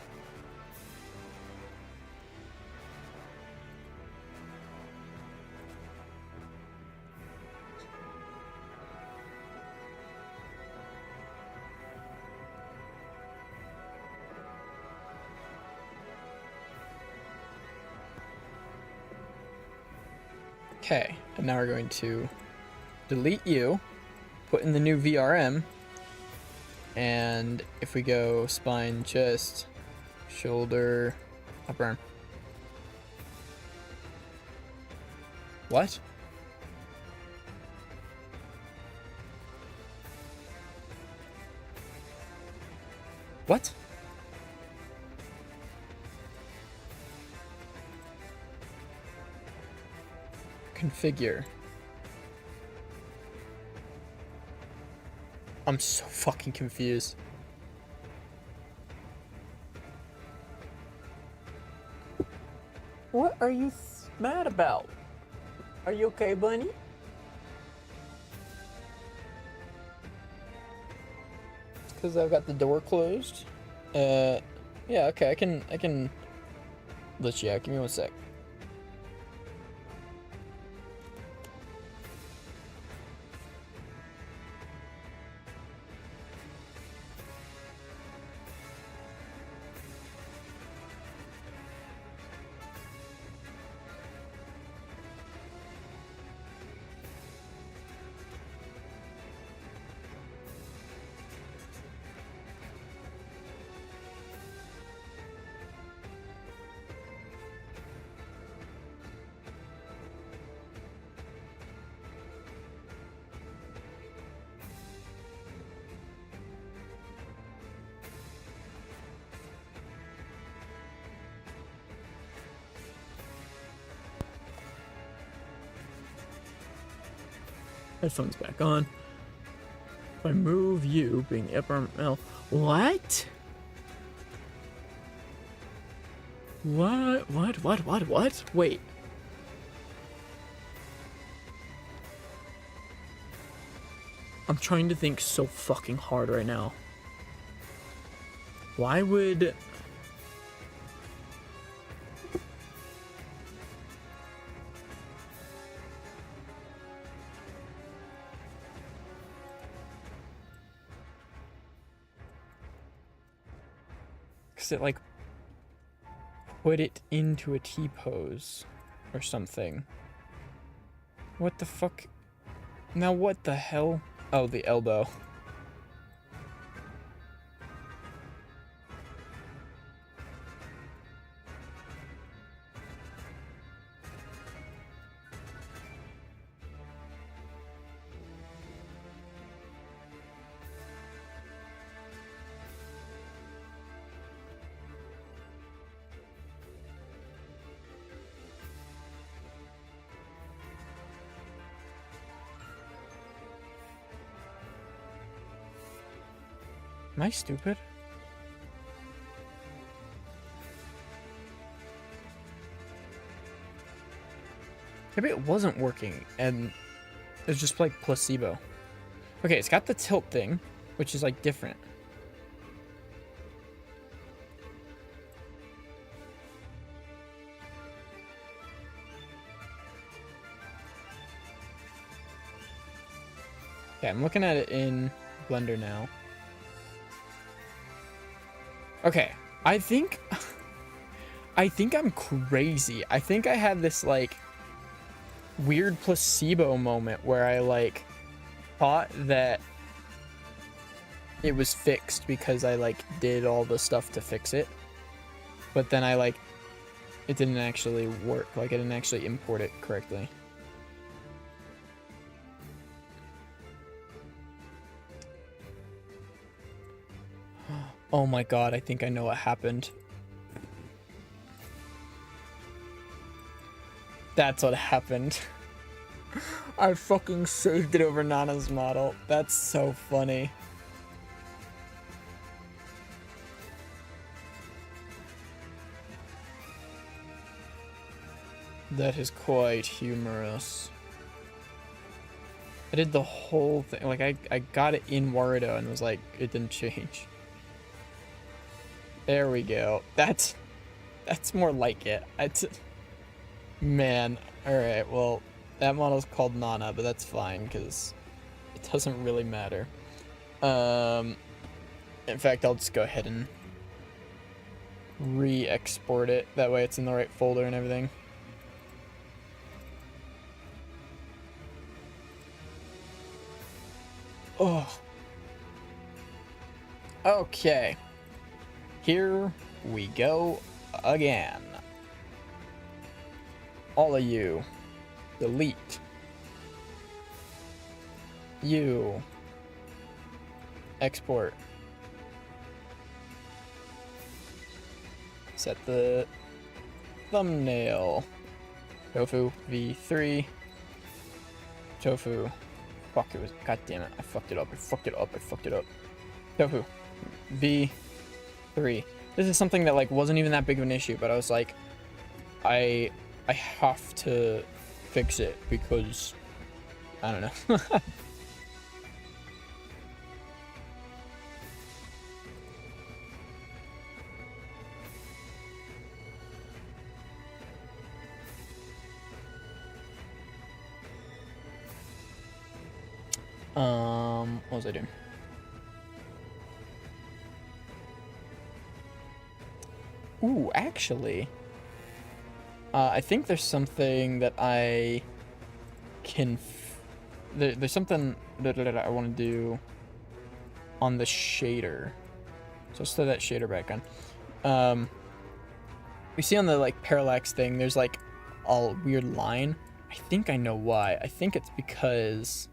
Okay, and now we're going to delete you, put in the new VRM, and if we go spine, chest, shoulder, upper arm. What? What? Configure. I'm so fucking confused. What are you mad about? Are you okay, bunny? Because I've got the door closed. Yeah, okay, I can let you out. Give me one sec. Headphones back on. If I move you, being the upper L. What? What? Wait. I'm trying to think so fucking hard right now. Why would... Because it, like, put it into a T-pose or something. What the fuck? Now what the hell? Oh, the elbow. Am I stupid? Maybe it wasn't working and it was just like placebo. Okay, it's got the tilt thing, which is like different. Okay, I'm looking at it in Blender now. Okay, I think I'm crazy. I think I had this like weird placebo moment where I like thought that it was fixed because I like did all the stuff to fix it, but then I like it didn't actually work. Like I didn't actually import it correctly. Oh my god, I think I know what happened. That's what happened. I fucking saved it over Nana's model. That's so funny. That is quite humorous. I did the whole thing. Like, I got it in Warudo and was like, it didn't change. There we go. That's more like it. Man. Alright, well, that model's called Nana, but that's fine, because it doesn't really matter. In fact, I'll just go ahead and re-export it. That way it's in the right folder and everything. Oh. Okay. Here we go again. All of you. Delete. You. Export. Set the thumbnail. Tofu V3. Tofu. Fuck, it was. God damn it. I fucked it up. Tofu V3. This is something that like wasn't even that big of an issue, but I was like, I have to fix it because I don't know. What was I doing? Ooh, actually, I think there's something that I can. There's something that I want to do on the shader. So let's throw that shader back on. We see on the like parallax thing, there's like a weird line. I think I know why. I think it's because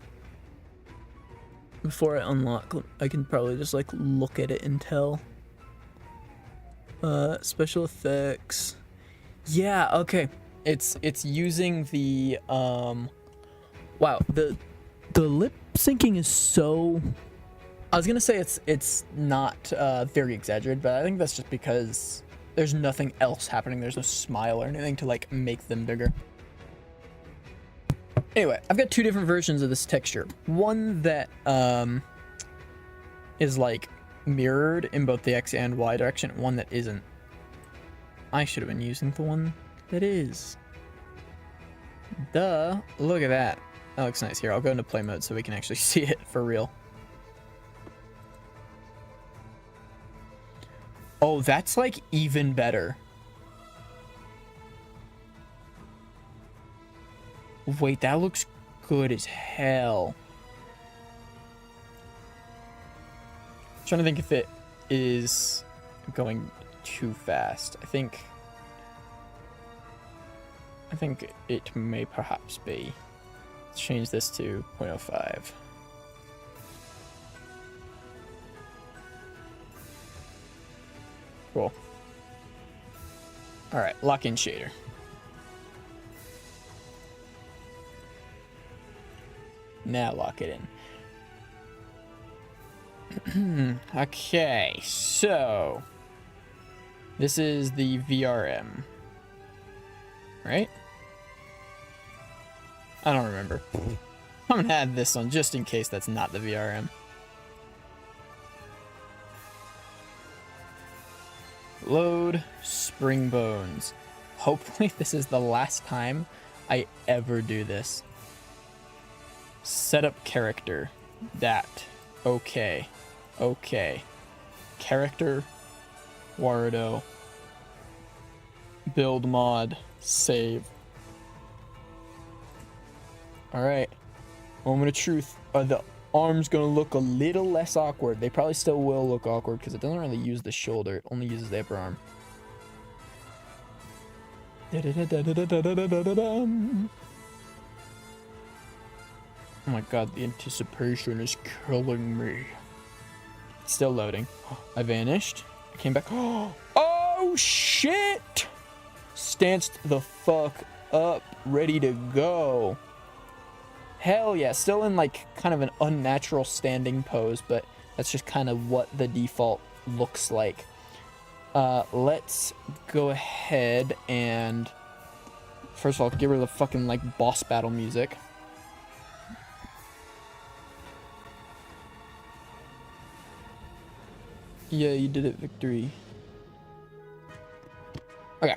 before I unlock, I can probably just like look at it and tell. Special effects. Yeah, okay. It's using the wow, the lip syncing is so I was gonna say it's not very exaggerated, but I think that's just because there's nothing else happening. There's no smile or anything to like make them bigger. Anyway, I've got two different versions of this texture. One that is like mirrored in both the X and Y direction. One that isn't. I should have been using the one that is. Duh. Look at that. That looks nice. Here, I'll go into play mode so we can actually see it for real. Oh, that's like even better. Wait, that looks good as hell. I'm trying to think if it is going too fast. I think it may perhaps be. Let's change this to 0.05. Cool. All right, lock in shader. Now lock it in. Okay, so this is the VRM, right? I don't remember. I'm gonna add this one just in case that's not the VRM. Load spring bones. Hopefully this is the last time I ever do this. Setup character. That. Okay. Okay. Character. Warudo. Build mod. Save. Alright. Moment of truth. Are the arms gonna look a little less awkward? They probably still will look awkward because it doesn't really use the shoulder. It only uses the upper arm. Oh my god, the anticipation is killing me. It's still loading. I vanished. I came back. Oh shit! Stanced the fuck up. Ready to go. Hell yeah. Still in like kind of an unnatural standing pose, but that's just kind of what the default looks like. Let's go ahead and first of all get rid of the fucking like boss battle music. Yeah, you did it, victory. Okay.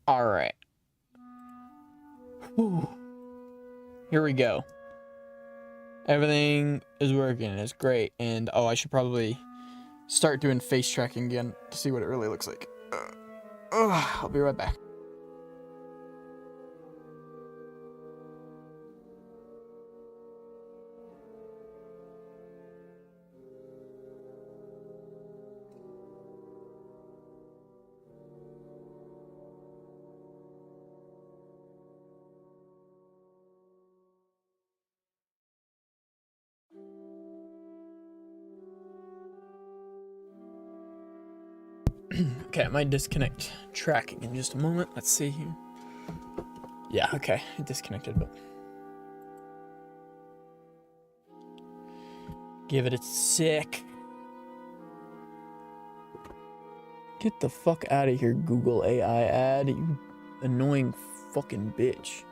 All right. Whew. Here we go. Everything is working. It's great. And oh, I should probably start doing face tracking again to see what it really looks like. I'll be right back. Okay, I might disconnect tracking in just a moment. Let's see. Yeah, okay, it disconnected, but give it a sec. Get the fuck out of here, Google AI ad, you annoying fucking bitch.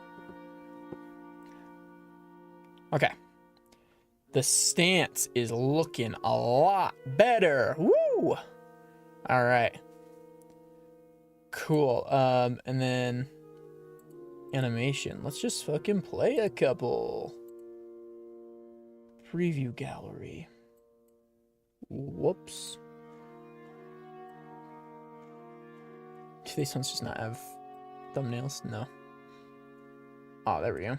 Okay. The stance is looking a lot better. Woo! All right. Cool. And then animation. Let's just fucking play a couple. Preview gallery. Whoops. Do these ones just not have thumbnails? No. Oh, there we go.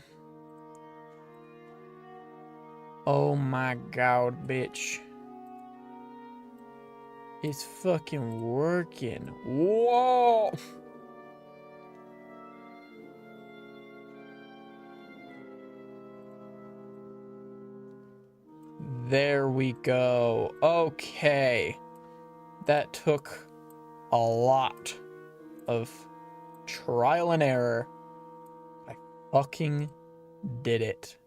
Oh my god, bitch. It's fucking working. Whoa! There we go. Okay. That took a lot of trial and error. I fucking did it.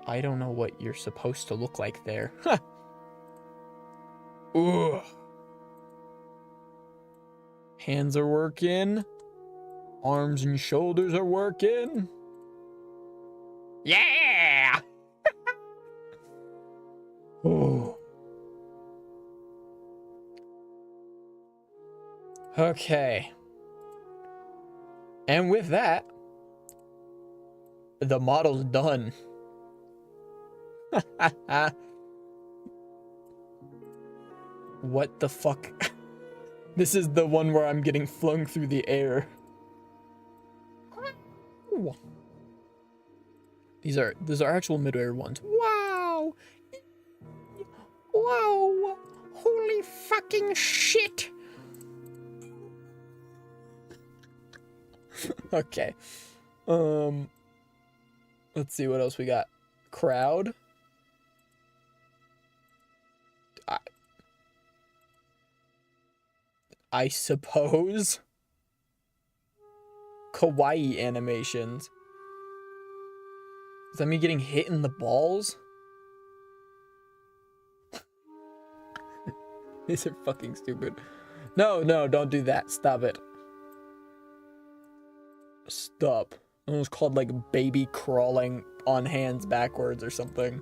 I don't know what you're supposed to look like there. Ugh. Hands are working. Arms and shoulders are working. Yeah! Oh. Okay. And with that, the model's done. What the fuck? This is the one where I'm getting flung through the air. These are actual mid-air ones. Wow! Wow! Holy fucking shit! Okay. Let's see what else we got. Crowd. I suppose. Kawaii animations. Is that me getting hit in the balls? These are fucking stupid. No, don't do that. Stop it. Stop. It was called like baby crawling on hands backwards or something.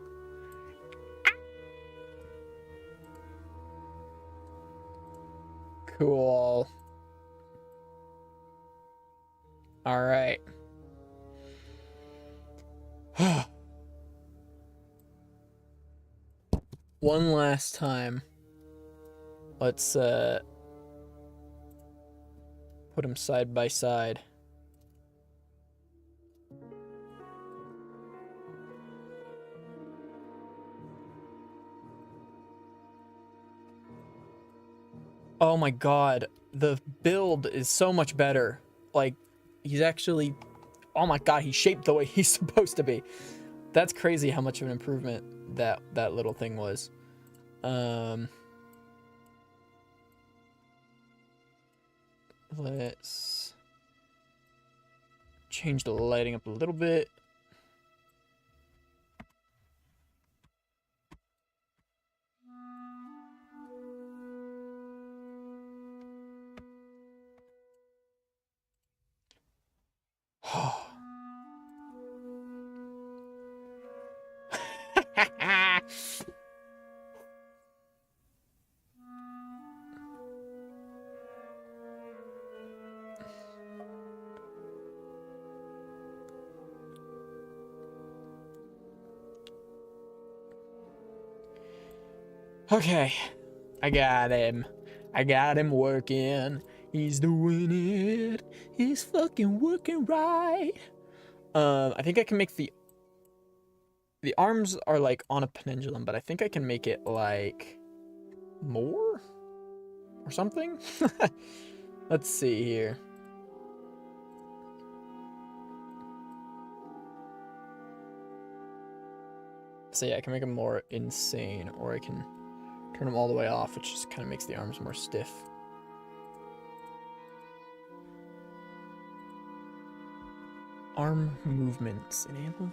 Cool. All right. One last time. Let's put them side by side. Oh my god, the build is so much better. Like, he's actually... Oh my god, he's shaped the way he's supposed to be. That's crazy how much of an improvement that little thing was. Let's change the lighting up a little bit. Okay, I got him. I got him working. He's doing it. He's fucking working right. I think I can make the arms are like on a pendulum, but I think I can make it like more or something. Let's see here. So yeah, I can make them more insane, or I can turn them all the way off, which just kind of makes the arms more stiff. Arm movements enabled.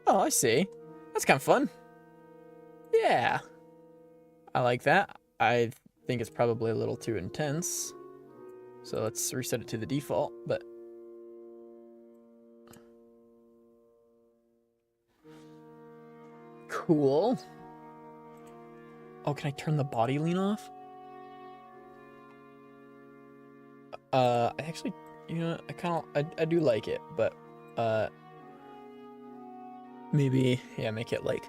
Oh, I see. That's kind of fun. Yeah, I like that. I think it's probably a little too intense, so let's reset it to the default. But cool. Oh, can I turn the body lean off? I actually, you know, I do like it, but maybe, yeah, make it like,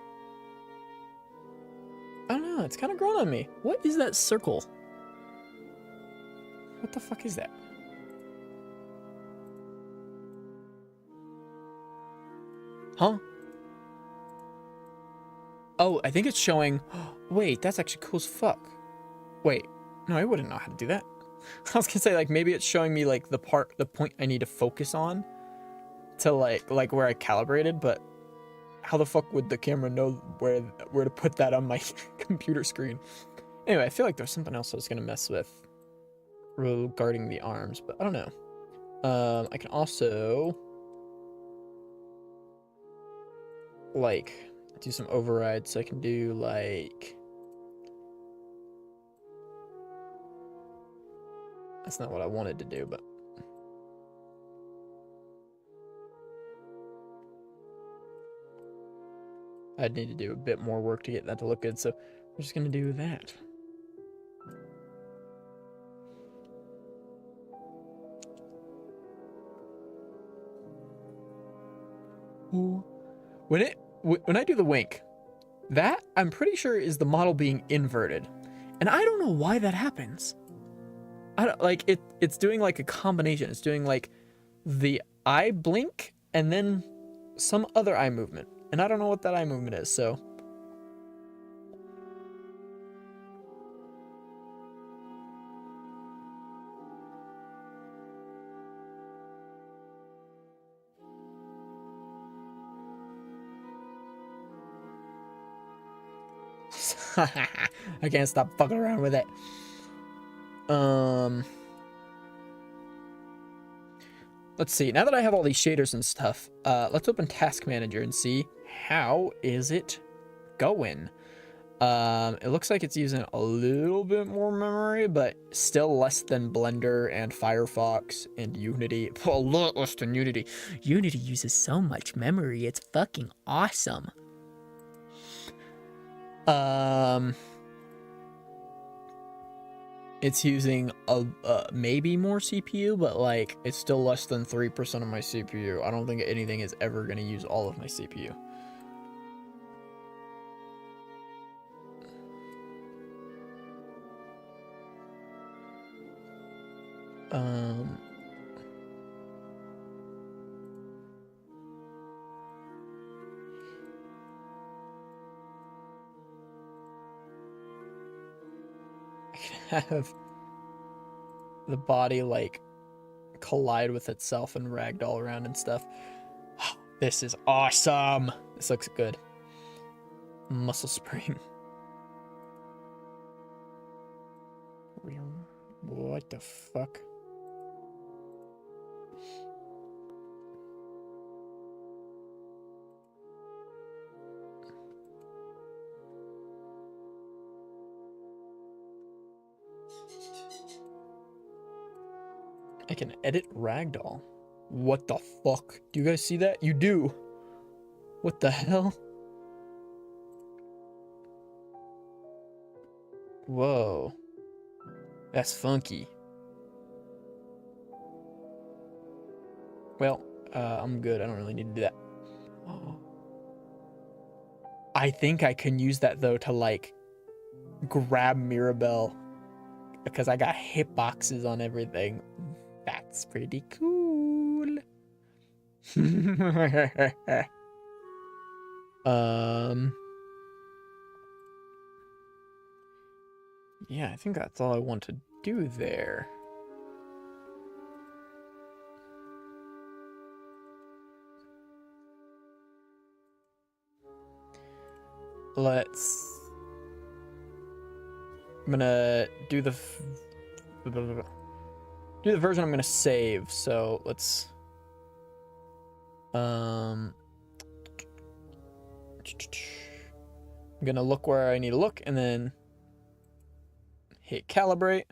I don't know, it's kind of grown on me. What is that circle? What the fuck is that? Huh? Oh, I think it's showing, wait, that's actually cool as fuck. Wait, no, I wouldn't know how to do that. I was gonna say, like, maybe it's showing me, like, the point I need to focus on to, like where I calibrated, but how the fuck would the camera know where to put that on my computer screen? Anyway, I feel like there's something else I was gonna mess with regarding the arms, but I don't know. I can also, like, do some overrides, so I can do, like... That's not what I wanted to do, but... I'd need to do a bit more work to get that to look good, so we're just gonna do that. When I do the wink, that I'm pretty sure is the model being inverted, and I don't know why that happens. I don't like it. It's doing like a combination. It's doing like the eye blink and then some other eye movement, and I don't know what that eye movement is. So. I can't stop fucking around with it. Let's see. Now that I have all these shaders and stuff, let's open Task Manager and see how is it going. It looks like it's using a little bit more memory, but still less than Blender and Firefox and Unity. A lot less than Unity. Unity uses so much memory. It's fucking awesome. It's using a maybe more CPU, but like it's still less than 3% of my CPU. I don't think anything is ever going to use all of my CPU. Have the body like collide with itself and ragdoll around and stuff. This is awesome. This looks good. Muscle spring. What the fuck? I can edit ragdoll. What the fuck? Do you guys see that? You do. What the hell? Whoa. That's funky. Well, I'm good. I don't really need to do that. Oh. I think I can use that though to like grab Mirabelle because I got hitboxes on everything. That's pretty cool. Yeah, I think that's all I want to do there. I'm gonna do the version I'm gonna save. So let's I'm gonna look where I need to look and then hit calibrate,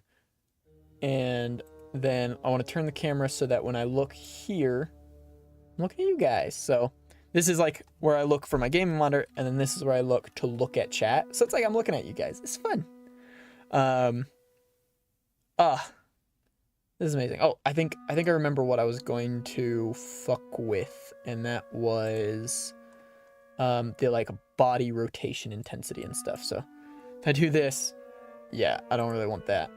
and then I want to turn the camera so that when I look here, I'm looking at you guys. So this is like where I look for my gaming monitor, and then this is where I look to look at chat. So it's like I'm looking at you guys. It's fun. This is amazing. Oh, I think I remember what I was going to fuck with, and that was the like body rotation intensity and stuff. So if I do this, yeah, I don't really want that.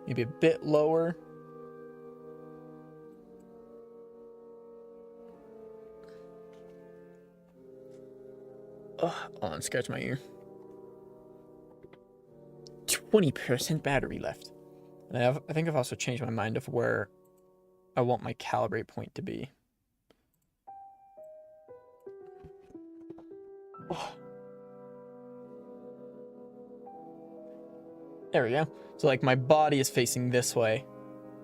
Maybe a bit lower. Oh, hold on, scratch my ear. 20% battery left. And I think I've also changed my mind of where I want my calibrate point to be. Oh. There we go. So like my body is facing this way,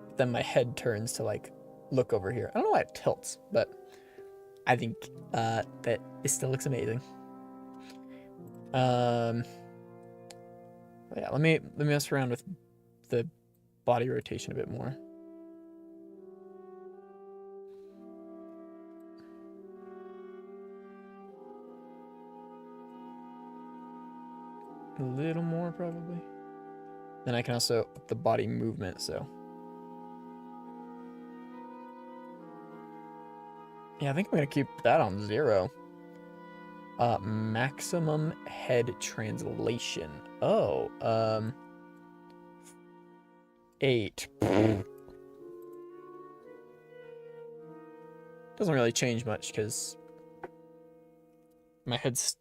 but then my head turns to like look over here. I don't know why it tilts, but I think that it still looks amazing. Yeah, let me mess around with the body rotation a bit more. A little more probably. Then I can also up the body movement, so. Yeah, I think I'm gonna keep that on 0. Maximum head translation. Oh, 8. Doesn't really change much because my head's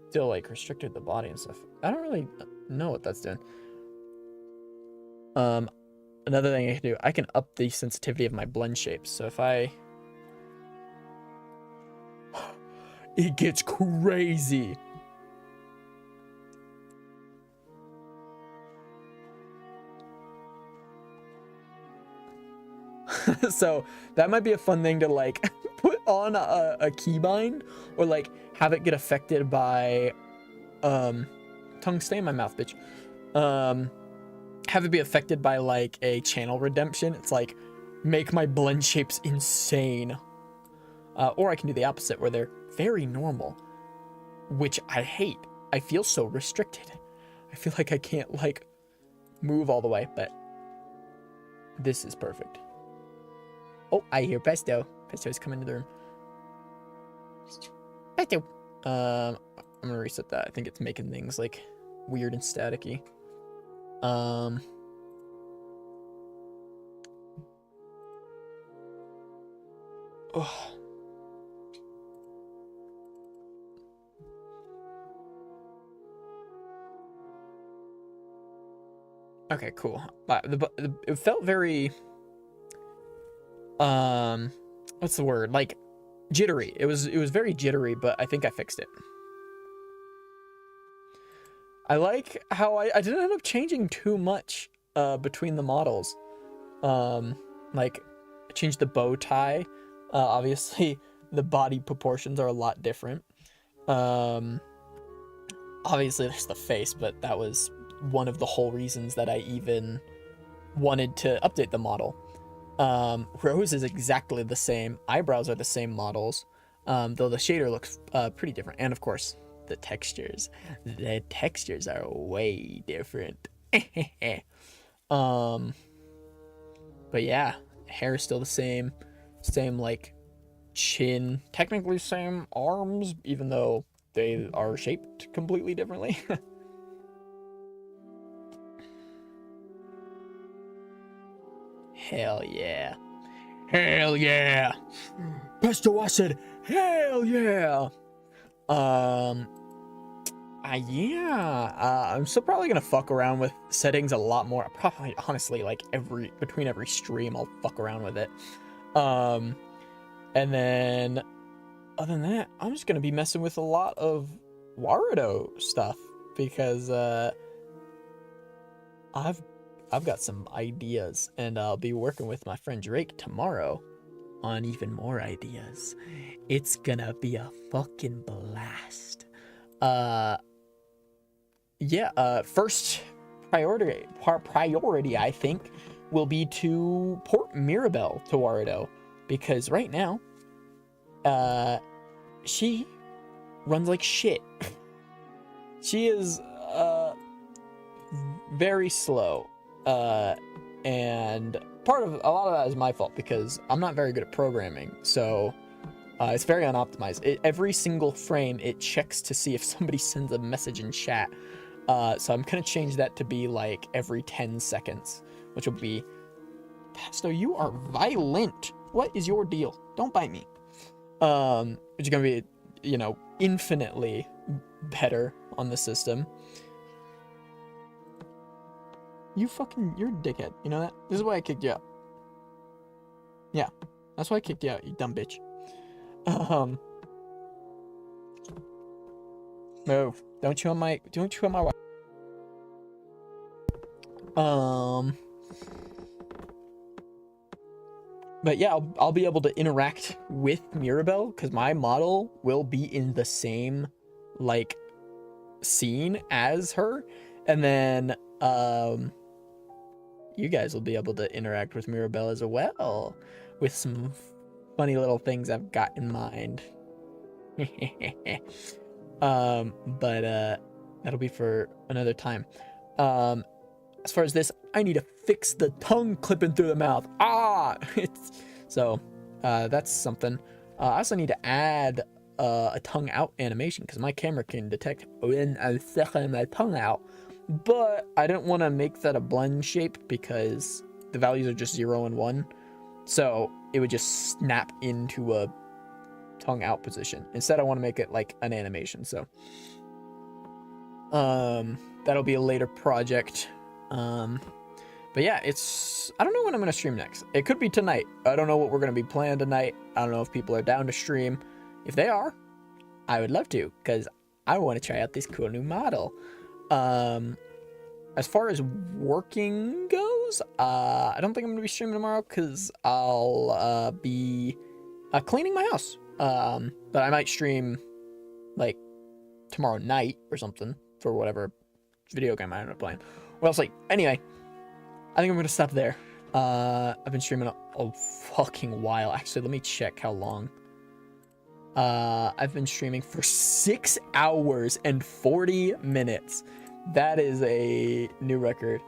still like restricted the body and stuff. I don't really know what that's doing. Another thing I can do, I can up the sensitivity of my blend shapes. So if I it gets crazy. So that might be a fun thing to like put on a keybind or like have it get affected by tongue stay in my mouth, bitch. Have it be affected by like a channel redemption. It's like make my blend shapes insane. Or I can do the opposite where they're very normal, which I hate. I feel so restricted. I feel like I can't like move all the way, but this is perfect. Oh, I hear Pesto. Pesto's coming into the room. Pesto. I'm gonna reset that. I think it's making things like weird and staticky. Oh. Okay, cool. It felt very what's the word? Like jittery. It was very jittery, but I think I fixed it. I like how I didn't end up changing too much between the models. Like I changed the bow tie. Obviously the body proportions are a lot different. Obviously there's the face, but that was one of the whole reasons that I even wanted to update the model. Rose is exactly the same. Eyebrows are the same models, though the shader looks pretty different. And of course, the textures. The textures are way different. But yeah, hair is still the same. Same like chin. Technically same arms, even though they are shaped completely differently. Hell yeah. Hell yeah. Pesto, I said, hell yeah. I'm still probably gonna fuck around with settings a lot more. Probably, honestly, like between every stream, I'll fuck around with it. And then, other than that, I'm just gonna be messing with a lot of Warudo stuff because I've got some ideas, and I'll be working with my friend Drake tomorrow on even more ideas. It's gonna be a fucking blast. First priority I think will be to port Mirabelle to Warudo, because right now she runs like shit. She is very slow, and a lot of that is my fault because I'm not very good at programming, so it's very unoptimized. Every single frame it checks to see if somebody sends a message in chat, so I'm gonna change that to be like every 10 seconds, which will be, Pesto, you are violent. What is your deal? Don't bite me. Which is gonna be, infinitely better on the system. you're a dickhead. You know that? This is why I kicked you out. Yeah, that's why I kicked you out, you dumb bitch. Move. Don't chew on my wife. But yeah, I'll be able to interact with Mirabelle because my model will be in the same like scene as her, and then you guys will be able to interact with Mirabelle as well with some funny little things I've got in mind. But that'll be for another time. As far as this, I need to fix the tongue clipping through the mouth. So that's something. I also need to add a tongue out animation because my camera can detect when I'm sucking my tongue out, but I don't want to make that a blend shape because the values are just 0 and 1, so it would just snap into a tongue out position. Instead, I want to make it like an animation, so that'll be a later project. But yeah, I don't know when I'm gonna stream next. It could be tonight. I don't know what we're gonna be playing tonight. I don't know if people are down to stream. If they are, I would love to, because I want to try out this cool new model. As far as working goes, I don't think I'm gonna be streaming tomorrow because I'll be cleaning my house. But I might stream like tomorrow night or something for whatever video game I end up playing. What else? Like, anyway, I think I'm gonna stop there. I've been streaming a fucking while. Actually, let me check how long. I've been streaming for 6 hours and 40 minutes. That is a new record.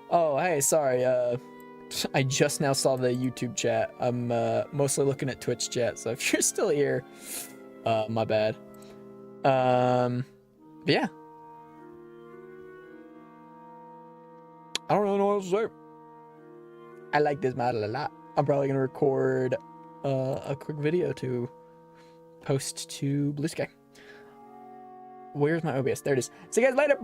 Oh, hey, sorry. I just now saw the YouTube chat. I'm mostly looking at Twitch chat, so if you're still here, my bad. But yeah. I don't really know what else to say. I like this model a lot. I'm probably gonna record a quick video to post to Blue Sky. Where's my OBS? There it is. See you guys later.